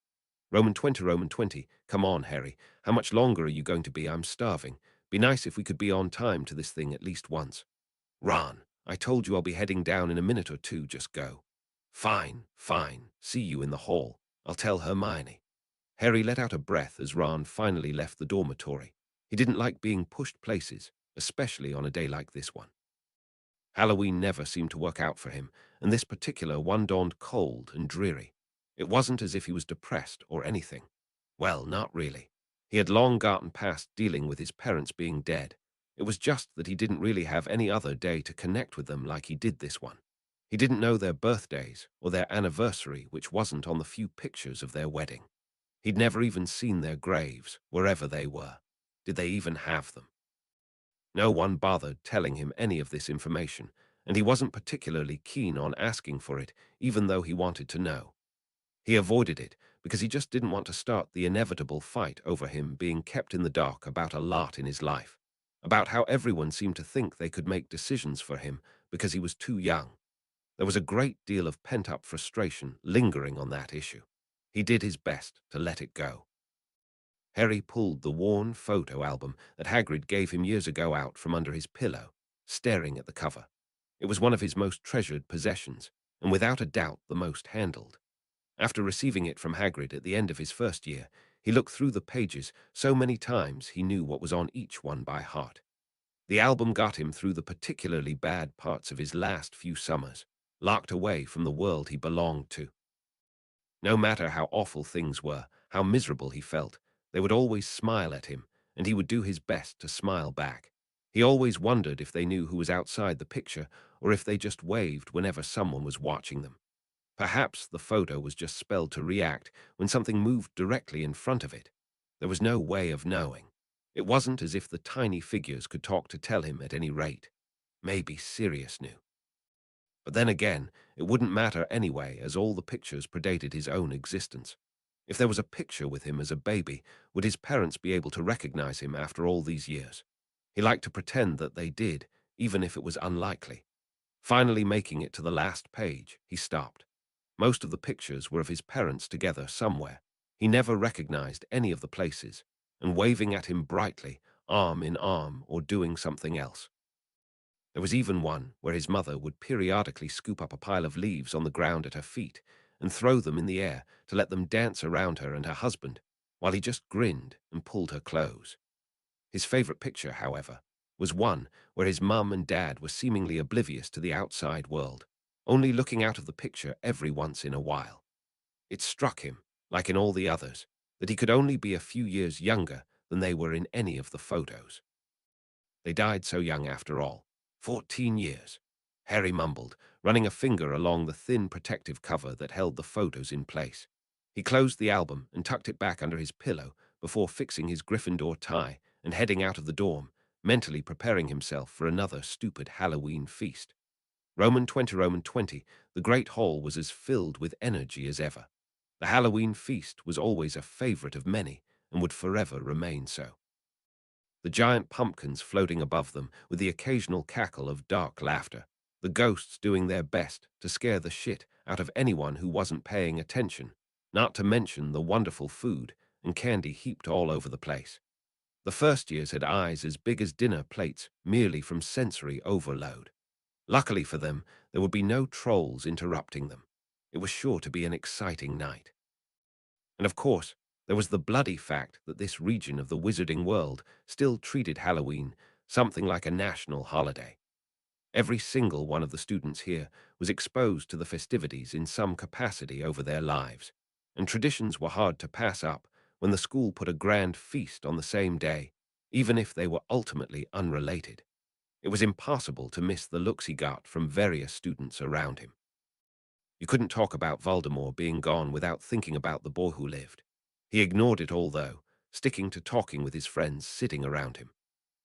Roman 20, Roman 20. Come on, Harry. How much longer are you going to be? I'm starving. Be nice if we could be on time to this thing at least once." "Ron, I told you I'll be heading down in a minute or two. Just go." "Fine, fine. See you in the hall. I'll tell Hermione." Harry let out a breath as Ron finally left the dormitory. He didn't like being pushed places, especially on a day like this one. Halloween never seemed to work out for him, and this particular one dawned cold and dreary. It wasn't as if he was depressed or anything. Well, not really. He had long gotten past dealing with his parents being dead. It was just that he didn't really have any other day to connect with them like he did this one. He didn't know their birthdays or their anniversary, which wasn't on the few pictures of their wedding. He'd never even seen their graves, wherever they were. Did they even have them? No one bothered telling him any of this information, and he wasn't particularly keen on asking for it, even though he wanted to know. He avoided it because he just didn't want to start the inevitable fight over him being kept in the dark about a lot in his life, about how everyone seemed to think they could make decisions for him because he was too young. There was a great deal of pent-up frustration lingering on that issue. He did his best to let it go. Harry pulled the worn photo album that Hagrid gave him years ago out from under his pillow, staring at the cover. It was one of his most treasured possessions, and without a doubt the most handled. After receiving it from Hagrid at the end of his first year, he looked through the pages so many times he knew what was on each one by heart. The album got him through the particularly bad parts of his last few summers, locked away from the world he belonged to. No matter how awful things were, how miserable he felt, they would always smile at him, and he would do his best to smile back. He always wondered if they knew who was outside the picture, or if they just waved whenever someone was watching them. Perhaps the photo was just spelled to react when something moved directly in front of it. There was no way of knowing. It wasn't as if the tiny figures could talk to tell him at any rate. Maybe Sirius knew. But then again, it wouldn't matter anyway, as all the pictures predated his own existence. If there was a picture with him as a baby, would his parents be able to recognize him after all these years? He liked to pretend that they did, even if it was unlikely. Finally making it to the last page, he stopped. Most of the pictures were of his parents together somewhere. He never recognized any of the places, and waving at him brightly, arm in arm, or doing something else. There was even one where his mother would periodically scoop up a pile of leaves on the ground at her feet and throw them in the air to let them dance around her and her husband, while he just grinned and pulled her clothes. His favorite picture, however, was one where his mum and dad were seemingly oblivious to the outside world, only looking out of the picture every once in a while. It struck him, like in all the others, that he could only be a few years younger than they were in any of the photos. They died so young after all. 14 years. Harry mumbled, running a finger along the thin protective cover that held the photos in place. He closed the album and tucked it back under his pillow before fixing his Gryffindor tie and heading out of the dorm, mentally preparing himself for another stupid Halloween feast. Roman 20, Roman 20, the great hall was as filled with energy as ever. The Halloween feast was always a favorite of many and would forever remain so. The giant pumpkins floating above them with the occasional cackle of dark laughter, the ghosts doing their best to scare the shit out of anyone who wasn't paying attention, not to mention the wonderful food and candy heaped all over the place. The first years had eyes as big as dinner plates merely from sensory overload. Luckily for them, there would be no trolls interrupting them. It was sure to be an exciting night. And of course, there was the bloody fact that this region of the wizarding world still treated Halloween something like a national holiday. Every single one of the students here was exposed to the festivities in some capacity over their lives, and traditions were hard to pass up when the school put a grand feast on the same day, even if they were ultimately unrelated. It was impossible to miss the looks he got from various students around him. You couldn't talk about Voldemort being gone without thinking about the boy who lived. He ignored it all, though, sticking to talking with his friends sitting around him,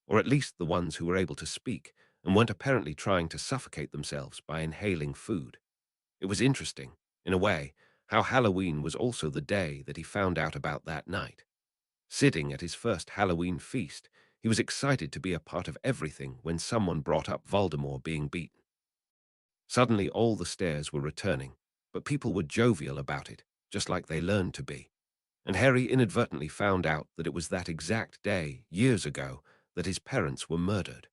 or at least the ones who were able to speak and weren't apparently trying to suffocate themselves by inhaling food. It was interesting, in a way, how Halloween was also the day that he found out about that night. Sitting at his first Halloween feast, he was excited to be a part of everything when someone brought up Voldemort being beaten. Suddenly all the stares were returning, but people were jovial about it, just like they learned to be. And Harry inadvertently found out that it was that exact day, years ago, that his parents were murdered.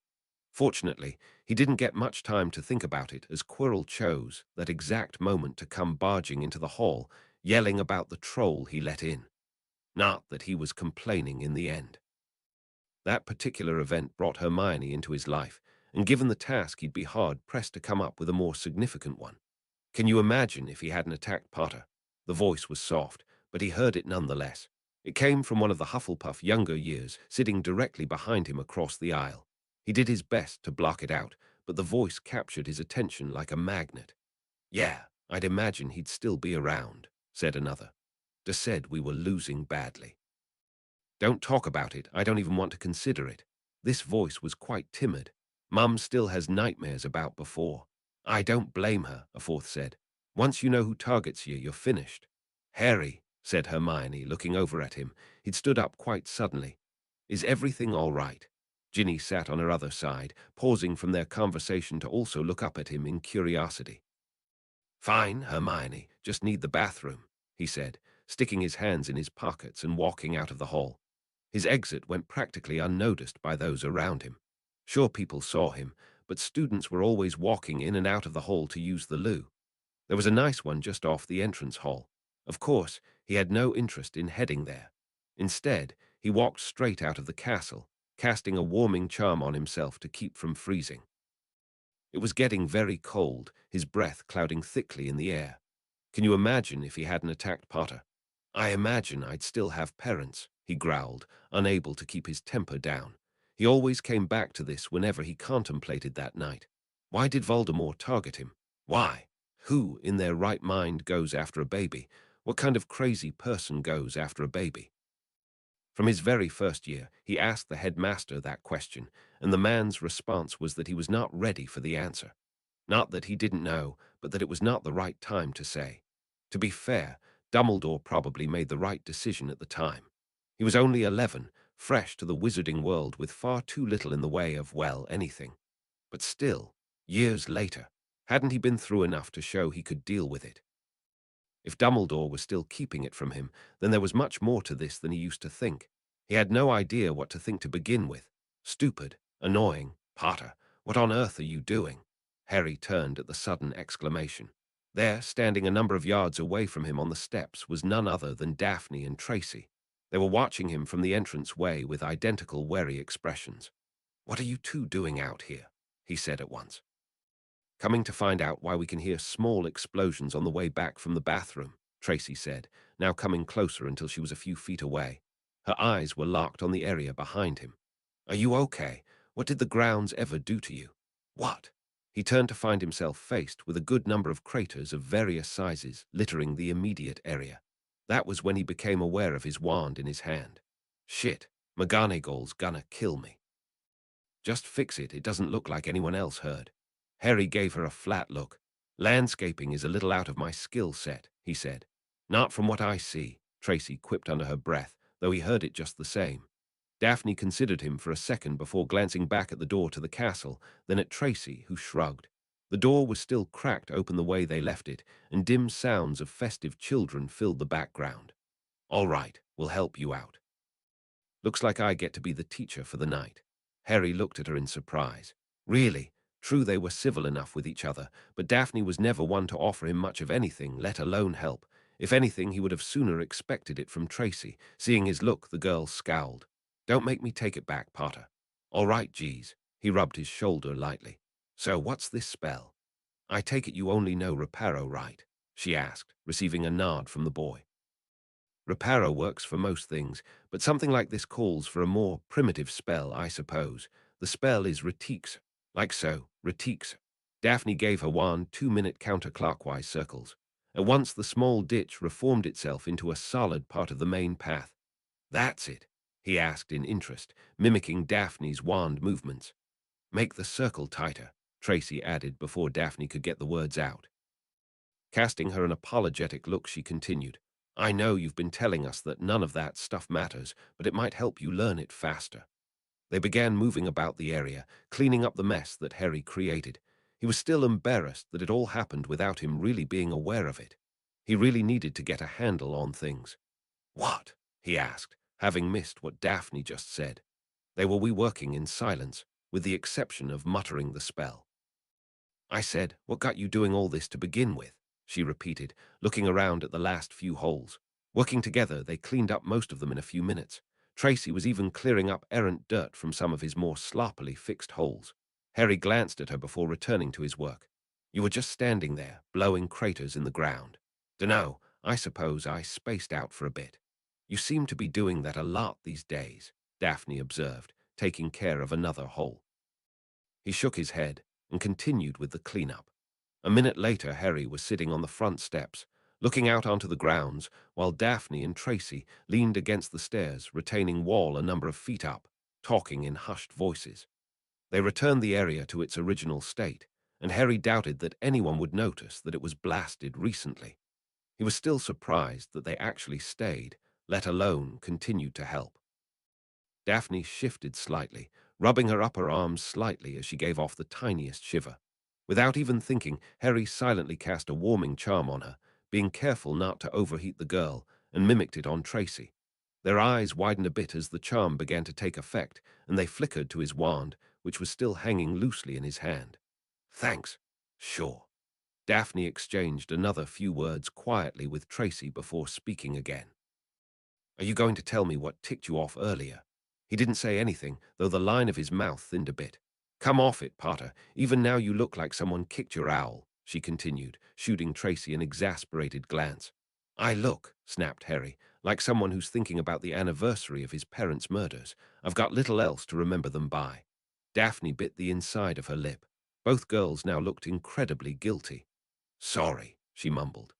Fortunately, he didn't get much time to think about it as Quirrell chose that exact moment to come barging into the hall, yelling about the troll he let in. Not that he was complaining in the end. That particular event brought Hermione into his life, and given the task, he'd be hard-pressed to come up with a more significant one. Can you imagine if he hadn't attacked Potter? The voice was soft, but he heard it nonetheless. It came from one of the Hufflepuff younger years, sitting directly behind him across the aisle. He did his best to block it out, but the voice captured his attention like a magnet. Yeah, I'd imagine he'd still be around, said another. De said we were losing badly. Don't talk about it, I don't even want to consider it. This voice was quite timid. Mum still has nightmares about before. I don't blame her, a fourth said. Once you know who targets you, you're finished. Harry, said Hermione, looking over at him. He'd stood up quite suddenly. Is everything all right? Ginny sat on her other side, pausing from their conversation to also look up at him in curiosity. Fine, Hermione, just need the bathroom, he said, sticking his hands in his pockets and walking out of the hall. His exit went practically unnoticed by those around him. Sure, people saw him, but students were always walking in and out of the hall to use the loo. There was a nice one just off the entrance hall. Of course, he had no interest in heading there. Instead, he walked straight out of the castle, casting a warming charm on himself to keep from freezing. It was getting very cold, his breath clouding thickly in the air. Can you imagine if he hadn't attacked Potter? I imagine I'd still have parents, he growled, unable to keep his temper down. He always came back to this whenever he contemplated that night. Why did Voldemort target him? Why? Who in their right mind goes after a baby? What kind of crazy person goes after a baby? From his very first year, he asked the headmaster that question, and the man's response was that he was not ready for the answer. Not that he didn't know, but that it was not the right time to say. To be fair, Dumbledore probably made the right decision at the time. He was only 11, fresh to the wizarding world with far too little in the way of, well, anything. But still, years later, hadn't he been through enough to show he could deal with it? If Dumbledore was still keeping it from him, then there was much more to this than he used to think. He had no idea what to think to begin with. Stupid, annoying, Potter, what on earth are you doing? Harry turned at the sudden exclamation. There, standing a number of yards away from him on the steps, was none other than Daphne and Tracy. They were watching him from the entrance way with identical wary expressions. What are you two doing out here? He said at once. Coming to find out why we can hear small explosions on the way back from the bathroom, Tracy said, now coming closer until she was a few feet away. Her eyes were locked on the area behind him. Are you okay? What did the grounds ever do to you? What? He turned to find himself faced with a good number of craters of various sizes littering the immediate area. That was when he became aware of his wand in his hand. Shit, McGonagall's gonna kill me. Just fix it, it doesn't look like anyone else heard. Harry gave her a flat look. Landscaping is a little out of my skill set, he said. Not from what I see, Tracy quipped under her breath, though he heard it just the same. Daphne considered him for a second before glancing back at the door to the castle, then at Tracy, who shrugged. The door was still cracked open the way they left it, and dim sounds of festive children filled the background. All right, we'll help you out. Looks like I get to be the teacher for the night. Harry looked at her in surprise. Really? True, they were civil enough with each other, but Daphne was never one to offer him much of anything, let alone help. If anything, he would have sooner expected it from Tracy. Seeing his look, the girl scowled. Don't make me take it back, Potter. All right, geez. He rubbed his shoulder lightly. So what's this spell? I take it you only know Reparo, right? She asked, receiving a nod from the boy. Reparo works for most things, but something like this calls for a more primitive spell, I suppose. The spell is Retiques. Like so, Retiques. Daphne gave her wand 2-minute counterclockwise circles. At once the small ditch reformed itself into a solid part of the main path. That's it, he asked in interest, mimicking Daphne's wand movements. Make the circle tighter, Tracy added before Daphne could get the words out. Casting her an apologetic look, she continued, I know you've been telling us that none of that stuff matters, but it might help you learn it faster. They began moving about the area, cleaning up the mess that Harry created. He was still embarrassed that it all happened without him really being aware of it. He really needed to get a handle on things. What? He asked, having missed what Daphne just said. They were working in silence, with the exception of muttering the spell. I said, what got you doing all this to begin with? She repeated, looking around at the last few holes. Working together, they cleaned up most of them in a few minutes. Tracy was even clearing up errant dirt from some of his more sloppily fixed holes. Harry glanced at her before returning to his work. You were just standing there, blowing craters in the ground. Dunno, I suppose I spaced out for a bit. You seem to be doing that a lot these days, Daphne observed, taking care of another hole. He shook his head and continued with the cleanup. A minute later, Harry was sitting on the front steps, looking out onto the grounds, while Daphne and Tracy leaned against the stairs, retaining wall a number of feet up, talking in hushed voices. They returned the area to its original state, and Harry doubted that anyone would notice that it was blasted recently. He was still surprised that they actually stayed, let alone continued to help. Daphne shifted slightly, rubbing her upper arms slightly as she gave off the tiniest shiver. Without even thinking, Harry silently cast a warming charm on her, being careful not to overheat the girl, and mimicked it on Tracy. Their eyes widened a bit as the charm began to take effect, and they flickered to his wand, which was still hanging loosely in his hand. Thanks. Sure. Daphne exchanged another few words quietly with Tracy before speaking again. Are you going to tell me what ticked you off earlier? He didn't say anything, though the line of his mouth thinned a bit. Come off it, Potter. Even now you look like someone kicked your owl, she continued, shooting Tracy an exasperated glance. I look, snapped Harry, like someone who's thinking about the anniversary of his parents' murders. I've got little else to remember them by. Daphne bit the inside of her lip. Both girls now looked incredibly guilty. Sorry, she mumbled.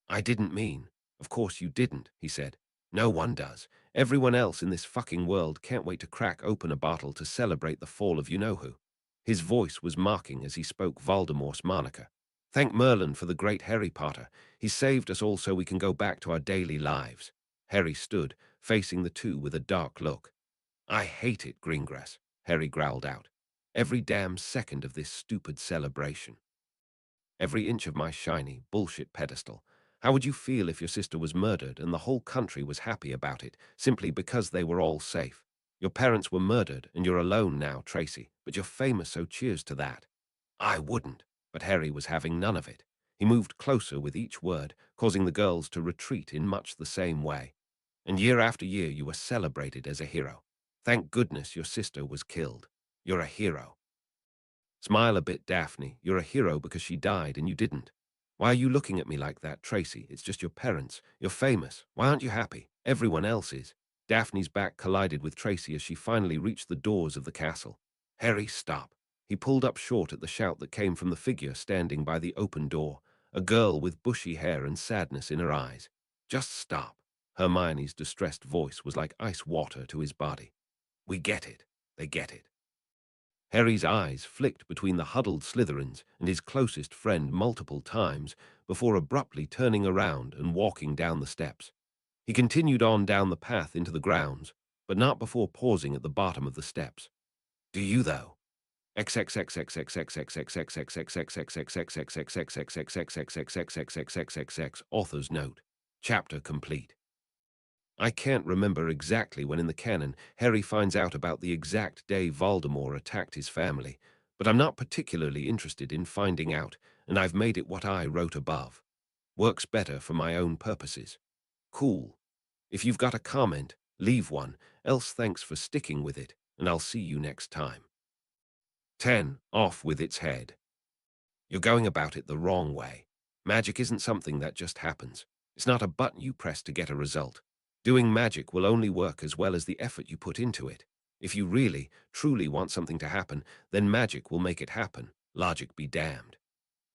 I didn't mean. Of course you didn't, he said. No one does. Everyone else in this fucking world can't wait to crack open a bottle to celebrate the fall of you-know-who. His voice was mocking as he spoke Voldemort's moniker. Thank Merlin for the great Harry Potter. He saved us all so we can go back to our daily lives. Harry stood, facing the two with a dark look. I hate it, Greengrass, Harry growled out. Every damn second of this stupid celebration. Every inch of my shiny, bullshit pedestal. How would you feel if your sister was murdered and the whole country was happy about it, simply because they were all safe? Your parents were murdered and you're alone now, Tracy, but you're famous, so cheers to that. I wouldn't, but Harry was having none of it. He moved closer with each word, causing the girls to retreat in much the same way. And year after year you were celebrated as a hero. Thank goodness your sister was killed. You're a hero. Smile a bit, Daphne. You're a hero because she died and you didn't. Why are you looking at me like that, Tracy? It's just your parents. You're famous. Why aren't you happy? Everyone else is. Daphne's back collided with Tracy as she finally reached the doors of the castle. Harry, stop. He pulled up short at the shout that came from the figure standing by the open door, a girl with bushy hair and sadness in her eyes. Just stop. Hermione's distressed voice was like ice water to his body. We get it. They get it. Harry's eyes flicked between the huddled Slytherins and his closest friend multiple times before abruptly turning around and walking down the steps. He continued on down the path into the grounds, but not before pausing at the bottom of the steps. Do you, though? Author's note. Chapter complete. I can't remember exactly when in the canon Harry finds out about the exact day Voldemort attacked his family, but I'm not particularly interested in finding out, and I've made it what I wrote above. Works better for my own purposes. Cool. If you've got a comment, leave one, else thanks for sticking with it, and I'll see you next time. 10. Off with its head. You're going about it the wrong way. Magic isn't something that just happens. It's not a button you press to get a result. Doing magic will only work as well as the effort you put into it. If you really, truly want something to happen, then magic will make it happen. Logic be damned.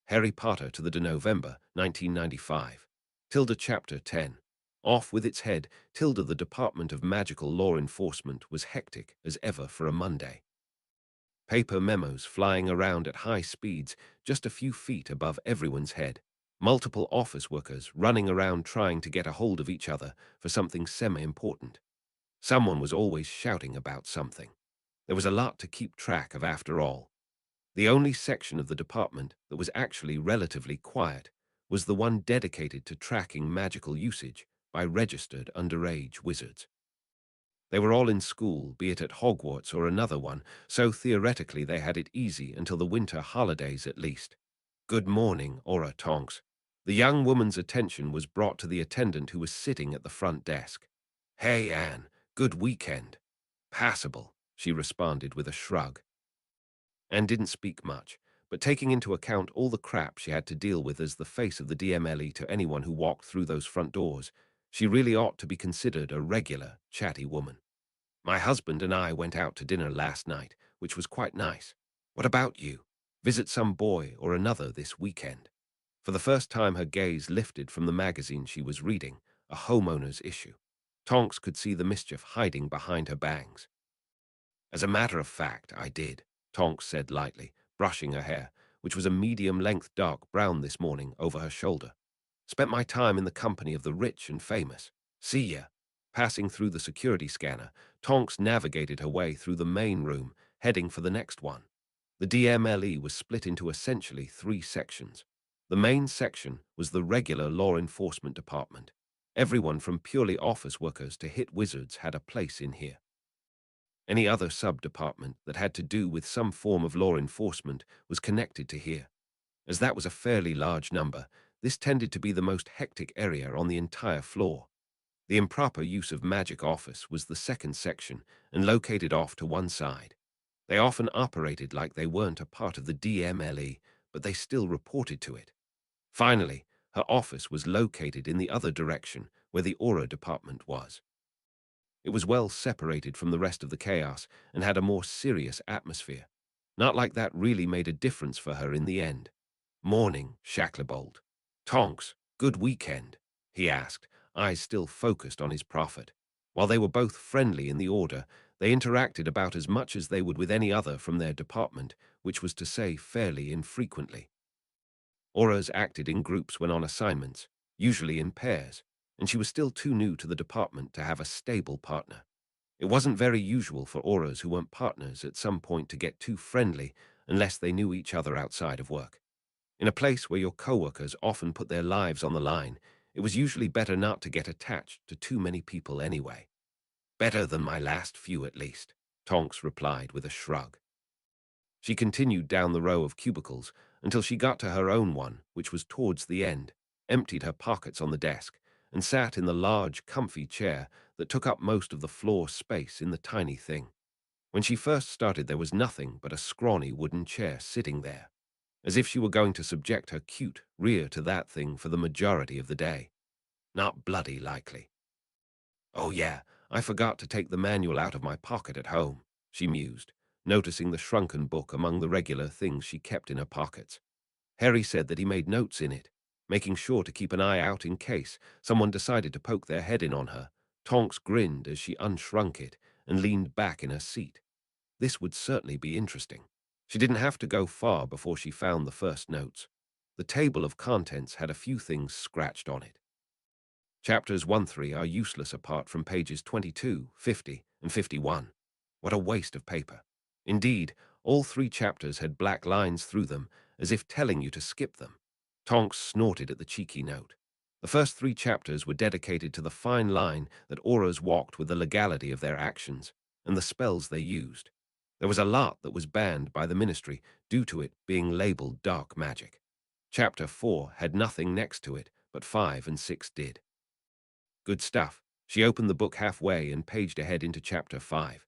Harry Potter to the de November, 1995. Tilda Chapter 10. Off with its head, Tilda the Department of Magical Law Enforcement was hectic as ever for a Monday. Paper memos flying around at high speeds just a few feet above everyone's head. Multiple office workers running around trying to get a hold of each other for something semi-important. Someone was always shouting about something. There was a lot to keep track of after all. The only section of the department that was actually relatively quiet was the one dedicated to tracking magical usage by registered underage wizards. They were all in school, be it at Hogwarts or another one, so theoretically they had it easy until the winter holidays at least. Good morning, Aura Tonks. The young woman's attention was brought to the attendant who was sitting at the front desk. Hey, Anne, good weekend. Passable, she responded with a shrug. Anne didn't speak much, but taking into account all the crap she had to deal with as the face of the DMLE to anyone who walked through those front doors, she really ought to be considered a regular, chatty woman. My husband and I went out to dinner last night, which was quite nice. What about you? Visit some boy or another this weekend? For the first time her gaze lifted from the magazine she was reading, a homeowner's issue. Tonks could see the mischief hiding behind her bangs. As a matter of fact, I did, Tonks said lightly, brushing her hair, which was a medium-length dark brown this morning, over her shoulder. Spent my time in the company of the rich and famous. See ya. Passing through the security scanner, Tonks navigated her way through the main room, heading for the next one. The DMLE was split into essentially 3 sections. The main section was the regular law enforcement department. Everyone from purely office workers to hit wizards had a place in here. Any other sub-department that had to do with some form of law enforcement was connected to here. As that was a fairly large number, this tended to be the most hectic area on the entire floor. The improper use of magic office was the second section and located off to one side. They often operated like they weren't a part of the DMLE, but they still reported to it. Finally, her office was located in the other direction where the aura department was. It was well separated from the rest of the chaos and had a more serious atmosphere. Not like that really made a difference for her in the end. Morning, Shacklebolt. Tonks, good weekend, he asked, eyes still focused on his prophet. While they were both friendly in the order, they interacted about as much as they would with any other from their department, which was to say fairly infrequently. Auras acted in groups when on assignments, usually in pairs, and she was still too new to the department to have a stable partner. It wasn't very usual for auras who weren't partners at some point to get too friendly unless they knew each other outside of work. In a place where your coworkers often put their lives on the line, it was usually better not to get attached to too many people anyway. Better than my last few, at least, Tonks replied with a shrug. She continued down the row of cubicles until she got to her own one, which was towards the end, emptied her pockets on the desk, and sat in the large, comfy chair that took up most of the floor space in the tiny thing. When she first started, there was nothing but a scrawny wooden chair sitting there, as if she were going to subject her cute rear to that thing for the majority of the day. Not bloody likely. Oh yeah, I forgot to take the manual out of my pocket at home, she mused, noticing the shrunken book among the regular things she kept in her pockets. Harry said that he made notes in it, making sure to keep an eye out in case someone decided to poke their head in on her. Tonks grinned as she unshrunk it and leaned back in her seat. This would certainly be interesting. She didn't have to go far before she found the first notes. The table of contents had a few things scratched on it. Chapters 1-3 are useless apart from pages 22, 50, and 51. What a waste of paper. Indeed, all 3 chapters had black lines through them, as if telling you to skip them. Tonks snorted at the cheeky note. The first 3 chapters were dedicated to the fine line that auras walked with the legality of their actions and the spells they used. There was a lot that was banned by the ministry due to it being labeled dark magic. Chapter 4 had nothing next to it, but 5 and 6 did. Good stuff. She opened the book halfway and paged ahead into chapter 5.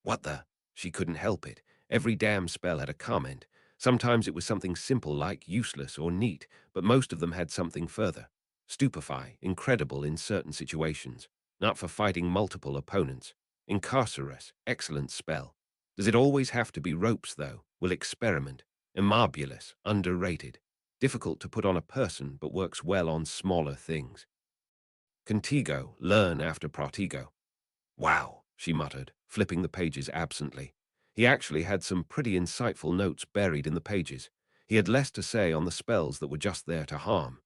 What the? She couldn't help it. Every damn spell had a comment. Sometimes it was something simple like useless or neat, but most of them had something further. Stupefy, incredible in certain situations. Not for fighting multiple opponents. Incarcerous, excellent spell. Does it always have to be ropes, though? Will experiment. Immobulous, underrated. Difficult to put on a person, but works well on smaller things. Contigo, learn after Pratigo. Wow, she muttered, flipping the pages absently. He actually had some pretty insightful notes buried in the pages. He had less to say on the spells that were just there to harm.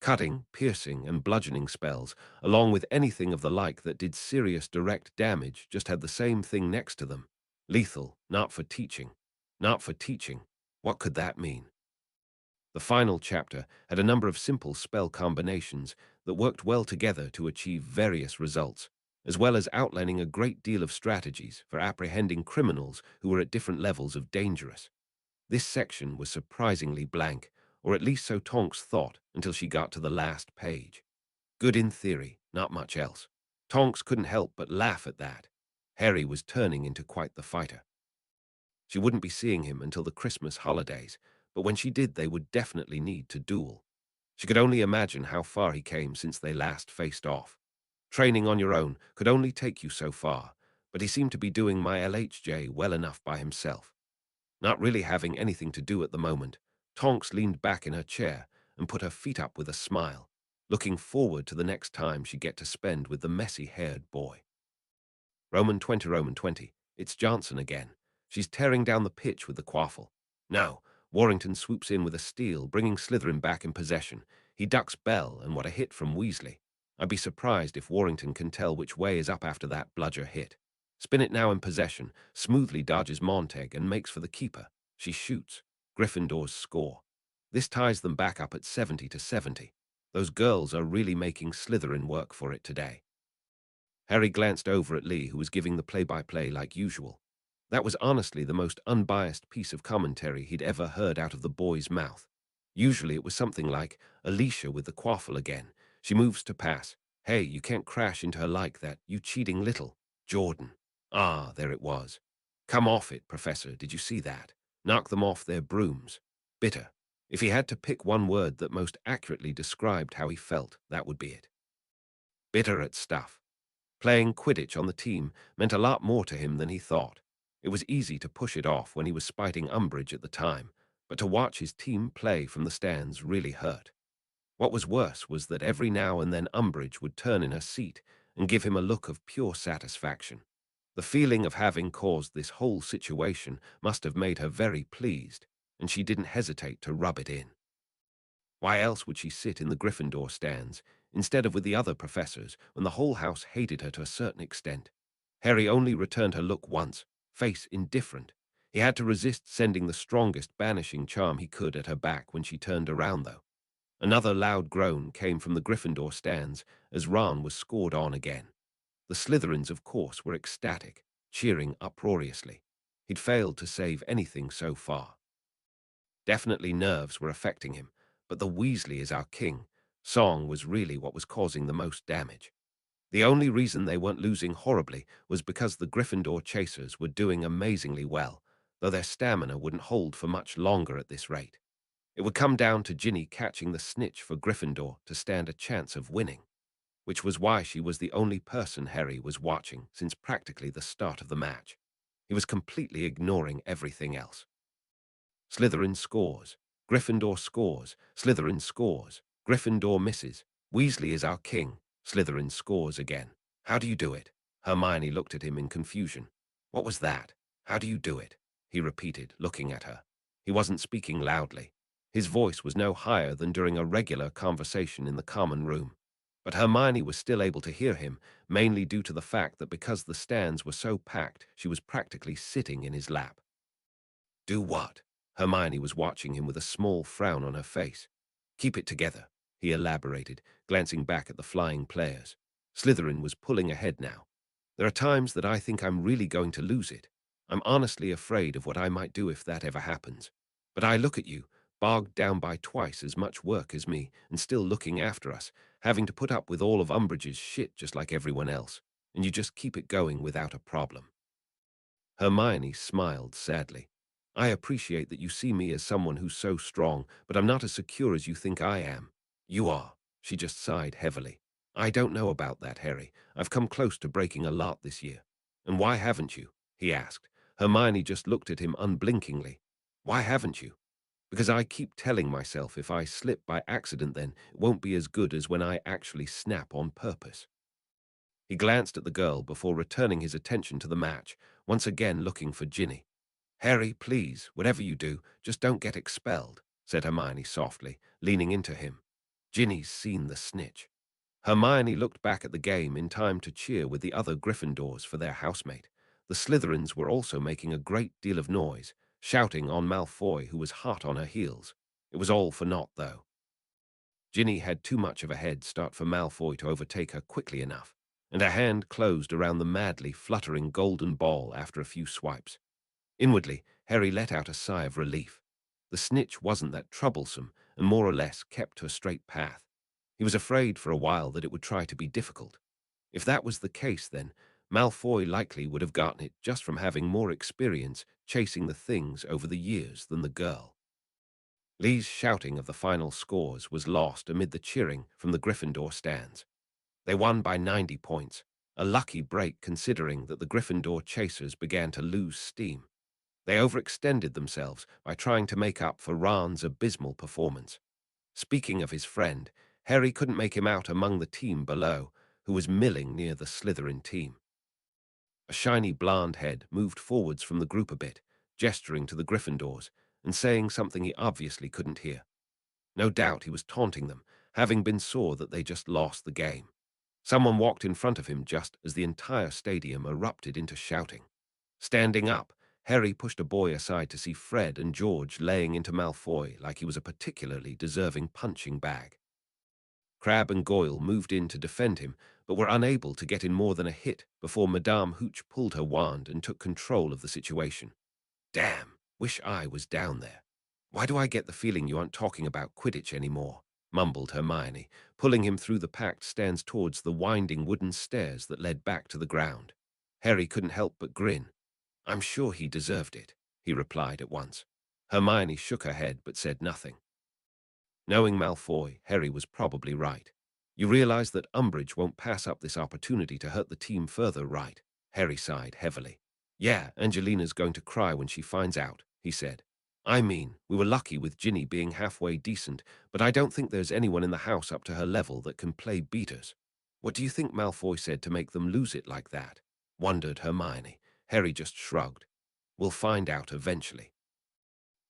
Cutting, piercing, and bludgeoning spells, along with anything of the like that did serious direct damage, just had the same thing next to them. Lethal, not for teaching. Not for teaching. What could that mean? The final chapter had a number of simple spell combinations that worked well together to achieve various results, as well as outlining a great deal of strategies for apprehending criminals who were at different levels of dangerous. This section was surprisingly blank, or at least so Tonks thought until she got to the last page. Good in theory, not much else. Tonks couldn't help but laugh at that. Harry was turning into quite the fighter. She wouldn't be seeing him until the Christmas holidays, but when she did they would definitely need to duel. She could only imagine how far he came since they last faced off. Training on your own could only take you so far, but he seemed to be doing my LHJ well enough by himself. Not really having anything to do at the moment, Tonks leaned back in her chair and put her feet up with a smile, looking forward to the next time she'd get to spend with the messy-haired boy. Roman 20, it's Johnson again. She's tearing down the pitch with the quaffle. Now, Warrington swoops in with a steal, bringing Slytherin back in possession. He ducks Bell, and what a hit from Weasley. I'd be surprised if Warrington can tell which way is up after that bludger hit. Spin it now in possession, smoothly dodges Montag and makes for the keeper. She shoots. Gryffindors score. This ties them back up at 70-70. Those girls are really making Slytherin work for it today. Harry glanced over at Lee, who was giving the play-by-play like usual. That was honestly the most unbiased piece of commentary he'd ever heard out of the boy's mouth. Usually it was something like, Alicia with the quaffle again. She moves to pass. Hey, you can't crash into her like that, you cheating little. Jordan. Ah, there it was. Come off it, Professor, did you see that? Knock them off their brooms. Bitter. If he had to pick one word that most accurately described how he felt, that would be it. Bitter at stuff. Playing Quidditch on the team meant a lot more to him than he thought. It was easy to push it off when he was spiting Umbridge at the time, but to watch his team play from the stands really hurt. What was worse was that every now and then Umbridge would turn in her seat and give him a look of pure satisfaction. The feeling of having caused this whole situation must have made her very pleased, and she didn't hesitate to rub it in. Why else would she sit in the Gryffindor stands instead of with the other professors when the whole house hated her to a certain extent? Harry only returned her look once, face indifferent. He had to resist sending the strongest banishing charm he could at her back when she turned around, though. Another loud groan came from the Gryffindor stands as Ron was scored on again. The Slytherins, of course, were ecstatic, cheering uproariously. He'd failed to save anything so far. Definitely nerves were affecting him, but the Weasley is our king song was really what was causing the most damage. The only reason they weren't losing horribly was because the Gryffindor chasers were doing amazingly well, though their stamina wouldn't hold for much longer at this rate. It would come down to Ginny catching the snitch for Gryffindor to stand a chance of winning, which was why she was the only person Harry was watching since practically the start of the match. He was completely ignoring everything else. Slytherin scores. Gryffindor scores. Slytherin scores. Gryffindor misses. Weasley is our king. Slytherin scores again. How do you do it? Hermione looked at him in confusion. What was that? How do you do it? He repeated, looking at her. He wasn't speaking loudly. His voice was no higher than during a regular conversation in the common room. But Hermione was still able to hear him, mainly due to the fact that because the stands were so packed, she was practically sitting in his lap. Do what? Hermione was watching him with a small frown on her face. Keep it together. he elaborated, glancing back at the flying players. Slytherin was pulling ahead now. There are times that I think I'm really going to lose it. I'm honestly afraid of what I might do if that ever happens. But I look at you, bogged down by twice as much work as me, and still looking after us, having to put up with all of Umbridge's shit just like everyone else, and you just keep it going without a problem. Hermione smiled sadly. I appreciate that you see me as someone who's so strong, but I'm not as secure as you think I am. You are. She just sighed heavily. I don't know about that, Harry. I've come close to breaking a lot this year. And why haven't you? He asked. Hermione just looked at him unblinkingly. Why haven't you? Because I keep telling myself if I slip by accident then it won't be as good as when I actually snap on purpose. He glanced at the girl before returning his attention to the match, once again looking for Ginny. Harry, please, whatever you do, just don't get expelled, said Hermione softly, leaning into him. Ginny's seen the snitch. Hermione looked back at the game in time to cheer with the other Gryffindors for their housemate. The Slytherins were also making a great deal of noise, shouting on Malfoy, who was hot on her heels. It was all for naught, though. Ginny had too much of a head start for Malfoy to overtake her quickly enough, and her hand closed around the madly fluttering golden ball after a few swipes. Inwardly, Harry let out a sigh of relief. The snitch wasn't that troublesome and more or less kept to a straight path. He was afraid for a while that it would try to be difficult. If that was the case, then Malfoy likely would have gotten it just from having more experience chasing the things over the years than the girl. Lee's shouting of the final scores was lost amid the cheering from the Gryffindor stands. They won by 90 points, a lucky break considering that the Gryffindor chasers began to lose steam. They overextended themselves by trying to make up for Ron's abysmal performance. Speaking of his friend, Harry couldn't make him out among the team below, who was milling near the Slytherin team. A shiny blonde head moved forwards from the group a bit, gesturing to the Gryffindors and saying something he obviously couldn't hear. No doubt he was taunting them, having been sore that they just lost the game. Someone walked in front of him just as the entire stadium erupted into shouting. Standing up, Harry pushed a boy aside to see Fred and George laying into Malfoy like he was a particularly deserving punching bag. Crabbe and Goyle moved in to defend him, but were unable to get in more than a hit before Madame Hooch pulled her wand and took control of the situation. Damn, wish I was down there. Why do I get the feeling you aren't talking about Quidditch anymore? Mumbled Hermione, pulling him through the packed stands towards the winding wooden stairs that led back to the ground. Harry couldn't help but grin. I'm sure he deserved it, he replied at once. Hermione shook her head but said nothing. Knowing Malfoy, Harry was probably right. You realize that Umbridge won't pass up this opportunity to hurt the team further, right? Harry sighed heavily. Yeah, Angelina's going to cry when she finds out, he said. I mean, we were lucky with Ginny being halfway decent, but I don't think there's anyone in the house up to her level that can play beaters. What do you think Malfoy said to make them lose it like that? Wondered Hermione. Harry just shrugged. We'll find out eventually.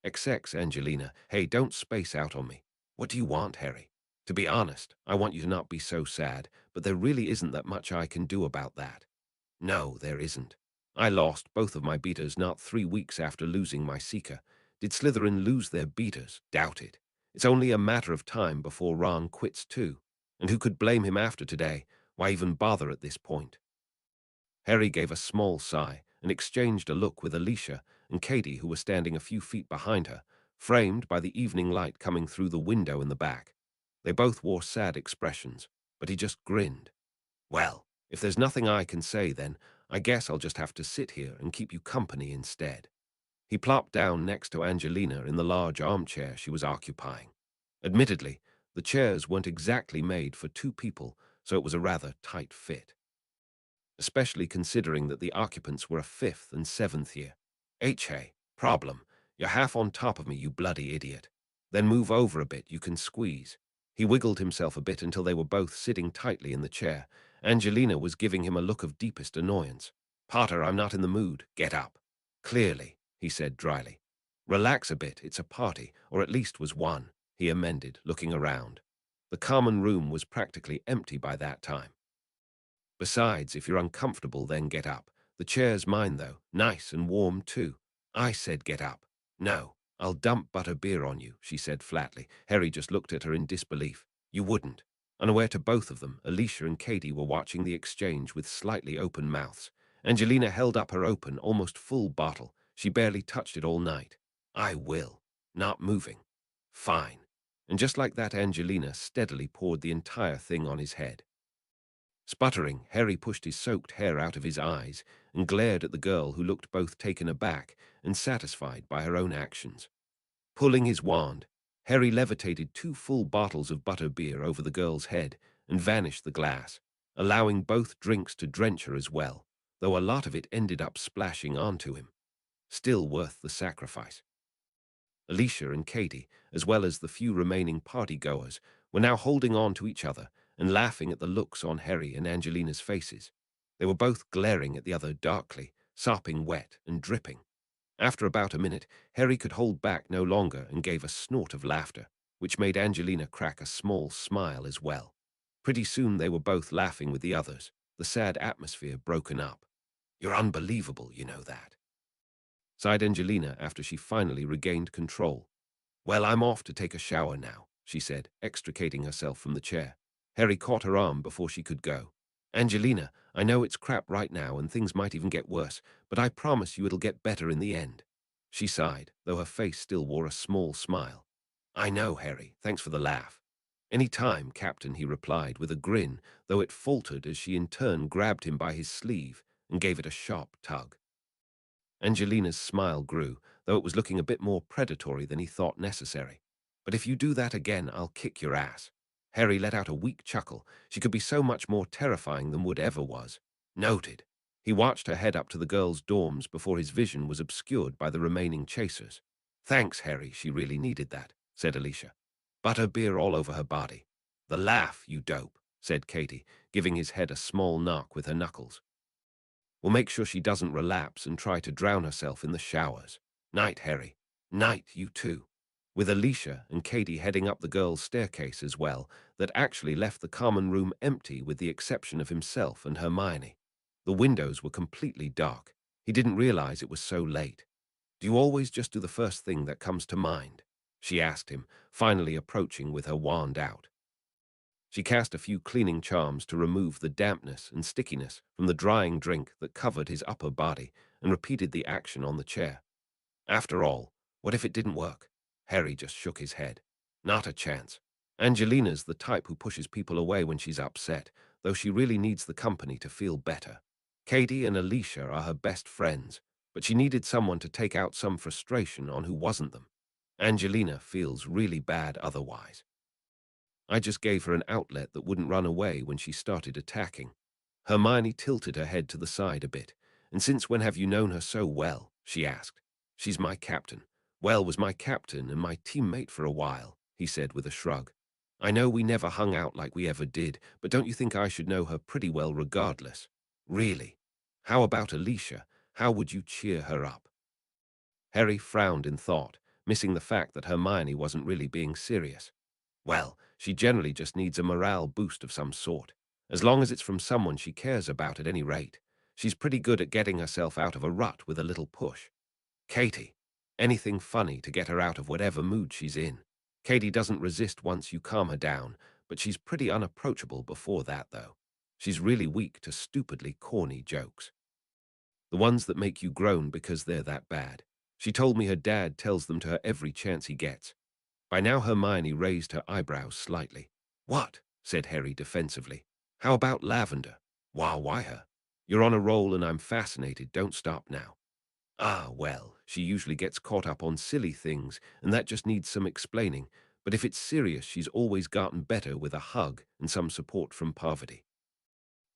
XX, Angelina. Hey, don't space out on me. What do you want, Harry? To be honest, I want you to not be so sad, but there really isn't that much I can do about that. No, there isn't. I lost both of my beaters not 3 weeks after losing my Seeker. Did Slytherin lose their beaters? Doubt it. It's only a matter of time before Ron quits too. And who could blame him after today? Why even bother at this point? Harry gave a small sigh and exchanged a look with Alicia and Katie, who were standing a few feet behind her, framed by the evening light coming through the window in the back. They both wore sad expressions, but he just grinned. Well, if there's nothing I can say, then I guess I'll just have to sit here and keep you company instead. He plopped down next to Angelina in the large armchair she was occupying. Admittedly, the chairs weren't exactly made for two people, so it was a rather tight fit, especially considering that the occupants were a fifth and seventh year. Hey, problem. You're half on top of me, you bloody idiot. Then move over a bit, you can squeeze. He wiggled himself a bit until they were both sitting tightly in the chair. Angelina was giving him a look of deepest annoyance. Potter, I'm not in the mood. Get up. Clearly, he said dryly. Relax a bit, it's a party, or at least was one, he amended, looking around. The common room was practically empty by that time. Besides, if you're uncomfortable, then get up. The chair's mine, though. Nice and warm, too. I said get up. No, I'll dump butterbeer on you, she said flatly. Harry just looked at her in disbelief. You wouldn't. Unaware to both of them, Alicia and Katie were watching the exchange with slightly open mouths. Angelina held up her open, almost full bottle. She barely touched it all night. I will. Not moving. Fine. And just like that, Angelina steadily poured the entire thing on his head. Sputtering, Harry pushed his soaked hair out of his eyes and glared at the girl who looked both taken aback and satisfied by her own actions. Pulling his wand, Harry levitated 2 full bottles of butterbeer over the girl's head and vanished the glass, allowing both drinks to drench her as well, though a lot of it ended up splashing onto him. Still worth the sacrifice. Alicia and Katie, as well as the few remaining party-goers, were now holding on to each other and laughing at the looks on Harry and Angelina's faces. They were both glaring at the other darkly, sopping wet and dripping. After about a minute, Harry could hold back no longer and gave a snort of laughter, which made Angelina crack a small smile as well. Pretty soon they were both laughing with the others, the sad atmosphere broken up. You're unbelievable, you know that, sighed Angelina after she finally regained control. Well, I'm off to take a shower now, she said, extricating herself from the chair. Harry caught her arm before she could go. Angelina, I know it's crap right now and things might even get worse, but I promise you it'll get better in the end. She sighed, though her face still wore a small smile. I know, Harry. Thanks for the laugh. Any time, Captain, he replied with a grin, though it faltered as she in turn grabbed him by his sleeve and gave it a sharp tug. Angelina's smile grew, though it was looking a bit more predatory than he thought necessary. But if you do that again, I'll kick your ass. Harry let out a weak chuckle. She could be so much more terrifying than Wood ever was. Noted. He watched her head up to the girls' dorms before his vision was obscured by the remaining chasers. Thanks, Harry, she really needed that, said Alicia. Butterbeer all over her body. The laugh, you dope, said Katie, giving his head a small knock with her knuckles. We'll make sure she doesn't relapse and try to drown herself in the showers. Night, Harry. Night, you too. With Alicia and Katie heading up the girls' staircase as well, that actually left the common room empty with the exception of himself and Hermione. The windows were completely dark. He didn't realize it was so late. Do you always just do the first thing that comes to mind? She asked him, finally approaching with her wand out. She cast a few cleaning charms to remove the dampness and stickiness from the drying drink that covered his upper body and repeated the action on the chair. After all, what if it didn't work? Harry just shook his head. Not a chance. Angelina's the type who pushes people away when she's upset, though she really needs the company to feel better. Katie and Alicia are her best friends, but she needed someone to take out some frustration on who wasn't them. Angelina feels really bad otherwise. I just gave her an outlet that wouldn't run away when she started attacking. Hermione tilted her head to the side a bit. And since when have you known her so well? She asked. She's my captain. Well, was my captain and my teammate for a while, he said with a shrug. I know we never hung out like we ever did, but don't you think I should know her pretty well regardless? Really? How about Alicia? How would you cheer her up? Harry frowned in thought, missing the fact that Hermione wasn't really being serious. Well, she generally just needs a morale boost of some sort, as long as it's from someone she cares about at any rate. She's pretty good at getting herself out of a rut with a little push. Katie. Anything funny to get her out of whatever mood she's in. Katie doesn't resist once you calm her down, but she's pretty unapproachable before that, though. She's really weak to stupidly corny jokes. The ones that make you groan because they're that bad. She told me her dad tells them to her every chance he gets. By now Hermione raised her eyebrows slightly. What? Said Harry defensively. How about Lavender? Why her? You're on a roll and I'm fascinated. Don't stop now. Ah, well, she usually gets caught up on silly things, and that just needs some explaining. But if it's serious, she's always gotten better with a hug and some support from Parvati.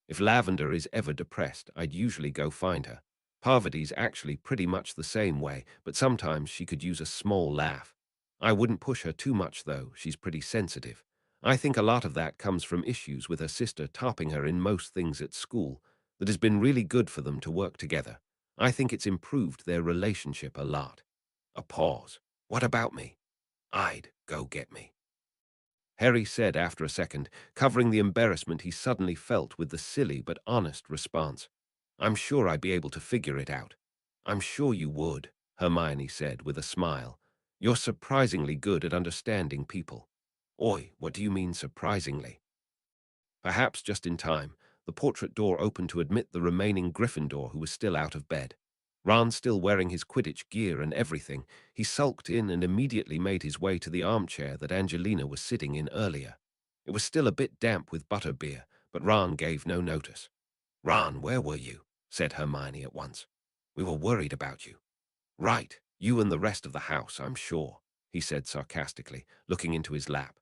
If Lavender is ever depressed, I'd usually go find her. Parvati's actually pretty much the same way, but sometimes she could use a small laugh. I wouldn't push her too much, though. She's pretty sensitive. I think a lot of that comes from issues with her sister topping her in most things at school that has been really good for them to work together. I think it's improved their relationship a lot. A pause. What about me? I'd go get me, Harry said after a second, covering the embarrassment he suddenly felt with the silly but honest response. I'm sure I'd be able to figure it out. I'm sure you would, Hermione said with a smile. You're surprisingly good at understanding people. Oi, what do you mean surprisingly? Perhaps just in time, the portrait door opened to admit the remaining Gryffindor who was still out of bed. Ron still wearing his Quidditch gear and everything, he sulked in and immediately made his way to the armchair that Angelina was sitting in earlier. It was still a bit damp with butterbeer, but Ron gave no notice. "Ron, where were you?" said Hermione at once. "We were worried about you." "Right, you and the rest of the house, I'm sure," he said sarcastically, looking into his lap.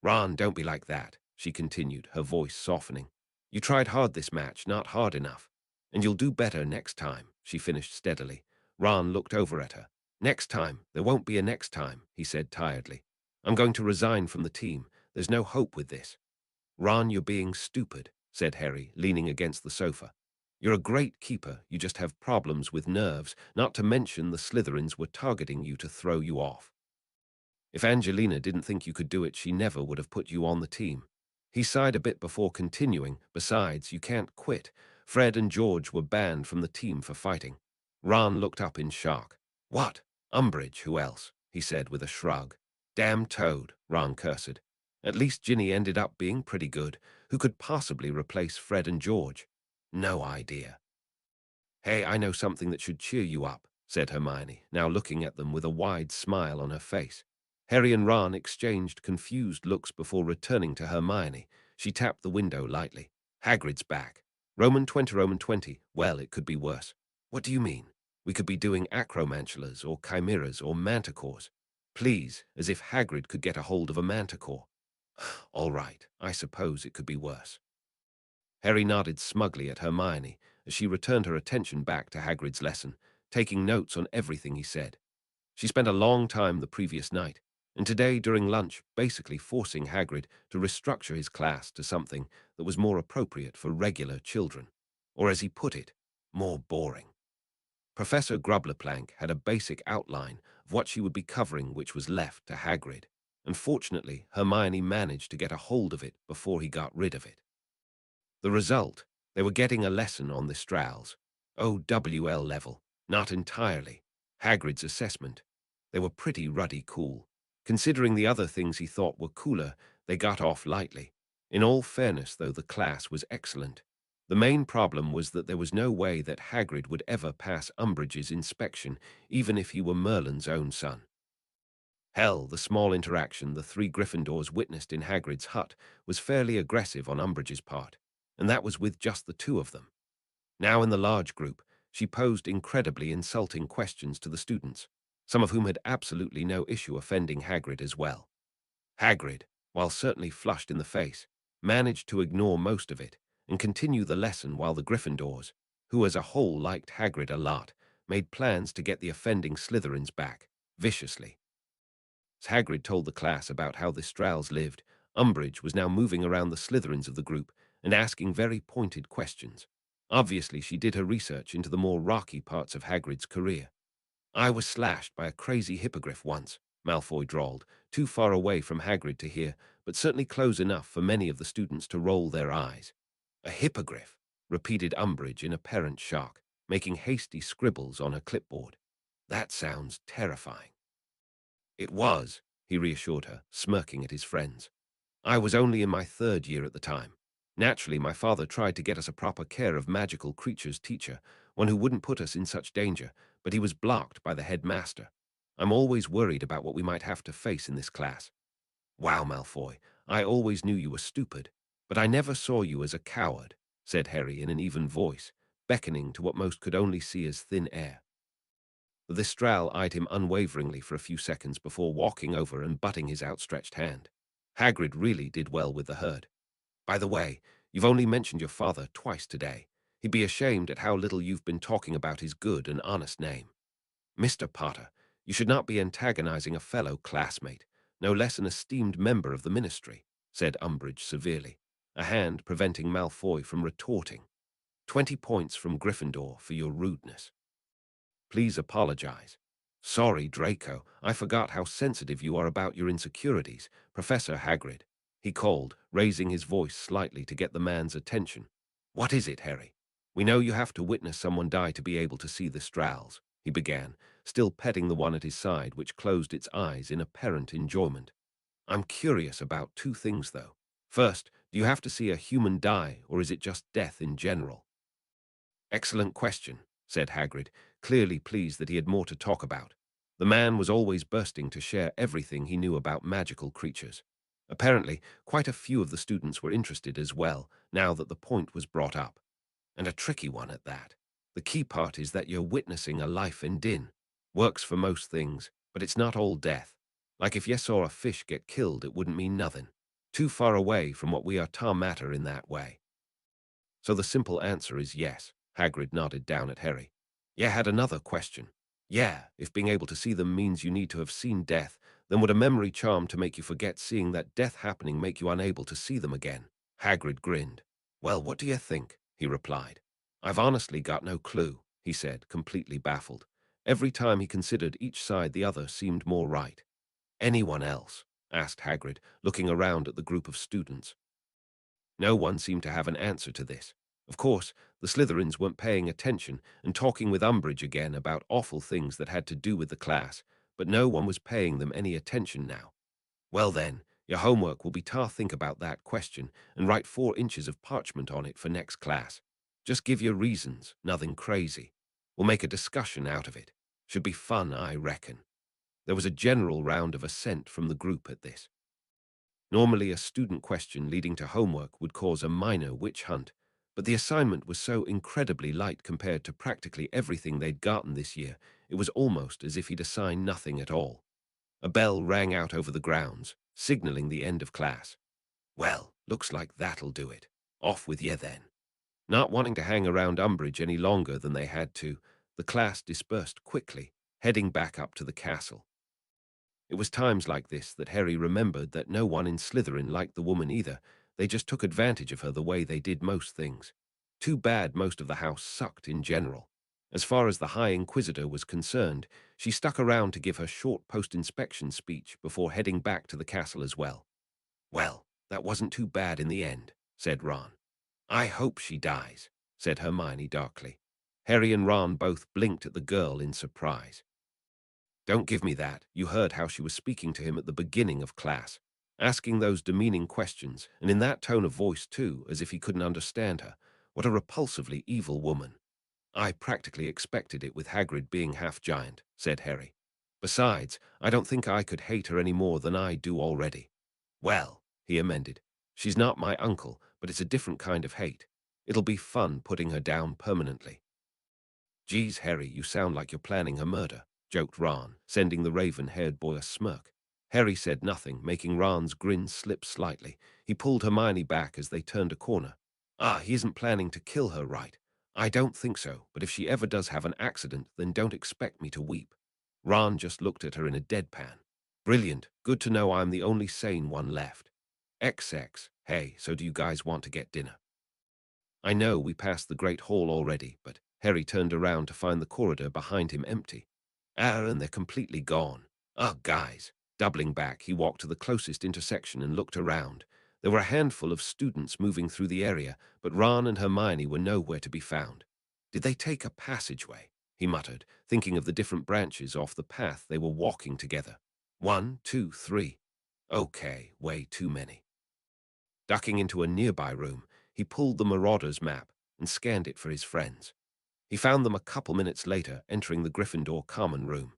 "Ron, don't be like that," she continued, her voice softening. "You tried hard this match, not hard enough. And you'll do better next time," she finished steadily. Ron looked over at her. "Next time, there won't be a next time," he said tiredly. "I'm going to resign from the team. There's no hope with this." "Ron, you're being stupid," said Harry, leaning against the sofa. "You're a great keeper, you just have problems with nerves, not to mention the Slytherins were targeting you to throw you off. If Angelina didn't think you could do it, she never would have put you on the team." He sighed a bit before continuing. "Besides, you can't quit. Fred and George were banned from the team for fighting." Ron looked up in shock. "What? Umbridge, who else?" he said with a shrug. "Damn Toad," Ron cursed. "At least Ginny ended up being pretty good. Who could possibly replace Fred and George?" "No idea." "Hey, I know something that should cheer you up," said Hermione, now looking at them with a wide smile on her face. Harry and Ron exchanged confused looks before returning to Hermione. She tapped the window lightly. "Hagrid's back. Roman 20, Roman 20. Well, it could be worse." "What do you mean?" "We could be doing acromantulas or chimeras or manticores." "Please, as if Hagrid could get a hold of a manticore." "All right, I suppose it could be worse." Harry nodded smugly at Hermione as she returned her attention back to Hagrid's lesson, taking notes on everything he said. She spent a long time the previous night, and today during lunch basically forcing Hagrid to restructure his class to something that was more appropriate for regular children, or as he put it, more boring. Professor Grubblerplank had a basic outline of what she would be covering which was left to Hagrid, and fortunately Hermione managed to get a hold of it before he got rid of it. The result, they were getting a lesson on the Strals. OWL level, not entirely. Hagrid's assessment. They were pretty ruddy cool. Considering the other things he thought were cooler, they got off lightly. In all fairness, though, the class was excellent. The main problem was that there was no way that Hagrid would ever pass Umbridge's inspection, even if he were Merlin's own son. Hell, the small interaction the three Gryffindors witnessed in Hagrid's hut was fairly aggressive on Umbridge's part, and that was with just the two of them. Now in the large group, she posed incredibly insulting questions to the students, some of whom had absolutely no issue offending Hagrid as well. Hagrid, while certainly flushed in the face, managed to ignore most of it and continue the lesson while the Gryffindors, who as a whole liked Hagrid a lot, made plans to get the offending Slytherins back, viciously. As Hagrid told the class about how the Strals lived, Umbridge was now moving around the Slytherins of the group and asking very pointed questions. Obviously, she did her research into the more rocky parts of Hagrid's career. "I was slashed by a crazy hippogriff once," Malfoy drawled, too far away from Hagrid to hear, but certainly close enough for many of the students to roll their eyes. "A hippogriff," repeated Umbridge in apparent shock, making hasty scribbles on her clipboard. "That sounds terrifying." "It was," he reassured her, smirking at his friends. "I was only in my third year at the time. Naturally, my father tried to get us a proper care of magical creatures teacher, one who wouldn't put us in such danger, but he was blocked by the headmaster. I'm always worried about what we might have to face in this class." "Wow, Malfoy, I always knew you were stupid, but I never saw you as a coward," said Harry in an even voice, beckoning to what most could only see as thin air. The Stral eyed him unwaveringly for a few seconds before walking over and butting his outstretched hand. "Hagrid really did well with the herd. By the way, you've only mentioned your father twice today. He'd be ashamed at how little you've been talking about his good and honest name. Mr. Potter, you should not be antagonizing a fellow classmate, no less an esteemed member of the ministry," said Umbridge severely, a hand preventing Malfoy from retorting. 20 points from Gryffindor for your rudeness. "Please apologize." "Sorry, Draco, I forgot how sensitive you are about your insecurities, Professor Hagrid," he called, raising his voice slightly to get the man's attention. "What is it, Harry? We know you have to witness someone die to be able to see the Strals," he began, still petting the one at his side which closed its eyes in apparent enjoyment. I'm curious about two things, though. First, do you have to see a human die, or is it just death in general? Excellent question, said Hagrid, clearly pleased that he had more to talk about. The man was always bursting to share everything he knew about magical creatures. Apparently, quite a few of the students were interested as well, now that the point was brought up. And a tricky one at that. The key part is that you're witnessing a life in din. Works for most things, but it's not all death. Like if you saw a fish get killed, it wouldn't mean nothing. Too far away from what we are tar matter in that way. So the simple answer is yes. Hagrid nodded down at Harry. You had another question. Yeah, if being able to see them means you need to have seen death, then would a memory charm to make you forget seeing that death happening make you unable to see them again? Hagrid grinned. Well, what do you think? He replied. I've honestly got no clue, he said, completely baffled. Every time he considered each side, the other seemed more right. Anyone else? Asked Hagrid, looking around at the group of students. No one seemed to have an answer to this. Of course, the Slytherins weren't paying attention and talking with Umbridge again about awful things that had to do with the class, but no one was paying them any attention now. Well then, your homework will be to think about that question and write 4 inches of parchment on it for next class. Just give your reasons, nothing crazy. We'll make a discussion out of it. Should be fun, I reckon. There was a general round of assent from the group at this. Normally, a student question leading to homework would cause a minor witch hunt, but the assignment was so incredibly light compared to practically everything they'd gotten this year, it was almost as if he'd assigned nothing at all. A bell rang out over the grounds, signaling the end of class. Well, looks like that'll do it. Off with ye then. Not wanting to hang around Umbridge any longer than they had to, the class dispersed quickly, heading back up to the castle. It was times like this that Harry remembered that no one in Slytherin liked the woman either. They just took advantage of her the way they did most things. Too bad most of the house sucked in general. As far as the High Inquisitor was concerned, she stuck around to give her short post-inspection speech before heading back to the castle as well. Well, that wasn't too bad in the end, said Ron. I hope she dies, said Hermione darkly. Harry and Ron both blinked at the girl in surprise. Don't give me that. You heard how she was speaking to him at the beginning of class, asking those demeaning questions, and in that tone of voice too, as if he couldn't understand her. What a repulsively evil woman. I practically expected it with Hagrid being half-giant, said Harry. Besides, I don't think I could hate her any more than I do already. Well, he amended, she's not my uncle, but it's a different kind of hate. It'll be fun putting her down permanently. Geez, Harry, you sound like you're planning her murder, joked Ron, sending the raven-haired boy a smirk. Harry said nothing, making Ron's grin slip slightly. He pulled Hermione back as they turned a corner. Ah, he isn't planning to kill her, right? I don't think so, but if she ever does have an accident, then don't expect me to weep. Ron just looked at her in a deadpan. Brilliant. Good to know I'm the only sane one left. XX. Hey, so do you guys want to get dinner? I know we passed the Great Hall already, but Harry turned around to find the corridor behind him empty. Ah, and they're completely gone. Oh, guys. Doubling back, he walked to the closest intersection and looked around. There were a handful of students moving through the area, but Ron and Hermione were nowhere to be found. Did they take a passageway? He muttered, thinking of the different branches off the path they were walking together. 1, 2, 3. Okay, way too many. Ducking into a nearby room, he pulled the Marauders map and scanned it for his friends. He found them a couple minutes later entering the Gryffindor common room.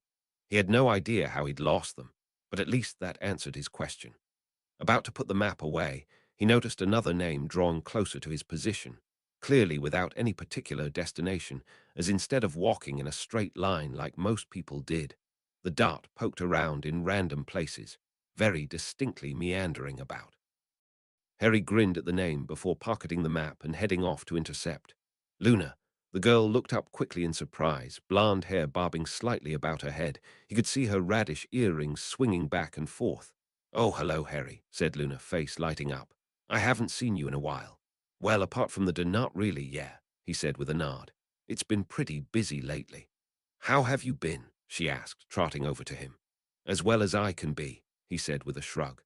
He had no idea how he'd lost them, but at least that answered his question. About to put the map away, he noticed another name drawn closer to his position, clearly without any particular destination, as instead of walking in a straight line like most people did, the dart poked around in random places, very distinctly meandering about. Harry grinned at the name before pocketing the map and heading off to intercept. Luna. The girl looked up quickly in surprise, blonde hair bobbing slightly about her head. He could see her radish earrings swinging back and forth. Oh, hello, Harry, said Luna, face lighting up. I haven't seen you in a while. Well, apart from the not really, yeah, he said with a nod. It's been pretty busy lately. How have you been? She asked, trotting over to him. As well as I can be, he said with a shrug.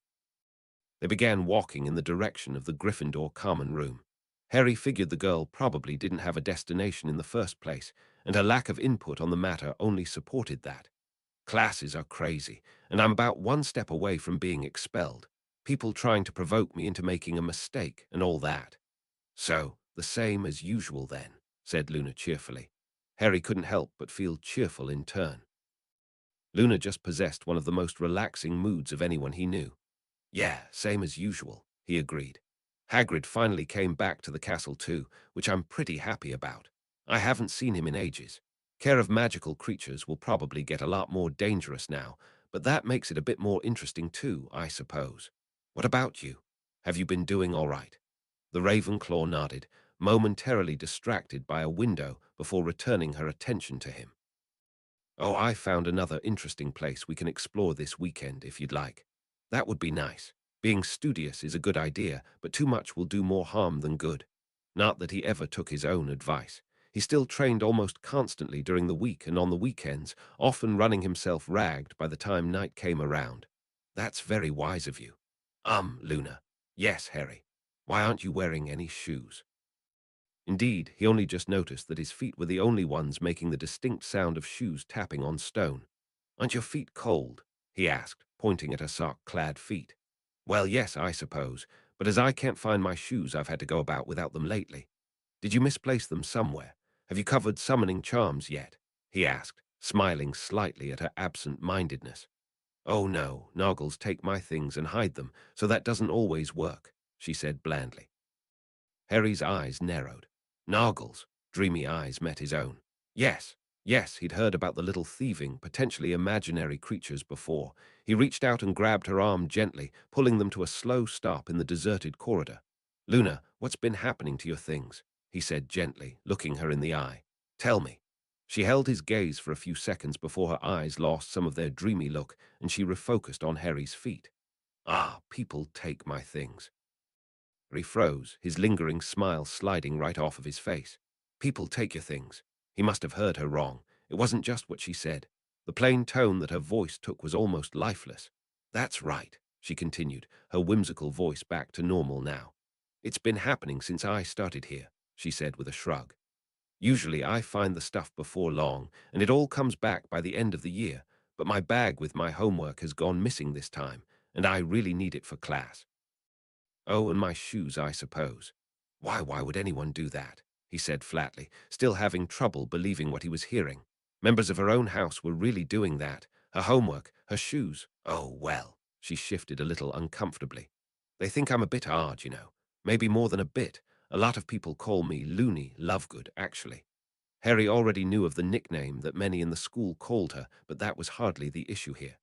They began walking in the direction of the Gryffindor common room. Harry figured the girl probably didn't have a destination in the first place, and her lack of input on the matter only supported that. Classes are crazy, and I'm about one step away from being expelled. People trying to provoke me into making a mistake and all that. So, the same as usual then, said Luna cheerfully. Harry couldn't help but feel cheerful in turn. Luna just possessed one of the most relaxing moods of anyone he knew. Yeah, same as usual, he agreed. Hagrid finally came back to the castle too, which I'm pretty happy about. I haven't seen him in ages. Care of magical creatures will probably get a lot more dangerous now, but that makes it a bit more interesting too, I suppose. What about you? Have you been doing all right? The Ravenclaw nodded, momentarily distracted by a window before returning her attention to him. Oh, I found another interesting place we can explore this weekend if you'd like. That would be nice. Being studious is a good idea, but too much will do more harm than good. Not that he ever took his own advice. He still trained almost constantly during the week and on the weekends, often running himself ragged by the time night came around. That's very wise of you. Luna. Yes, Harry. Why aren't you wearing any shoes? Indeed, he only just noticed that his feet were the only ones making the distinct sound of shoes tapping on stone. Aren't your feet cold? He asked, pointing at her sock-clad feet. Well, yes, I suppose, but as I can't find my shoes, I've had to go about without them lately. Did you misplace them somewhere? Have you covered summoning charms yet? He asked, smiling slightly at her absent-mindedness. Oh no, Noggles take my things and hide them, so that doesn't always work, she said blandly. Harry's eyes narrowed. Noggles' dreamy eyes met his own. Yes, yes, he'd heard about the little thieving, potentially imaginary creatures before. He reached out and grabbed her arm gently, pulling them to a slow stop in the deserted corridor. Luna, what's been happening to your things? He said gently, looking her in the eye. Tell me. She held his gaze for a few seconds before her eyes lost some of their dreamy look and she refocused on Harry's feet. Ah, people take my things. He froze, his lingering smile sliding right off of his face. People take your things. He must have heard her wrong. It wasn't just what she said. The plain tone that her voice took was almost lifeless. That's right, she continued, her whimsical voice back to normal now. It's been happening since I started here, she said with a shrug. Usually I find the stuff before long, and it all comes back by the end of the year, but my bag with my homework has gone missing this time, and I really need it for class. Oh, and my shoes, I suppose. Why would anyone do that? He said flatly, still having trouble believing what he was hearing. Members of her own house were really doing that. Her homework, her shoes. Oh, well. She shifted a little uncomfortably. They think I'm a bit odd, you know. Maybe more than a bit. A lot of people call me Loony Lovegood, actually. Harry already knew of the nickname that many in the school called her, but that was hardly the issue here.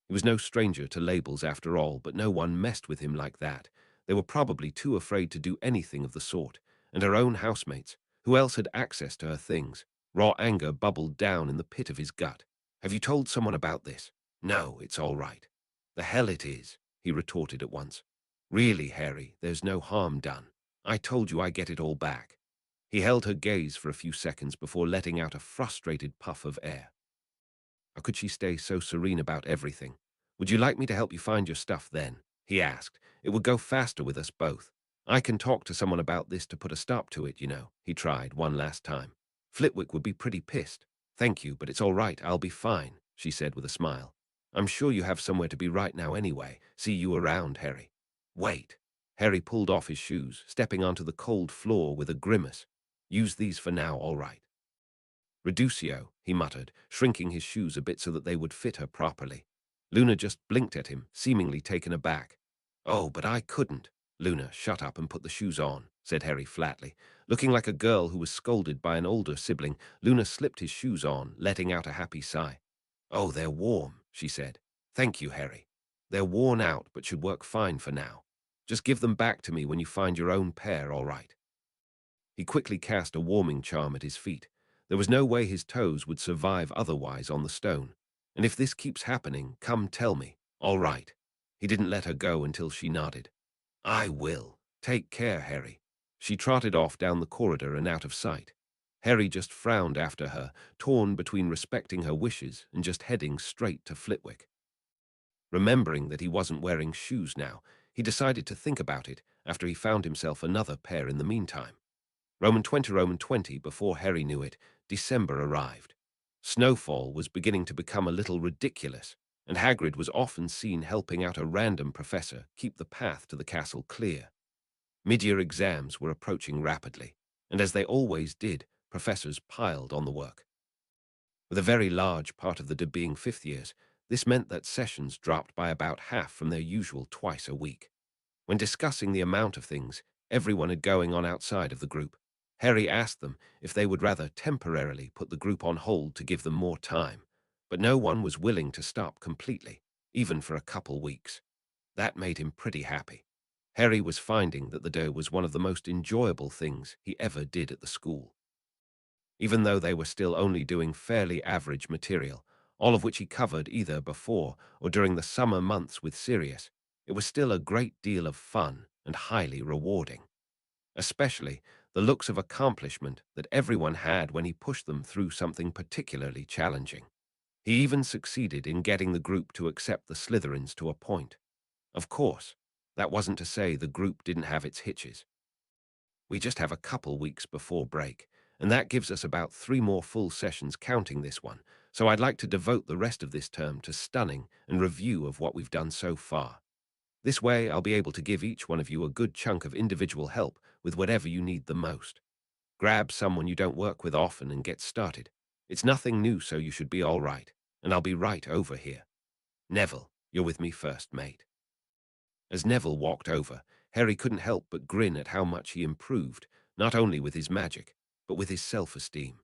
He was no stranger to labels after all, but no one messed with him like that. They were probably too afraid to do anything of the sort, and her own housemates, who else had access to her things? Raw anger bubbled down in the pit of his gut. Have you told someone about this? No, it's all right. The hell it is, he retorted at once. Really, Harry, there's no harm done. I told you I get it all back. He held her gaze for a few seconds before letting out a frustrated puff of air. How could she stay so serene about everything? Would you like me to help you find your stuff then? He asked. It would go faster with us both. I can talk to someone about this to put a stop to it, you know. He tried one last time. Flitwick would be pretty pissed. Thank you, but it's all right. I'll be fine, she said with a smile. I'm sure you have somewhere to be right now anyway. See you around, Harry. Wait. Harry pulled off his shoes, stepping onto the cold floor with a grimace. Use these for now, all right. Reducio, he muttered, shrinking his shoes a bit so that they would fit her properly. Luna just blinked at him, seemingly taken aback. Oh, but I couldn't. Luna, shut up and put the shoes on, said Harry flatly. Looking like a girl who was scolded by an older sibling, Luna slipped his shoes on, letting out a happy sigh. Oh, they're warm, she said. Thank you, Harry. They're worn out, but should work fine for now. Just give them back to me when you find your own pair, all right. He quickly cast a warming charm at his feet. There was no way his toes would survive otherwise on the stone. And if this keeps happening, come tell me. All right. He didn't let her go until she nodded. I will. Take care, Harry. She trotted off down the corridor and out of sight. Harry just frowned after her, torn between respecting her wishes and just heading straight to Flitwick. Remembering that he wasn't wearing shoes now, he decided to think about it after he found himself another pair in the meantime. Roman 20, before Harry knew it, December arrived. Snowfall was beginning to become a little ridiculous, and Hagrid was often seen helping out a random professor keep the path to the castle clear. Mid-year exams were approaching rapidly, and as they always did, professors piled on the work. With a very large part of the being fifth years, this meant that sessions dropped by about half from their usual twice a week. When discussing the amount of things everyone had going on outside of the group, Harry asked them if they would rather temporarily put the group on hold to give them more time, but no one was willing to stop completely, even for a couple weeks. That made him pretty happy. Harry was finding that the day was one of the most enjoyable things he ever did at the school. Even though they were still only doing fairly average material, all of which he covered either before or during the summer months with Sirius, it was still a great deal of fun and highly rewarding. Especially the looks of accomplishment that everyone had when he pushed them through something particularly challenging. He even succeeded in getting the group to accept the Slytherins to a point. Of course, that wasn't to say the group didn't have its hitches. We just have a couple weeks before break, and that gives us about 3 more full sessions counting this one, so I'd like to devote the rest of this term to stunning and review of what we've done so far. This way, I'll be able to give each one of you a good chunk of individual help with whatever you need the most. Grab someone you don't work with often and get started. It's nothing new, so you should be all right, and I'll be right over here. Neville, you're with me first, mate. As Neville walked over, Harry couldn't help but grin at how much he improved, not only with his magic, but with his self-esteem.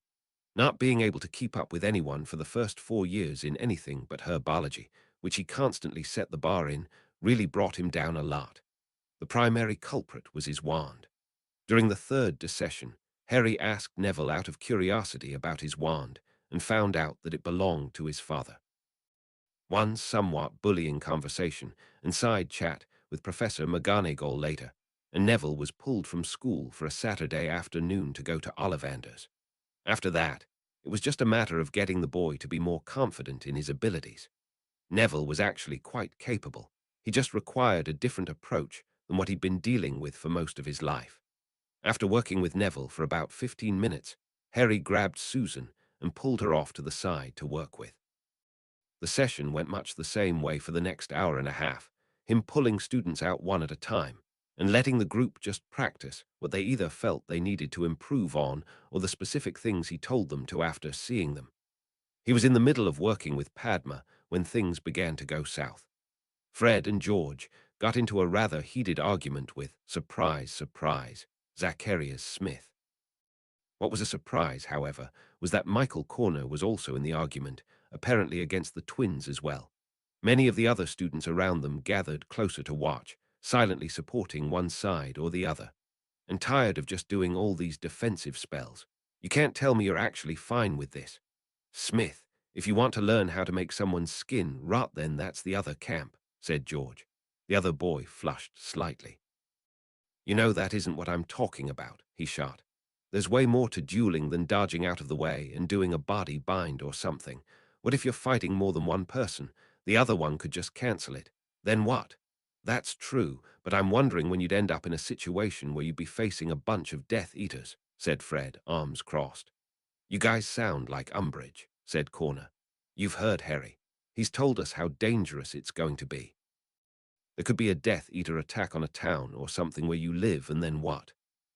Not being able to keep up with anyone for the first 4 years in anything but herbology, which he constantly set the bar in, really brought him down a lot. The primary culprit was his wand. During the third session, Harry asked Neville out of curiosity about his wand and found out that it belonged to his father. One somewhat bullying conversation and side chat with Professor McGonagall later, and Neville was pulled from school for a Saturday afternoon to go to Ollivander's. After that, it was just a matter of getting the boy to be more confident in his abilities. Neville was actually quite capable. He just required a different approach than what he'd been dealing with for most of his life. After working with Neville for about 15 minutes, Harry grabbed Susan and pulled her off to the side to work with. The session went much the same way for the next hour and a half, him pulling students out one at a time and letting the group just practice what they either felt they needed to improve on or the specific things he told them to after seeing them. He was in the middle of working with Padma when things began to go south. Fred and George got into a rather heated argument with, surprise, surprise, Zacharias Smith. What was a surprise, however, was that Michael Corner was also in the argument, apparently against the twins as well. Many of the other students around them gathered closer to watch, silently supporting one side or the other. And tired of just doing all these defensive spells. You can't tell me you're actually fine with this. Smith, if you want to learn how to make someone's skin rot, then that's the other camp, said George. The other boy flushed slightly. You know that isn't what I'm talking about, he shot. There's way more to dueling than dodging out of the way and doing a body bind or something. What if you're fighting more than one person? The other one could just cancel it. Then what? That's true, but I'm wondering when you'd end up in a situation where you'd be facing a bunch of Death Eaters, said Fred, arms crossed. You guys sound like Umbridge, said Corner. You've heard Harry. He's told us how dangerous it's going to be. There could be a Death Eater attack on a town or something where you live, and then what?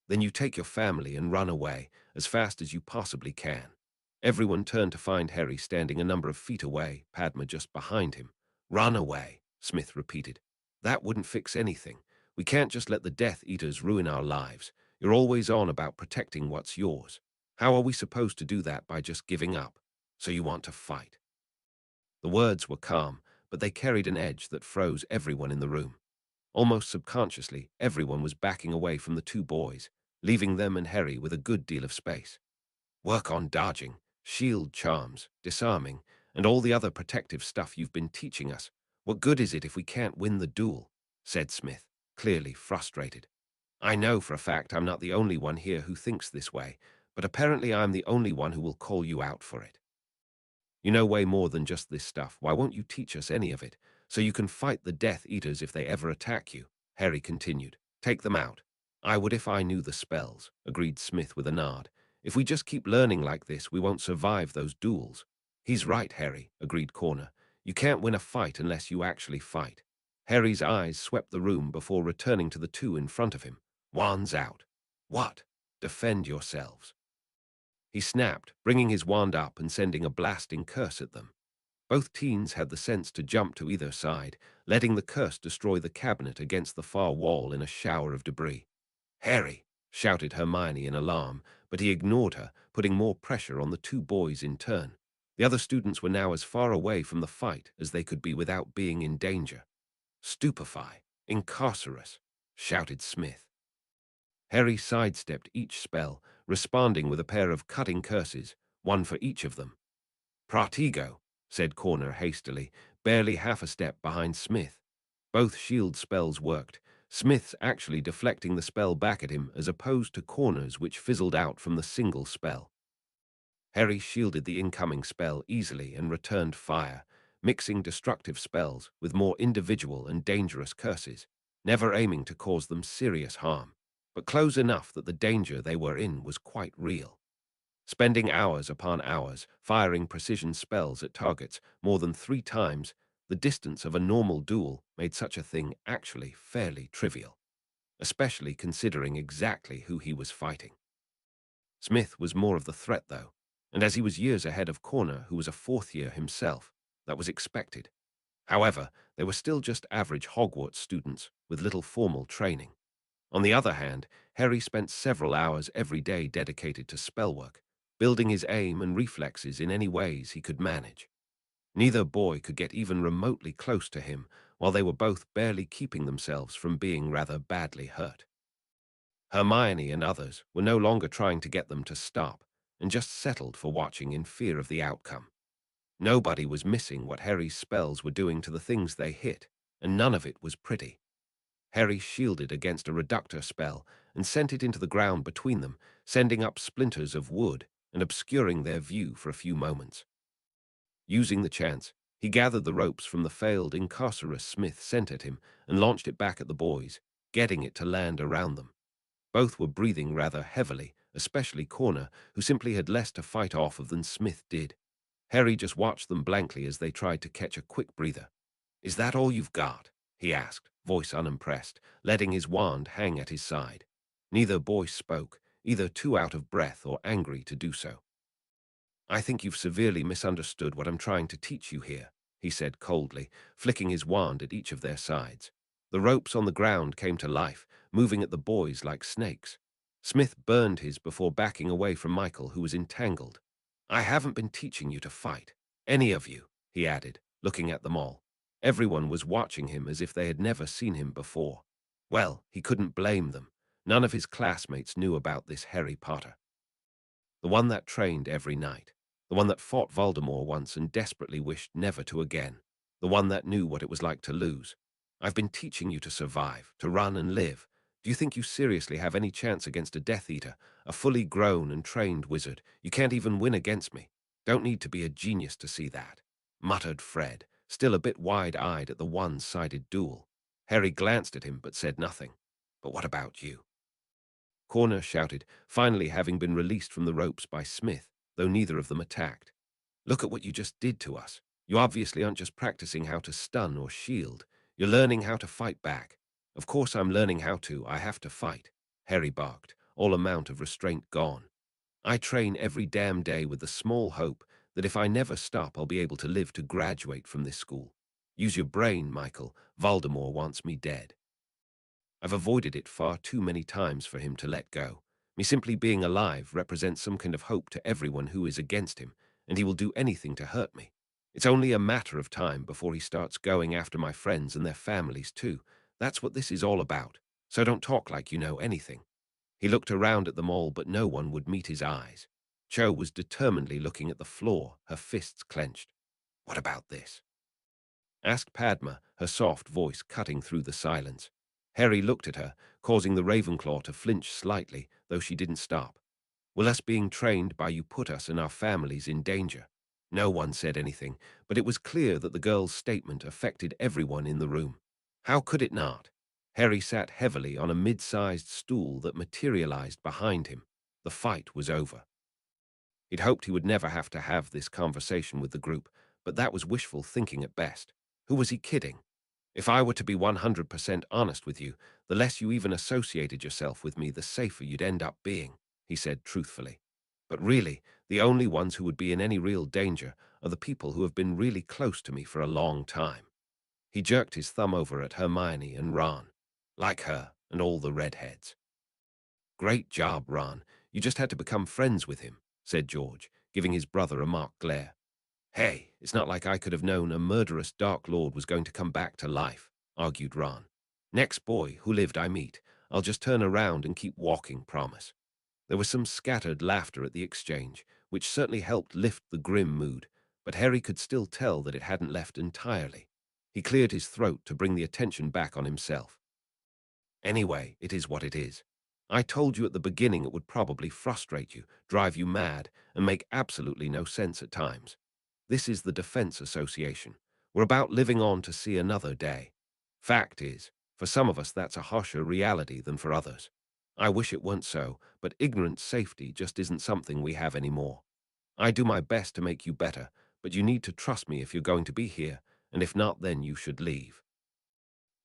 Then you take your family and run away as fast as you possibly can. Everyone turned to find Harry standing a number of feet away, Padma just behind him. Run away, Smith repeated. That wouldn't fix anything. We can't just let the Death Eaters ruin our lives. You're always on about protecting what's yours. How are we supposed to do that by just giving up? So you want to fight? The words were calm, but they carried an edge that froze everyone in the room. Almost subconsciously, everyone was backing away from the two boys, leaving them and Harry with a good deal of space. Work on dodging, shield charms, disarming, and all the other protective stuff you've been teaching us. What good is it if we can't win the duel? Said Smith, clearly frustrated. I know for a fact I'm not the only one here who thinks this way, but apparently I'm the only one who will call you out for it. You know way more than just this stuff. Why won't you teach us any of it, so you can fight the Death Eaters if they ever attack you? Harry continued. Take them out. I would if I knew the spells, agreed Smith with a nod. If we just keep learning like this, we won't survive those duels. He's right, Harry, agreed Corner. You can't win a fight unless you actually fight. Harry's eyes swept the room before returning to the two in front of him. Wands out. What? Defend yourselves. He snapped, bringing his wand up and sending a blasting curse at them. Both teens had the sense to jump to either side, letting the curse destroy the cabinet against the far wall in a shower of debris. Harry, shouted Hermione in alarm, but he ignored her, putting more pressure on the two boys in turn. The other students were now as far away from the fight as they could be without being in danger. Stupefy, incarcerus, shouted Smith. Harry sidestepped each spell, responding with a pair of cutting curses, one for each of them. Pratigo, said Corner hastily, barely half a step behind Smith. Both shield spells worked, Smith's actually deflecting the spell back at him as opposed to Corner's which fizzled out from the single spell. Harry shielded the incoming spell easily and returned fire, mixing destructive spells with more individual and dangerous curses, never aiming to cause them serious harm, but close enough that the danger they were in was quite real. Spending hours upon hours firing precision spells at targets more than 3 times the distance of a normal duel made such a thing actually fairly trivial, especially considering exactly who he was fighting. Smith was more of the threat, though, and as he was years ahead of Corner, who was a 4th year himself, that was expected. However, they were still just average Hogwarts students with little formal training. On the other hand, Harry spent several hours every day dedicated to spellwork, building his aim and reflexes in any ways he could manage. Neither boy could get even remotely close to him, while they were both barely keeping themselves from being rather badly hurt. Hermione and others were no longer trying to get them to stop, and just settled for watching in fear of the outcome. Nobody was missing what Harry's spells were doing to the things they hit, and none of it was pretty. Harry shielded against a reductor spell and sent it into the ground between them, sending up splinters of wood and obscuring their view for a few moments. Using the chance, he gathered the ropes from the failed incarcerus Smith sent at him and launched it back at the boys, getting it to land around them. Both were breathing rather heavily, especially Corner, who simply had less to fight off of than Smith did. Harry just watched them blankly as they tried to catch a quick breather. "Is that all you've got?" he asked, voice unimpressed, letting his wand hang at his side. Neither boy spoke, either too out of breath or angry to do so. "I think you've severely misunderstood what I'm trying to teach you here," he said coldly, flicking his wand at each of their sides. The ropes on the ground came to life, moving at the boys like snakes. Smith burned his before backing away from Michael, who was entangled. "I haven't been teaching you to fight. Any of you," he added, looking at them all. Everyone was watching him as if they had never seen him before. Well, he couldn't blame them. None of his classmates knew about this Harry Potter. The one that trained every night. The one that fought Voldemort once and desperately wished never to again. The one that knew what it was like to lose. I've been teaching you to survive, to run and live. Do you think you seriously have any chance against a Death Eater, a fully grown and trained wizard? You can't even win against me. Don't need to be a genius to see that," muttered Fred, still a bit wide-eyed at the one-sided duel. Harry glanced at him but said nothing. "But what about you?" Corner shouted, finally having been released from the ropes by Smith, though neither of them attacked. "Look at what you just did to us. You obviously aren't just practicing how to stun or shield. You're learning how to fight back." "Of course I'm learning how to. I have to fight," Harry barked, all amount of restraint gone. "I train every damn day with the small hope that if I never stop I'll be able to live to graduate from this school. Use your brain, Michael. Voldemort wants me dead. I've avoided it far too many times for him to let go. Me simply being alive represents some kind of hope to everyone who is against him, and he will do anything to hurt me. It's only a matter of time before he starts going after my friends and their families too. That's what this is all about, so don't talk like you know anything." He looked around at them all, but no one would meet his eyes. Cho was determinedly looking at the floor, her fists clenched. "What about this?" asked Padma, her soft voice cutting through the silence. Harry looked at her, causing the Ravenclaw to flinch slightly, though she didn't stop. "Will us being trained by you put us and our families in danger?" No one said anything, but it was clear that the girl's statement affected everyone in the room. How could it not? Harry sat heavily on a mid-sized stool that materialized behind him. The fight was over. He'd hoped he would never have to have this conversation with the group, but that was wishful thinking at best. Who was he kidding? If I were to be 100% honest with you, the less you even associated yourself with me, the safer you'd end up being, he said truthfully. But really, the only ones who would be in any real danger are the people who have been really close to me for a long time. He jerked his thumb over at Hermione and Ron. Like her and all the redheads. Great job, Ron. You just had to become friends with him, said George, giving his brother a mock glare. Hey, it's not like I could have known a murderous Dark Lord was going to come back to life, argued Ron. Next boy who lived I meet, I'll just turn around and keep walking, promise. There was some scattered laughter at the exchange, which certainly helped lift the grim mood, but Harry could still tell that it hadn't left entirely. He cleared his throat to bring the attention back on himself. Anyway, it is what it is. I told you at the beginning it would probably frustrate you, drive you mad, and make absolutely no sense at times. This is the Defense Association. We're about living on to see another day. Fact is, for some of us that's a harsher reality than for others. I wish it weren't so, but ignorant safety just isn't something we have anymore. I do my best to make you better, but you need to trust me if you're going to be here, and if not, then you should leave.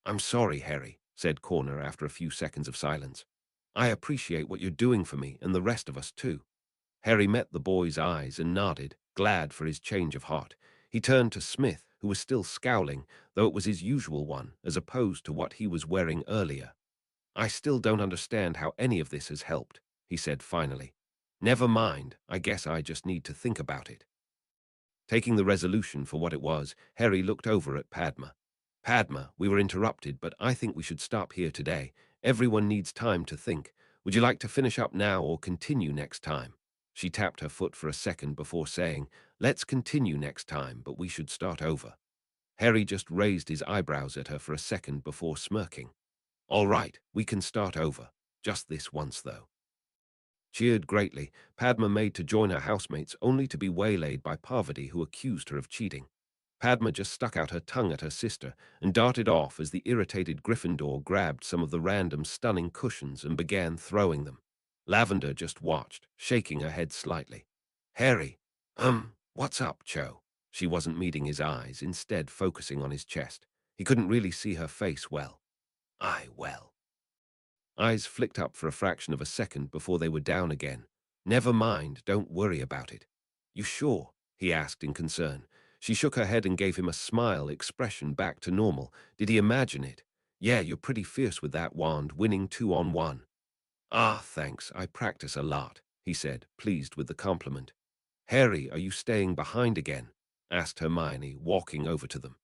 I'm sorry, Harry, said Corner after a few seconds of silence. I appreciate what you're doing for me and the rest of us too. Harry met the boy's eyes and nodded, glad for his change of heart. He turned to Smith, who was still scowling, though it was his usual one, as opposed to what he was wearing earlier. I still don't understand how any of this has helped, he said finally. Never mind, I guess I just need to think about it. Taking the resolution for what it was, Harry looked over at Padma. Padma, we were interrupted, but I think we should stop here today. Everyone needs time to think. Would you like to finish up now or continue next time? She tapped her foot for a second before saying, let's continue next time, but we should start over. Harry just raised his eyebrows at her for a second before smirking. All right, we can start over. Just this once, though. Cheered greatly, Padma made to join her housemates only to be waylaid by Parvati, who accused her of cheating. Padma just stuck out her tongue at her sister and darted off as the irritated Gryffindor grabbed some of the random stunning cushions and began throwing them. Lavender just watched, shaking her head slightly. Harry, what's up, Cho? She wasn't meeting his eyes, instead focusing on his chest. He couldn't really see her face well. Well. Eyes flicked up for a fraction of a second before they were down again. Never mind, don't worry about it. You sure? He asked in concern. She shook her head and gave him a smile, expression back to normal. Did he imagine it? Yeah, you're pretty fierce with that wand, winning 2-on-1. Ah, thanks, I practice a lot, he said, pleased with the compliment. Harry, are you staying behind again? Asked Hermione, walking over to them.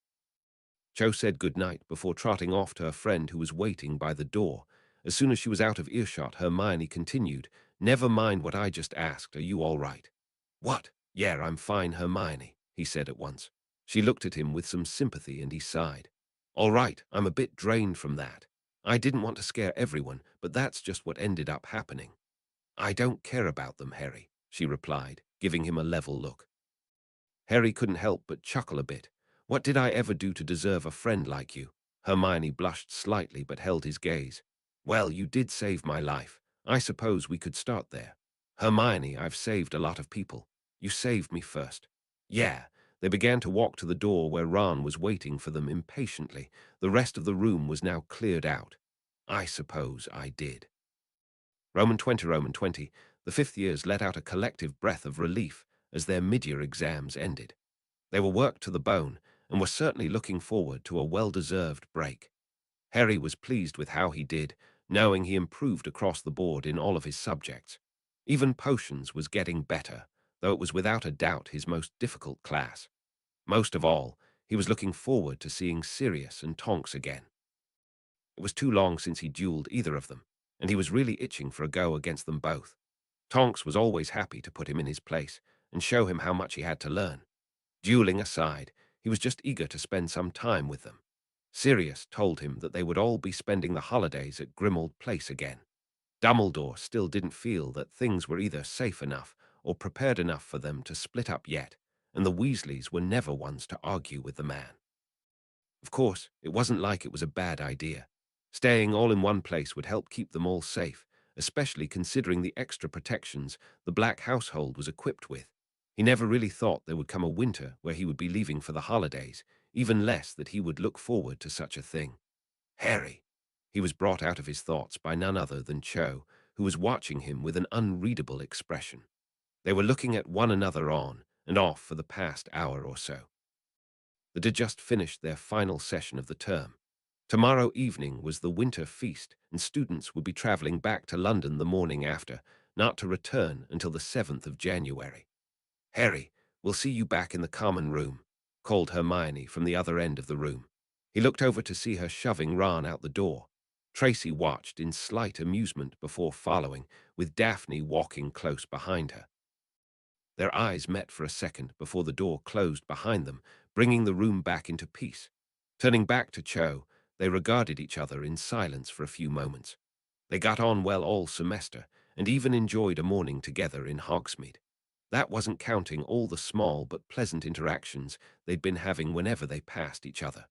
Cho said good night before trotting off to her friend who was waiting by the door. As soon as she was out of earshot, Hermione continued, Never mind what I just asked, are you all right? What? Yeah, I'm fine, Hermione, he said at once. She looked at him with some sympathy and he sighed. All right, I'm a bit drained from that. I didn't want to scare everyone, but that's just what ended up happening. I don't care about them, Harry, she replied, giving him a level look. Harry couldn't help but chuckle a bit. What did I ever do to deserve a friend like you? Hermione blushed slightly but held his gaze. Well, you did save my life. I suppose we could start there. Hermione, I've saved a lot of people. You saved me first. Yeah. They began to walk to the door where Ron was waiting for them impatiently. The rest of the room was now cleared out. I suppose I did. Roman 20. The fifth years let out a collective breath of relief as their mid-year exams ended. They were worked to the bone and were certainly looking forward to a well-deserved break. Harry was pleased with how he did, knowing he improved across the board in all of his subjects. Even potions was getting better, though it was without a doubt his most difficult class. Most of all, he was looking forward to seeing Sirius and Tonks again. It was too long since he dueled either of them, and he was really itching for a go against them both. Tonks was always happy to put him in his place and show him how much he had to learn. Dueling aside, he was just eager to spend some time with them. Sirius told him that they would all be spending the holidays at Grimmauld Place again. Dumbledore still didn't feel that things were either safe enough or prepared enough for them to split up yet, and the Weasleys were never ones to argue with the man. Of course, it wasn't like it was a bad idea. Staying all in one place would help keep them all safe, especially considering the extra protections the Black household was equipped with. He never really thought there would come a winter where he would be leaving for the holidays, even less that he would look forward to such a thing. Harry! He was brought out of his thoughts by none other than Cho, who was watching him with an unreadable expression. They were looking at one another on and off for the past hour or so. They'd just finished their final session of the term. Tomorrow evening was the winter feast, and students would be traveling back to London the morning after, not to return until the 7th of January. Harry, we'll see you back in the common room, called Hermione from the other end of the room. He looked over to see her shoving Ron out the door. Tracy watched in slight amusement before following, with Daphne walking close behind her. Their eyes met for a second before the door closed behind them, bringing the room back into peace. Turning back to Cho, they regarded each other in silence for a few moments. They got on well all semester, and even enjoyed a morning together in Hogsmeade. That wasn't counting all the small but pleasant interactions they'd been having whenever they passed each other.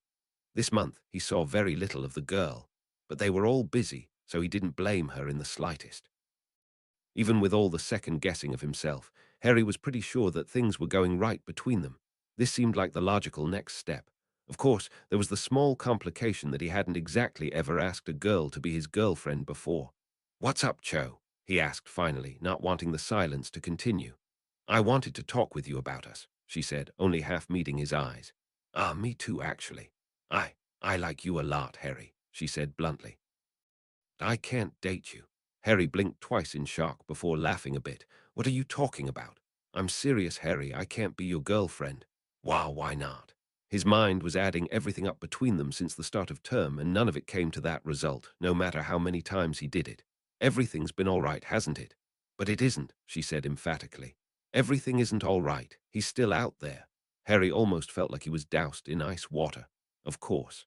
This month he saw very little of the girl, but they were all busy, so he didn't blame her in the slightest. Even with all the second-guessing of himself, Harry was pretty sure that things were going right between them. This seemed like the logical next step. Of course, there was the small complication that he hadn't exactly ever asked a girl to be his girlfriend before. "What's up, Cho?" he asked finally, not wanting the silence to continue. "I wanted to talk with you about us," she said, only half meeting his eyes. "Ah, me too, actually. I like you a lot, Harry," she said bluntly. "I can't date you." Harry blinked twice in shock before laughing a bit. "What are you talking about?" "I'm serious, Harry. I can't be your girlfriend." "Wow, why not?" His mind was adding everything up between them since the start of term, and none of it came to that result, no matter how many times he did it. "Everything's been all right, hasn't it?" "But it isn't," she said emphatically. "Everything isn't all right. He's still out there." Harry almost felt like he was doused in ice water. Of course.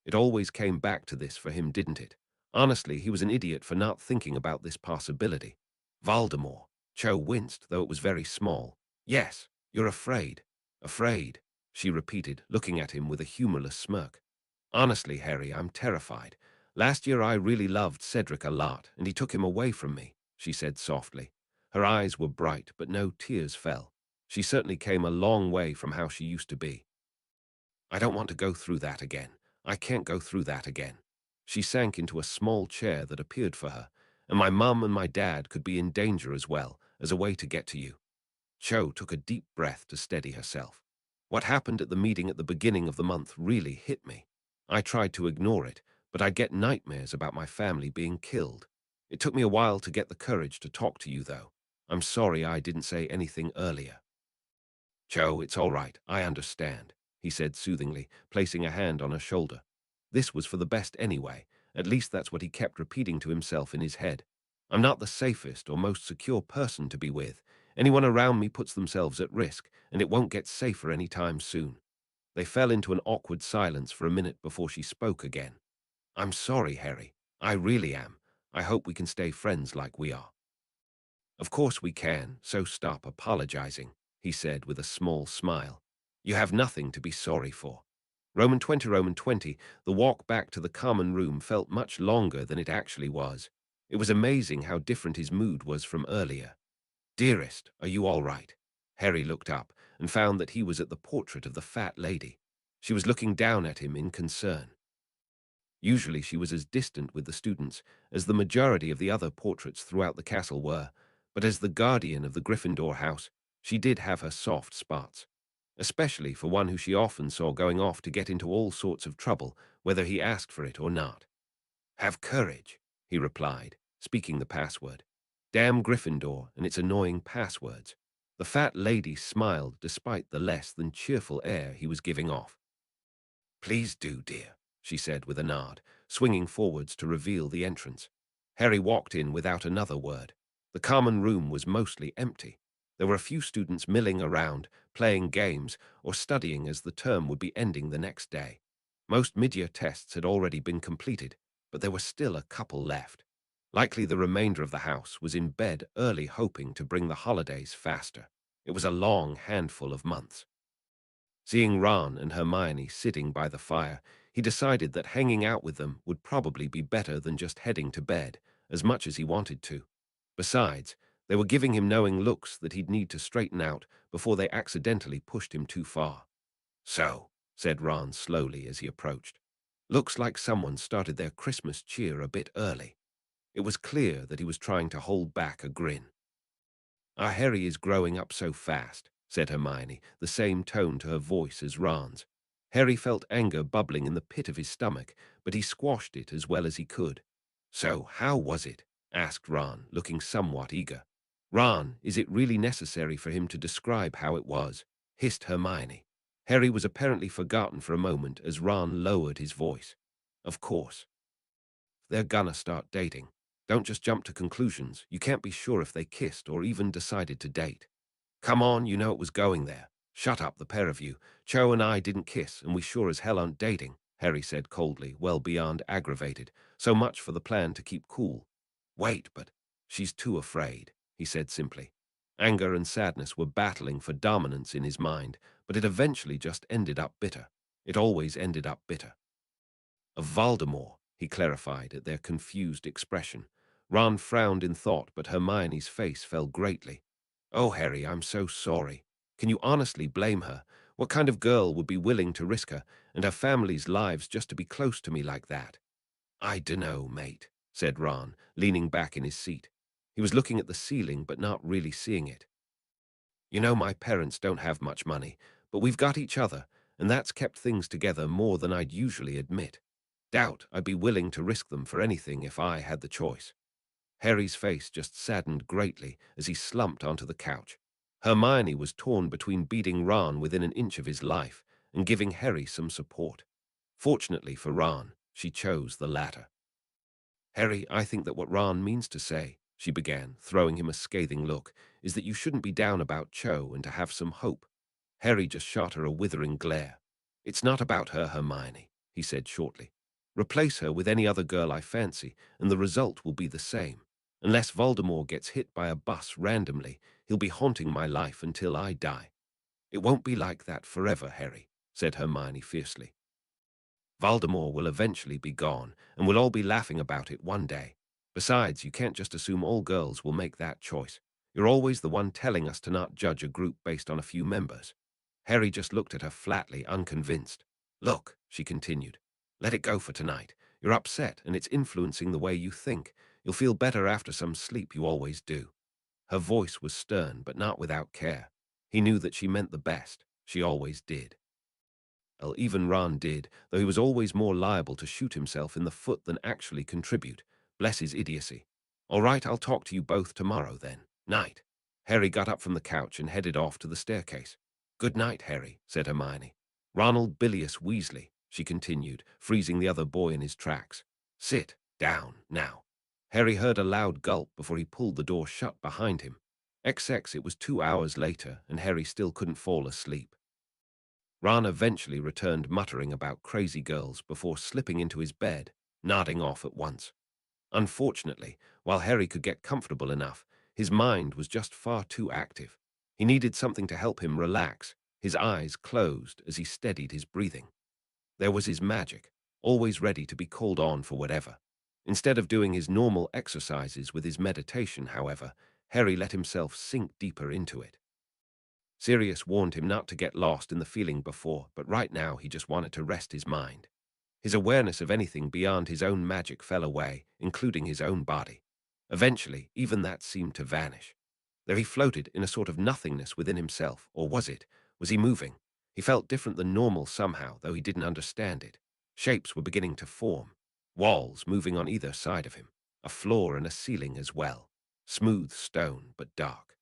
It always came back to this for him, didn't it? Honestly, he was an idiot for not thinking about this possibility. Voldemort. Cho winced, though it was very small. "Yes, you're afraid." "Afraid," she repeated, looking at him with a humorless smirk. "Honestly, Harry, I'm terrified. Last year I really loved Cedric a lot, and he took him away from me," she said softly. Her eyes were bright, but no tears fell. She certainly came a long way from how she used to be. "I don't want to go through that again. I can't go through that again." She sank into a small chair that appeared for her, "and my mum and my dad could be in danger as well, as a way to get to you." Cho took a deep breath to steady herself. "What happened at the meeting at the beginning of the month really hit me. I tried to ignore it, but I get nightmares about my family being killed. It took me a while to get the courage to talk to you, though. I'm sorry I didn't say anything earlier." "Cho, it's all right. I understand," he said soothingly, placing a hand on her shoulder. This was for the best anyway. At least that's what he kept repeating to himself in his head. "I'm not the safest or most secure person to be with. Anyone around me puts themselves at risk, and it won't get safer any time soon." They fell into an awkward silence for a minute before she spoke again. "I'm sorry, Harry. I really am. I hope we can stay friends like we are." "Of course we can, so stop apologizing," he said with a small smile. "You have nothing to be sorry for." Roman 20, the walk back to the common room felt much longer than it actually was. It was amazing how different his mood was from earlier. "Dearest, are you all right?" Harry looked up and found that he was at the portrait of the fat lady. She was looking down at him in concern. Usually she was as distant with the students as the majority of the other portraits throughout the castle were, but as the guardian of the Gryffindor house, she did have her soft spots, especially for one who she often saw going off to get into all sorts of trouble, whether he asked for it or not. "Have courage," he replied, speaking the password. Damn Gryffindor and its annoying passwords. The fat lady smiled despite the less than cheerful air he was giving off. "Please do, dear," she said with a nod, swinging forwards to reveal the entrance. Harry walked in without another word. The common room was mostly empty. There were a few students milling around, playing games, or studying as the term would be ending the next day. Most mid-year tests had already been completed, but there were still a couple left. Likely the remainder of the house was in bed early, hoping to bring the holidays faster. It was a long handful of months. Seeing Ron and Hermione sitting by the fire, he decided that hanging out with them would probably be better than just heading to bed, as much as he wanted to. Besides, they were giving him knowing looks that he'd need to straighten out before they accidentally pushed him too far. "So," said Ron slowly as he approached, "looks like someone started their Christmas cheer a bit early." It was clear that he was trying to hold back a grin. "Our Harry is growing up so fast," said Hermione, the same tone to her voice as Ron's. Harry felt anger bubbling in the pit of his stomach, but he squashed it as well as he could. "So, how was it?" asked Ron, looking somewhat eager. "Ron, is it really necessary for him to describe how it was?" hissed Hermione. Harry was apparently forgotten for a moment as Ron lowered his voice. "Of course. They're gonna start dating. Don't just jump to conclusions. You can't be sure if they kissed or even decided to date. Come on, you know it was going there. Shut up, the pair of you. Cho and I didn't kiss, and we sure as hell aren't dating," Harry said coldly, well beyond aggravated. So much for the plan to keep cool. "Wait, but she's too afraid," he said simply. Anger and sadness were battling for dominance in his mind, but it eventually just ended up bitter. It always ended up bitter. "Of Voldemort," he clarified at their confused expression. Ron frowned in thought, but Hermione's face fell greatly. "Oh, Harry, I'm so sorry. Can you honestly blame her? What kind of girl would be willing to risk her and her family's lives just to be close to me like that?" "I dunno, mate," said Ron, leaning back in his seat. He was looking at the ceiling but not really seeing it. "You know, my parents don't have much money, but we've got each other, and that's kept things together more than I'd usually admit. Doubt I'd be willing to risk them for anything if I had the choice." Harry's face just saddened greatly as he slumped onto the couch. Hermione was torn between beating Ron within an inch of his life and giving Harry some support. Fortunately for Ron, she chose the latter. "Harry, I think that what Ron means to say," she began, throwing him a scathing look, "is that you shouldn't be down about Cho and to have some hope." Harry just shot her a withering glare. "It's not about her, Hermione," he said shortly. "Replace her with any other girl I fancy, and the result will be the same. Unless Voldemort gets hit by a bus randomly, he'll be haunting my life until I die." "It won't be like that forever, Harry," said Hermione fiercely. "Voldemort will eventually be gone, and we'll all be laughing about it one day. Besides, you can't just assume all girls will make that choice. You're always the one telling us to not judge a group based on a few members." Harry just looked at her flatly, unconvinced. "Look," she continued, "let it go for tonight. You're upset, and it's influencing the way you think. You'll feel better after some sleep, you always do." Her voice was stern, but not without care. He knew that she meant the best. She always did. Well, even Ron did, though he was always more liable to shoot himself in the foot than actually contribute. Bless his idiocy. "All right, I'll talk to you both tomorrow, then. Night." Harry got up from the couch and headed off to the staircase. "Good night, Harry," said Hermione. "Ronald Bilious Weasley," she continued, freezing the other boy in his tracks. "Sit down, now." Harry heard a loud gulp before he pulled the door shut behind him. It was 2 hours later, and Harry still couldn't fall asleep. Ron eventually returned muttering about crazy girls before slipping into his bed, nodding off at once. Unfortunately, while Harry could get comfortable enough, his mind was just far too active. He needed something to help him relax, his eyes closed as he steadied his breathing. There was his magic, always ready to be called on for whatever. Instead of doing his normal exercises with his meditation, however, Harry let himself sink deeper into it. Sirius warned him not to get lost in the feeling before, but right now he just wanted to rest his mind. His awareness of anything beyond his own magic fell away, including his own body. Eventually, even that seemed to vanish. There he floated in a sort of nothingness within himself, or was it? Was he moving? He felt different than normal somehow, though he didn't understand it. Shapes were beginning to form. Walls moving on either side of him. A floor and a ceiling as well. Smooth stone, but dark.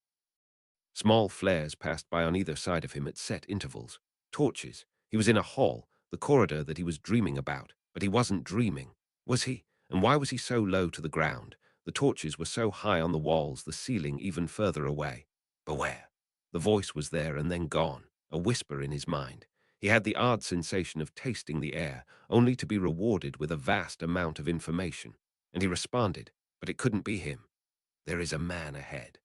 Small flares passed by on either side of him at set intervals. Torches. He was in a hall, the corridor that he was dreaming about, but he wasn't dreaming. Was he? And why was he so low to the ground? The torches were so high on the walls, the ceiling even further away. Beware. The voice was there and then gone, a whisper in his mind. He had the odd sensation of tasting the air, only to be rewarded with a vast amount of information. And he responded, but it couldn't be him. There is a man ahead.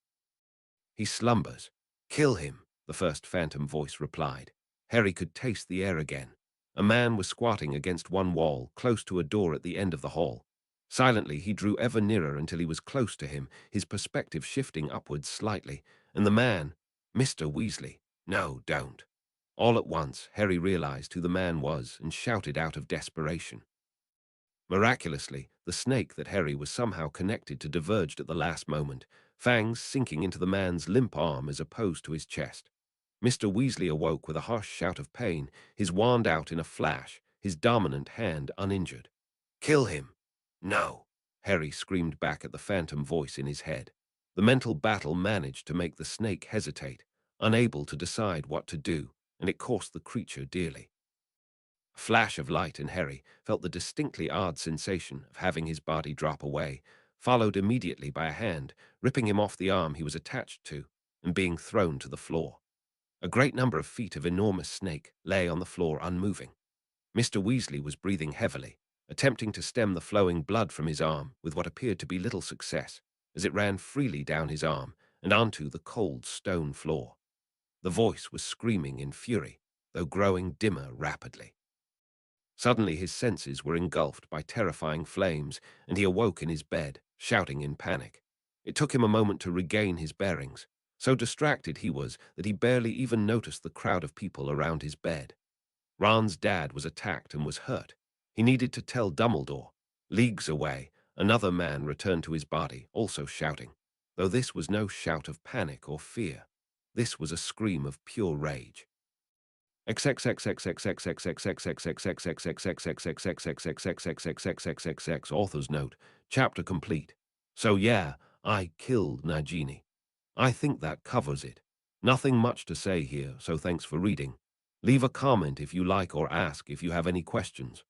He slumbers. Kill him, the first phantom voice replied. Harry could taste the air again. A man was squatting against one wall, close to a door at the end of the hall. Silently, he drew ever nearer until he was close to him, his perspective shifting upwards slightly. And the man, Mr. Weasley. No, don't. All at once, Harry realized who the man was and shouted out of desperation. Miraculously, the snake that Harry was somehow connected to diverged at the last moment, fangs sinking into the man's limp arm as opposed to his chest. Mr. Weasley awoke with a harsh shout of pain, his wand out in a flash, his dominant hand uninjured. "Kill him!" "No!" Harry screamed back at the phantom voice in his head. The mental battle managed to make the snake hesitate, unable to decide what to do, and it cost the creature dearly. A flash of light, and Harry felt the distinctly odd sensation of having his body drop away, followed immediately by a hand ripping him off the arm he was attached to and being thrown to the floor. A great number of feet of enormous snake lay on the floor unmoving. Mr. Weasley was breathing heavily, attempting to stem the flowing blood from his arm with what appeared to be little success, as it ran freely down his arm and onto the cold stone floor. The voice was screaming in fury, though growing dimmer rapidly. Suddenly his senses were engulfed by terrifying flames, and he awoke in his bed, shouting in panic. It took him a moment to regain his bearings. So distracted he was that he barely even noticed the crowd of people around his bed. Ron's dad was attacked and was hurt. He needed to tell Dumbledore. Leagues away, another man returned to his body, also shouting, though this was no shout of panic or fear. This was a scream of pure rage. Author's note, chapter complete. So yeah, I killed Nagini. I think that covers it. Nothing much to say here, so thanks for reading. Leave a comment if you like or ask if you have any questions.